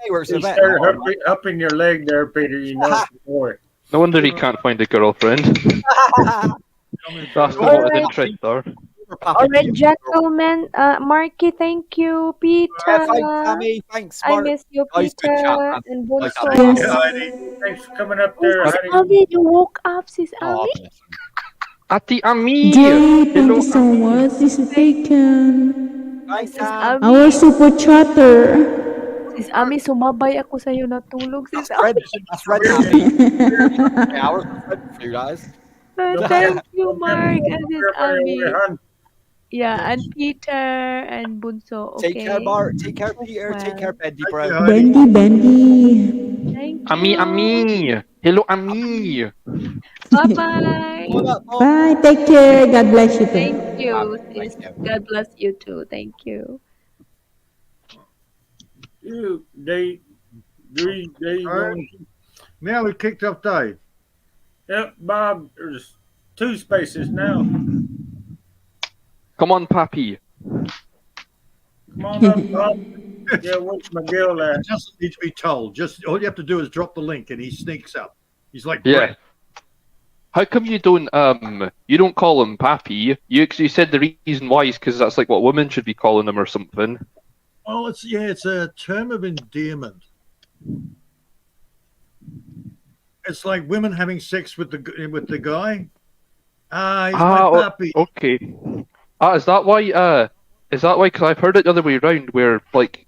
He works He in a vet. started now, humping your leg there, Peter. You know it's a boy. No wonder he can't find a girlfriend. That's what his interests are. All right, gentlemen. Marky, thank you. Peter. Thanks, Sammy. Thanks, I Mark. miss you, Nice to chat, Peter. man. And Nice Bunso. to meet you. Heidi. Thanks for coming up there, Sis honey. Ami, you woke up, Sis Oh, Ami. bless him. Ati Ami! Jay, thank Hello, you so much. This is Bacon. Thanks, Sis Sam. Our Ami. super chatter. Sis Ami, sumabay ako sa'yo natulog, Sis That's red. Ami. That's red, Sammy. Yeah, ours is red for you guys. Thank you, Mark and Sis Everybody Ami. over here, Yeah, and Peter and Bunso, okay? Take care, Mark. Take care, Sleep Peter. Take well. care, Bendy, Thank bro. you, Heidi. Bendy, Bendy. Thank you. Ami, Ami! Hello, Ami! Bye-bye. What up, Mom? Bye. Take care. God bless you too. Thank you, Thank sis. you. God bless you too. Thank you. Dave, Alright. Now we've kicked off Dave. Yep, Bob. There's 2 spaces now. Come on, Pappy. Come on up, Bob. Yeah, what's McGill It at? doesn't need to be told. Just all you have to do is drop the link and he sneaks up. He's like, Yeah. Brett. How come you don't call him Pappy? You said the reason why is because that's like what women should be calling him or something. Well, it's a term of endearment. It's like women having sex with the guy. Ah, he's my puppy. Okay. Is that why? Is that why? Because I've heard it the other way around, where like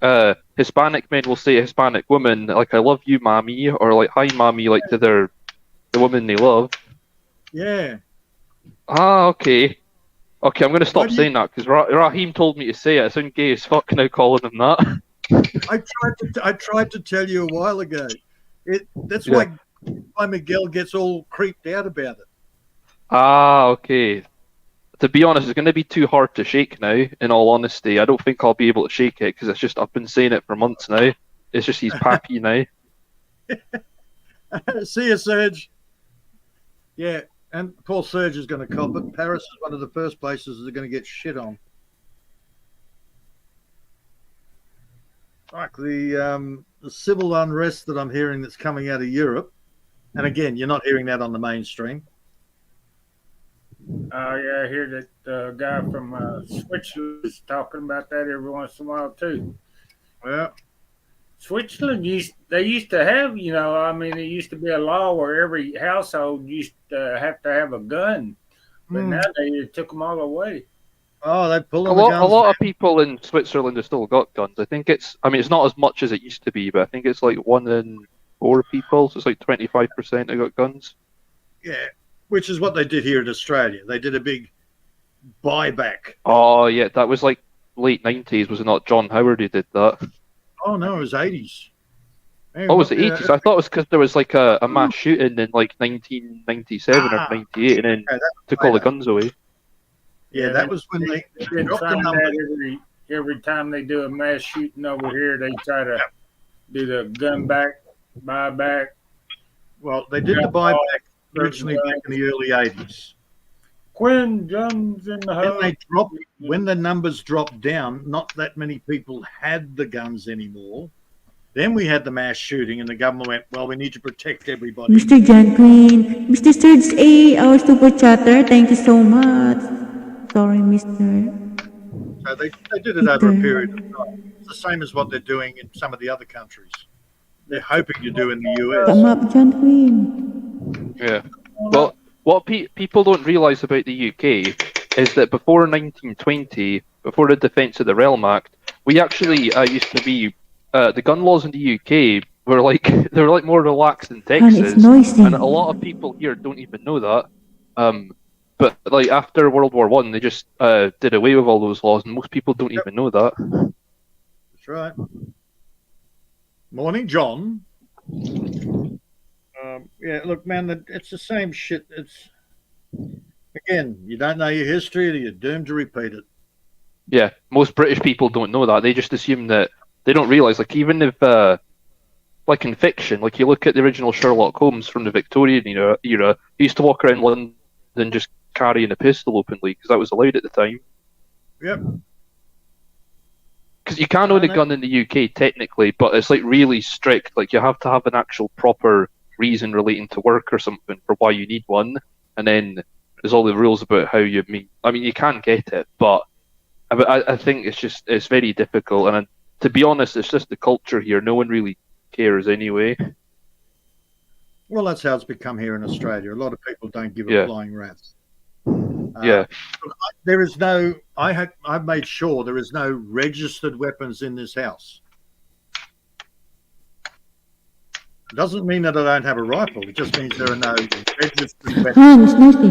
Hispanic men will say a Hispanic woman like "I love you, mommy," or like "Hi, mommy," like to the woman they love. Yeah. Ah, okay. Okay, I'm gonna Why stop do you- saying that because Raheem told me to say it. I sound gay as fuck now calling him that. I tried to tell you a while ago. That's why Miguel gets all creeped out about it. Ah, okay. To be honest, it's going to be too hard to shake now, in all honesty. I don't think I'll be able to shake it because it's just, I've been saying it for months now. It's just he's Pappy now. See you, Serge. Yeah, and poor Serge is going to cop it. Paris is one of the first places that are going to get shit on. Like the civil unrest that I'm hearing that's coming out of Europe. And again, you're not hearing that on the mainstream. Yeah, I hear that the guy from Switzerland is talking about that every once in a while too. Yeah. Switzerland used to have, it used to be a law where every household used to have a gun, but now they took them all away. Oh, they pull A lot of people in Switzerland have still got guns. I think it's not as much as it used to be, but I think it's like 1 in 4 people, so it's like 25% have got guns. Yeah, which is what they did here in Australia. They did a big buyback. Oh yeah, that was like late 90s, was it not? John Howard who did that. Oh no, it was 80s. Oh, was it 80s? I thought it was because there was like a mass shooting in like 1997 or 98, and then took all the guns away. Yeah, that was when they been dropped the trying number. that every time they do a mass shooting over here, they try to do the gun buyback. Well, they did the buyback originally back in the early 80s. Quinn guns in the house. When the numbers dropped down, not that many people had the guns anymore. Then we had the mass shooting, and the government went, well, we need to protect everybody. Mr. John Queen, Mr. Serge A, our super chatter, thank you so much. Sorry, Mr. So they did it over a period of time. It's the same as what they're doing in some of the other countries. They're hoping to do in the US. Come up, John Queen. Yeah. Well, what people don't realise about the UK is that before 1920, before the Defence of the Realm Act, we actually used to be the gun laws in the UK were like they were like more relaxed in And it's Texas, noisy. and a lot of people here don't even know that. But like after World War One, they just did away with all those laws, and most people don't even know that. That's right. Morning, John. Yeah, look, man, it's the same shit. It's again, you don't know your history, you're doomed to repeat it. Yeah, most British people don't know that. They just assume that they don't realize. Like even if, like in fiction, like you look at the original Sherlock Holmes from the Victorian era, he used to walk around London just carrying a pistol openly because that was allowed at the time. Yep. Because you can own a gun in the UK technically, but it's like really strict. Like you have to have an actual proper reason relating to work or something for why you need one, and then there's all the rules about how you mean. I mean, you can get it, but I think it's very difficult. And to be honest, it's just the culture here. No one really cares anyway. Well, that's how it's become here in Australia. A lot of people don't give a flying rat's. Yeah. There is no. I've made sure there is no registered weapons in this house. Doesn't mean that I don't have a rifle. It just means there are no registered weapons. Han, it's noisy.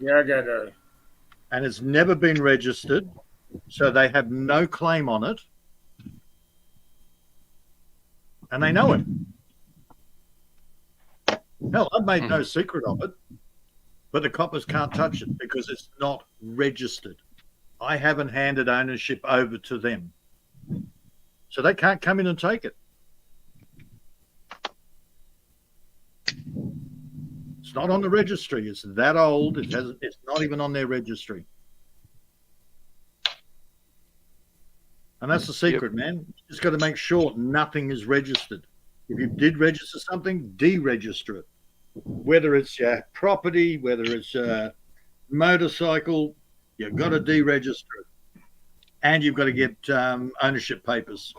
Yeah, I got a. And it's never been registered, so they have no claim on it, and they know it. Hell, I've made no secret of it, but the coppers can't touch it because it's not registered. I haven't handed ownership over to them, so they can't come in and take it. It's not on the registry. It's that old. It's not even on their registry. And that's the secret, man. You just got to make sure nothing is registered. If you did register something, deregister it. Whether it's your property, whether it's a motorcycle, you've got to deregister it. And you've got to get ownership papers.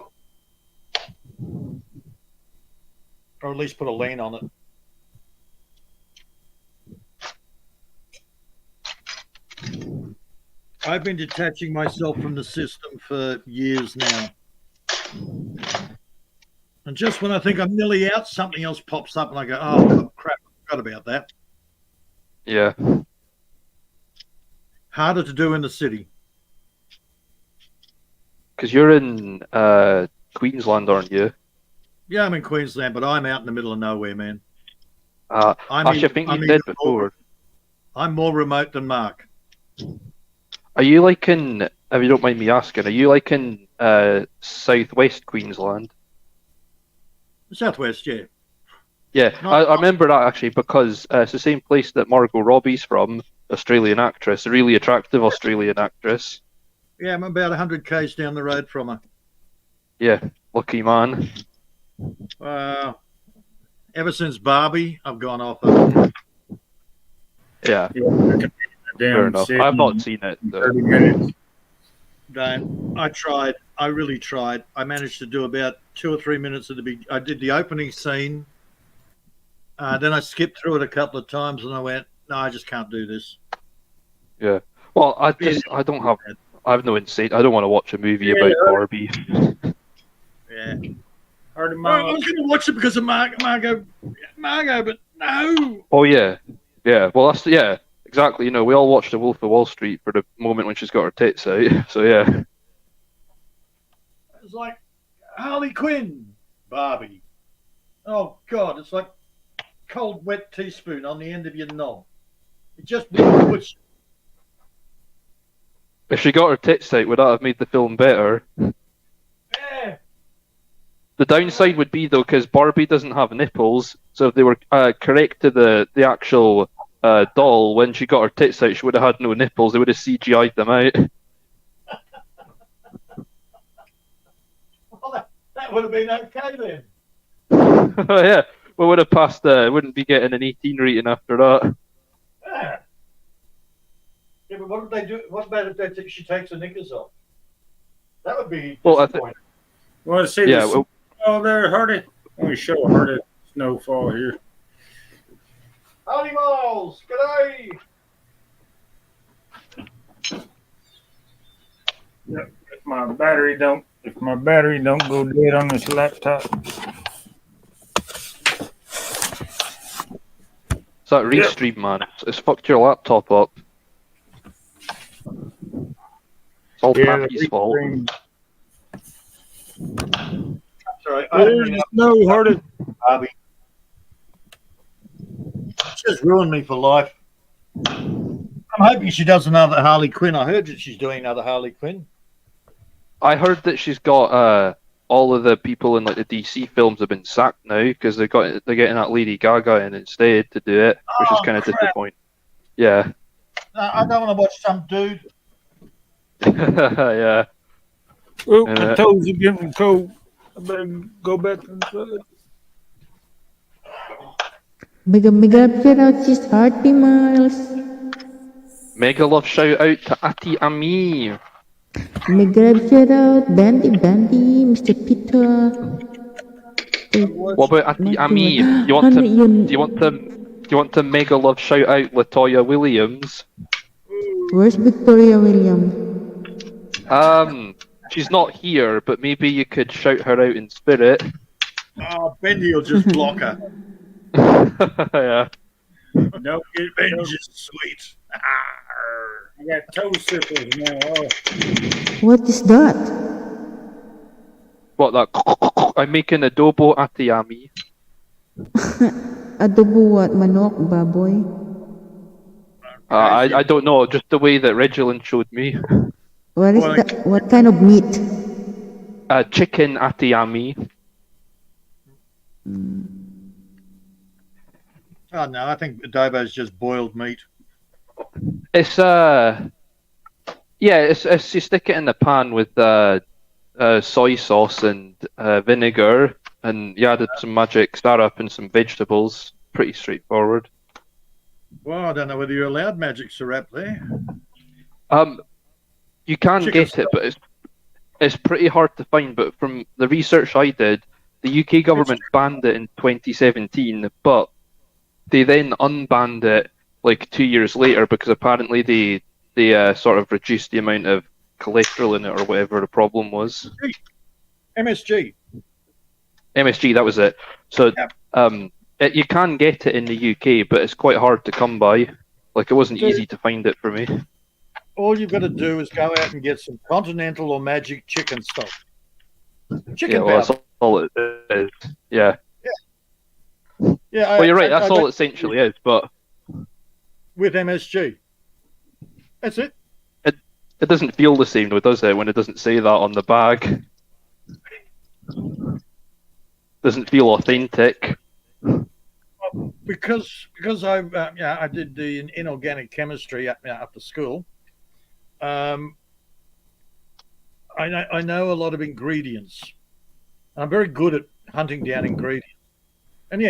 Or at least put a lien on it. I've been detaching myself from the system for years now. And just when I think I'm nearly out, something else pops up and I go, oh, crap, I forgot about that. Yeah. Harder to do in the city. Because you're in Queensland, aren't you? Yeah, I'm in Queensland, but I'm out in the middle of nowhere, man. Actually, I think you did before. I'm more remote than Mark. Are you like in, if you don't mind me asking, are you like in southwest Queensland? Southwest, yeah. Yeah, I remember that actually because it's the same place that Margot Robbie's from, Australian actress, a really attractive Australian actress. Yeah, I'm about 100 k's down the road from her. Yeah, lucky man. Ever since Barbie, I've gone off her. Yeah. Fair enough. I've not seen it. 30 minutes. Don't. I tried. I really tried. I managed to do about 2 or 3 minutes at the beginning. I did the opening scene. Then I skipped through it a couple of times and I went, no, I just can't do this. Yeah. Well, I have no insight. I don't want to watch a movie about Barbie. Yeah. I was going to watch it because of Margot, but no. Oh, yeah. Yeah. Well, that's, exactly. You know, we all watched The Wolf of Wall Street for the moment when she's got her tits out. So, yeah. It's like Harley Quinn, Barbie. Oh, God. It's like cold, wet teaspoon on the end of your knob. It just puts. If she got her tits out, would that have made the film better? Yeah. The downside would be, though, because Barbie doesn't have nipples, so if they were correct to the actual doll, when she got her tits out, she would have had no nipples. They would have CGI'd them out. Well, that would have been okay then. Yeah, we would have passed. Wouldn't be getting an 18 rating after that. Yeah. Yeah, but what would they do? What about if she takes her knickers off? That would be. Well, Want to see the snowfall there, Hardy? Let me show her the snowfall here. Howdy, Miles. G'day. Yep. If my battery don't If my battery don't go dead on this laptop. It's that restream, man. It's fucked your laptop up. It's all Pappy's fault. Sorry, There's no harder. Barbie. She's ruined me for life. I'm hoping she does another Harley Quinn. I heard that she's doing another Harley Quinn. I heard that she's got all of the people in like the DC films have been sacked now because they're getting that Lady Gaga in instead to do it, which is kind of disappointing. Yeah. I don't want to watch some dude. Yeah. Oh, my toes are getting cold. I better go back inside. Mega shout out sis Hearty Miles. Mega love shout out to Ati Ami. Mega shout out Bandy, Mr. Peter. What about Ati Ami? Do you want to mega love shout out Latoya Williams? Where's Victoria Williams? She's not here, but maybe you could shout her out in spirit. Oh, Bendy will just block her. Yeah. Don't get Revenge is sweet. I got toe sickles now. Oh. What is that? What that? I'm making adobo Ati Ami. Adobo what? Manok, baboy? I don't know, just the way that Reginald showed me. What is that? What kind of meat? Chicken Ati Ami. Oh no, I think adobo's just boiled meat. It's it's you stick it in the pan with soy sauce and vinegar, and you added some magic syrup and some vegetables. Pretty straightforward. Well, I don't know whether you're allowed magic syrup there. You can Chicken get it, but it's pretty hard to find. But from the research I did, the UK government banned it in 2017, but they then unbanned it like 2 years later because apparently they sort of reduced the amount of cholesterol in it or whatever the problem was. MSG. MSG, that was it. So you can get it in the UK, but it's quite hard to come by. Like, it wasn't easy to find it for me. All you've got to do is go out and get some Continental or Magic chicken stock. Chicken well, powder. that's all it is. Yeah. Yeah. Well, you're right. That's all it essentially is. But with MSG, that's it. It doesn't feel the same, though, does it? When it doesn't say that on the bag, doesn't feel authentic. Because I did the inorganic chemistry after school. I know a lot of ingredients. I'm very good at hunting down ingredients. And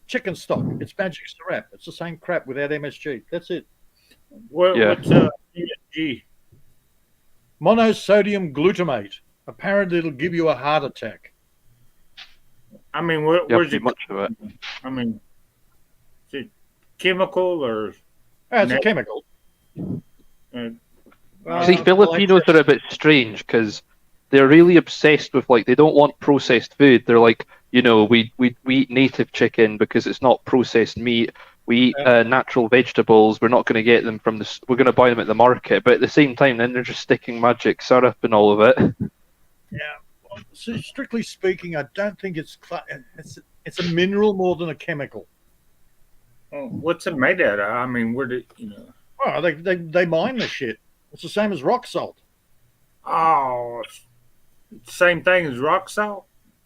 chicken stock. It's magic syrup. It's the same crap without MSG. That's it. What's MSG? Monosodium glutamate. Apparently, it'll give you a heart attack. I mean, where's it? Much of it. I mean, is it chemical or? It's a chemical. See, Filipinos are a bit strange because they're really obsessed with, like, they don't want processed food. They're like, we eat native chicken because it's not processed meat. We eat natural vegetables. We're not going to get them from we're going to buy them at the market. But at the same time, then they're just sticking magic syrup and all of it. Yeah. So strictly speaking, I don't think it's a mineral more than a chemical. What's it made out of? I mean, where did Well, they mine the shit. It's the same as rock salt. Oh, same thing as rock salt.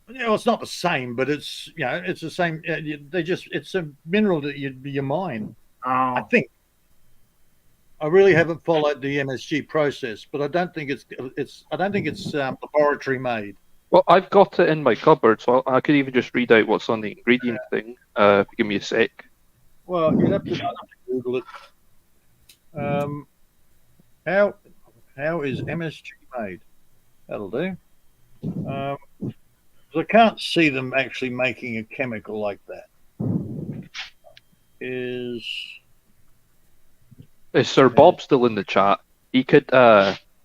Well, it's not the same, but it's it's the same. It's a mineral that you mine. Oh. I think. I really haven't followed the MSG process, but I don't think it's laboratory made. Well, I've got it in my cupboard, so I could even just read out what's on the ingredient thing. If you give me a sec. Well, you'd have to Google it. How is MSG made? That'll do. I can't see them actually making a chemical like that. Is Sir Bob still in the chat? He could.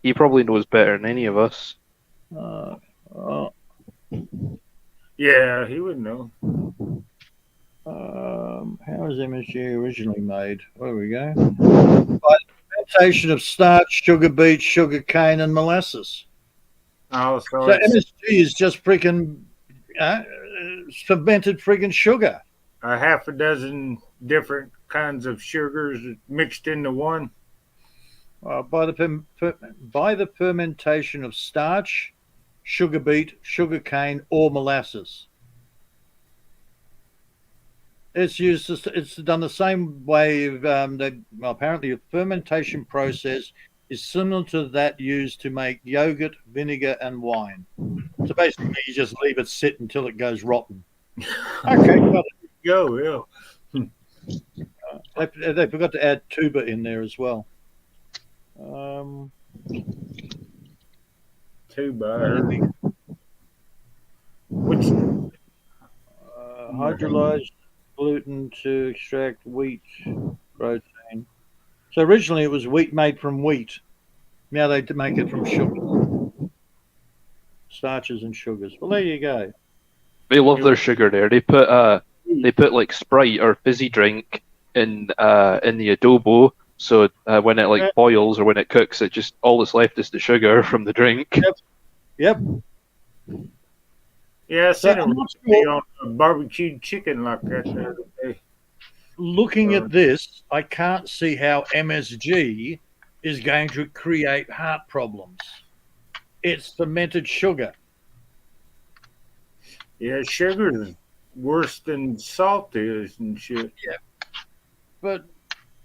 He probably knows better than any of us. Uh, uh, Yeah, he would know. how was MSG originally made? There we go. By the fermentation of starch, sugar beet, sugar cane, and molasses. Oh, so So it's MSG is just freaking fermented freaking sugar. a half a dozen different kinds of sugars mixed into one. By the fermentation of starch, sugar beet, sugar cane, or molasses. It's used. It's done the same way. Apparently, a fermentation process is similar to that used to make yogurt, vinegar, and wine. So basically, you just leave it sit until it goes rotten. Okay, got it. Go, yeah. They forgot to add tuba in there as well. Too bad. Which Hydrolyzed gluten to extract wheat protein. So originally it was wheat made from wheat. Now they make it from sugar, starches and sugars. Well, there you go. They love their sugar there. They put like Sprite or fizzy drink in the adobo, so when it like boils or when it cooks, it just all that's left is the sugar from the drink. Yep. Yeah, I So seen a I'm not recipe sure- on a barbecued chicken like that the other day. Looking at this, I can't see how MSG is going to create heart problems. It's fermented sugar. Yeah, sugar is worse than salt is and shit. But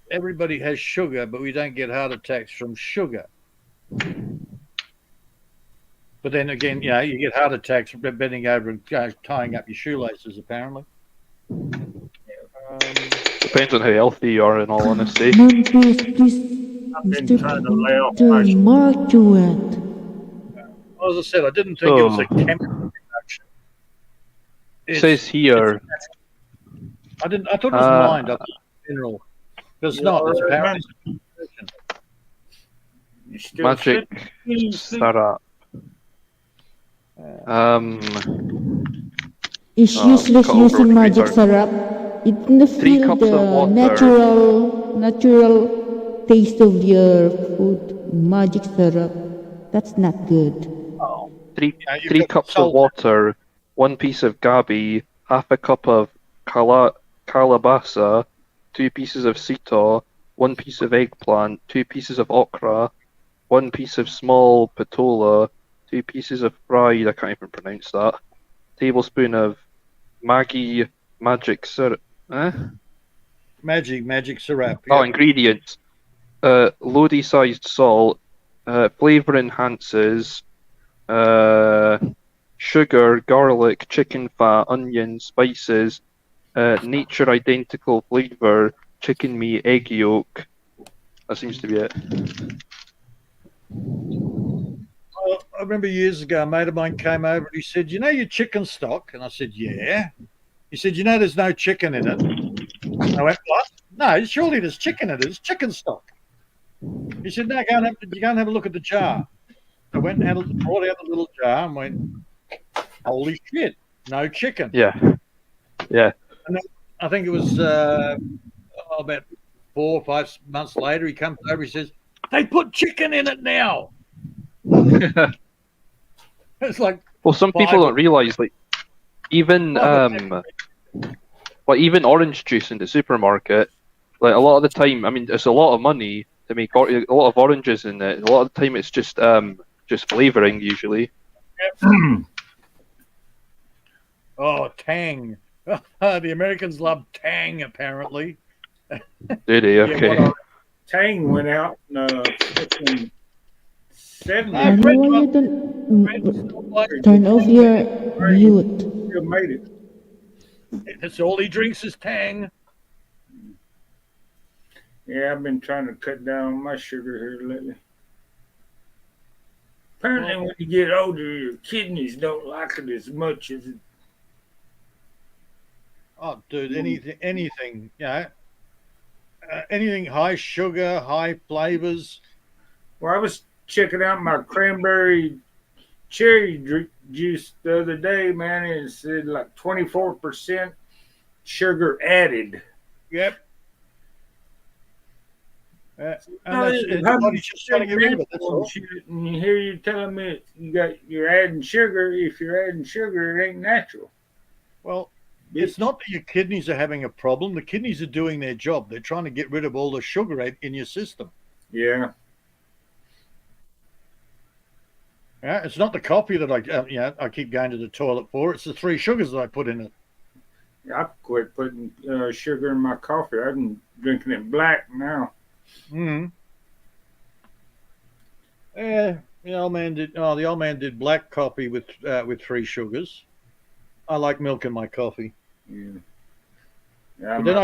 everybody has sugar, but we don't get heart attacks from sugar. But then again, you get heart attacks from bending over and tying up your shoelaces, apparently. Depends on how healthy you are, in all honesty. Ma'am, please, I've been Mr. trying to lay off my Peter Mark Jewett. As I said, I didn't think it was a Oh. chemical reaction. It says here. I thought it was mind. I thought it was mineral. But it's not. It's apparently. You still Magic sleeping? syrup. Is useless cut over using with magic Peter. syrup. It will 3 feel cups of the water. natural taste of your food. Magic syrup. That's not good. Three you've three got cups of salt. water, 1 piece of gabi, half a cup of calabasa, 2 pieces of sita, 1 piece of eggplant, 2 pieces of okra, 1 piece of small patola, 2 pieces of fried, I can't even pronounce that, tablespoon of magic syrup. Magic syrup. Oh, Yeah. ingredients. Lodi-sized salt, flavor enhancers, sugar, garlic, chicken fat, onion, spices, nature identical flavor, chicken meat, egg yolk. That seems to be it. I remember years ago, a mate of mine came over and he said, "You know your chicken stock?" And I said, "Yeah." He said, "You know there's no chicken in it." I went, "What? No, surely there's chicken in it. It's chicken stock." He said, "No, go and have a look at the jar." I went and brought out the little jar and went, "Holy shit, no chicken." Yeah. Yeah. And then, I think it was about 4 or 5 months later, he comes over, he says, "They put chicken in it now." It's like, Well, some people don't realize, like, even even orange juice in the supermarket, like a lot of the time, I mean, it's a lot of money to make a lot of oranges in it. A lot of the time, it's just flavoring usually. oh, Tang. The Americans love Tang, apparently. Do they? Okay. Well, Tang went out in fucking 70s. I know why you don't turn off your mute. Still made it. That's all he drinks is Tang. Yeah, I've been trying to cut down my sugar here lately. Apparently, when you get older, your kidneys don't like it as much as it. Oh, dude, anything, anything high sugar, high flavors. Well, I was checking out my cranberry cherry juice the other day, man, and it said like 24% sugar added. Yep. And No, that's, it the body's just trying to get rid of it. That's natural all. shit, and you hear you telling me you're adding sugar. If you're adding sugar, it ain't natural. Well, it's not that your kidneys are having a problem. The kidneys are doing their job. They're trying to get rid of all the sugar in your system. Yeah. Yeah, it's not the coffee that I keep going to the toilet for. It's the 3 sugars that I put in it. I quit putting sugar in my coffee. I'm drinking it black now. Mm. Yeah, the old man did black coffee with 3 sugars. I like milk in my coffee. Yeah. But then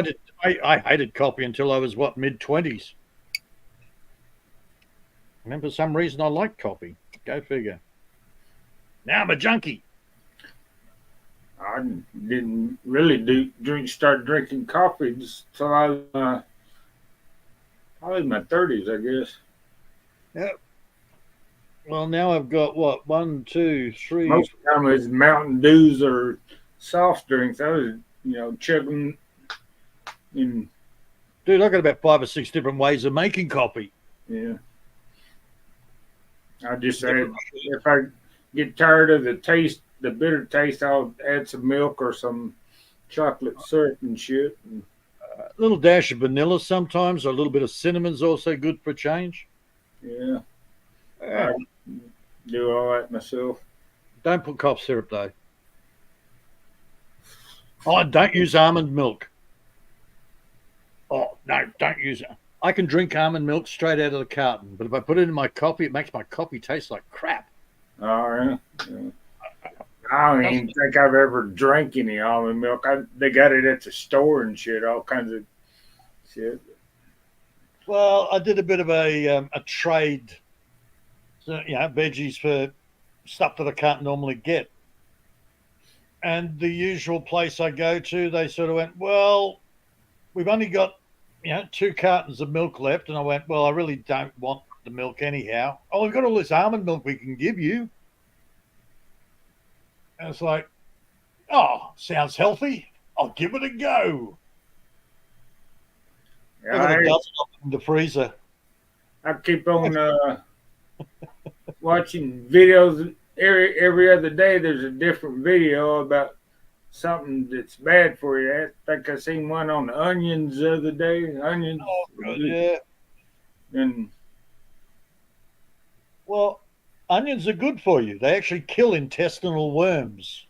I hated coffee until I was mid-20s. And then for some reason I like coffee. Go figure. Now I'm a junkie. I didn't really start drinking coffee until I was probably in my 30s, I guess. Yep. Well, now I've got 1, 2, 3. Most of the time it's Mountain Dews or soft drinks. I was, chugging in. Dude, I've got about 5 or 6 different ways of making coffee. Yeah. I just add, if I get tired of the bitter taste, I'll add some milk or some chocolate syrup and shit. A little dash of vanilla sometimes, or a little bit of cinnamon's also good for a change. Yeah. I do all that myself. Don't put cough syrup though. Oh, don't use almond milk. Oh, no, don't use it. I can drink almond milk straight out of the carton, but if I put it in my coffee, it makes my coffee taste like crap. Oh, yeah. I don't even think I've ever drank any almond milk. They got it at the store and shit, all kinds of shit. Well, I did a bit of a trade, veggies for stuff that I can't normally get. And the usual place I go to, they sort of went, well, we've only got 2 cartons of milk left. And I went, well, I really don't want the milk anyhow. Oh, we've got all this almond milk we can give you. And it's like, oh, sounds healthy. I'll give it a go. Yeah, Look at a dozen of them in the freezer. I keep on watching videos every other day. There's a different video about something that's bad for you. I think I seen one on onions the other day. Onions. Oh, God, yeah. And well, onions are good for you. They actually kill intestinal worms.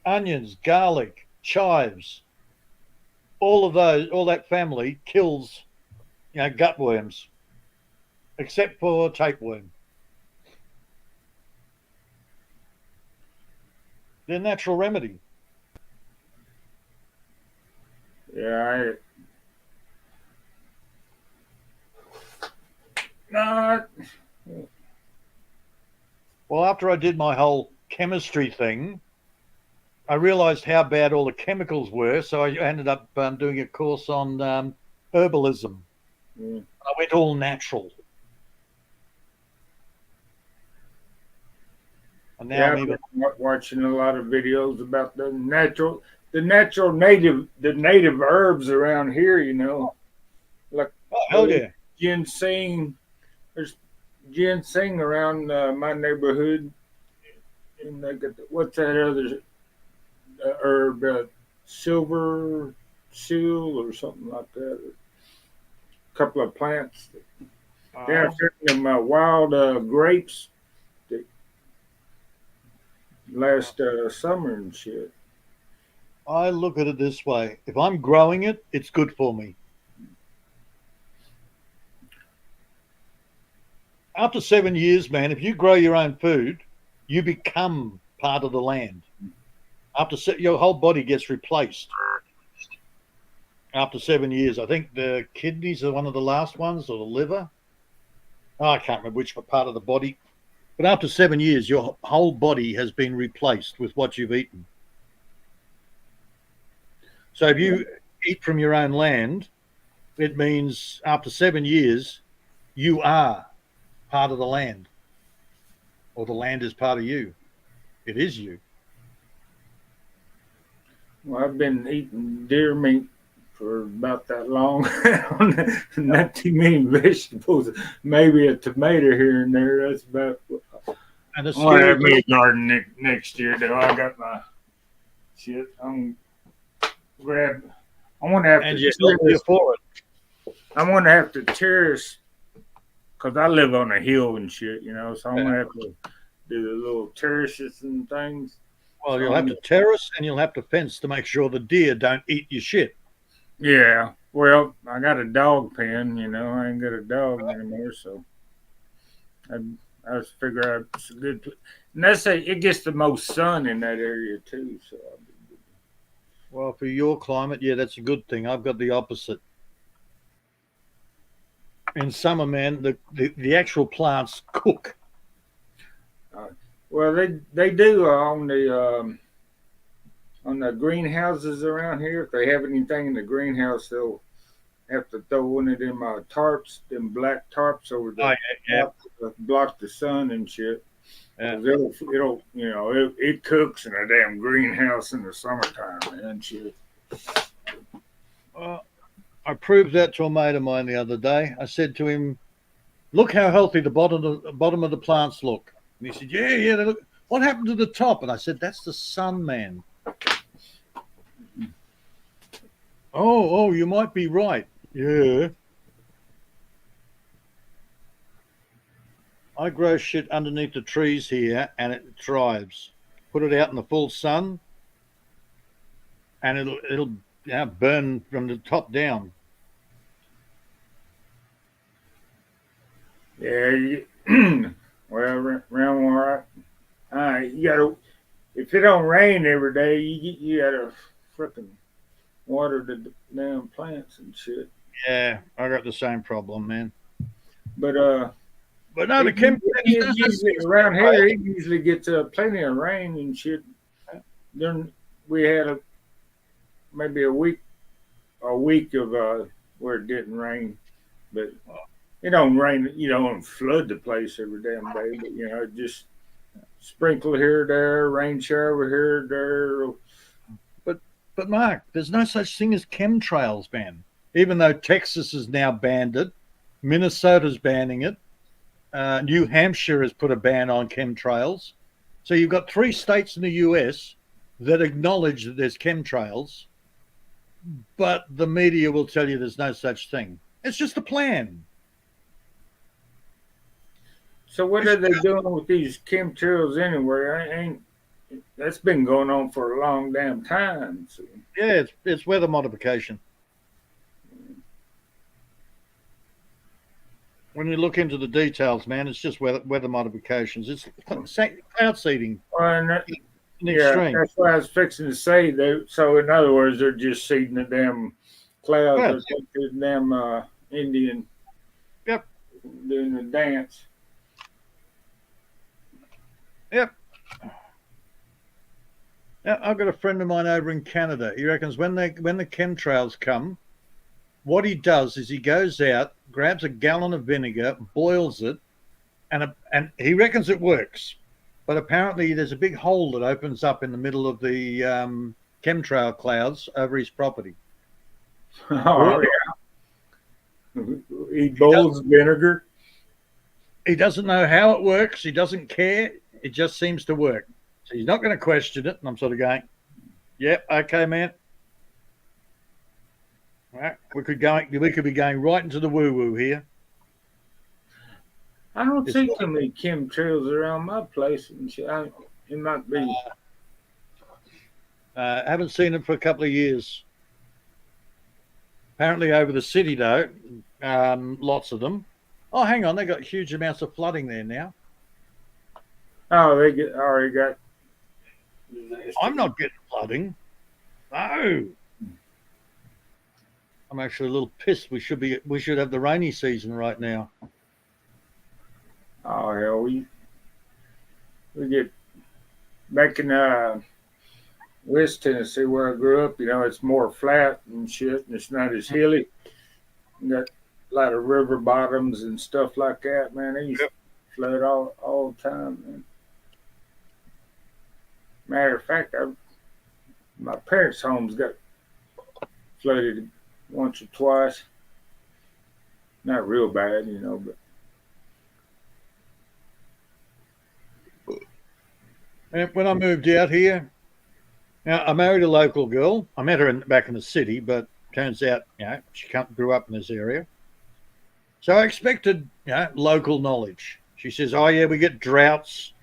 Onions, garlic, chives, all that family kills, gut worms, except for tapeworm. They're natural remedy. yeah, Well, after I did my whole chemistry thing, I realized how bad all the chemicals were. So I ended up doing a course on herbalism. Mm. I went all natural. And now I've been watching a lot of videos about the native herbs around here. Like hell yeah, ginseng. There's ginseng around my neighborhood, and they got what's that other herb? Silver seal or something like that. A couple of plants. They're them wild grapes last summer and shit. I look at it this way. If I'm growing it, it's good for me. After 7 years, man, if you grow your own food, you become part of the land. Your whole body gets replaced. After 7 years, I think the kidneys are one of the last ones, or the liver. Oh, I can't remember which part of the body. But after 7 years, your whole body has been replaced with what you've eaten. So if you eat from your own land, it means after 7 years, you are part of the land. or the land is part of you. It is you. Well, I've been eating deer meat for about that long. Not too many vegetables. Maybe a tomato here and there. That's about. And the I'm gonna scary have me a garden next year, though. I got my shit. I'm grab. I'm gonna have and to you're healthier terrace. for it. I'm gonna have to terrace because I live on a hill and shit, you know. So I'm gonna have to do the little terraces and things. Well, So you'll have to terrace and you'll have to fence to make sure the deer don't eat your shit. Yeah. Well, I got a dog pen, you know. I ain't got a dog anymore, so I just figure out it's a good. And that's it gets the most sun in that area too. So Well, for your climate, yeah, that's a good thing. I've got the opposite. In summer, man, the actual plants cook. well, they do on the greenhouses around here. If they have anything in the greenhouse, they'll have to throw one of them tarps, them black tarps over the top to block the sun and shit. Yeah. 'Cause it'll you know it cooks in a damn greenhouse in the summertime, man. Shit. Well, I proved that to a mate of mine the other day. I said to him, "Look how healthy the bottom of the plants look." And he said, "Yeah, they look. What happened to the top?" And I said, "That's the sun, man." Oh, you might be right. Yeah. I grow shit underneath the trees here, and it thrives. Put it out in the full sun, and it'll burn from the top down. Yeah. Well, around where you gotta. If it don't rain every day, you gotta frickin' water the damn plants and shit. Yeah, I got the same problem, man. But But no, the it usually around here it usually gets plenty of rain and shit. Then we had maybe a week of where it didn't rain, but it don't rain. You don't flood the place every damn day, but you know just sprinkle here, there, rain shower here, there. But Mark, there's no such thing as chemtrails, man. Even though Texas has now banned it, Minnesota's banning it. New Hampshire has put a ban on chemtrails. So you've got 3 states in the US that acknowledge that there's chemtrails, but the media will tell you there's no such thing. It's just a plan. So what are they doing with these chemtrails anyway? That's been going on for a long damn time. So. Yeah, it's weather modification. When you look into the details, man, it's just weather modifications. It's cloud seeding. That's what I was fixing to say. So in other words, they're just seeding the damn clouds. They're the damn Indian. Yep. Doing the dance. Yep. Now, I've got a friend of mine over in Canada. He reckons when the chemtrails come, what he does is he goes out, grabs a gallon of vinegar, boils it, and he reckons it works. But apparently there's a big hole that opens up in the middle of the chemtrail clouds over his property. Oh, yeah. He boils vinegar. He doesn't know how it works. He doesn't care. It just seems to work. So he's not going to question it. And I'm sort of going, yep, okay, man. All right, we could be going right into the woo-woo here. I don't see too many chemtrails around my place. And it might be. Haven't seen it for a couple of years. Apparently over the city, though, lots of them. Oh, hang on. They got huge amounts of flooding there now. Oh, they already got. I'm not getting flooding. No. I'm actually a little pissed. We should have the rainy season right now. Oh hell, we get back in West Tennessee where I grew up. You know, it's more flat and shit, and it's not as hilly. You got a lot of river bottoms and stuff like that, man. They used to flood all the time, man. Matter of fact, my parents' homes got flooded once or twice. Not real bad, but And when I moved out here, now I married a local girl. I met her back in the city, but turns out, she grew up in this area. So I expected, local knowledge. She says, "Oh yeah, we get droughts,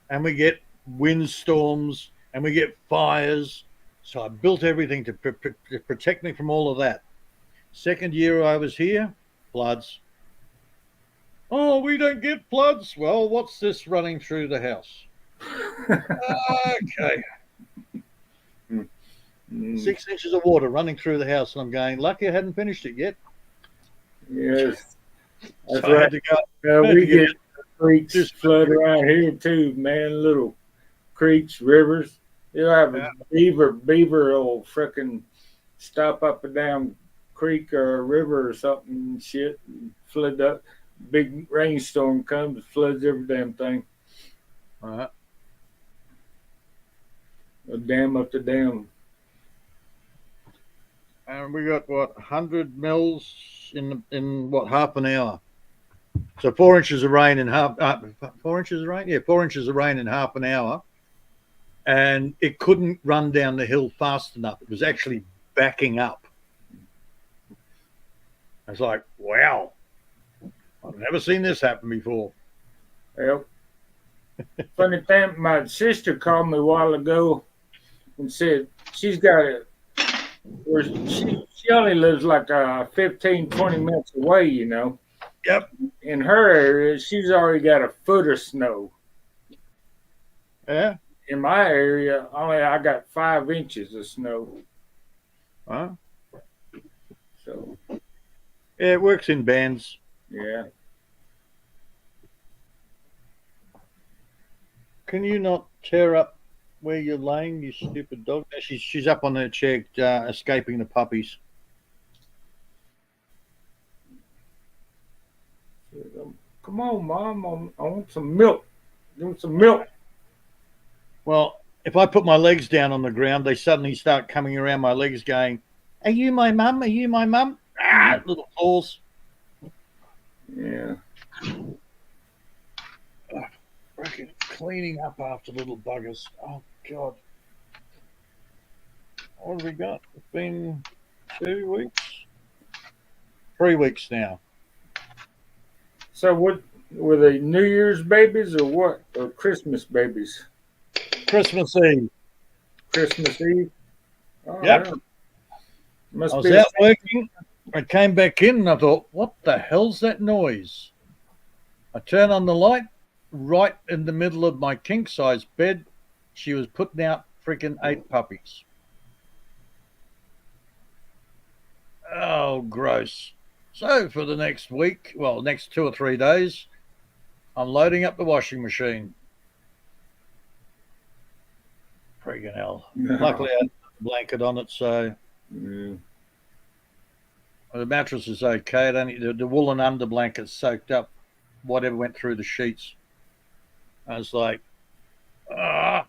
and we get windstorms, and we get fires." So I built everything to protect me from all of that. Second year I was here, floods. "Oh, we don't get floods." Well, what's this running through the house? Okay. 6 inches of water running through the house, and I'm going, lucky I hadn't finished it yet. Yes, that's So I had right. to go. We get creeks flood around here too, man. Little creeks, rivers. You'll have a beaver will frickin' stop up and down creek or a river or something and shit and flood up. Big rainstorm comes, floods every damn thing. A dam up the dam. And we got 100 mils in what, half an hour? So 4 inches of rain in half. 4 inches of rain, 4 inches of rain in half an hour, and it couldn't run down the hill fast enough. It was actually backing up. I was like, wow, I've never seen this happen before. Well, funny thing, my sister called me a while ago and said she's got it. She only lives like 15, 20 minutes away, Yep. In her area, she's already got a foot of snow. Yeah. In my area, I got 5 inches of snow. Huh? So. Yeah, it works in bands. Yeah. Can you not tear up where you're laying, you stupid dog? She's up on her chair, escaping the puppies. Come on, Mom. I want some milk. I want some milk. Well, if I put my legs down on the ground, they suddenly start coming around my legs going, "Are you my mum? Are you my mum?" Little claws. Yeah. Freaking cleaning up after little buggers. Oh, God. What have we got? It's been 2 weeks? 3 weeks now. So what, were they New Year's babies or what? Or Christmas babies? Christmas Eve. Christmas Eve? Oh, Yep. yeah. I was out working. I came back in and I thought, what the hell's that noise? I turn on the light. Right in the middle of my king-size bed, she was putting out freaking 8 puppies. Oh, gross. So for the next week, next 2 or 3 days, I'm loading up the washing machine. Freaking hell. No. Luckily, I had a blanket on it, so Mm. the mattress is okay. The woolen under blanket's soaked up whatever went through the sheets. I was like, ah.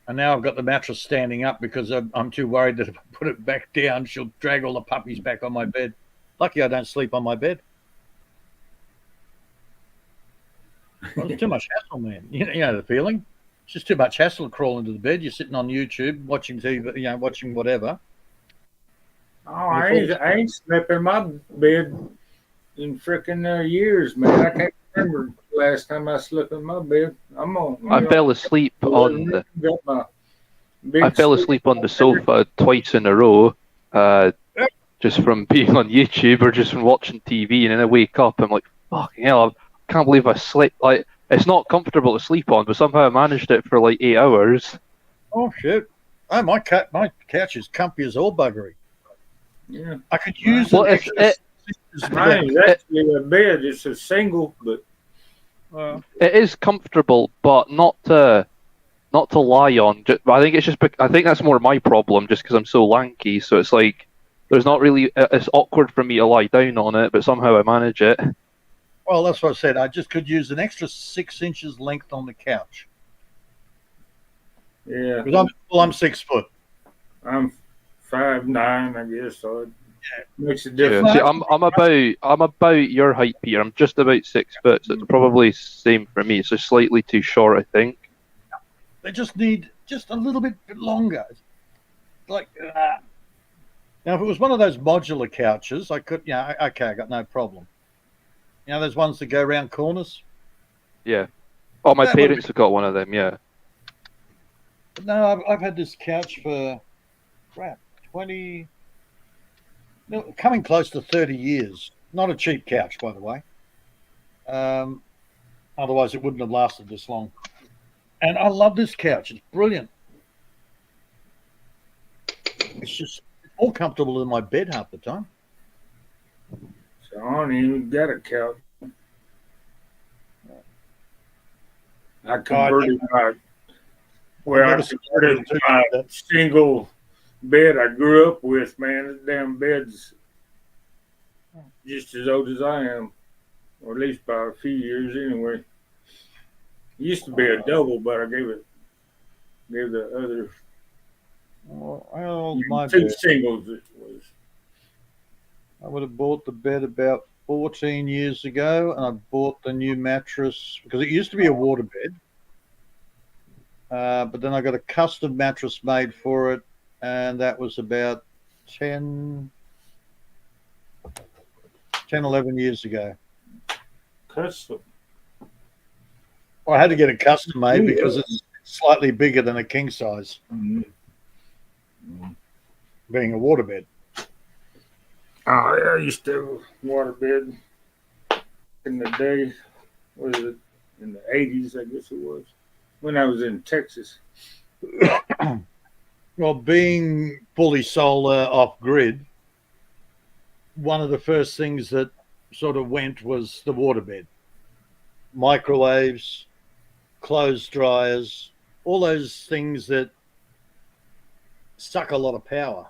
And now I've got the mattress standing up because I'm too worried that if I put it back down, she'll drag all the puppies back on my bed. Lucky I don't sleep on my bed. Well, it's too much hassle, man. You know the feeling. It's just too much hassle to crawl into the bed. You're sitting on YouTube watching TV, watching whatever. Oh, I ain't slept in my bed in frickin' years, man. I can't remember the last time I slept in my bed. I fell asleep on the sofa twice in a row, just from being on YouTube or just from watching TV, and then I wake up, I'm like, fucking hell, I can't believe I slept. Like, it's not comfortable to sleep on, but somehow I managed it for like 8 hours. Oh shit! Oh, my couch is comfy as all buggery. Yeah, I could use mine is actually a bed. It's a single, but it is comfortable, but not to lie on. I think it's just. I think that's more my problem, just because I'm so lanky. So it's like there's not really. It's awkward for me to lie down on it, but somehow I manage it. Well, that's what I said. I just could use an extra 6 inches length on the couch. Yeah, Because I'm 6 foot. I'm 5'9", I guess, so it makes a Yeah. difference. See, I'm about your height, Peter. I'm just about 6 foot, so it's probably same for me. So slightly too short, I think. They just need just a little bit longer. Like now, if it was one of those modular couches, I could, okay, I got no problem. You know, those ones that go around corners. Yeah. Oh, my That would've parents have got one of them. Yeah. But no, I've had this couch for 20, no, coming close to 30 years. Not a cheap couch, by the way. Otherwise, it wouldn't have lasted this long. And I love this couch. It's brilliant. It's just more comfortable than my bed half the time. So I don't even got a couch. I converted my single bed I grew up with, man. This damn bed's just as old as I am, or at least by a few years anyway. It used to be a double, but I gave the other My two bed. singles. It was. I would have bought the bed about 14 years ago, and I bought the new mattress because it used to be a water bed. But then I got a custom mattress made for it, and that was about 10, 11 years ago. Custom. Well, I had to get it custom made because it's slightly bigger than a king size, being a waterbed. Oh, yeah, I used to have a waterbed in the day. Was it in the 80s? I guess it was when I was in Texas. Well, being fully solar off grid, one of the first things that sort of went was the waterbed, microwaves, clothes dryers, all those things that suck a lot of power.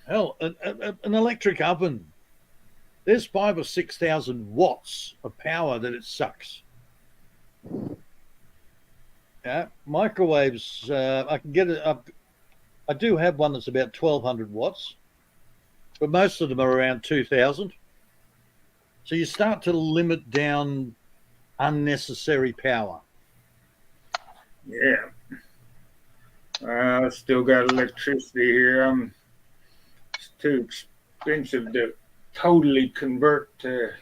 Hell, an electric oven, there's 5,000 or 6,000 watts of power that it sucks. Yeah, microwaves, I can get it up. I do have one that's about 1,200 watts, but most of them are around 2,000. So you start to limit down unnecessary power. Yeah. I still got electricity here. It's too expensive to totally convert to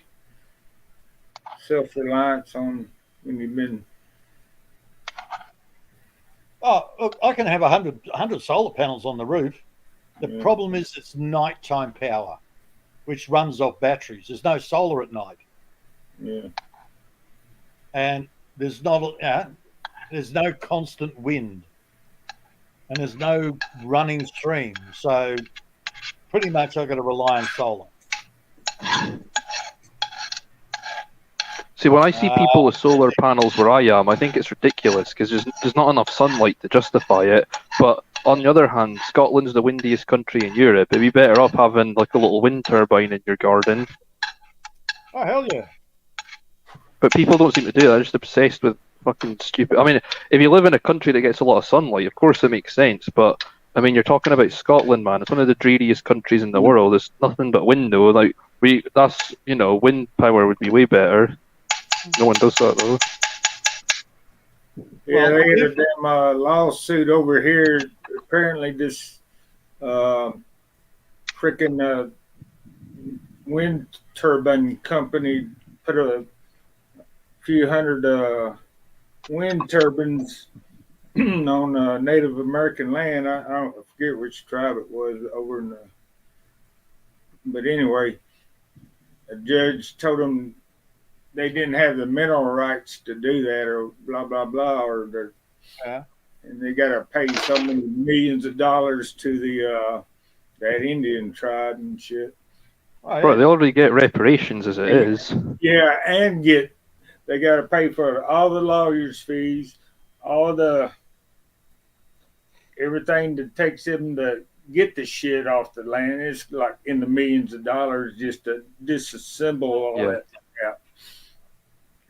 self-reliance on when you've been. Oh, look, I can have 100 solar panels on the roof. The problem is it's nighttime power, which runs off batteries. There's no solar at night. Yeah. And there's no constant wind, and there's no running stream. So pretty much I've got to rely on solar. See, when I see people with solar panels where I am, I think it's ridiculous because there's not enough sunlight to justify it. But on the other hand, Scotland's the windiest country in Europe. It'd be better off having like a little wind turbine in your garden. Oh, hell yeah. But people don't seem to do that. They're just obsessed with fucking stupid. I mean, if you live in a country that gets a lot of sunlight, of course it makes sense. But I mean, you're talking about Scotland, man. It's one of the dreariest countries in the world. There's nothing but window. Like wind power would be way better. No one does that though. Yeah, they had a damn lawsuit over here. Apparently, this freaking wind turbine company put a few hundred wind turbines on Native American land. I forget which tribe it was over in the. But anyway, a judge told them they didn't have the mineral rights to do that, or blah blah blah, and they got to pay so many millions of dollars to the that Indian tribe and shit. Bro, they already get reparations as it is. Yeah, and they got to pay for all the lawyers' fees, all the everything that takes them to get the shit off the land. It's like in the millions of dollars just to disassemble all that. Yeah.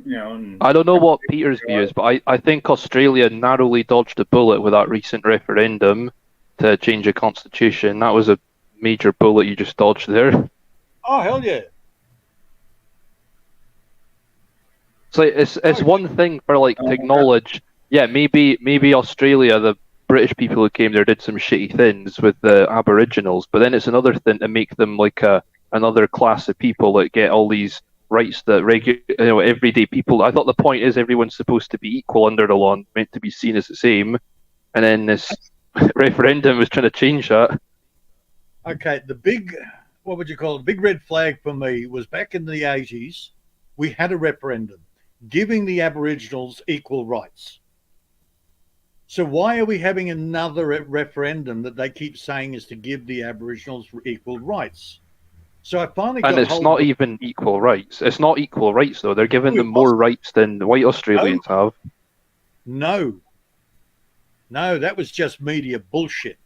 And I don't know what Peter's view is, but I think Australia narrowly dodged a bullet with that recent referendum to change the constitution. That was a major bullet you just dodged there. Oh, hell yeah. So it's one thing for like to acknowledge, yeah, maybe Australia, the British people who came there did some shitty things with the Aboriginals, but then it's another thing to make them like another class of people that get all these rights that everyday people. I thought the point is everyone's supposed to be equal under the law and meant to be seen as the same, and then this referendum was trying to change that. Okay, the big, what would you call it? Big red flag for me was back in the 80s, we had a referendum giving the Aboriginals equal rights. So why are we having another referendum that they keep saying is to give the Aboriginals equal rights? So I finally got and it's not even equal rights. It's not equal rights though. They're giving them more rights than the white Australians have. No, that was just media bullshit.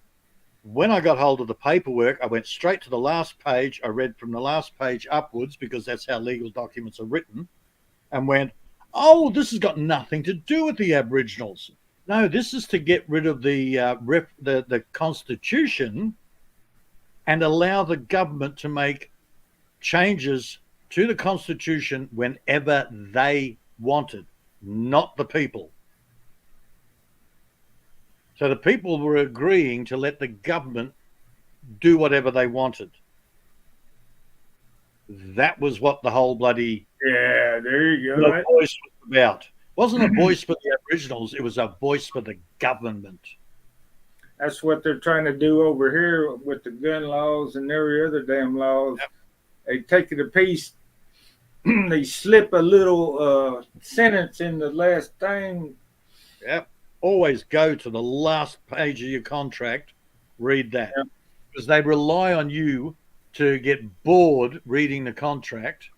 When I got hold of the paperwork, I went straight to the last page. I read from the last page upwards because that's how legal documents are written, and went, oh, this has got nothing to do with the Aboriginals. No, this is to get rid of the Constitution and allow the government to make changes to the Constitution whenever they wanted, not the people. So the people were agreeing to let the government do whatever they wanted. That was what the whole bloody there you go. voice was about. It wasn't a voice for the Aboriginals, it was a voice for the government. That's what they're trying to do over here with the gun laws and every other damn laws. Yep. They take it a piece, they slip a little sentence in the last thing. Yep. Always go to the last page of your contract, read that. Yep. Because they rely on you to get bored reading the contract.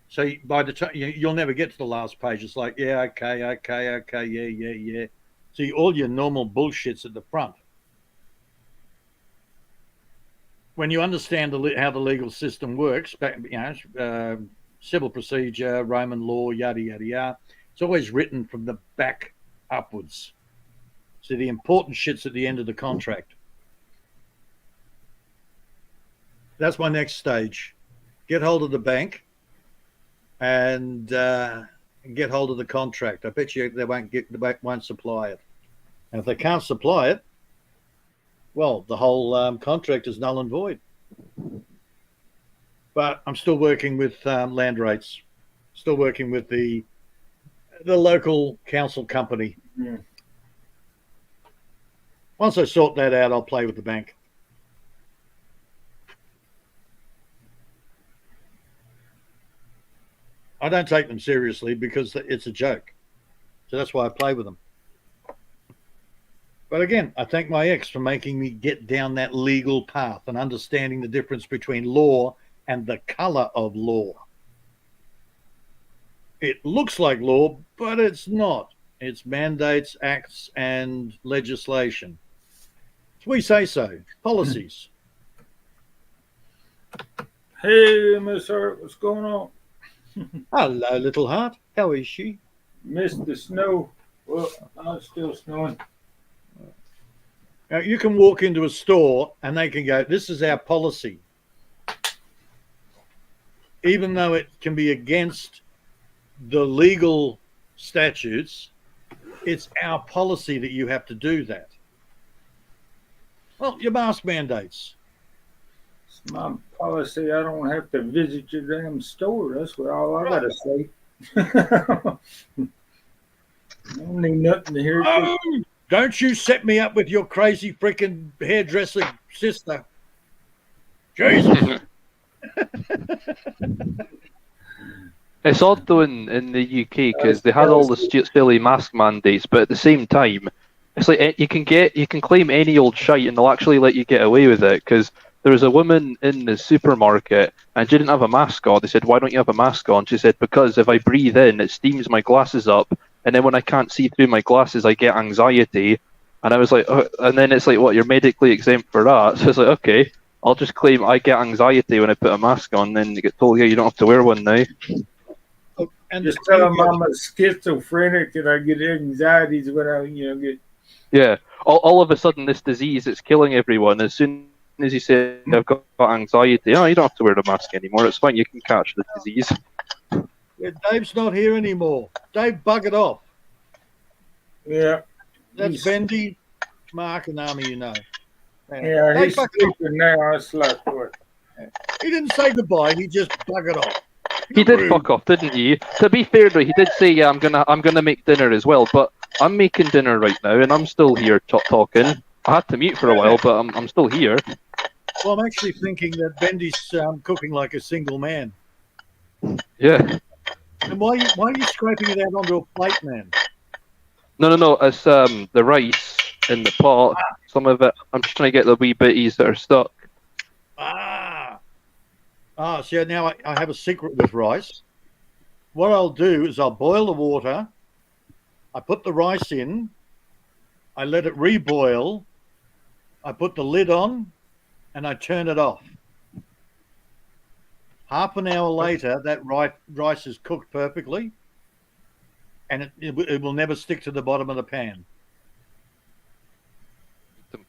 So by the time you'll never get to the last page, it's like, yeah, okay, yeah. See, all your normal bullshit's at the front. When you understand how the legal system works, civil procedure, Roman law, yada, yada, yada, it's always written from the back upwards. So the important shit's at the end of the contract. That's my next stage. Get hold of the bank and get hold of the contract. I bet you the bank won't supply it. And if they can't supply it, well, the whole contract is null and void. But I'm still working with land rates, still working with the local council company. Yeah. Once I sort that out, I'll play with the bank. I don't take them seriously because it's a joke. So that's why I play with them. But again, I thank my ex for making me get down that legal path and understanding the difference between law and the color of law. It looks like law, but it's not. It's mandates, acts, and legislation. So we say so. Policies. Hey, Miss Hart, what's going on? Hello, little heart. How is she? Missed the snow. Well, it's still snowing. Now, you can walk into a store and they can go, this is our policy. Even though it can be against the legal statutes, it's our policy that you have to do that. Well, your mask mandates. It's my policy. I don't have to visit your damn store. That's what all I got to say. I don't need nothing to hear. Oh, don't you set me up with your crazy freaking hairdresser sister. Jesus. It's odd though in the UK because they had all the silly mask mandates, but at the same time, it's like you can claim any old shite and they'll actually let you get away with it. Because there was a woman in the supermarket and she didn't have a mask on. They said, "Why don't you have a mask on?" She said, "Because if I breathe in, it steams my glasses up, and then when I can't see through my glasses, I get anxiety." And I was like, oh, and then it's like, what? You're medically exempt for that? So it's like, okay, I'll just claim I get anxiety when I put a mask on. Then you get told, yeah, you don't have to wear one now. And Just the tell them beauty of I'm a schizophrenic and I get anxieties when I, get. Yeah. All of a sudden, this disease it's killing everyone. As soon as you say I've got anxiety, oh, you don't have to wear the mask anymore. It's fine. You can catch the disease. Yeah, Dave's not here anymore. Dave buggered off. Yeah. That's Bendy, Mark, and Army, Yeah, Dave he's buggered off. sleeping now. It's like what? He didn't say goodbye. He just buggered off. He did fuck off, didn't he? To be fair though, he did say, "Yeah, I'm gonna make dinner as well." But I'm making dinner right now, and I'm still here talking. I had to mute for a while, but I'm still here. Well, I'm actually thinking that Bendy's cooking like a single man. Yeah. And why are you scraping it out onto a plate, man? No. It's the rice in the pot. Some of it. I'm just trying to get the wee bitties that are stuck. So now I have a secret with rice. What I'll do is I'll boil the water. I put the rice in. I let it reboil. I put the lid on, and I turn it off. Half an hour later, that rice is cooked perfectly, and it will never stick to the bottom of the pan.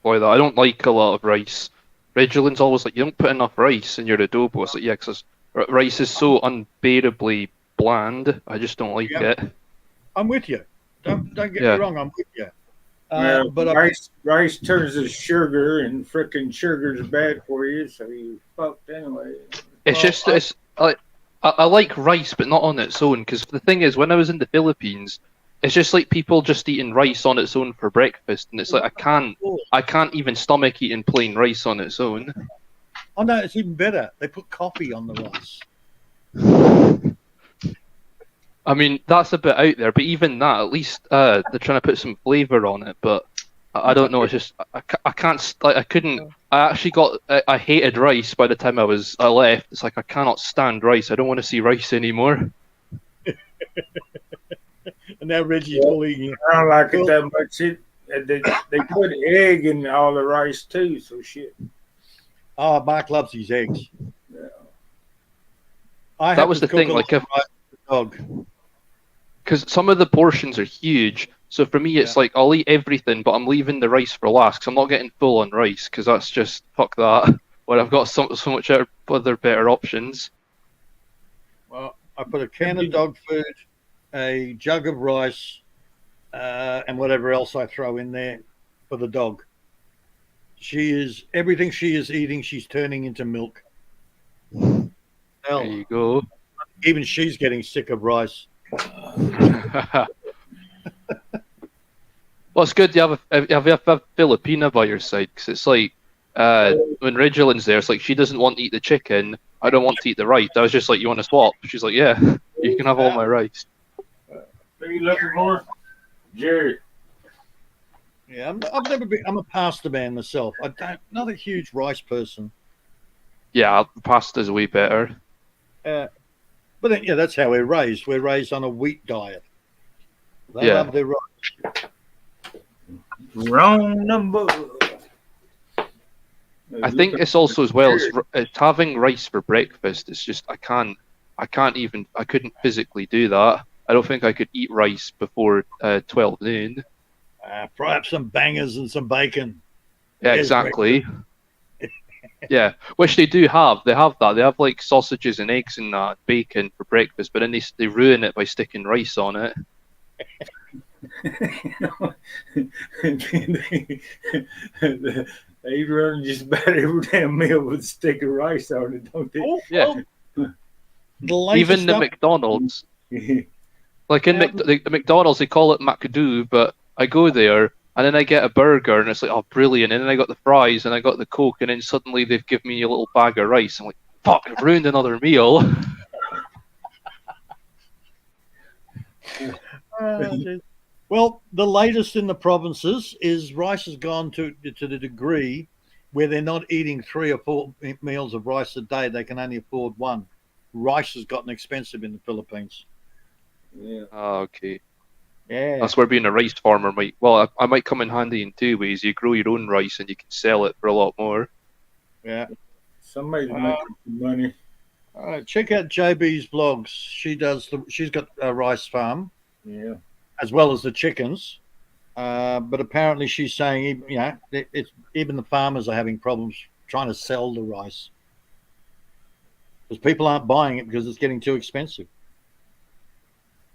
Boy, that I don't like a lot of rice. Reguilin's always like, you don't put enough rice in your adobo. It's like, yeah, because rice is so unbearably bland. I just don't like it. I'm with you. Don't get me wrong. I'm with you. But rice turns to sugar, and frickin' sugar's bad for you, so you fucked anyway. It's I like rice, but not on its own. Because the thing is, when I was in the Philippines, it's just like people just eating rice on its own for breakfast, and it's like I can't even stomach eating plain rice on its own. Oh no, it's even better. They put coffee on the rice. I mean, that's a bit out there, but even that, at least they're trying to put some flavor on it. But I don't know. It's just I can't. I couldn't. I actually I hated rice by the time I left. It's like I cannot stand rice. I don't want to see rice anymore. And now Reggie's bullying you. I don't like it that much. They put egg in all the rice too, so shit. Oh, Mark loves his eggs. Yeah. That was the thing, like if dog. Because some of the portions are huge, so for me it's like I'll eat everything, but I'm leaving the rice for last because I'm not getting full on rice because that's just fuck that. When I've got so much other better options. Well, I put a can of dog food, a jug of rice, and whatever else I throw in there for the dog. Everything she is eating, she's turning into milk. There you go. Even she's getting sick of rice. Well, it's good you have a Filipina by your side because it's like when Reguilin's there, it's like she doesn't want to eat the chicken. I don't want to eat the rice. I was just like, you want to swap? She's like, yeah, you can have all my rice. Are you looking for Jerry? Yeah, I'm a pasta man myself. Not a huge rice person. Yeah, pasta's way better. But then, that's how we're raised. We're raised on a wheat diet. They love their rice. Wrong number. I think it's also as well. It's having rice for breakfast. It's just I couldn't physically do that. I don't think I could eat rice before 12 noon. Fry up some bangers and some bacon. Yeah, exactly. Yeah, which they do have. They have that. They have like sausages and eggs and that bacon for breakfast, but then they ruin it by sticking rice on it. They run just about every damn meal with a stick of rice on it, don't they? Yeah. Even the McDonald's. Like in the McDonald's, they call it McDo, but I go there and then I get a burger and it's like, oh, brilliant. And then I got the fries and I got the Coke and then suddenly they've given me a little bag of rice. I'm like, fuck, I've ruined another meal. Well, the latest in the provinces is rice has gone to the degree where they're not eating 3 or 4 meals of rice a day. They can only afford one. Rice has gotten expensive in the Philippines. Yeah. Oh, okay. Yeah. That's where being a rice farmer might. Well, I might come in handy in 2 ways. You grow your own rice and you can sell it for a lot more. Yeah. Somebody's making some money. All right, check out JB's blogs. She's got a rice farm Yeah. as well as the chickens. But apparently, she's saying, it's even the farmers are having problems trying to sell the rice because people aren't buying it because it's getting too expensive.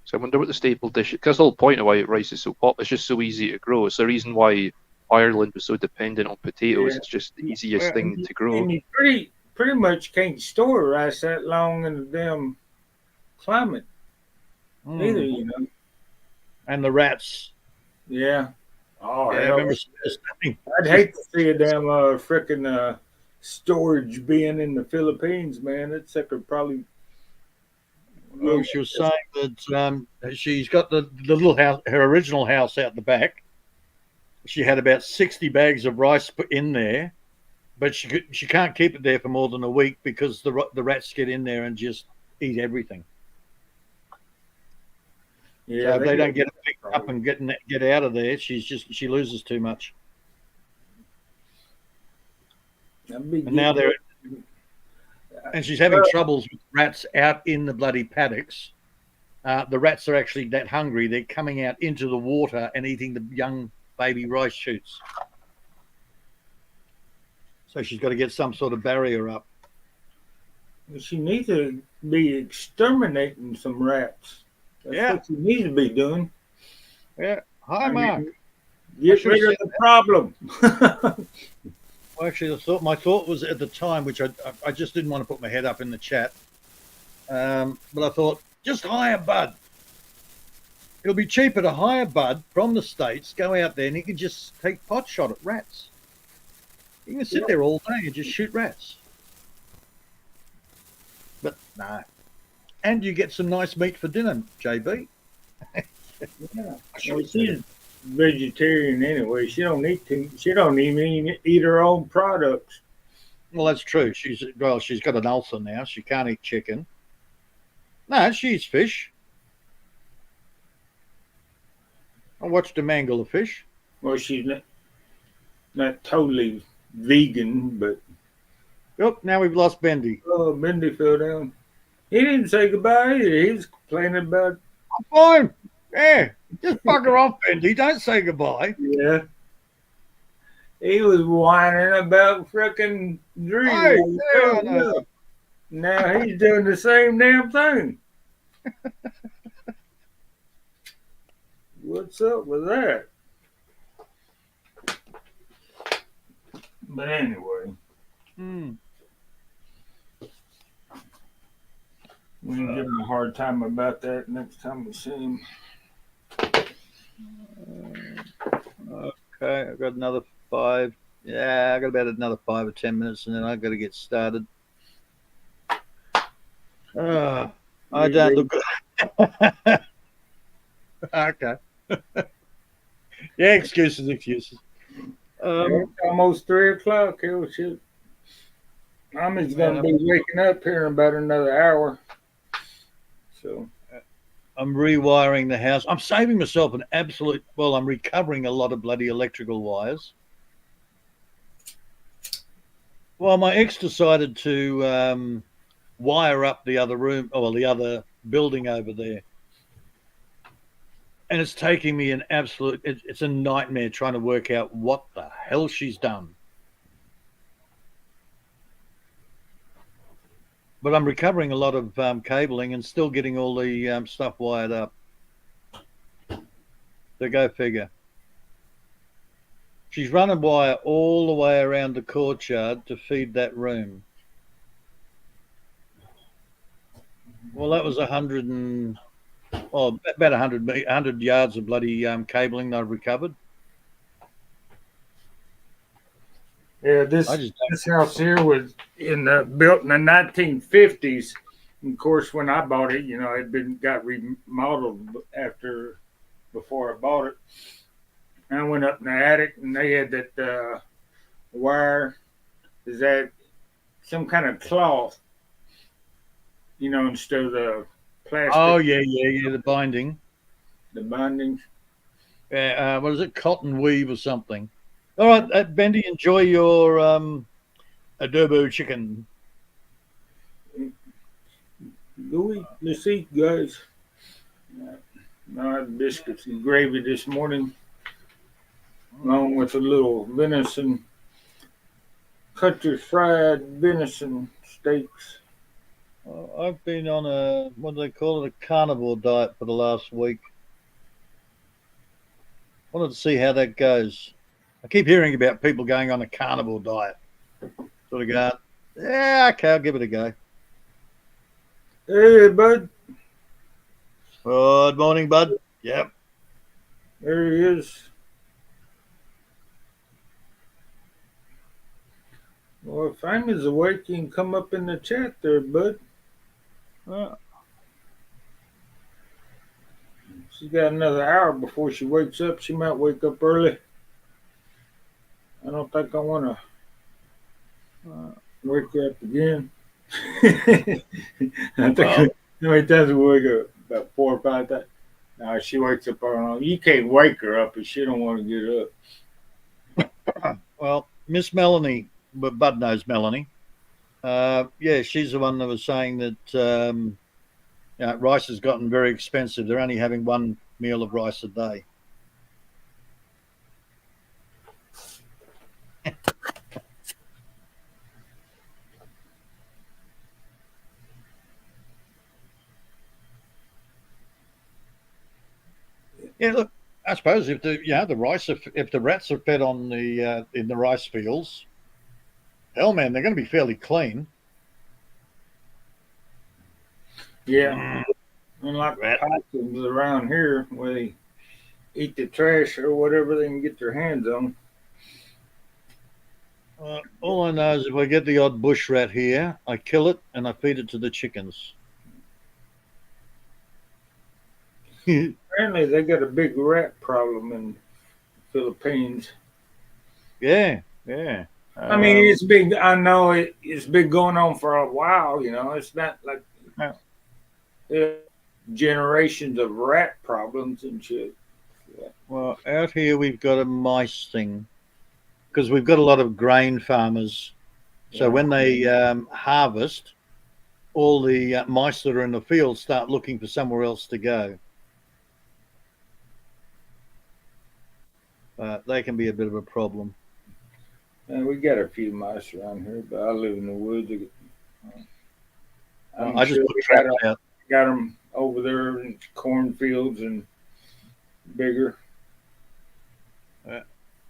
So I wonder what the staple dish. Because the whole point of why rice is so popular, it's just so easy to grow. It's the reason why Ireland was so dependent on potatoes. Yeah. It's just the easiest Well, thing to grow. And you pretty much can't store rice that long in the damn climate either, Mm. you know. And the rats. Yeah. Oh, Yeah, I hell. remember saying, I'd hate to see a damn frickin' storage bin in the Philippines, man. That sucker probably. well, she was saying that she's got the little house, her original house out the back. She had about 60 bags of rice put in there, but she can't keep it there for more than a week because the rats get in there and just eat everything. Yeah, So if they don't get it picked up and get out of there, she loses too much. And now she's having troubles with rats out in the bloody paddocks. The rats are actually that hungry; they're coming out into the water and eating the young baby rice shoots. So she's got to get some sort of barrier up. She needs to be exterminating some rats. That's what she needs to be doing. Yeah. Hi, Mark. Get rid of the problem. Well, actually, my thought was at the time, which I just didn't want to put my head up in the chat, but I thought, just hire Bud. It'll be cheaper to hire Bud from the States, go out there, and he can just take pot shot at rats. He can sit there all day and just shoot rats. But no. And you get some nice meat for dinner, JB. Yeah. Well, she's vegetarian anyway. She don't even eat her own products. Well, that's true. She's got an ulcer now. She can't eat chicken. No, she eats fish. I watched her mangle a fish. Well, she's not totally vegan, but Yep, now we've lost Bendy. oh, Mindy fell down. He didn't say goodbye either. He was complaining about. I'm fine. Yeah, just bugger off, Bendy. Don't say goodbye. Yeah. He was whining about frickin' Drew. Hey, yeah, I know. Now he's doing the same damn thing. What's up with that? But anyway, we can give him a hard time about that next time we see him. Okay, I've got another 5. Yeah, I got about another 5 or 10 minutes, and then I've got to get started. I don't look good. Okay. Yeah, excuses. It's almost 3 o'clock. Hell, shit. Mommy's gonna be waking up here in about another hour. So I'm rewiring the house. I'm saving myself an absolute. Well, I'm recovering a lot of bloody electrical wires. Well, my ex decided to wire up the other room, or the other building over there. And it's taking me an absolute, it's a nightmare trying to work out what the hell she's done. But I'm recovering a lot of cabling and still getting all the stuff wired up. So go figure. She's running wire all the way around the courtyard to feed that room. Well, that was 100 and... Oh, about 100 yards of bloody cabling that I've recovered. yeah, this house here was built in the 1950s. And of course, when I bought it, it got remodeled before I bought it. And I went up in the attic, and they had that wire. Is that some kind of cloth? Instead of the plastic. Oh, yeah, the binding. The bindings. What is it? Cotton weave or something. All right, Bendy, enjoy your adobo chicken. Let's eat, guys. I had biscuits and gravy this morning, along with a little venison, country fried venison steaks. I've been on a, what do they call it, a carnivore diet for the last week. Wanted to see how that goes. I keep hearing about people going on a carnivore diet. Sort of going, yeah, okay, I'll give it a go. Hey, bud. Good morning, bud. Yep. There he is. Well, if Amy's awake, you can come up in the chat there, bud. She's got another hour before she wakes up. She might wake up early. I don't think I want to wake her up again. I think how many times we wake up? About 4 or 5 times. No, she wakes up on. You can't wake her up if she don't want to get up. Well, Miss Melanie, but Bud knows Melanie. Yeah, she's the one that was saying that rice has gotten very expensive. They're only having one meal of rice a day. Yeah, look, I suppose if the rice, if the rats are fed on the in the rice fields, hell, man, they're going to be fairly clean. Yeah, unlike possums around here, where they eat the trash or whatever they can get their hands on. All I know is if I get the odd bush rat here, I kill it and I feed it to the chickens. Apparently, they got a big rat problem in the Philippines. Yeah, yeah. I mean, it's been. I know it's been going on for a while. You know, it's not like generations of rat problems and shit. Yeah. Well, out here we've got a mice thing because we've got a lot of grain farmers. So when they harvest, all the mice that are in the field start looking for somewhere else to go. They can be a bit of a problem. And we got a few mice around here, but I live in the woods. I just put traps out. Got them over there in cornfields and bigger. I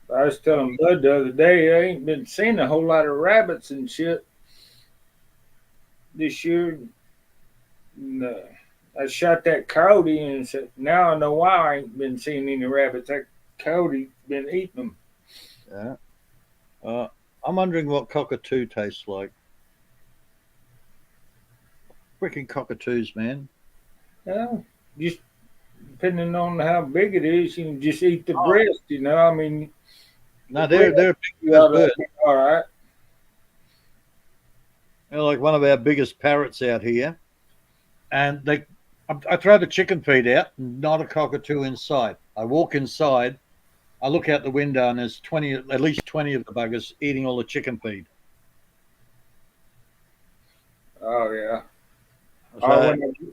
was telling Bud the other day, I ain't been seeing a whole lot of rabbits and shit this year. And, I shot that coyote and said, now I know why I ain't been seeing any rabbits. That coyote been eating them. Yeah. I'm wondering what cockatoo tastes like. Freaking cockatoos, man. Yeah, just depending on how big it is, you can just eat the breast, you know. I mean, no, they're big birds. All right. They're like one of our biggest parrots out here. And I throw the chicken feed out, not a cockatoo inside. I walk inside, I look out the window, and there's at least 20 of the buggers eating all the chicken feed. Oh yeah.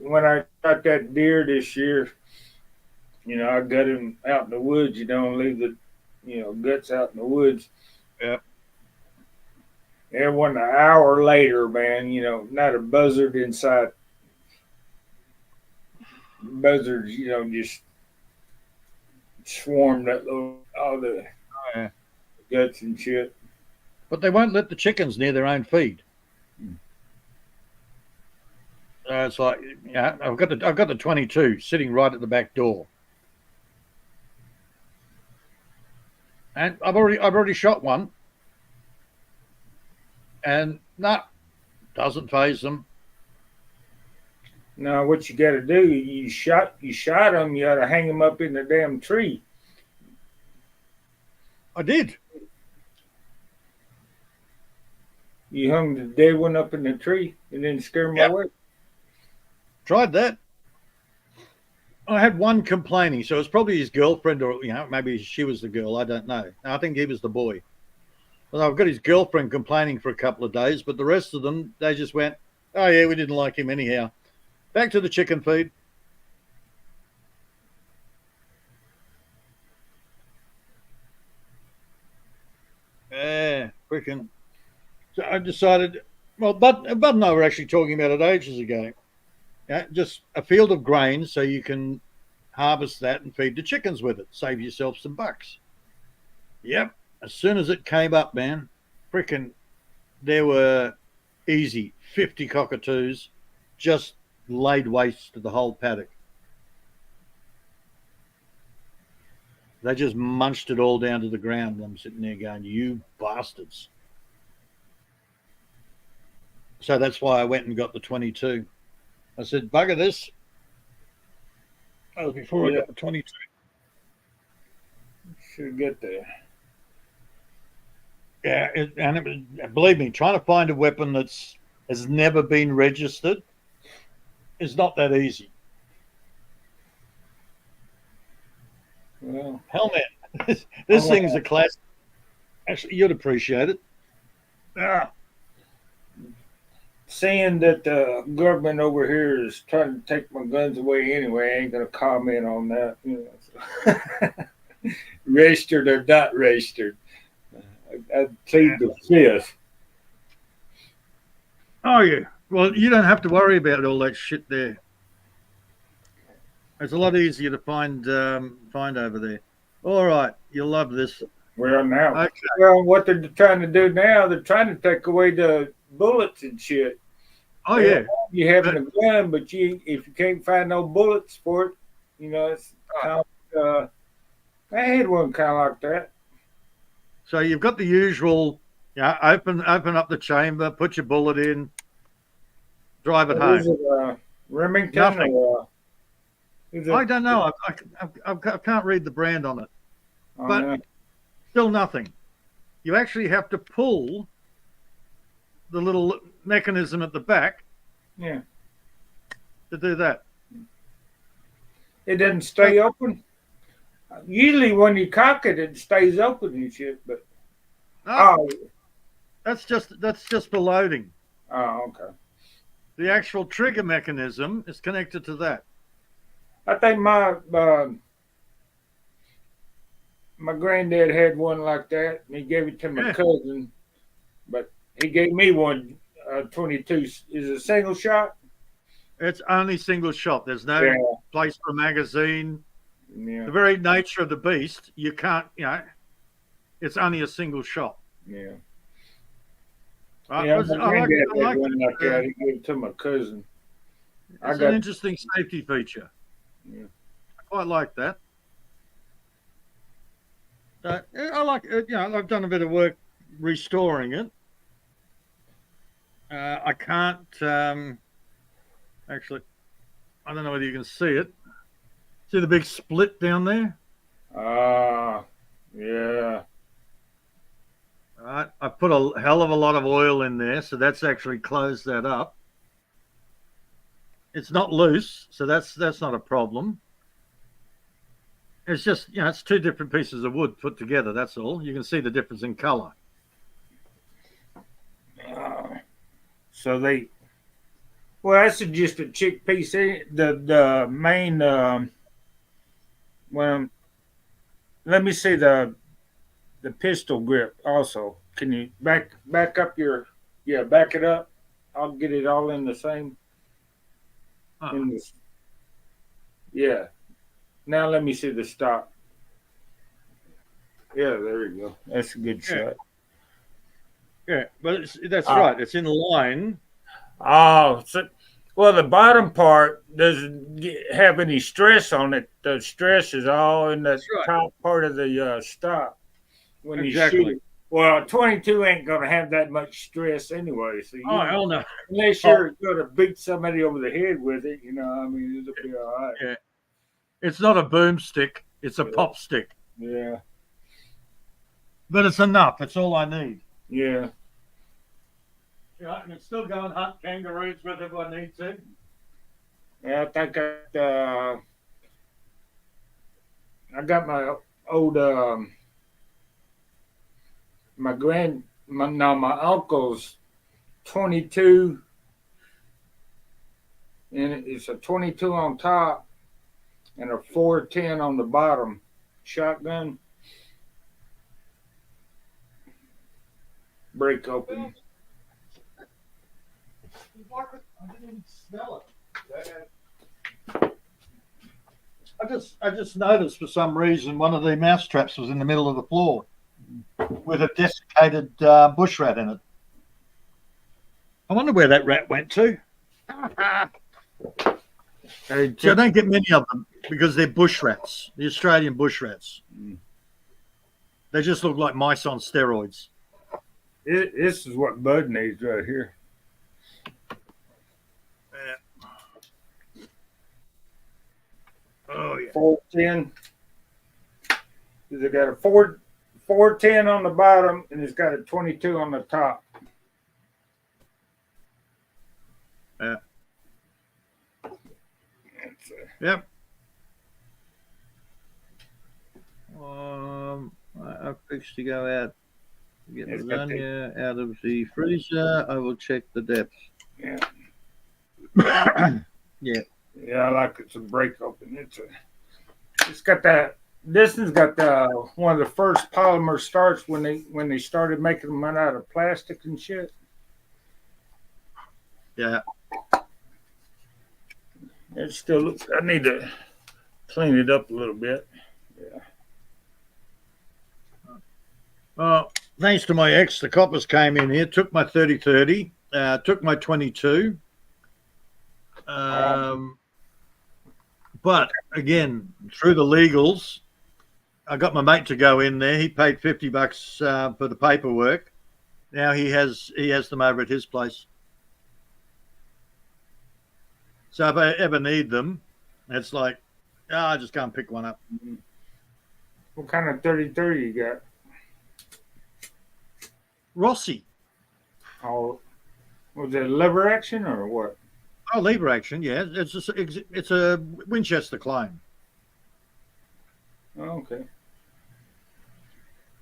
When I shot that deer this year, you know, I got him out in the woods. You don't leave the, guts out in the woods. Yeah. And one hour later, man, not a buzzard inside. Buzzards, just swarmed all the guts and shit. But they won't let the chickens near their own feed. It's like, I've got the 22 sitting right at the back door, and I've already shot one, and doesn't faze them. Now, what you got to do? You shot them. You got to hang them up in the damn tree. I did. You hung the dead one up in the tree and then scare them away. Tried that. I had one complaining, so it was probably his girlfriend, or maybe she was the girl. I don't know. I think he was the boy. But I've got his girlfriend complaining for a couple of days, but the rest of them, they just went, "Oh yeah, we didn't like him anyhow." Back to the chicken feed. Yeah, freaking. So I decided, well, Bud and I were actually talking about it ages ago. Yeah, just a field of grain so you can harvest that and feed the chickens with it. Save yourself some bucks. Yep. As soon as it came up, man, freaking, there were easy 50 cockatoos just laid waste to the whole paddock. They just munched it all down to the ground. I'm sitting there going, you bastards. So that's why I went and got the 22. I said, bugger this. That was before I got the 22. Should get there. Yeah, believe me, trying to find a weapon that's has never been registered is not that easy. Well, hell, man, this thing's a classic. Actually, you'd appreciate it. Seeing that the government over here is trying to take my guns away anyway, I ain't gonna comment on that. You know, so. Registered or not registered, I'd plead the fifth. Oh yeah. Well, you don't have to worry about all that shit there. It's a lot easier to find over there. All right, you'll love this. Well, now, Okay. well, what they're trying to do now, they're trying to take away the bullets and shit. Oh yeah. You having a gun, but if you can't find no bullets for it, you know, it's kind of, I had one kind of like that. So you've got the usual, open up the chamber, put your bullet in, drive it home. Is it Remington? Nothing. Or, is it, I don't know. I can't read the brand on it, but no. still nothing. You actually have to pull the little mechanism at the back. Yeah. To do that. It doesn't stay open. Usually, when you cock it, it stays open and shit. But that's just for loading. Oh, okay. The actual trigger mechanism is connected to that. I think my granddad had one like that, and he gave it to my cousin. But he gave me one 22. Is it a single shot? It's only single shot. There's no place for a magazine. Yeah. The very nature of the beast, you can't, it's only a single shot. Yeah. I My like granddad had it. one like that. He gave it to my cousin. It's an interesting safety feature. Yeah. I quite like that. I like it. I've done a bit of work restoring it. I can't actually. I don't know whether you can see it. See the big split down there? Yeah. All right. I put a hell of a lot of oil in there, so that's actually closed that up. It's not loose, so that's not a problem. It's just, it's two different pieces of wood put together, that's all. You can see the difference in color. So that's just a chickpea. The main, let me see the pistol grip also. Can you back up back it up? I'll get it all in the same. Yeah. Now let me see the stock. Yeah, there you go. That's a good shot. Yeah, but that's right. It's in line. Oh, well, the bottom part doesn't have any stress on it. The stress is all in the top part of the stock when you shoot it. Well, 22 ain't going to have that much stress anyway. So hell no. Unless you're going to beat somebody over the head with it, it'll be all right. Yeah. It's not a boomstick. It's a pop stick. Yeah. But it's enough. It's all I need. Yeah. I can still go and hunt kangaroos with it if I need to. Yeah, I think I got my old my uncle's 22 and it's a 22 on top and a 410 on the bottom. Shotgun. Break open. I didn't even smell it. I just noticed for some reason one of the mouse traps was in the middle of the floor with a desiccated bush rat in it. I wonder where that rat went to. Hey, See, I don't get many of them because they're bush rats, the Australian bush rats. They just look like mice on steroids. This is what Bud needs right here. Oh yeah. 410. They got a 410 on the bottom and it's got a 22 on the top. Yeah. Yep. I fixed to go out, get It's got the- lasagna out of the freezer. I will check the depth. Yeah. Yeah. Yeah, I like it's a break open. It's got that. This has got the one of the first polymer starts when they started making them out of plastic and shit. Yeah. It still looks. I need to clean it up a little bit. Thanks to my ex, the coppers came in here, took my 30-30, took my 22. But again, through the legals, I got my mate to go in there. He paid $50 for the paperwork. Now he has them over at his place. So if I ever need them, it's like, I just go and pick one up. What kind of 30-30 you got? Rossi. Oh, was it lever action or what? Oh, lever action, yeah. It's a Winchester clone. Oh, okay.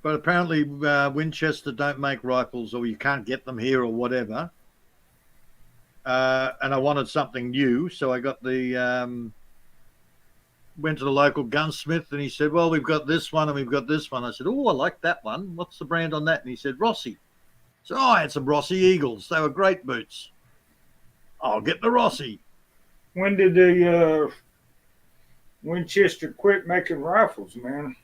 But apparently Winchester don't make rifles, or you can't get them here or whatever. And I wanted something new, so I got went to the local gunsmith, and he said, well, we've got this one and we've got this one. I said, oh, I like that one. What's the brand on that? And he said, Rossi. So I had some Rossi Eagles. They were great boots. I'll get the Rossi. When did the Winchester quit making rifles, man?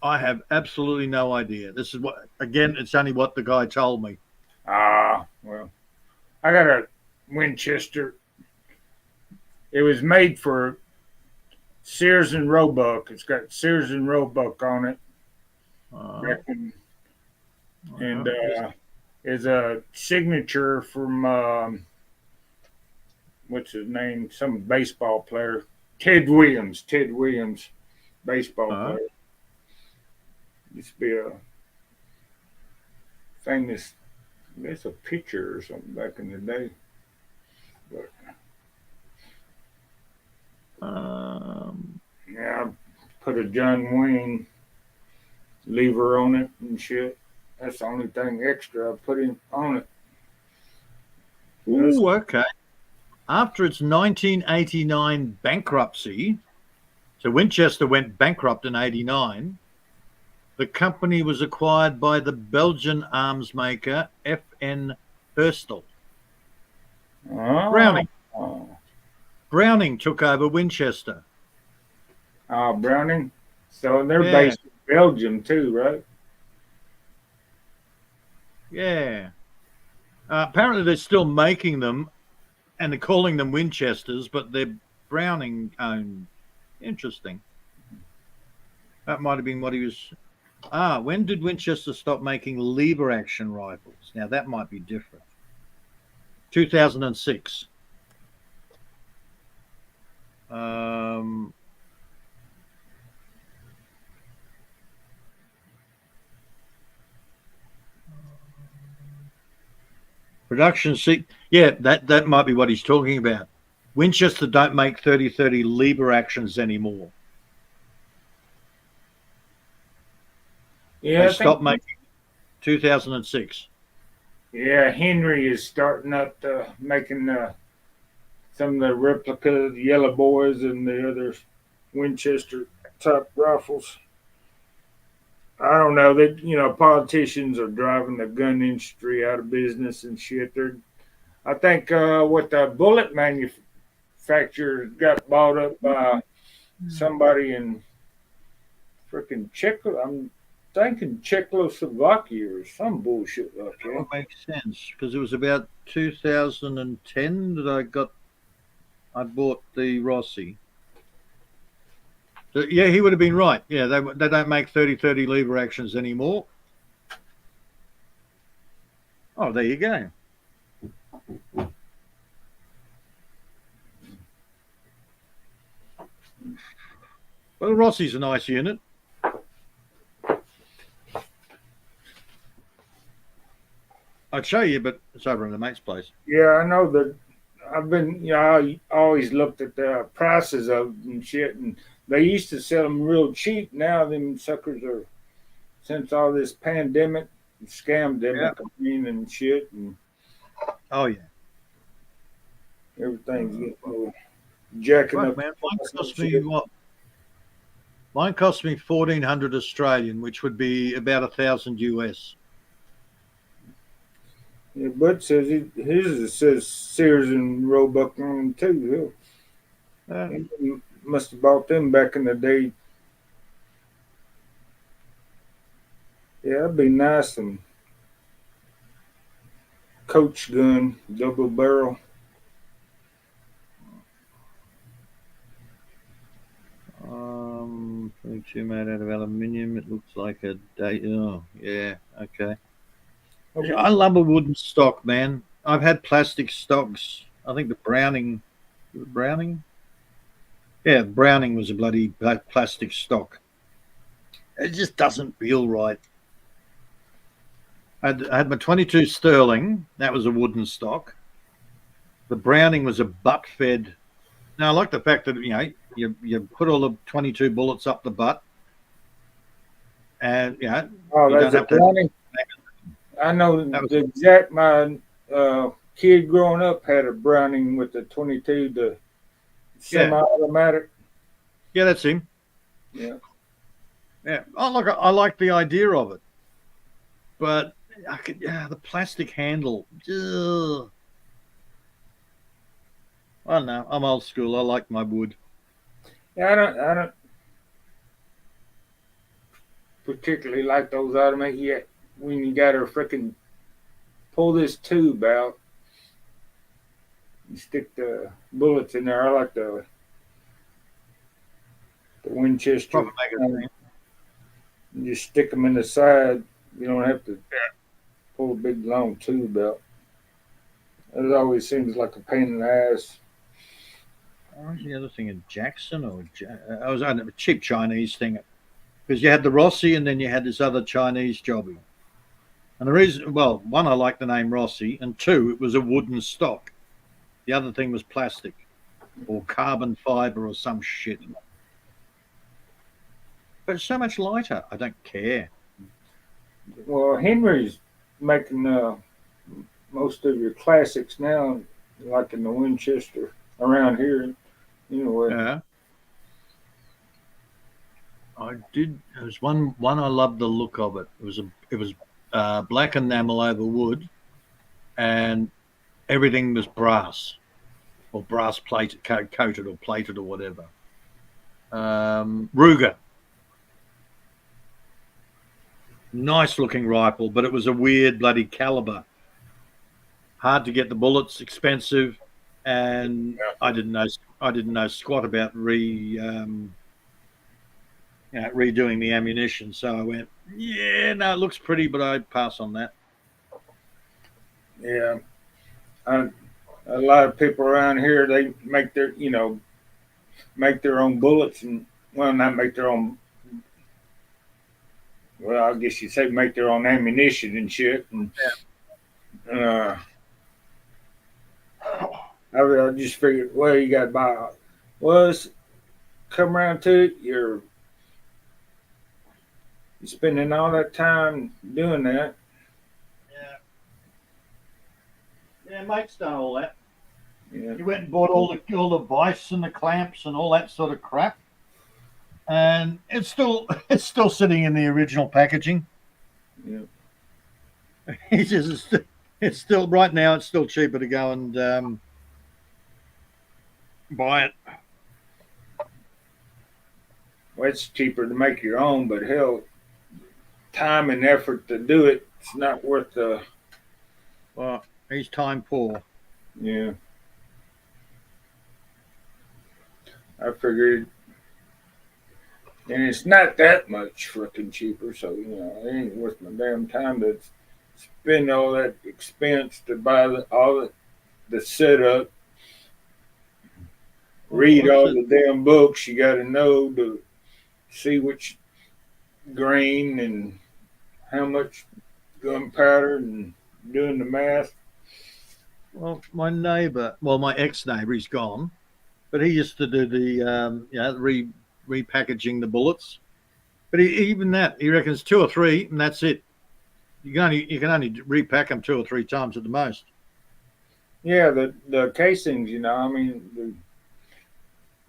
I have absolutely no idea. This is what, again, it's only what the guy told me. Well, I got a Winchester. It was made for Sears and Roebuck. It's got Sears and Roebuck on it. And is a signature from what's his name? Some baseball player, Ted Williams. Ted Williams, baseball player. Used to be a famous. It's a pitcher or something back in the day. But yeah, I put a John Wayne lever on it and shit. That's the only thing extra I put in on it. Ooh, okay. After its 1989 bankruptcy, so Winchester went bankrupt in 89, the company was acquired by the Belgian arms maker F.N. Herstal. Browning. Browning took over Winchester. Browning. So they're based in Belgium too, right? Yeah. Apparently they're still making them, and they're calling them Winchesters, but they're Browning owned. Interesting. That might have been what he was. When did Winchester stop making lever action rifles? Now that might be different. 2006. Production yeah, that might be what he's talking about. Winchester don't make 30-30 lever actions anymore. Yeah, they stopped making 2006. Yeah, Henry is starting up making some of the replica Yellow Boys and the other Winchester type rifles. I don't know. Politicians are driving the gun industry out of business and shit. I think what the bullet manufacturer got bought up by somebody in freaking I'm thinking Czechoslovakia or some bullshit like that. That makes sense because it was about 2010 that I bought the Rossi. So, yeah, he would have been right. Yeah, they don't make 30-30 lever actions anymore. Oh, there you go. Well, Rossi's a nice unit. I'd show you, but it's over in the mate's place. Yeah, I know that. I've been, I always looked at the prices of them and shit, and they used to sell them real cheap. Now them suckers are, since all this pandemic, scamdemic, and shit, and oh yeah, everything's getting jacking right, up. Man, mine cost me 1,400 Australian, which would be about 1,000 US. Yeah, Bud says his says Sears and Roebuck on them too. He must have bought them back in the day. Yeah, it'd be nice. Some Coach gun, double barrel. 22 made out of aluminium. It looks like a day. Oh, yeah, okay. Yeah, I love a wooden stock, man. I've had plastic stocks. I think the Browning. Yeah, Browning was a bloody plastic stock. It just doesn't feel right. I had my 22 Sterling. That was a wooden stock. The Browning was a butt-fed. Now, I like the fact that, you put all the 22 bullets up the butt. And, Oh, that's a Browning. I know the exact, my kid growing up had a Browning with the 22, the semi-automatic. Yeah, that's him. Yeah. Yeah. Oh, look, I like the idea of it. But the plastic handle. Ugh. I don't know. I'm old school. I like my wood. Yeah, I don't particularly like those automatic yet. When you got to freaking pull this tube out, you stick the bullets in there. I like the Winchester. You just stick them in the side. You don't have to pull a big long tube out. It always seems like a pain in the ass. What was the other thing? A Jackson or I was a cheap Chinese thing, because you had the Rossi and then you had this other Chinese jobby. And the reason, well, one, I like the name Rossi, and two, it was a wooden stock. The other thing was plastic or carbon fiber or some shit. But it's so much lighter. I don't care. Well, Henry's making most of your classics now, like in the Winchester around here. Anyway. Yeah. I did. There was one I loved the look of it. It was black enamel over wood, and everything was brass or brass plated, coated or plated or whatever. Ruger. Nice looking rifle, but it was a weird bloody caliber. Hard to get the bullets, expensive, and I didn't know squat about redoing the ammunition. So I went, yeah, no, it looks pretty, but I'd pass on that. Yeah, a lot of people around here, they make their own bullets, and well, not make their own. Well, I guess you'd say make their own ammunition and shit. And I just figured, well, you got to buy. Well, it's come around to it, you're spending all that time doing that. Yeah, Mike's done all that. Yeah. He went and bought all the vice and the clamps and all that sort of crap, and it's still sitting in the original packaging. Yeah. He just it's still right now. It's still cheaper to go and buy it. Well, it's cheaper to make your own, but hell, time and effort to do it, it's not worth the. Well, he's time poor. Yeah. I figured, and it's not that much freaking cheaper, so it ain't worth my damn time to spend all that expense to buy all the setup, read all the damn books you got to know to see which grain and how much gunpowder and doing the math. Well, my ex-neighbour, he's gone, but he used to do the repackaging the bullets. But even that, he reckons 2 or 3, and that's it. You can only repack them 2 or 3 times at the most. Yeah, the casings, I mean,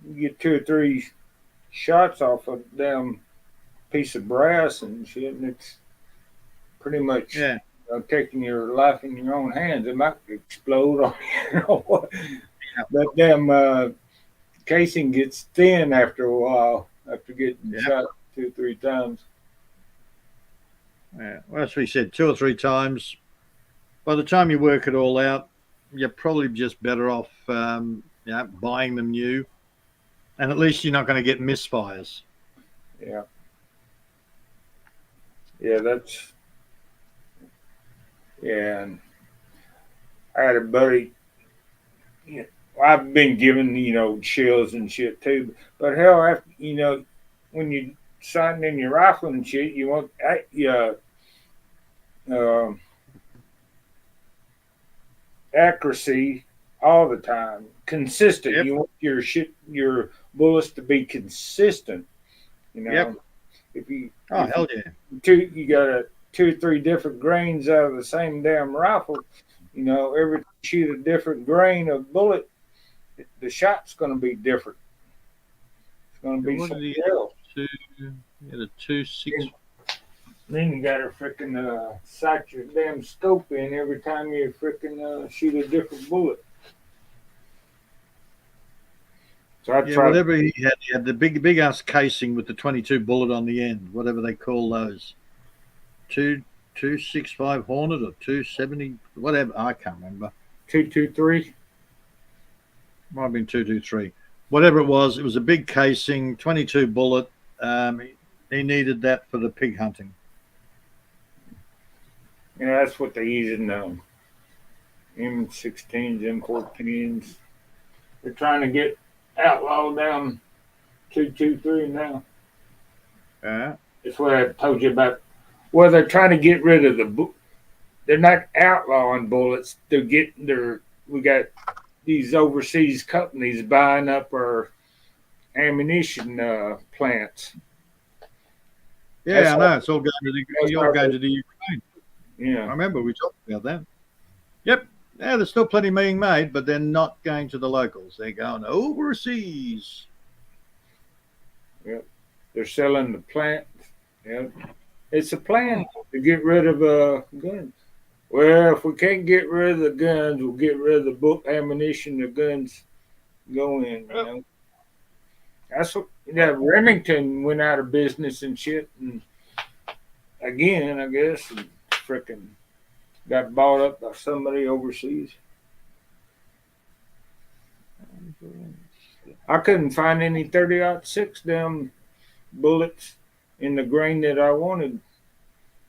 you get 2 or 3 shots off a damn piece of brass and shit, and it's pretty much taking your life in your own hands. It might explode on you. That damn casing gets thin after a while, after getting shot 2 or 3 times. Yeah, well, as we said, 2 or 3 times. By the time you work it all out, you're probably just better off, buying them new, and at least you're not going to get misfires. Yeah. Yeah, that's. Yeah, and I had a buddy. I've been given, chills and shit too. But hell, after, when you sighting in your rifle and shit, you want accuracy all the time, consistent. Yep. You want your bullets to be consistent. Yep. If you hell yeah, you got 2 or 3 different grains out of the same damn rifle. Every shoot a different grain of bullet, the shot's going to be different. It's going to be something else. The 2.6. Then you got to freaking sight your damn scope in every time you freaking shoot a different bullet. So whatever he had the big ass casing with the 22 bullet on the end, whatever they call those. 265 Hornet or 270, whatever, I can't remember. 223. Might have been 223. Whatever it was a big casing, 22 bullet. He needed that for the pig hunting. That's what they use in M16s, M14s. They're trying to get outlawed down 223 now. Yeah. That's what I told you about. Well, they're trying to get rid of they're not outlawing bullets. We got these overseas companies buying up our ammunition plants. Yeah, I know. It's all going to the Ukraine. Yeah. I remember we talked about that. Yep. Yeah, there's still plenty being made, but they're not going to the locals. They're going overseas. Yep. They're selling the plant. Yep. It's a plan to get rid of guns. Well, if we can't get rid of the guns, we'll get rid of the book ammunition the guns go in. That's what Remington went out of business and shit, and again, I guess, and frickin' got bought up by somebody overseas. I couldn't find any 30-06 damn bullets in the grain that I wanted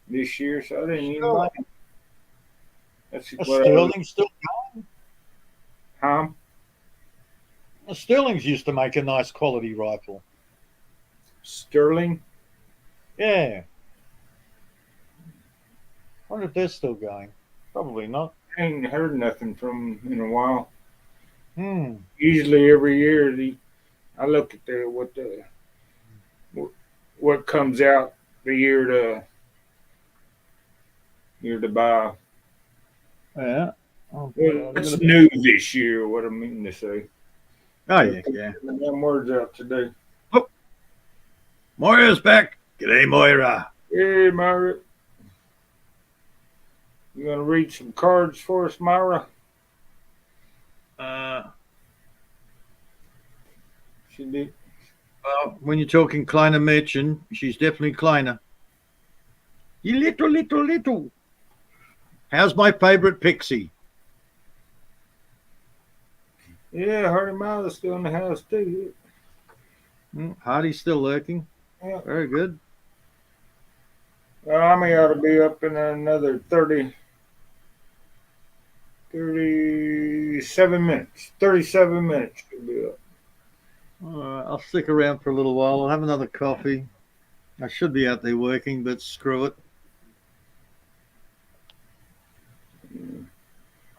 this year, so I didn't even buy them. That's what Sterling's still going? Huh? Sterling's used to make a nice quality rifle. Sterling? Yeah. I wonder if they're still going. Probably not. I ain't heard nothing from them in a while. Hmm. Usually every year I look at what comes out the year to buy. Yeah. Well, it's new this year, what I mean to say. Oh yeah, yeah. Get them words out today. Moira's back. G'day, Moira. Hey, Myra. You gonna read some cards for us, Myra? She did. Well, when you're talking Kleiner Mädchen, she's definitely Kleiner. You little. How's my favorite pixie? Yeah, Hardy Myra's still in the house too. Hardy's still lurking. Yeah. Very good. Well, I may ought to be up in another 37 minutes. 37 minutes should be up. I'll stick around for a little while. I'll have another coffee. I should be out there working, but screw it.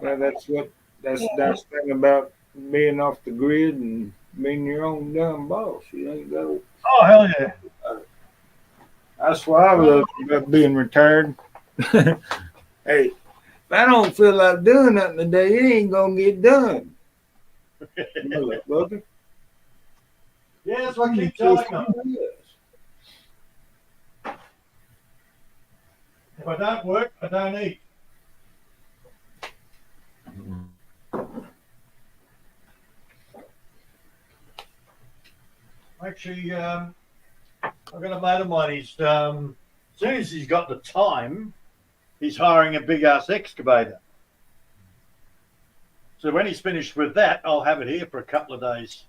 Yeah, that's the nice thing about being off the grid and being your own damn boss. You ain't got to. Oh, hell yeah. That's why I love about being retired. Hey, if I don't feel like doing nothing today, it ain't gonna get done. Motherfucker. Yeah, that's what I keep telling them. If I don't work, I don't eat. Actually, I've got a mate of mine. He's as soon as he's got the time, he's hiring a big ass excavator. So when he's finished with that, I'll have it here for a couple of days.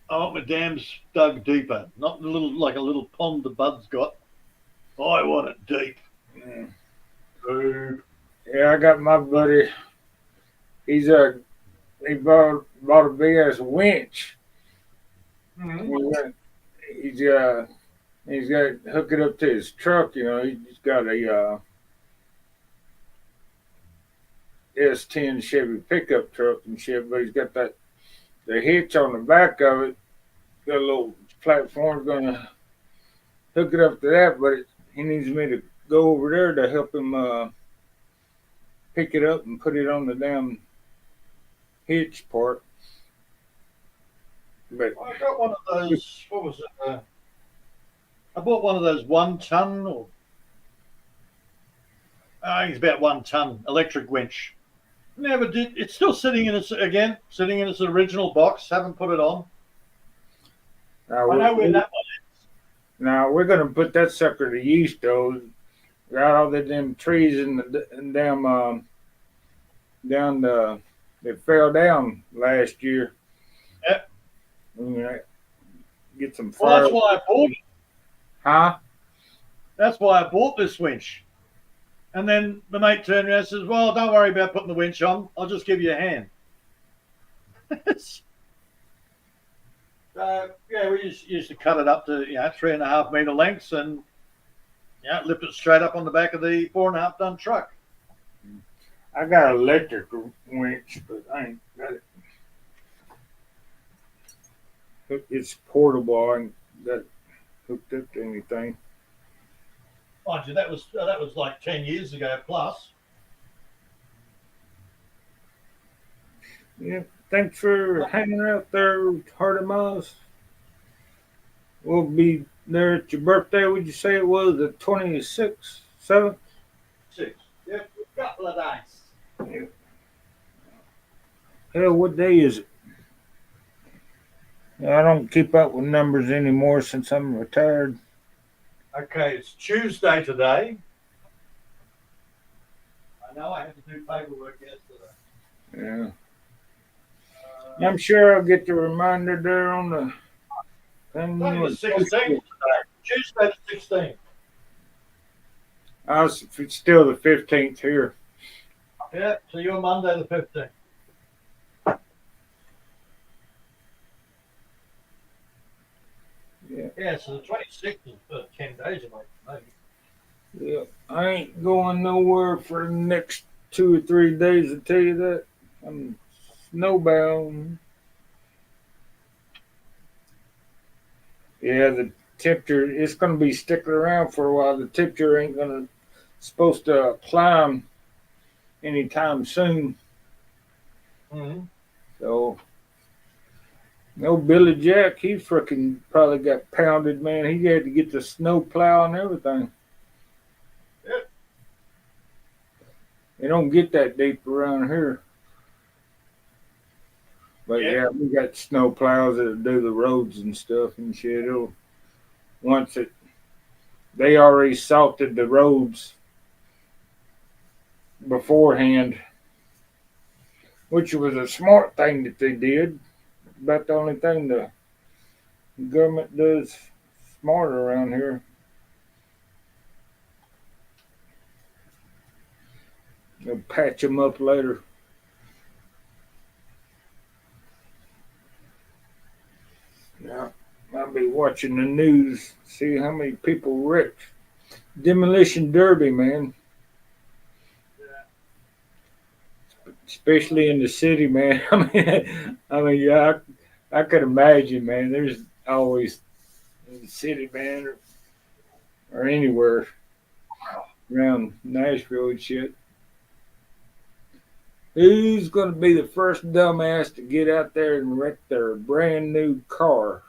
I want my dams dug deeper, not like a little pond the Bud's got. I want it deep. Yeah, I got my buddy. He bought a big ass winch. He's got to hook it up to his truck. You know, he's got a S10 Chevy pickup truck and shit, but he's got the hitch on the back of it. Got a little platform gonna hook it up to that, but he needs me to go over there to help him pick it up and put it on the damn hitch part. But I got one of those. What was it? I bought one of those 1 ton, or I think it's about 1 ton electric winch. Never did. It's still sitting in its original box. Haven't put it on. I know where that one is. Now we're gonna put that sucker to use though. Got all the damn trees and the damn down the that fell down last year. Yep. Get some Well, fire. that's why I bought it. Huh? That's why I bought this winch. And then the mate turned around and says, "Well, don't worry about putting the winch on. I'll just give you a hand." So yeah, we used to cut it up to 3.5 meter lengths and lift it straight up on the back of the 4.5 ton truck. I got an electric winch, but I ain't got it. It's portable. I ain't got it hooked up to anything. Mind you, that was like 10 years ago plus. Yeah. Thanks for hanging out there, Heart of Miles. We'll be there at your birthday. Would you say it was the 26th, 7th? 6. Yep, a couple of days. Yeah. Hell, what day is it? I don't keep up with numbers anymore since I'm retired. Okay, it's Tuesday today. I know I had to do paperwork yesterday. Yeah. I'm sure I'll get the reminder there on the thing. It's the 16th today. Tuesday the 16th. It's still the 15th here. Yeah, so you're Monday the 15th. Yeah, so the 26th is 10 days away, maybe. Yeah, I ain't going nowhere for the next 2 or 3 days, I tell you that. I'm snowbound. Yeah, the temperature, it's going to be sticking around for a while. The temperature ain't supposed to climb anytime soon. Mhm. So, no Billy Jack, he freaking probably got pounded, man. He had to get the snow plow and everything. Yep. They don't get that deep around here. But Yeah. yeah, we got snow plows that do the roads and stuff and shit. Once it, they already salted the roads beforehand, which was a smart thing that they did. About the only thing the government does smarter around here. They'll patch them up later. Yeah, I'll be watching the news, see how many people wrecked. Demolition Derby, man. Especially in the city, man. Yeah, I could imagine, man. There's always in the city, man, or anywhere around Nashville and shit. Who's going to be the first dumbass to get out there and wreck their brand new car?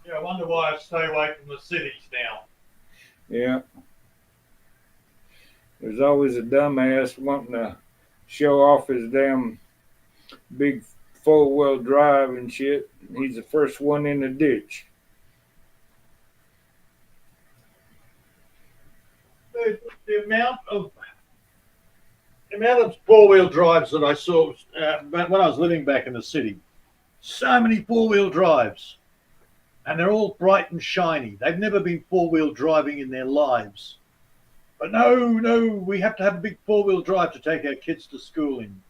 Yeah, I wonder why I stay away from the cities now. Yeah. There's always a dumbass wanting to show off his damn big four-wheel drive and shit. He's the first one in the ditch. The amount of four-wheel drives that I saw when I was living back in the city, so many four-wheel drives, and they're all bright and shiny. They've never been four-wheel driving in their lives. But no, we have to have a big four-wheel drive to take our kids to school in.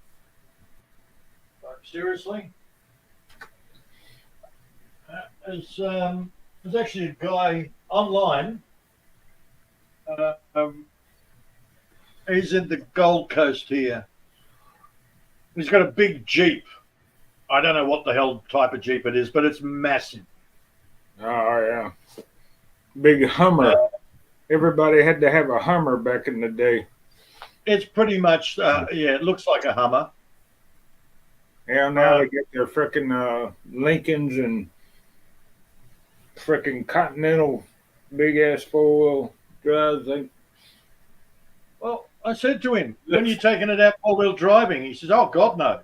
Like, seriously? There's actually a guy online. He's in the Gold Coast here. He's got a big Jeep. I don't know what the hell type of Jeep it is, but it's massive. Oh, yeah. Big Hummer. Everybody had to have a Hummer back in the day. It's pretty much, it looks like a Hummer. Yeah, now they get their frickin' Lincolns and frickin' Continental big-ass four-wheel drives. Well, I said to him, when are you taking it out four-wheel driving? He says, oh, God, no.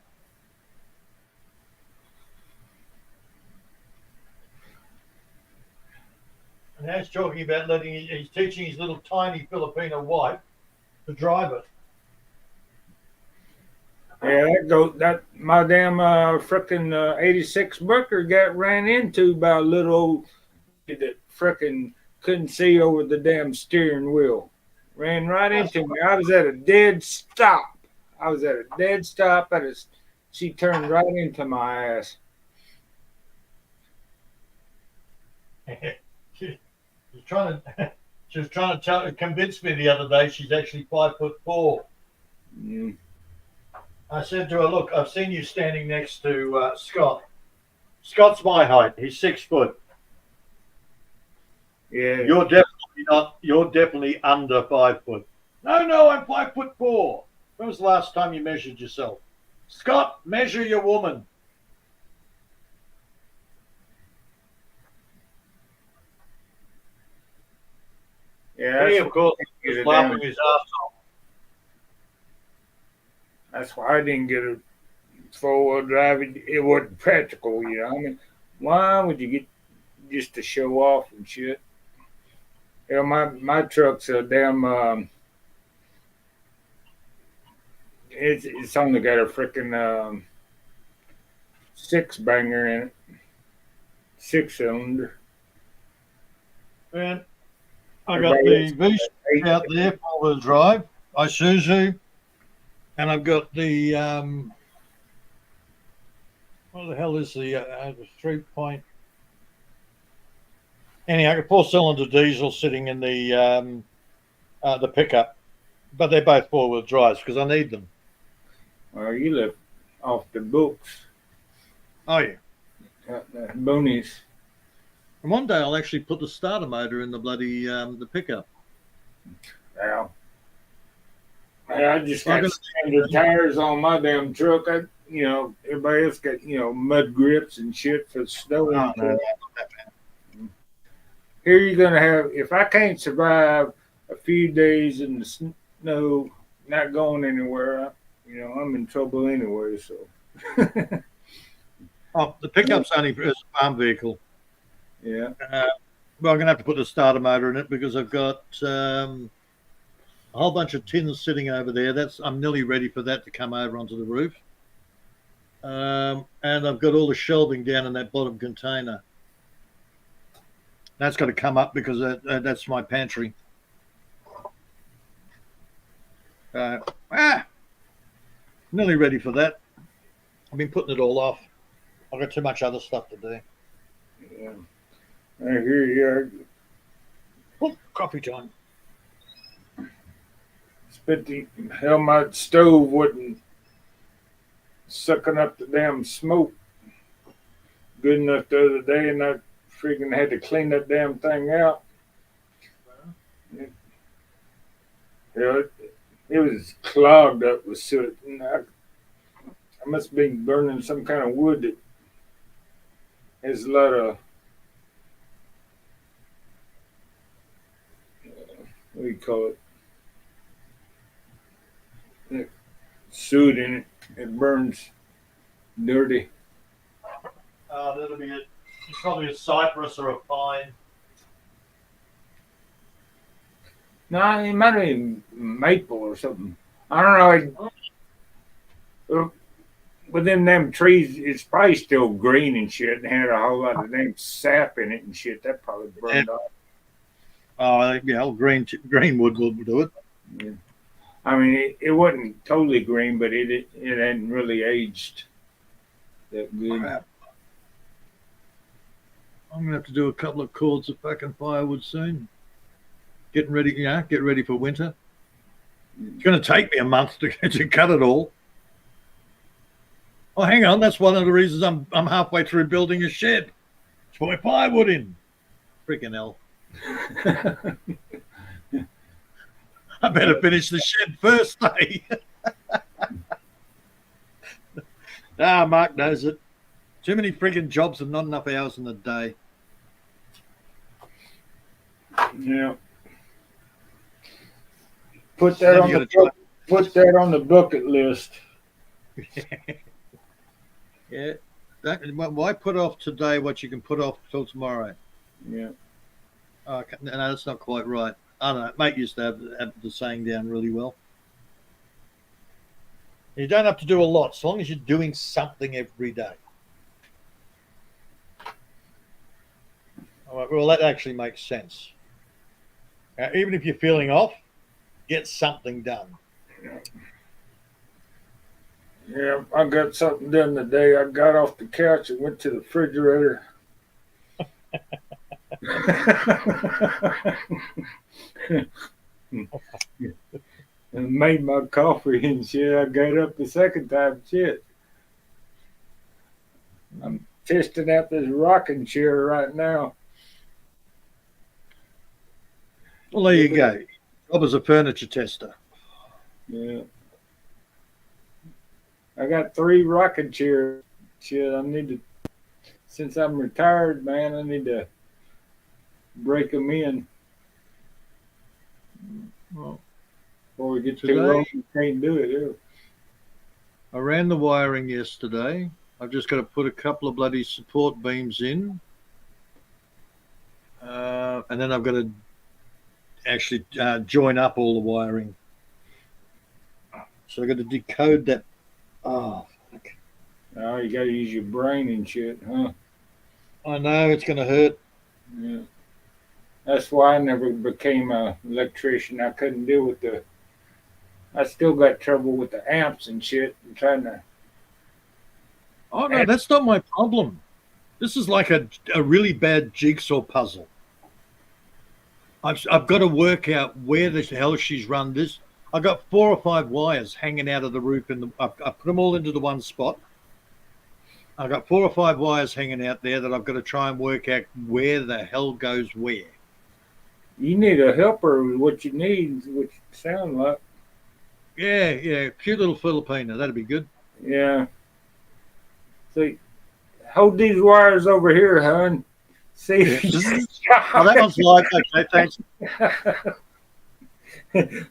And now he's talking about he's teaching his little tiny Filipino wife to drive it. Yeah, my damn frickin' 86 Booker got ran into by a little old that frickin' couldn't see over the damn steering wheel. Ran right into me. I was at a dead stop. She turned right into my ass. She was trying to convince me the other day she's actually 5'4". Mm. I said to her, look, I've seen you standing next to Scott. Scott's my height. He's 6 foot. Yeah. You're definitely under 5 foot. No, I'm 5'4". When was the last time you measured yourself? Scott, measure your woman. Yeah, He, of course, was laughing his ass off. That's why I didn't get a four-wheel drive. It wasn't practical, you know. I mean, why would you get just to show off and shit? You know, my truck's a damn. It's only got a freaking 6-banger in it, 6-cylinder. And I got the V out there, four-wheel drive, Isuzu, and I've got the what the hell is the 3-point? Anyhow, I got 4-cylinder diesel sitting in the pickup, but they're both four-wheel drives because I need them. Well, you live off the books. Oh yeah, boonies. And one day I'll actually put the starter motor in the bloody the pickup. Now, I just I'm got gonna- standard tires on my damn truck. Everybody else got mud grips and shit for snow. Oh, and no, crap. Here you're gonna have, if I can't survive a few days in the snow, not going anywhere, I'm in trouble anyway. So Oh, the pickup's only as a farm vehicle. yeah, Well, I'm going to have to put a starter motor in it because I've got a whole bunch of tins sitting over there. I'm nearly ready for that to come over onto the roof. And I've got all the shelving down in that bottom container. That's got to come up because that's my pantry. Nearly ready for that. I've been putting it all off. I've got too much other stuff to do. yeah. I hear you. Oh, coffee time. Spent the hell my stove wasn't sucking up the damn smoke good enough the other day, and I freaking had to clean that damn thing out. It was clogged up with soot. And I must have been burning some kind of wood that has a lot of what do you call it? Soot in it. It burns dirty. That'll be it. It's probably a cypress or a pine. No, it might have been maple or something. I don't know. Within them trees, it's probably still green and shit, and had a whole lot of damn sap in it and shit. That probably burned off. Oh, yeah, green wood will do it. Yeah. I mean, it wasn't totally green, but it hadn't really aged that good. Crap. I'm gonna have to do a couple of cords of fucking firewood soon. Getting ready, get ready for winter. It's gonna take me a month to cut it all. Oh, hang on, that's one of the reasons I'm halfway through building a shed. To put my firewood in. Freaking hell. I better finish the shed first, eh? Mark knows it. Too many friggin' jobs and not enough hours in the day. Yeah. Put that on the bucket list. Yeah. Why put off today what you can put off till tomorrow? Yeah. No, that's not quite right. I don't know. Mate used to have the saying down really well. You don't have to do a lot, as long as you're doing something every day. All right, well, that actually makes sense. Even if you're feeling off, get something done. Yeah, I got something done today. I got off the couch and went to the refrigerator. And made my coffee and shit. I got up the second time, shit. I'm testing out this rocking chair right now. Well, there you go. Job as a furniture tester. Yeah. I got 3 rocking chairs. Shit, I need to, since I'm retired, man, I need to break them in. Well, before we get today, too long, you can't do it. Yeah. I ran the wiring yesterday. I've just got to put a couple of bloody support beams in. And then I've got to actually join up all the wiring. So I've got to decode that. Oh, fuck. Oh, you got to use your brain and shit, huh? I know, it's going to hurt. Yeah. That's why I never became an electrician. I couldn't deal with I still got trouble with the amps and shit and trying to. Oh, no, that's not my problem. This is like a really bad jigsaw puzzle. I've got to work out where the hell she's run this. I've got 4 or 5 wires hanging out of the roof. I put them all into the one spot. I've got 4 or 5 wires hanging out there that I've got to try and work out where the hell goes where. You need a helper with what you need, what you sound like. Yeah, cute little Filipina. That'd be good. Yeah. So hold these wires over here, hon. See if Oh, that one's live. Okay, thanks.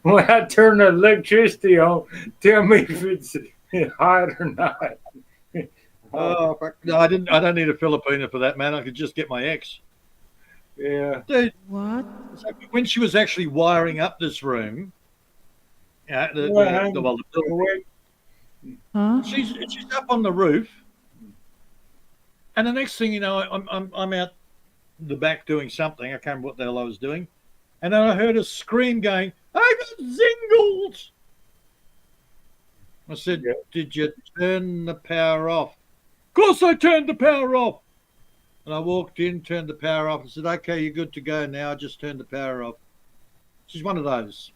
when I turn the electricity on, tell me if it's hot or not. Oh, fuck. No, I didn't. I don't need a Filipina for that, man. I could just get my ex. Yeah. Dude, What? so when she was actually wiring up this room, yeah, Well, the building, wait. Huh? she's up on the roof, and the next thing you know, I'm out the back doing something. I can't remember what the hell I was doing, and then I heard a scream going, "I got zingles!" I said, Yeah. "Did you turn the power off?" Of course, I turned the power off. And I walked in, turned the power off, and said, "Okay, you're good to go now. I just turned the power off." She's one of those.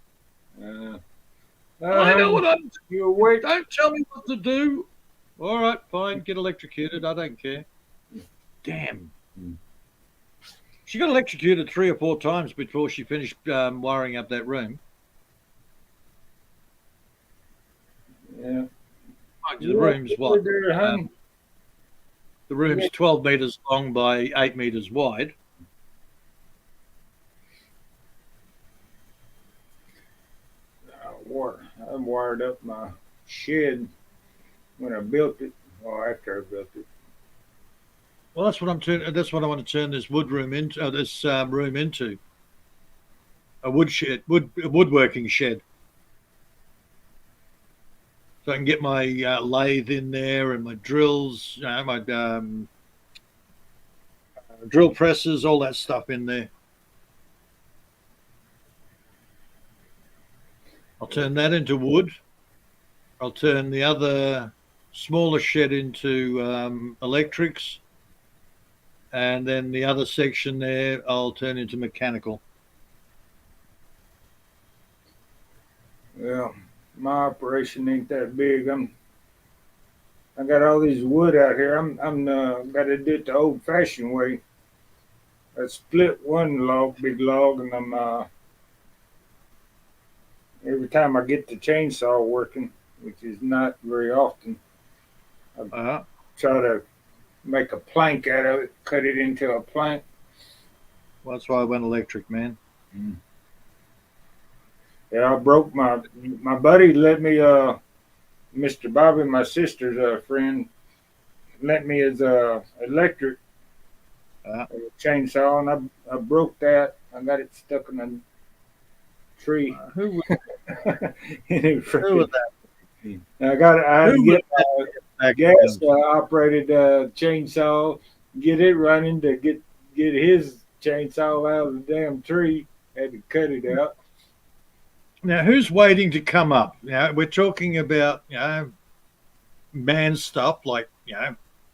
I know what I'm You awake? Don't tell me what to do. All right, fine. Get electrocuted. I don't care. Damn. She got electrocuted 3 or 4 times before she finished wiring up that room. Yeah. The room's what? There, hon? The room's 12 meters long by 8 meters wide. I wired up my shed when I built it, or after I built it. Well, that's what That's what I want to turn this room into. A woodworking shed. So I can get my lathe in there and my drills, my drill presses, all that stuff in there. I'll turn that into wood. I'll turn the other smaller shed into electrics. And then the other section there, I'll turn into mechanical. Well, my operation ain't that big. I got all these wood out here. I'm got to do it the old-fashioned way. I split one big log, and I'm every time I get the chainsaw working, which is not very often, I try to make a plank out of it, cut it into a plank. Well, that's why I went electric, man. Yeah, I broke my buddy let me Mr. Bobby, my sister's friend, lent me his electric chainsaw, and I broke that. I got it stuck in a tree. Who was that? I had to get a gas operated chainsaw, get it running to get his chainsaw out of the damn tree. Had to cut it out. Now, who's waiting to come up? We're talking about man stuff like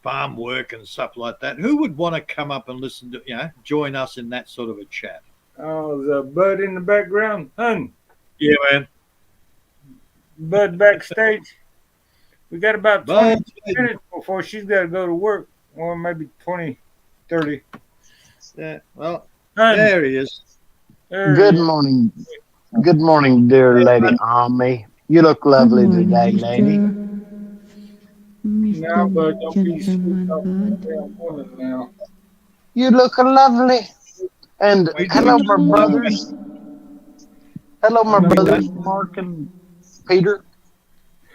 farm work and stuff like that. Who would want to come up and listen to join us in that sort of a chat? Oh, the Bud in the background, hun. Yeah, man. Bud backstage. We got about 20 minutes before she's got to go to work, or maybe 20, 30. Yeah, well, hun. there he is. Good morning. Good morning, dear Lady Army. You look lovely today, lady. Now, Bud, don't be sweet off the damn woman now. You look lovely. And hello, my brothers. Hello, my brothers, Mark and Peter.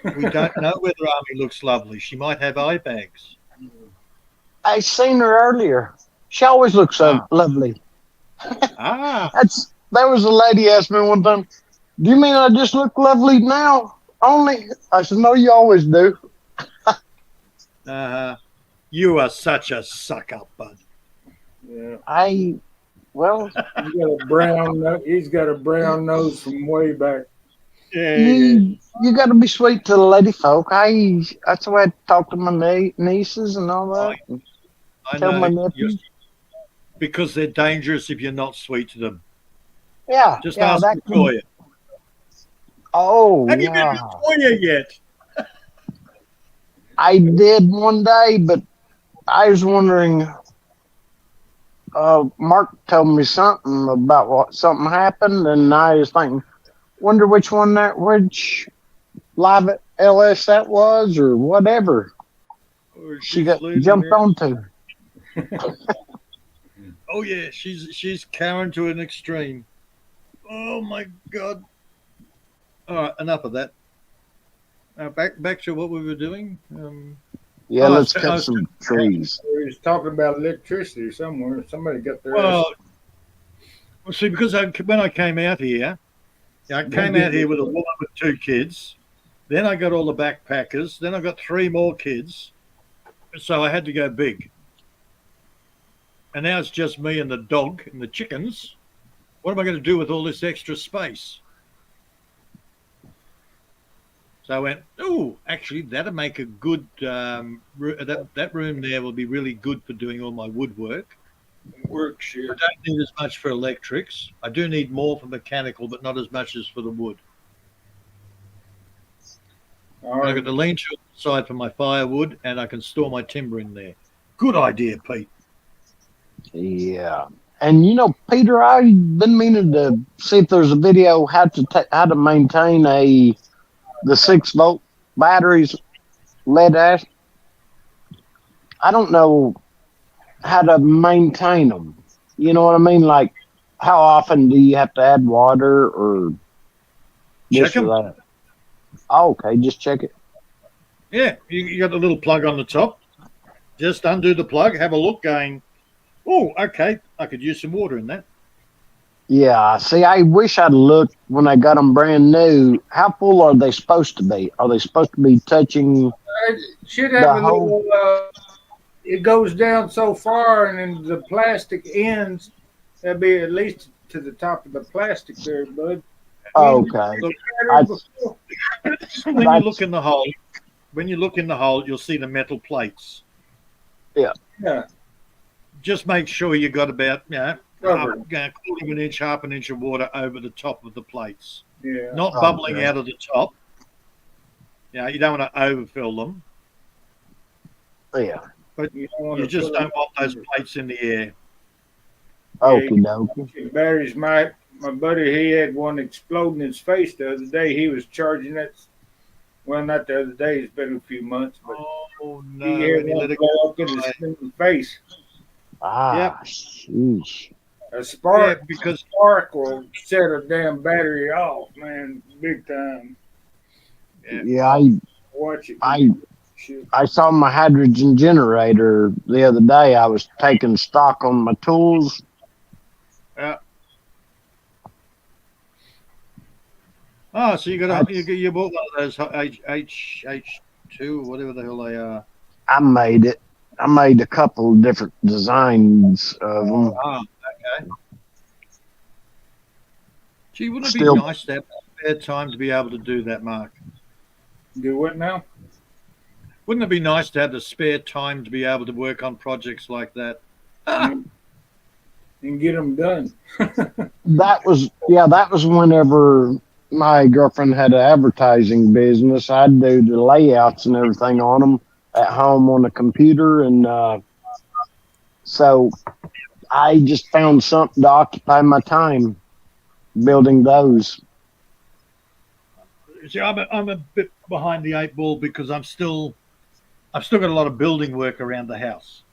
We don't know whether Army looks lovely. She might have eye bags. I seen her earlier. She always looks lovely. There was a lady asked me one time, "Do you mean I just look lovely now only?" I said, "No, you always do." You are such a suck up, Bud. Yeah. Well, he's got a brown nose from way back. You got to be sweet to the lady folk. That's the way I talk to my nieces and all that. I Tell my know. nephews. Because they're dangerous if you're not sweet to them. Yeah. Just ask Victoria. Oh, Have you been Victoria yet? I did one day, but I was wondering, Mark told me something about something happened, and I was thinking, wonder which live LS that was, or whatever Or she she's got losing jumped it. onto. Oh yeah, she's Karen to an extreme. Oh my god. All right, enough of that. Back to what we were doing. Yeah, Oh, let's cut some trees. We was talking about electricity somewhere. Somebody got their well, see, because when I came out here, I came out here with a woman with 2 kids. Then I got all the backpackers. Then I got 3 more kids. So I had to go big. And now it's just me and the dog and the chickens. What am I going to do with all this extra space? So I went, oh, actually, that'll make a good, that room there will be really good for doing all my woodwork. work shit. I don't need as much for electrics. I do need more for mechanical, but not as much as for the wood. All I right. got the lean-to on the side for my firewood, and I can store my timber in there. Good idea, Pete. Yeah. And Peter, I've been meaning to see if there's a video how to maintain the 6-volt batteries, lead acid. I don't know how to maintain them. You know what I mean? Like, how often do you have to add water or Check this or 'em. that? Oh, okay, just check it. Yeah, you got the little plug on the top. Just undo the plug, have a look, going, oh, okay, I could use some water in that. Yeah, see, I wish I'd looked when I got them brand new. How full are they supposed to be? Are they supposed to be touching It should have the a whole? little. It goes down so far, and then the plastic ends. That'd be at least to the top of the plastic there, bud. Okay. Look, I, when you look in the hole, you'll see the metal plates. Yeah. Yeah. Just make sure you got about Covered. quarter of an inch, half an inch of water over the top of the plates. Yeah. Not bubbling Okay. out of the top. You don't want to overfill them, yeah. but You don't want you to just put don't want those plates in the air. Okie dokie. batteries. My buddy, he had one explode in his face the other day. He was charging it. Well, not the other day. It's been a few months, but Oh no! he had And you one let it blow up go. in his stinking face. Sheesh. A spark, Yeah, because spark will set a damn battery off, man, big time. Yeah, Watch it. Shoot. I saw my hydrogen generator the other day. I was taking stock on my tools. so you bought one of those H2, whatever the hell they are. I made it. I made a couple of different designs of them. Oh, okay. Gee, wouldn't it Still- be nice to have spare time to be able to do that, Mark? Do what now? Wouldn't it be nice to have the spare time to be able to work on projects like that? And get them done. That was whenever my girlfriend had an advertising business. I'd do the layouts and everything on them at home on the computer, and so I just found something to occupy my time building those. See, I'm a bit behind the 8 ball because I've still got a lot of building work around the house.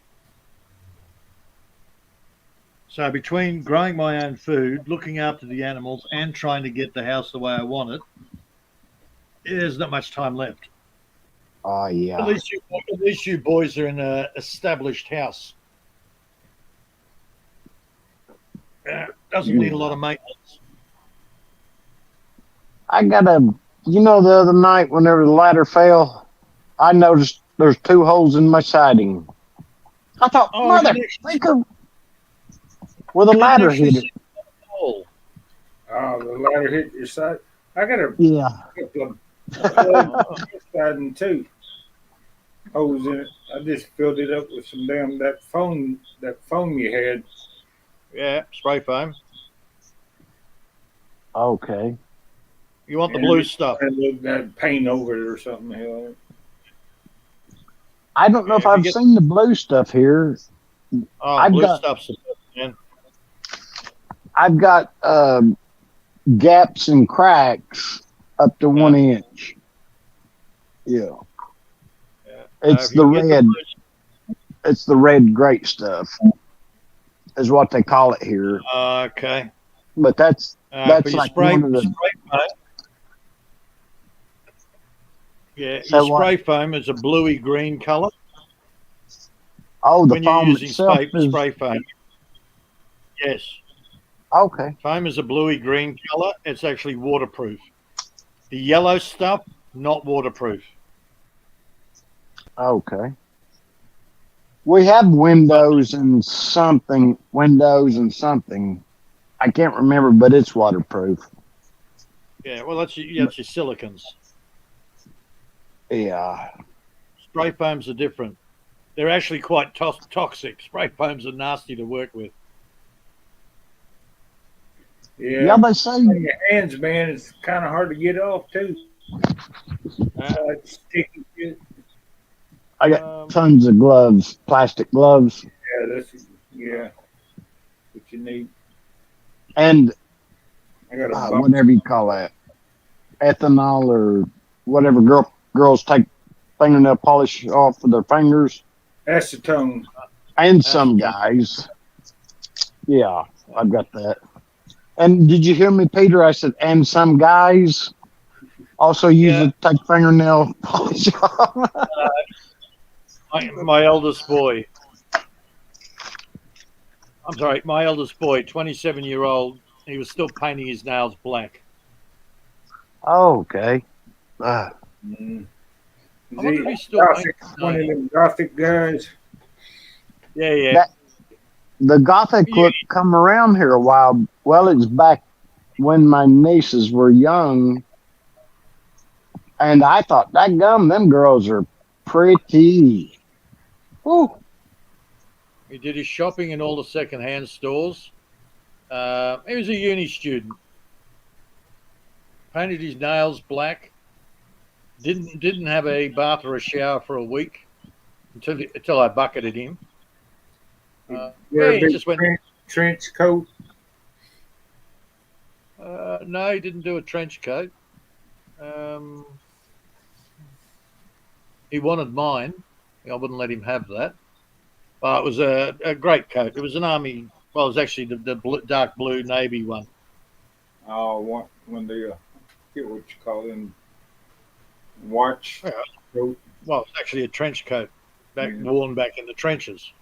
So between growing my own food, looking after the animals, and trying to get the house the way I want it, there's not much time left. Oh yeah. At least you boys are in an established house. Doesn't need a lot of maintenance. I got the other night whenever the ladder fell, I noticed there's 2 holes in my siding. I thought, Oh, mother, you freaker, where the ladder hit it. Oh, Oh, the ladder hit your side. I got a Yeah. siding too. Holes in it. I just filled it up with some that foam you had. yeah, spray foam. Okay. You want the blue stuff. And that paint over it or something. Hell. I don't know if Yeah, if you I've get- seen the blue stuff here. Oh, I've blue got- stuff's I've got gaps and cracks up to 1 inch. Yeah. It's if the you get red. It's the red great stuff, is what they call it here. Okay. But that's For your like spray, one of the. spray foam. Yeah, So your what? spray foam is a bluey green color. Oh, the When you're foam using itself is spray foam. Yes. okay. Foam is a bluey green color. It's actually waterproof. The yellow stuff, not waterproof. Okay. We have Windows and something. I can't remember, but it's waterproof. Yeah, well, that's your silicons. Yeah. Spray foams are different. They're actually quite toxic. Spray foams are nasty to work with. Yeah, they say. On your hands, man, it's kind of hard to get off too. It's sticky shit. I got tons of gloves, plastic gloves, Yeah, what you need. and I got a box. whatever you call that, ethanol or whatever girls take fingernail polish off of their fingers. Acetone. And some guys. Yeah, I've got that. And did you hear me, Peter? I said, and some guys also use it to take fingernail polish off. My eldest boy. I'm sorry, my eldest boy, 27-year-old, he was still painting his nails black. Oh, okay. I wonder if he's still One of them gothic guys. Yeah. The gothic look come around here a while. Well, it's back when my nieces were young. And I thought, dadgum, them girls are pretty. Ooh. He did his shopping in all the second-hand stores. He was a uni student. Painted his nails black. Didn't have a bath or a shower for a week until I bucketed him. Wear he a just went. trench coat. No, he didn't do a trench coat. He wanted mine. I wouldn't let him have that. But it was a great coat. It was an army. Well, it was actually the dark blue navy one. Oh, when they get what you call them watch coat. Well, it's actually a trench coat, worn back in the trenches,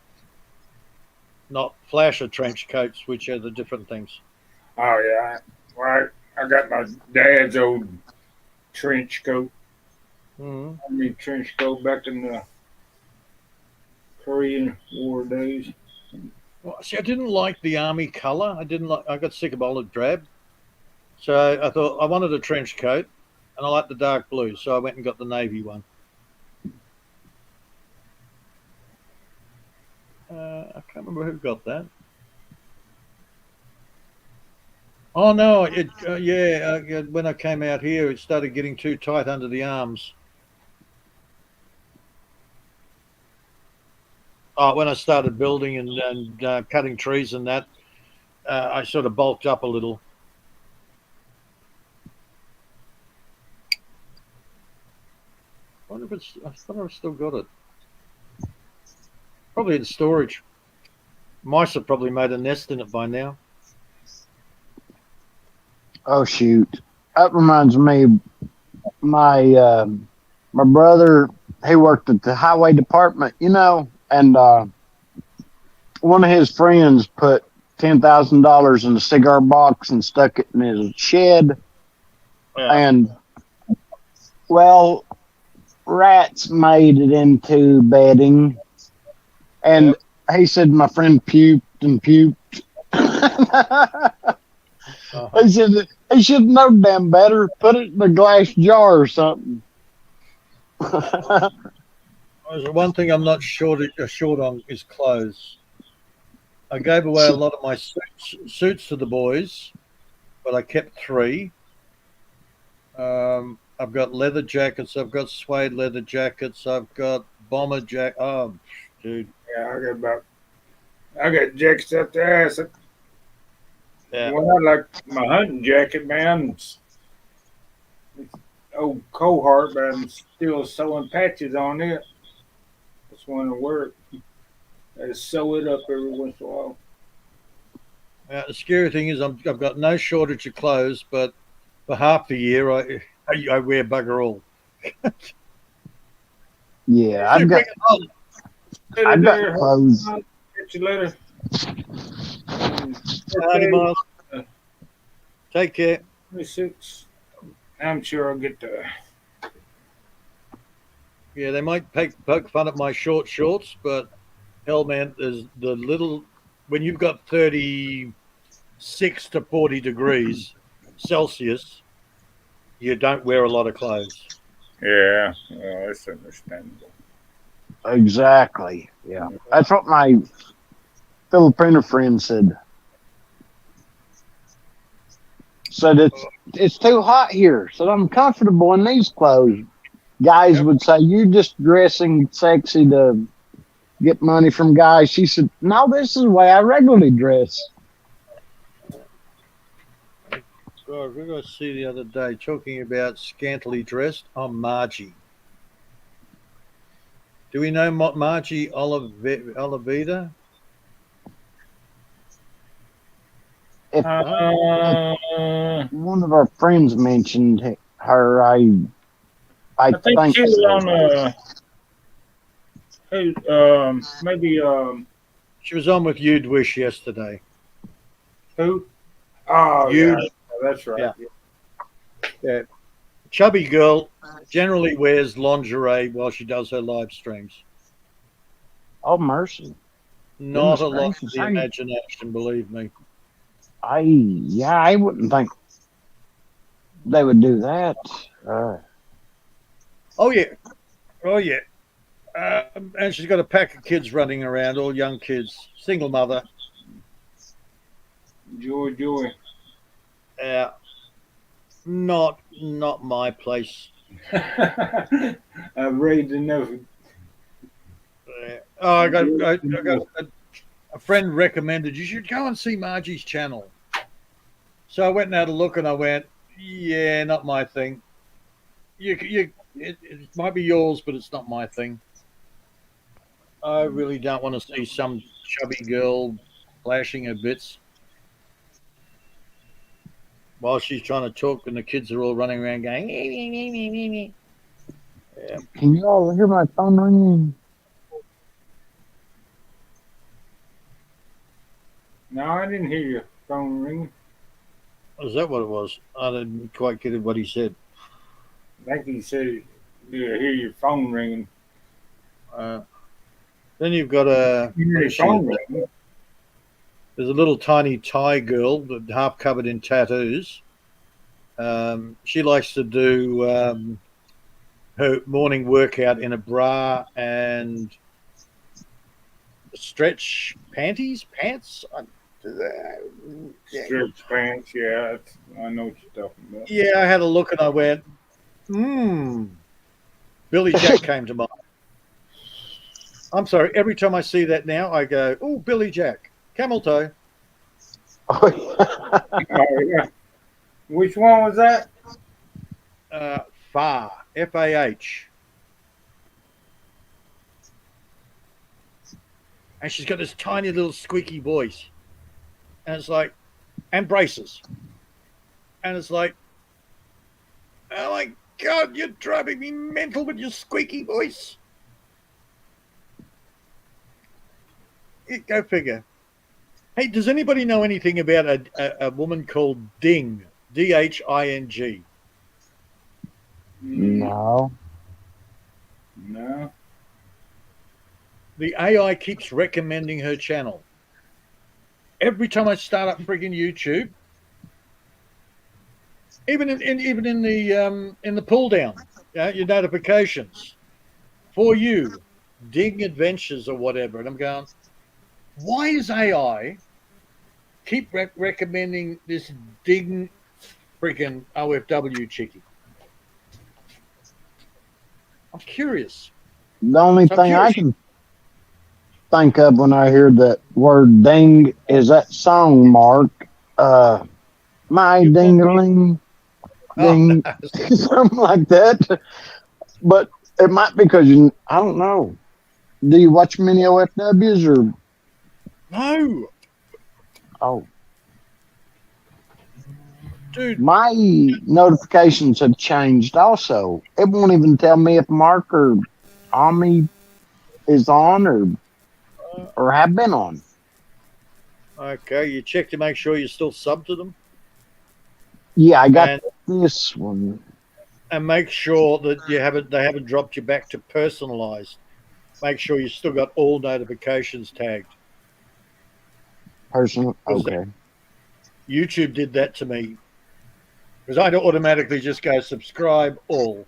not flasher trench coats, which are the different things. Oh yeah, I got my dad's old trench coat. Army trench coat back in the Korean War days. Well, see, I didn't like the army color. I got sick of olive drab. So I thought I wanted a trench coat, and I liked the dark blue. So I went and got the navy one. I can't remember who got that. Oh no! When I came out here, it started getting too tight under the arms. When I started building and cutting trees and that, I sort of bulked up a little. I thought I've still got it. Probably in storage. Mice have probably made a nest in it by now. Oh shoot! That reminds me, my brother, he worked at the highway department, and one of his friends put $10,000 in a cigar box and stuck it in his shed, and well, rats made it into bedding, and he said my friend puked and puked. He said he should have known damn better. Put it in a glass jar or something. There's one thing I'm not short on is clothes. I gave away a lot of my suits to the boys, but I kept 3. I've got leather jackets. I've got suede leather jackets. I've got bomber jacket. Oh, dude. Yeah, I got jackets up the ass. Yeah. Well, I like my hunting jacket, man. It's old cohort, but I'm still sewing patches on it. Just want to work. I sew it up every once in a while. The scary thing is I've got no shortage of clothes, but for half the year I wear bugger all. Yeah, Should bring it on. I've got clothes. Catch you later. Howdy, Miles. Take care. 26. I'm sure I'll get there. Yeah, they might poke fun at my short shorts, but hell, man, there's the little when you've got 36 to 40 degrees Celsius, you don't wear a lot of clothes. Yeah, well, that's understandable. Exactly. Yeah, that's what my Filipino friend said. Said it's too hot here, so I'm comfortable in these clothes. Guys would say you're just dressing sexy to get money from guys. She said, "No, this is the way I regularly dress." God, who did I see the other day talking about scantily dressed? Oh, Margie. Do we know Margie Oliveda? If one of our friends mentioned her, I think she was so. on maybe She was on with You'd Wish yesterday. who? Oh You, yeah, that's right. yeah. Chubby girl generally wears lingerie while she does her live streams. Oh mercy! Not a lot of gracious, the imagination, believe me. I wouldn't think they would do that. Oh yeah. And she's got a pack of kids running around, all young kids, single mother. Joy. Not my place. I've raised enough. I got a friend recommended you should go and see Margie's channel. So I went and had a look, and I went, yeah, not my thing. It might be yours, but it's not my thing. I really don't want to see some chubby girl flashing her bits while she's trying to talk, and the kids are all running around going. Yeah. Can you all hear my phone ringing? No, I didn't hear your phone ringing. Is that what it was? I didn't quite get what he said. I think he said, "Yeah, hear your phone ringing." Then you've got a. There's a little tiny Thai girl, half covered in tattoos. She likes to do her morning workout in a bra and stretch pants. Stretch pants, yeah. I know what you're talking about. Yeah, I had a look and I went, Billy Jack came to mind. I'm sorry, every time I see that now, I go, oh, Billy Jack, camel toe. Oh, yeah. Which one was that? Fah, F-A-H. And she's got this tiny little squeaky voice. And it's like, and braces. And it's like, oh my God, you're driving me mental with your squeaky voice. Go figure. Hey, does anybody know anything about a woman called Ding? D-H-I-N-G. No. No. The AI keeps recommending her channel. Every time I start up friggin' YouTube, even in the pull down, your notifications for you, Ding Adventures or whatever, and I'm going, why is AI keep recommending this Ding friggin' OFW chickie? I'm curious. The only thing I can think of when I hear that word ding is that song, Mark, My You want me- ding-a-ling, Oh, ding, no. something like that. But it might be because I don't know. Do you watch many OFWs or? No, Oh, dude. my notifications have changed also. It won't even tell me if Mark or Ami is on or have been on. Okay, you check to make sure you're still sub to them, Yeah, I got and this one. make sure that they haven't dropped you back to personalized. Make sure you still got all notifications tagged. Personal. Because Okay. YouTube did that to me. Because I'd automatically just go subscribe all.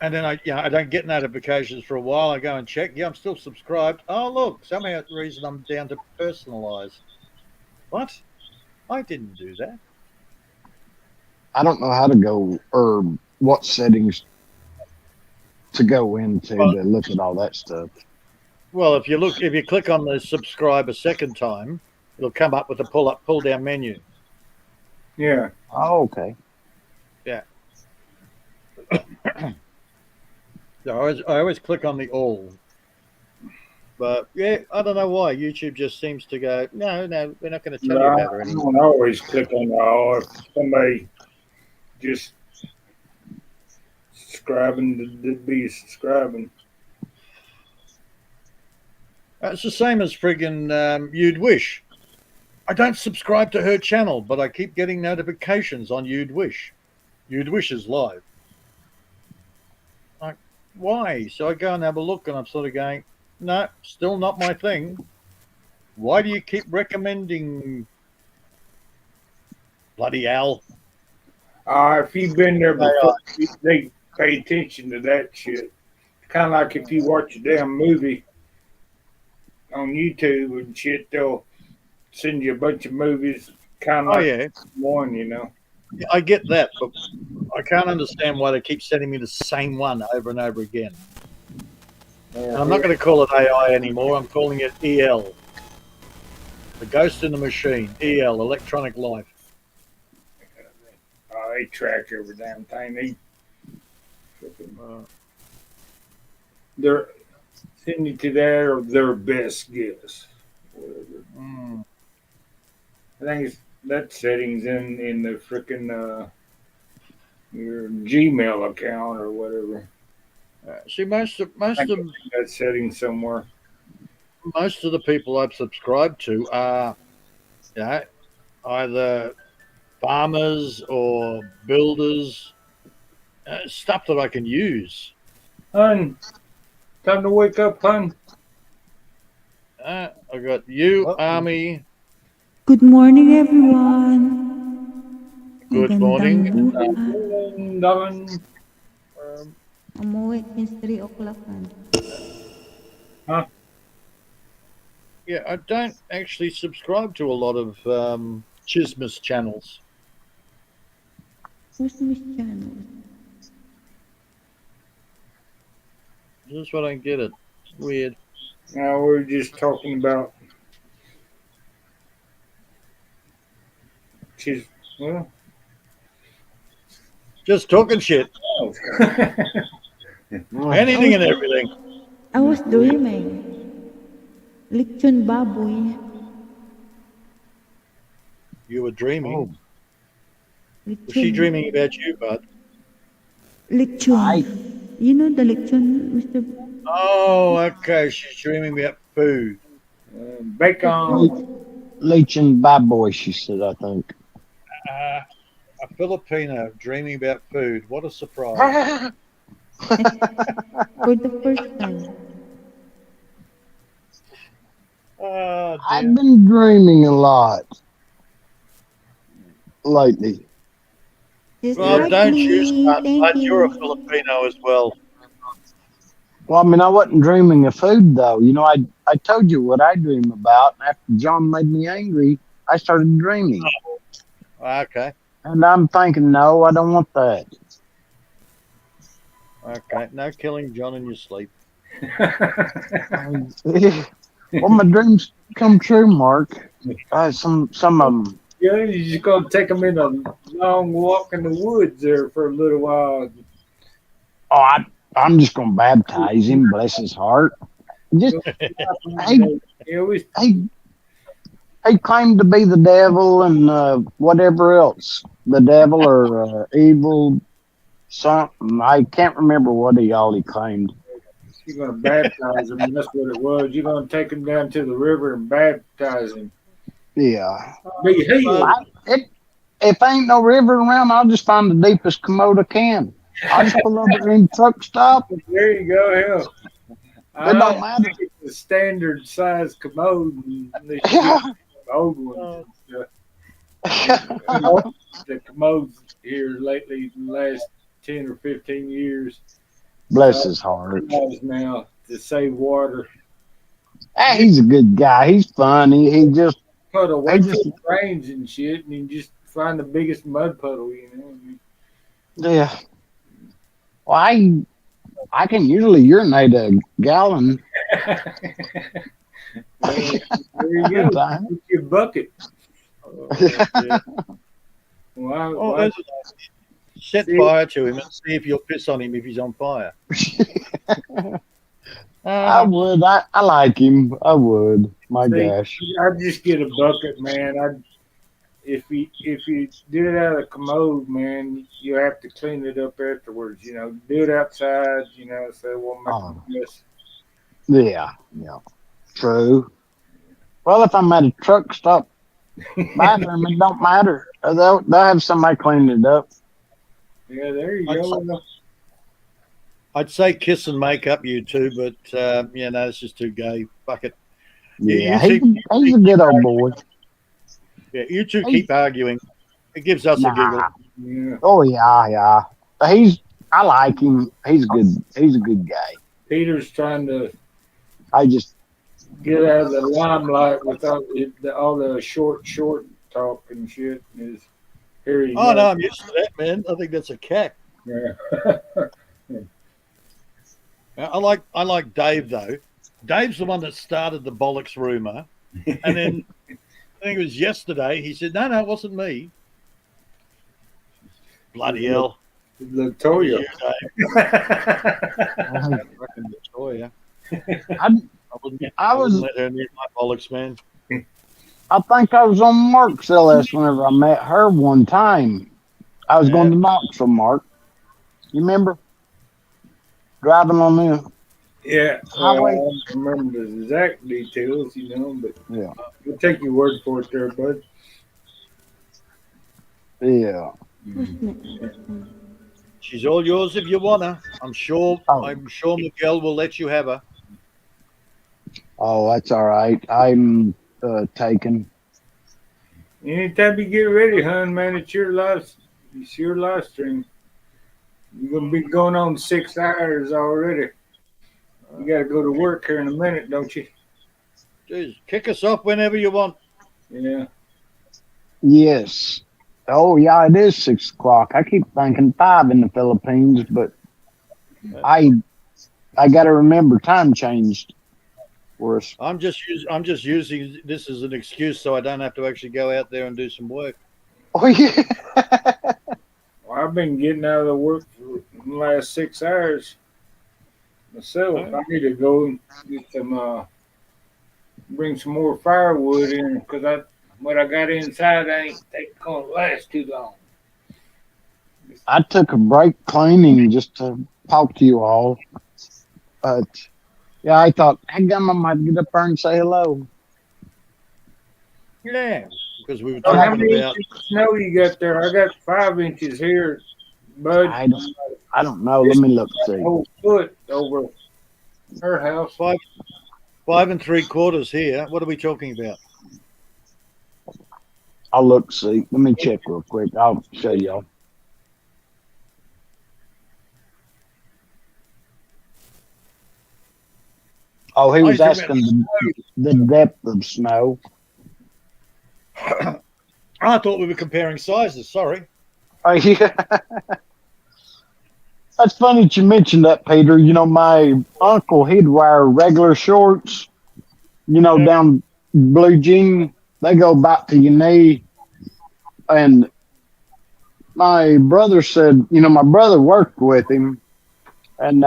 And then I don't get notifications for a while. I go and check. Yeah, I'm still subscribed. Oh, look, somehow the reason I'm down to personalized. What? I didn't do that. I don't know how to go or what settings to go into Well, to look at all that stuff. well, if you click on the subscribe a second time, it'll come up with a pull down menu. Yeah. Oh, okay. Yeah. So I always click on the all. But yeah, I don't know why YouTube just seems to go. No, we're not going to tell No, you I about it anymore. don't always click on the all. If somebody just subscribing to be subscribing. It's the same as friggin' You'd Wish. I don't subscribe to her channel, but I keep getting notifications on You'd Wish. You'd Wish is live. Like, why? So I go and have a look, and I'm sort of going, no, still not my thing. Why do you keep recommending bloody Al? If you've been there before, they pay attention to that shit. Kind of like if you watch a damn movie on YouTube and shit, they'll send you a bunch of movies, kind of Oh like yeah, one, you know. I get that, but I can't understand why they keep sending me the same one over and over again. And I'm not going to call it AI anymore. I'm calling it EL. The Ghost in the Machine. EL, Electronic Life. They track every damn thing. They're sending to their best guess. Whatever. Mm. I think that settings in the freaking your Gmail account or whatever. See, most of that setting somewhere. most of the people I've subscribed to are, either farmers or builders, stuff that I can use. Hun, time to wake up, hun. I got you, Army. Good morning, everyone. Good Magandang morning. buhay. Umuwi since 3 o'clock. Huh? Yeah, I don't actually subscribe to a lot of Chismus channels. Who's Miss Channel? Just what I don't get it. Weird. Now we're just talking about. Well. Just talking shit. Anything and everything. I was dreaming. Lechon baboy. You were dreaming. Oh. Was she dreaming about you, bud? Lechon. You know the lechon, Mr. Oh, okay. She's dreaming about food. Bacon. Lechon bad boy, she said, I think. A Filipino dreaming about food. What a surprise. For the first time. I've been dreaming a lot lately. Well, don't you start, bud. You're a Filipino as well. Well, I mean, I wasn't dreaming of food, though. You know, I told you what I dream about. After John made me angry, I started dreaming. Okay. And I'm thinking, no, I don't want that. Okay. No killing John in your sleep. Well, my dreams come true, Mark. Some of them. Yeah, you're just gonna take them in a long walk in the woods there for a little while. Oh, I'm just gonna baptize him. Bless his heart. Just he He always he he claimed to be the devil and whatever else. The devil or evil something. I can't remember what he claimed. you're gonna baptize him. That's what it was. You're gonna take him down to the river and baptize him. Yeah. Be healed. If ain't no river around, I'll just find the deepest commode I can. I'll just pull over in truck stop. There you go. Hell, I It don't don't matter. think it's a standard size commode. Unless you Yeah. get the old ones. The commodes here lately, the last 10 or 15 years, Bless his heart. now to save water. He's a good guy. He's funny. He just Put away I from just the rains and shit, and you just find the biggest mud puddle, you know. yeah. Well, I can usually urinate a gallon. There you go. With your bucket. Yeah. Why, Oh, why, that's set fire to him and see if you'll piss on him if he's on fire. I would. I like him. I would. My see, gosh. I'd just get a bucket, man. If you do it out of the commode, man, you have to clean it up afterwards. You know, do it outside. You know, so it won't make Oh. a mess. Yeah. True. Well, if I'm at a truck stop bathroom, it don't matter. They'll have somebody clean it up. Yeah, there you I'd go. I'd say kiss and make up, you two, but no, it's just too gay. Fuck it. Yeah, you two, he's a good old boy. yeah, you two keep arguing. It gives us a giggle. Yeah. Oh yeah. I like him. He's good. He's a good guy. Peter's trying to I just get out of the limelight with all the short talk and shit. Here he Oh goes. no, I'm used to that, man. I think that's a cack. Yeah. I like Dave though. Dave's the one that started the bollocks rumor, and then I think it was yesterday. He said, "No, it wasn't me." Bloody hell, Latoya. Fucking Latoya. I wouldn't was. let her near my bollocks, man. I think I was on Mark's LS whenever I met her one time. I was going to Knoxville, Mark. You remember? Driving on the Yeah, highway. I don't remember the exact details, you know, but Yeah. we'll take your word for it there, bud. Yeah. She's all yours if you wanna. I'm sure. Oh. I'm sure Miguel will let you have her. Oh, that's all right. I'm taken. Anytime you get ready, hon, man, it's your live stream. You're gonna be going on 6 hours already. You gotta go to work here in a minute, don't you? Jeez, kick us off whenever you want. Yeah. Yes. Oh, yeah, it is 6 o'clock. I keep thinking 5 in the Philippines, but I got to remember time changed for us. I'm just using this as an excuse so I don't have to actually go out there and do some work. Oh, yeah. Well, I've been getting out of the work for the last 6 hours myself. I need to go and get some, bring some more firewood in because what I got inside ain't gonna last too long. I took a break cleaning just to talk to you all. But, yeah, I thought, I might get up there and say hello. Yeah, because we were So how talking many about. inches of snow you got there? I got 5 inches here, bud. I don't know. Let me look see. A whole foot over her house. 5 3/4 here. What are we talking about? I'll look see. Let me check real quick. I'll show y'all. Oh, he was asking the depth of snow. I thought we were comparing sizes. Sorry. Oh, yeah. That's funny that you mentioned that, Peter. You know, my uncle, he'd wear regular shorts, down blue jean, they go back to your knee. And my brother said, my brother worked with him, and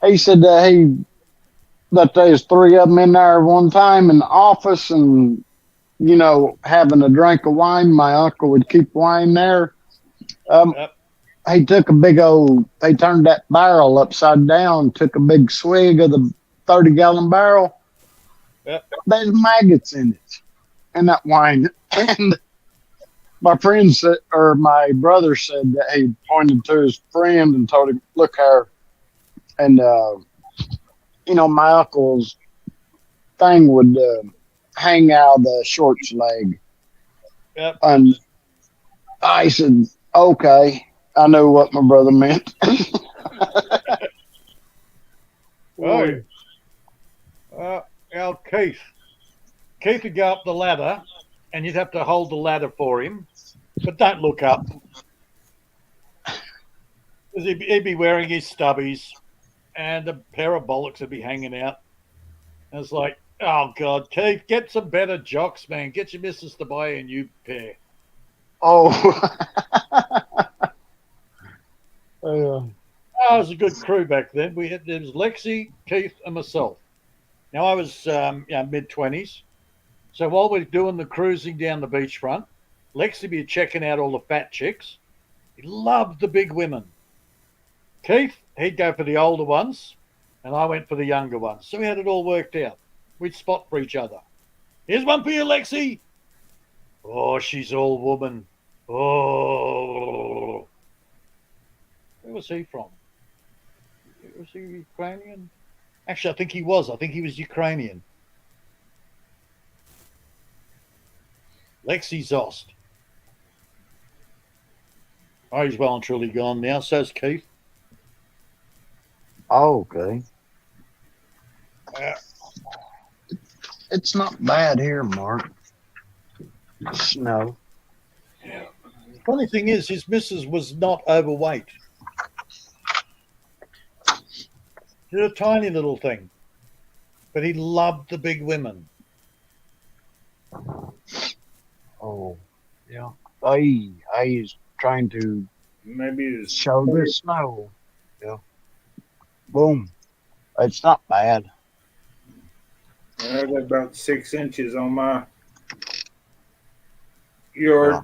he said that there's three of them in there one time in the office, and having a drink of wine. My uncle would keep wine there. He took he turned that barrel upside down, took a big swig of the 30-gallon barrel. There's maggots in it, in that wine. And my friend said, or my brother said that he pointed to his friend and told him, "Look here." And, my uncle's thing would hang out of the short's leg. And I said, "Okay." I knew what my brother meant. Oh, Keith. Keith would go up the ladder, and you'd have to hold the ladder for him, but don't look up. Because he'd be wearing his stubbies, and a pair of bollocks would be hanging out. And it's like, oh, God, Keith, get some better jocks, man. Get your missus to buy a new pair. Oh. It was a good crew back then. There was Lexi, Keith, and myself. Now I was mid-20s, so while we're doing the cruising down the beachfront, Lexi would be checking out all the fat chicks. He loved the big women. Keith, he'd go for the older ones, and I went for the younger ones. So we had it all worked out. We'd spot for each other. Here's one for you, Lexi. Oh, she's all woman. Oh. Where was he from? Was he Ukrainian? Actually, I think he was. I think he was Ukrainian. Lexi Zost. Oh, he's well and truly gone now. So's Keith. Oh, okay. It's not bad here, Mark. Snow. Funny thing is, his missus was not overweight. She's a tiny little thing, but he loved the big women. Oh, yeah. I is trying to maybe show the snow. Yeah. Boom. It's not bad. I got about 6 inches on my yard.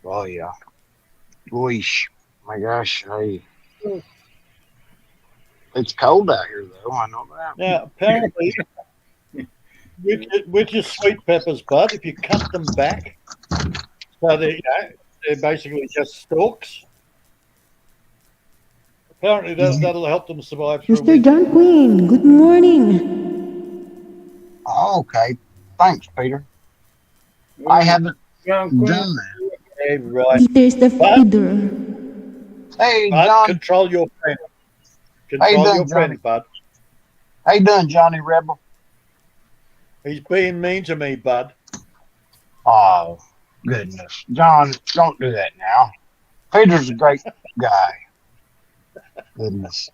Oh, yeah. Gosh. My gosh. It's cold out here, though. I know that. Now, apparently, with your sweet peppers, bud, if you cut them back, so they're basically just stalks. Apparently, that'll help them survive through. Mr. John Quinn, good morning. Oh, okay. Thanks, Peter. I haven't done that. Hey, right. Peter's the feeder. Hey, Bud, John. control your friend. How you Control doing, your friend, Johnny? bud. How you doing, Johnny Rebel? He's being mean to me, bud. Oh, goodness. John, don't do that now. Peter's a great guy. Goodness.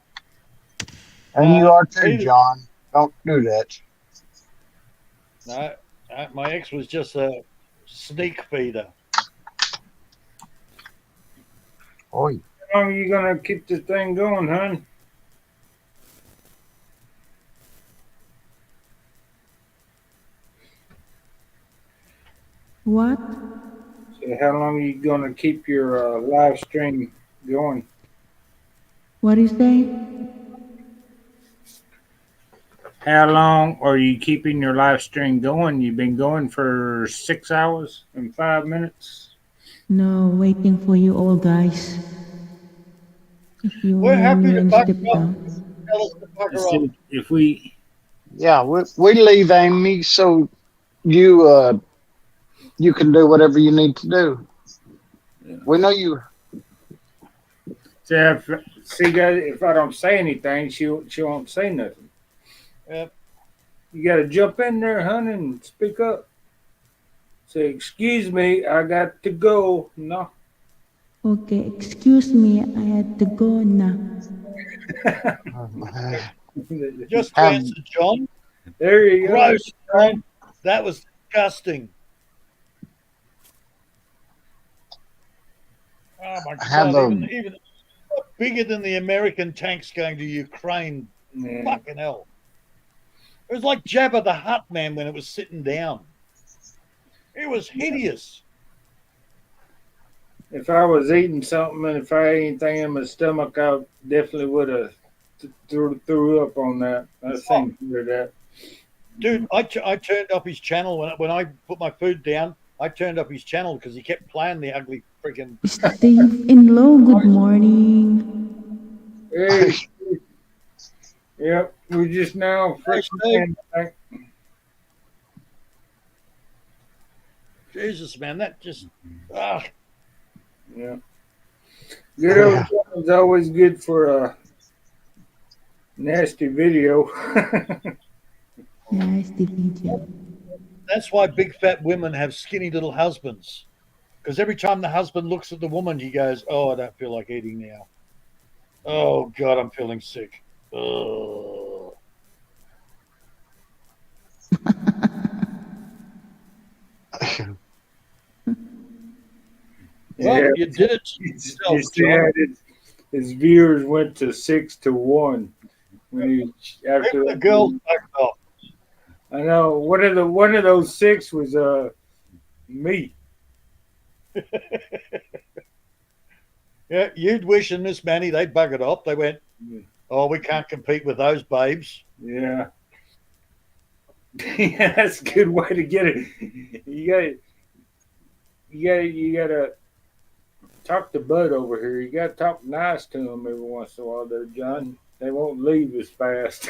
And you are too, Peter- John. Don't do that. No, my ex was just a sneak feeder. Oi. How long are you gonna keep this thing going, hon? What? So how long are you gonna keep your live stream going? What do you say? How long are you keeping your live stream going? You've been going for 6 hours and 5 minutes. No, waiting for you all, guys. If you We're happy to will back step you up. down. Tell us to fuck her up. If we Yeah, we leave Amy so you you can do whatever you need to do. We know you. see, guys, if I don't say anything, she won't say nothing. Yep. You got to jump in there, hon, and speak up. Say, excuse me, I got to go. No. Okay, excuse me, I had to go now. Just to Have- answer John, There you go. gross, man. That was disgusting. Oh my Have God! a- Even bigger than the American tanks going to Ukraine. Yeah. Fucking hell! It was like Jabba the Hutt, man, when it was sitting down. It was hideous. If I was eating something and if I had anything in my stomach, I definitely would have threw up on that. I think that. Dude, I turned up his channel when I put my food down. I turned up his channel because he kept playing the ugly freaking. Steve in low, good morning. Hey, yep, we just now fresh Steve. man. Jesus, man, that just. Ah, Yeah. Good old John is always good for a nasty video. Nice to meet you. that's why big fat women have skinny little husbands. Because every time the husband looks at the woman, he goes, "Oh, I don't feel like eating now. Oh God, I'm feeling sick." Ugh. Well, Yeah. you did it to You yourself, see John. how his viewers went to 6-1 when he after Even the girls backed off. I know one of those 6 was me. Yeah, you'd wish in Miss Manny they'd buggered off. They went, "Oh, we can't compete with those babes." Yeah. Yeah, that's a good way to get it. You gotta talk to Bud over here. You gotta talk nice to him every once in a while, there, John. They won't leave as fast.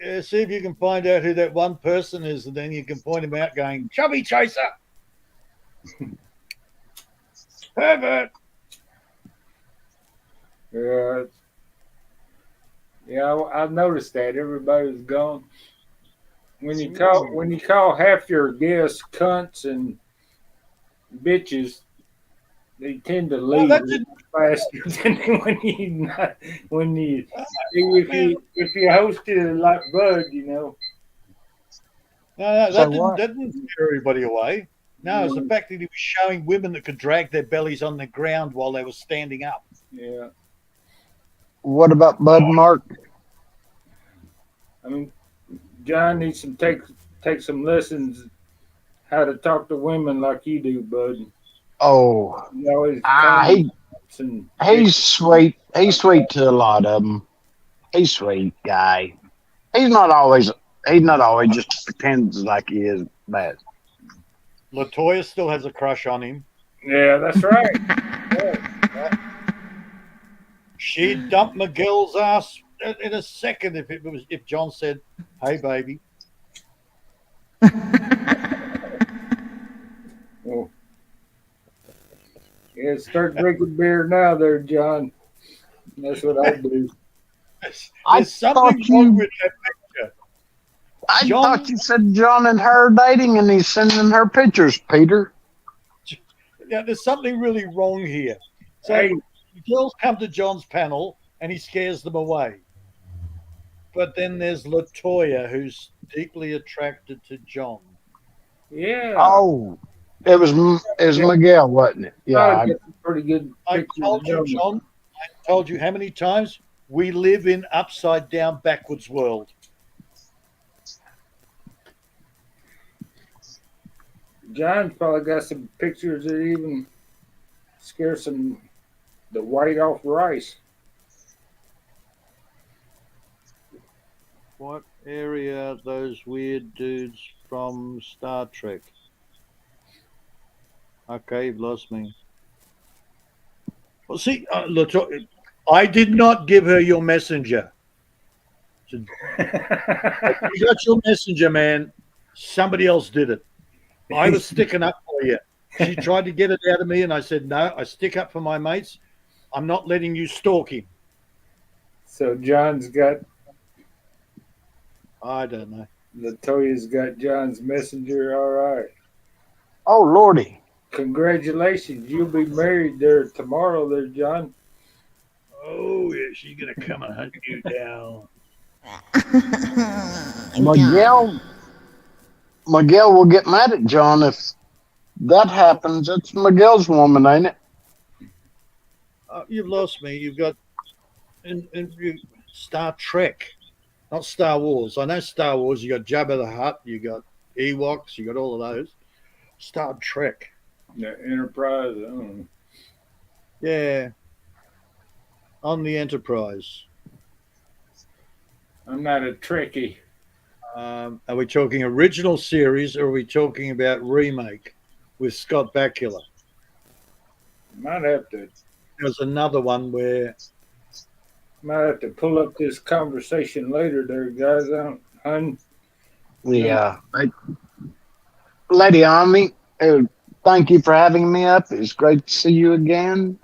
Yeah, see if you can find out who that one person is, and then you can point him out, going, "Chubby chaser, pervert." Yeah, yeah, I've noticed that everybody's gone. When you call half your guests cunts and bitches, they tend to Well, leave that didn't. faster than when you if you hosted like Bud, you know. No, So that what? didn't scare everybody away. No, it's the fact that he was showing women that could drag their bellies on the ground while they were standing up. Yeah, What about Bud and Mark? I mean, John needs to take some lessons how to talk to women like you do, Bud. Oh, You always and he's sweet. He's sweet to a lot of them. He's sweet guy. He's not always. He's not always just pretends like he is bad. Latoya still has a crush on him. yeah, that's right. She'd dump McGill's ass in a second if John said, "Hey, baby." Oh. Yeah, start drinking beer now, there, John. That's what I do. There's something wrong with that picture. I John- thought you said John and her dating, and he's sending her pictures, Peter. Yeah, there's something really wrong here. So Hey. the girls come to John's panel and he scares them away. But then there's Latoya, who's deeply attracted to John. Yeah. Oh, it was Miguel, wasn't it? Yeah. I get some pretty good I pictures told you, of them. John. I told you how many times we live in upside down, backwards world. John's probably got some pictures that even scare the white off rice. What area are those weird dudes from Star Trek? Okay, you've lost me. Well, see, I did not give her your messenger. So, you got your messenger, man. Somebody else did it. I was sticking up for you. She tried to get it out of me, and I said, "No, I stick up for my mates. I'm not letting you stalk him." So John's got I don't know. Latoya's got John's messenger. All right. Oh, Lordy. Congratulations. You'll be married there tomorrow there, John. Oh yeah, she's gonna come and hunt you down. Miguel will get mad at John if that happens. It's Miguel's woman, ain't it? You've lost me. You've got Star Trek, not Star Wars. I know Star Wars. You got Jabba the Hutt. You got Ewoks. You got all of those. Star Trek. The Enterprise. I don't know. Yeah. On the Enterprise. I'm not a Trekkie. Are we talking original series or are we talking about remake with Scott Bakula? Might have to. There's another one where Might have to pull up this conversation later, there, guys. Hun. Yeah. Lady Army, thank you for having me up. It's great to see you again.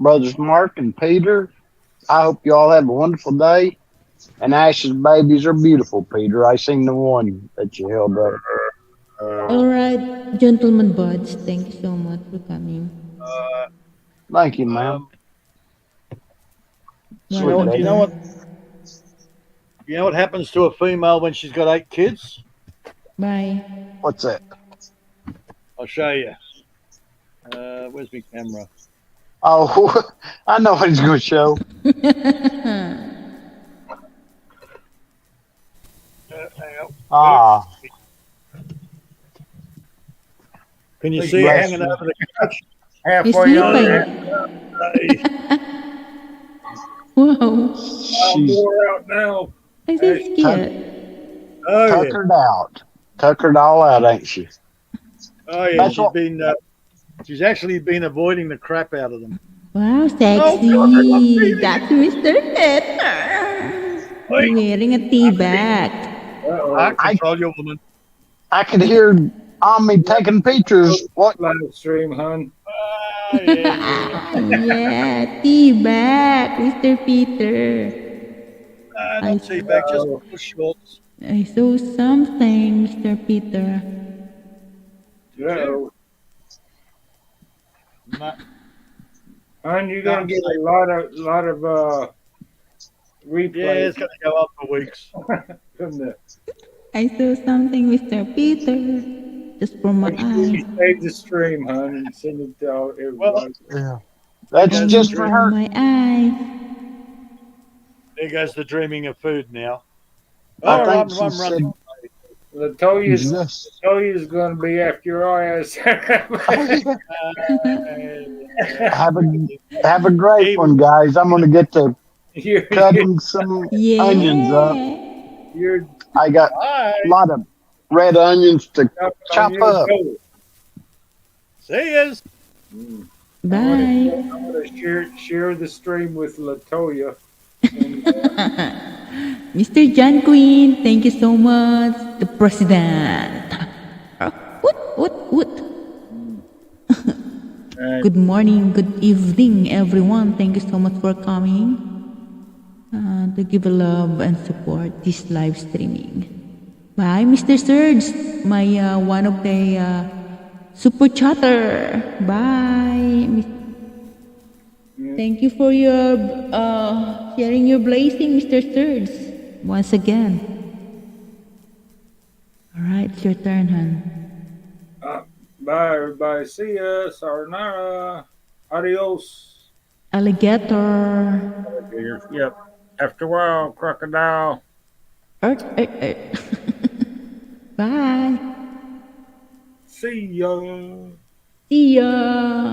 Brothers Mark and Peter, I hope you all have a wonderful day. And Ash's babies are beautiful, Peter. I seen the one that you held up. All right, gentlemen buds, thank you so much for coming. Thank you, ma'am. you know what? You know what happens to a female when she's got 8 kids? Bye. What's that? I'll show you. Where's my camera? Oh, I know what he's going to show. Ah. Can you see it hanging over the couch? He's Halfway on sleeping. there. Wow. I'm wore out now. I'm so scared. Oh yeah. Tuckered out. Tuckered all out, ain't she? Oh yeah. She's actually been avoiding the crap out of them. Wow, sexy. That's Mr. Peter. Wearing a tea bag. I control your woman. I could hear Omni taking pictures. What? Live stream, hun. Yeah, tea bag, Mr. Peter. Not tea bag, just shorts. I saw something, Mr. Peter. Yeah. Hun, you're gonna get a lot of replays. Yeah, it's gonna go up for weeks. From the I saw something, Mr. Peter. Just from my eye. save the stream, hun, and send it to all everybody. Yeah. That's just for her. My eye. There goes the dreaming of food now. I Oh, think I'm she said, running. Latoya's going to be after your ass. have a great one, guys. I'm going to get to You're- cutting some Yeah. onions up. You're I got Bye. a lot of red onions to up on chop your up. toe. See yous. Bye. I'm going to share the stream with Latoya. And, Mr. John Queen, thank you so much. The president. What? Good morning, good evening, everyone. Thank you so much for coming to give a love and support this live streaming. Bye, Mr. Surge, my one of the super chatter. Bye. Thank you for your sharing your blessing, Mr. Surge. Once again. All right, it's your turn, hon. bye, everybody. See ya. Sayonara. Adios. Alligator. Yep. After a while, crocodile. Bye. See ya. See ya.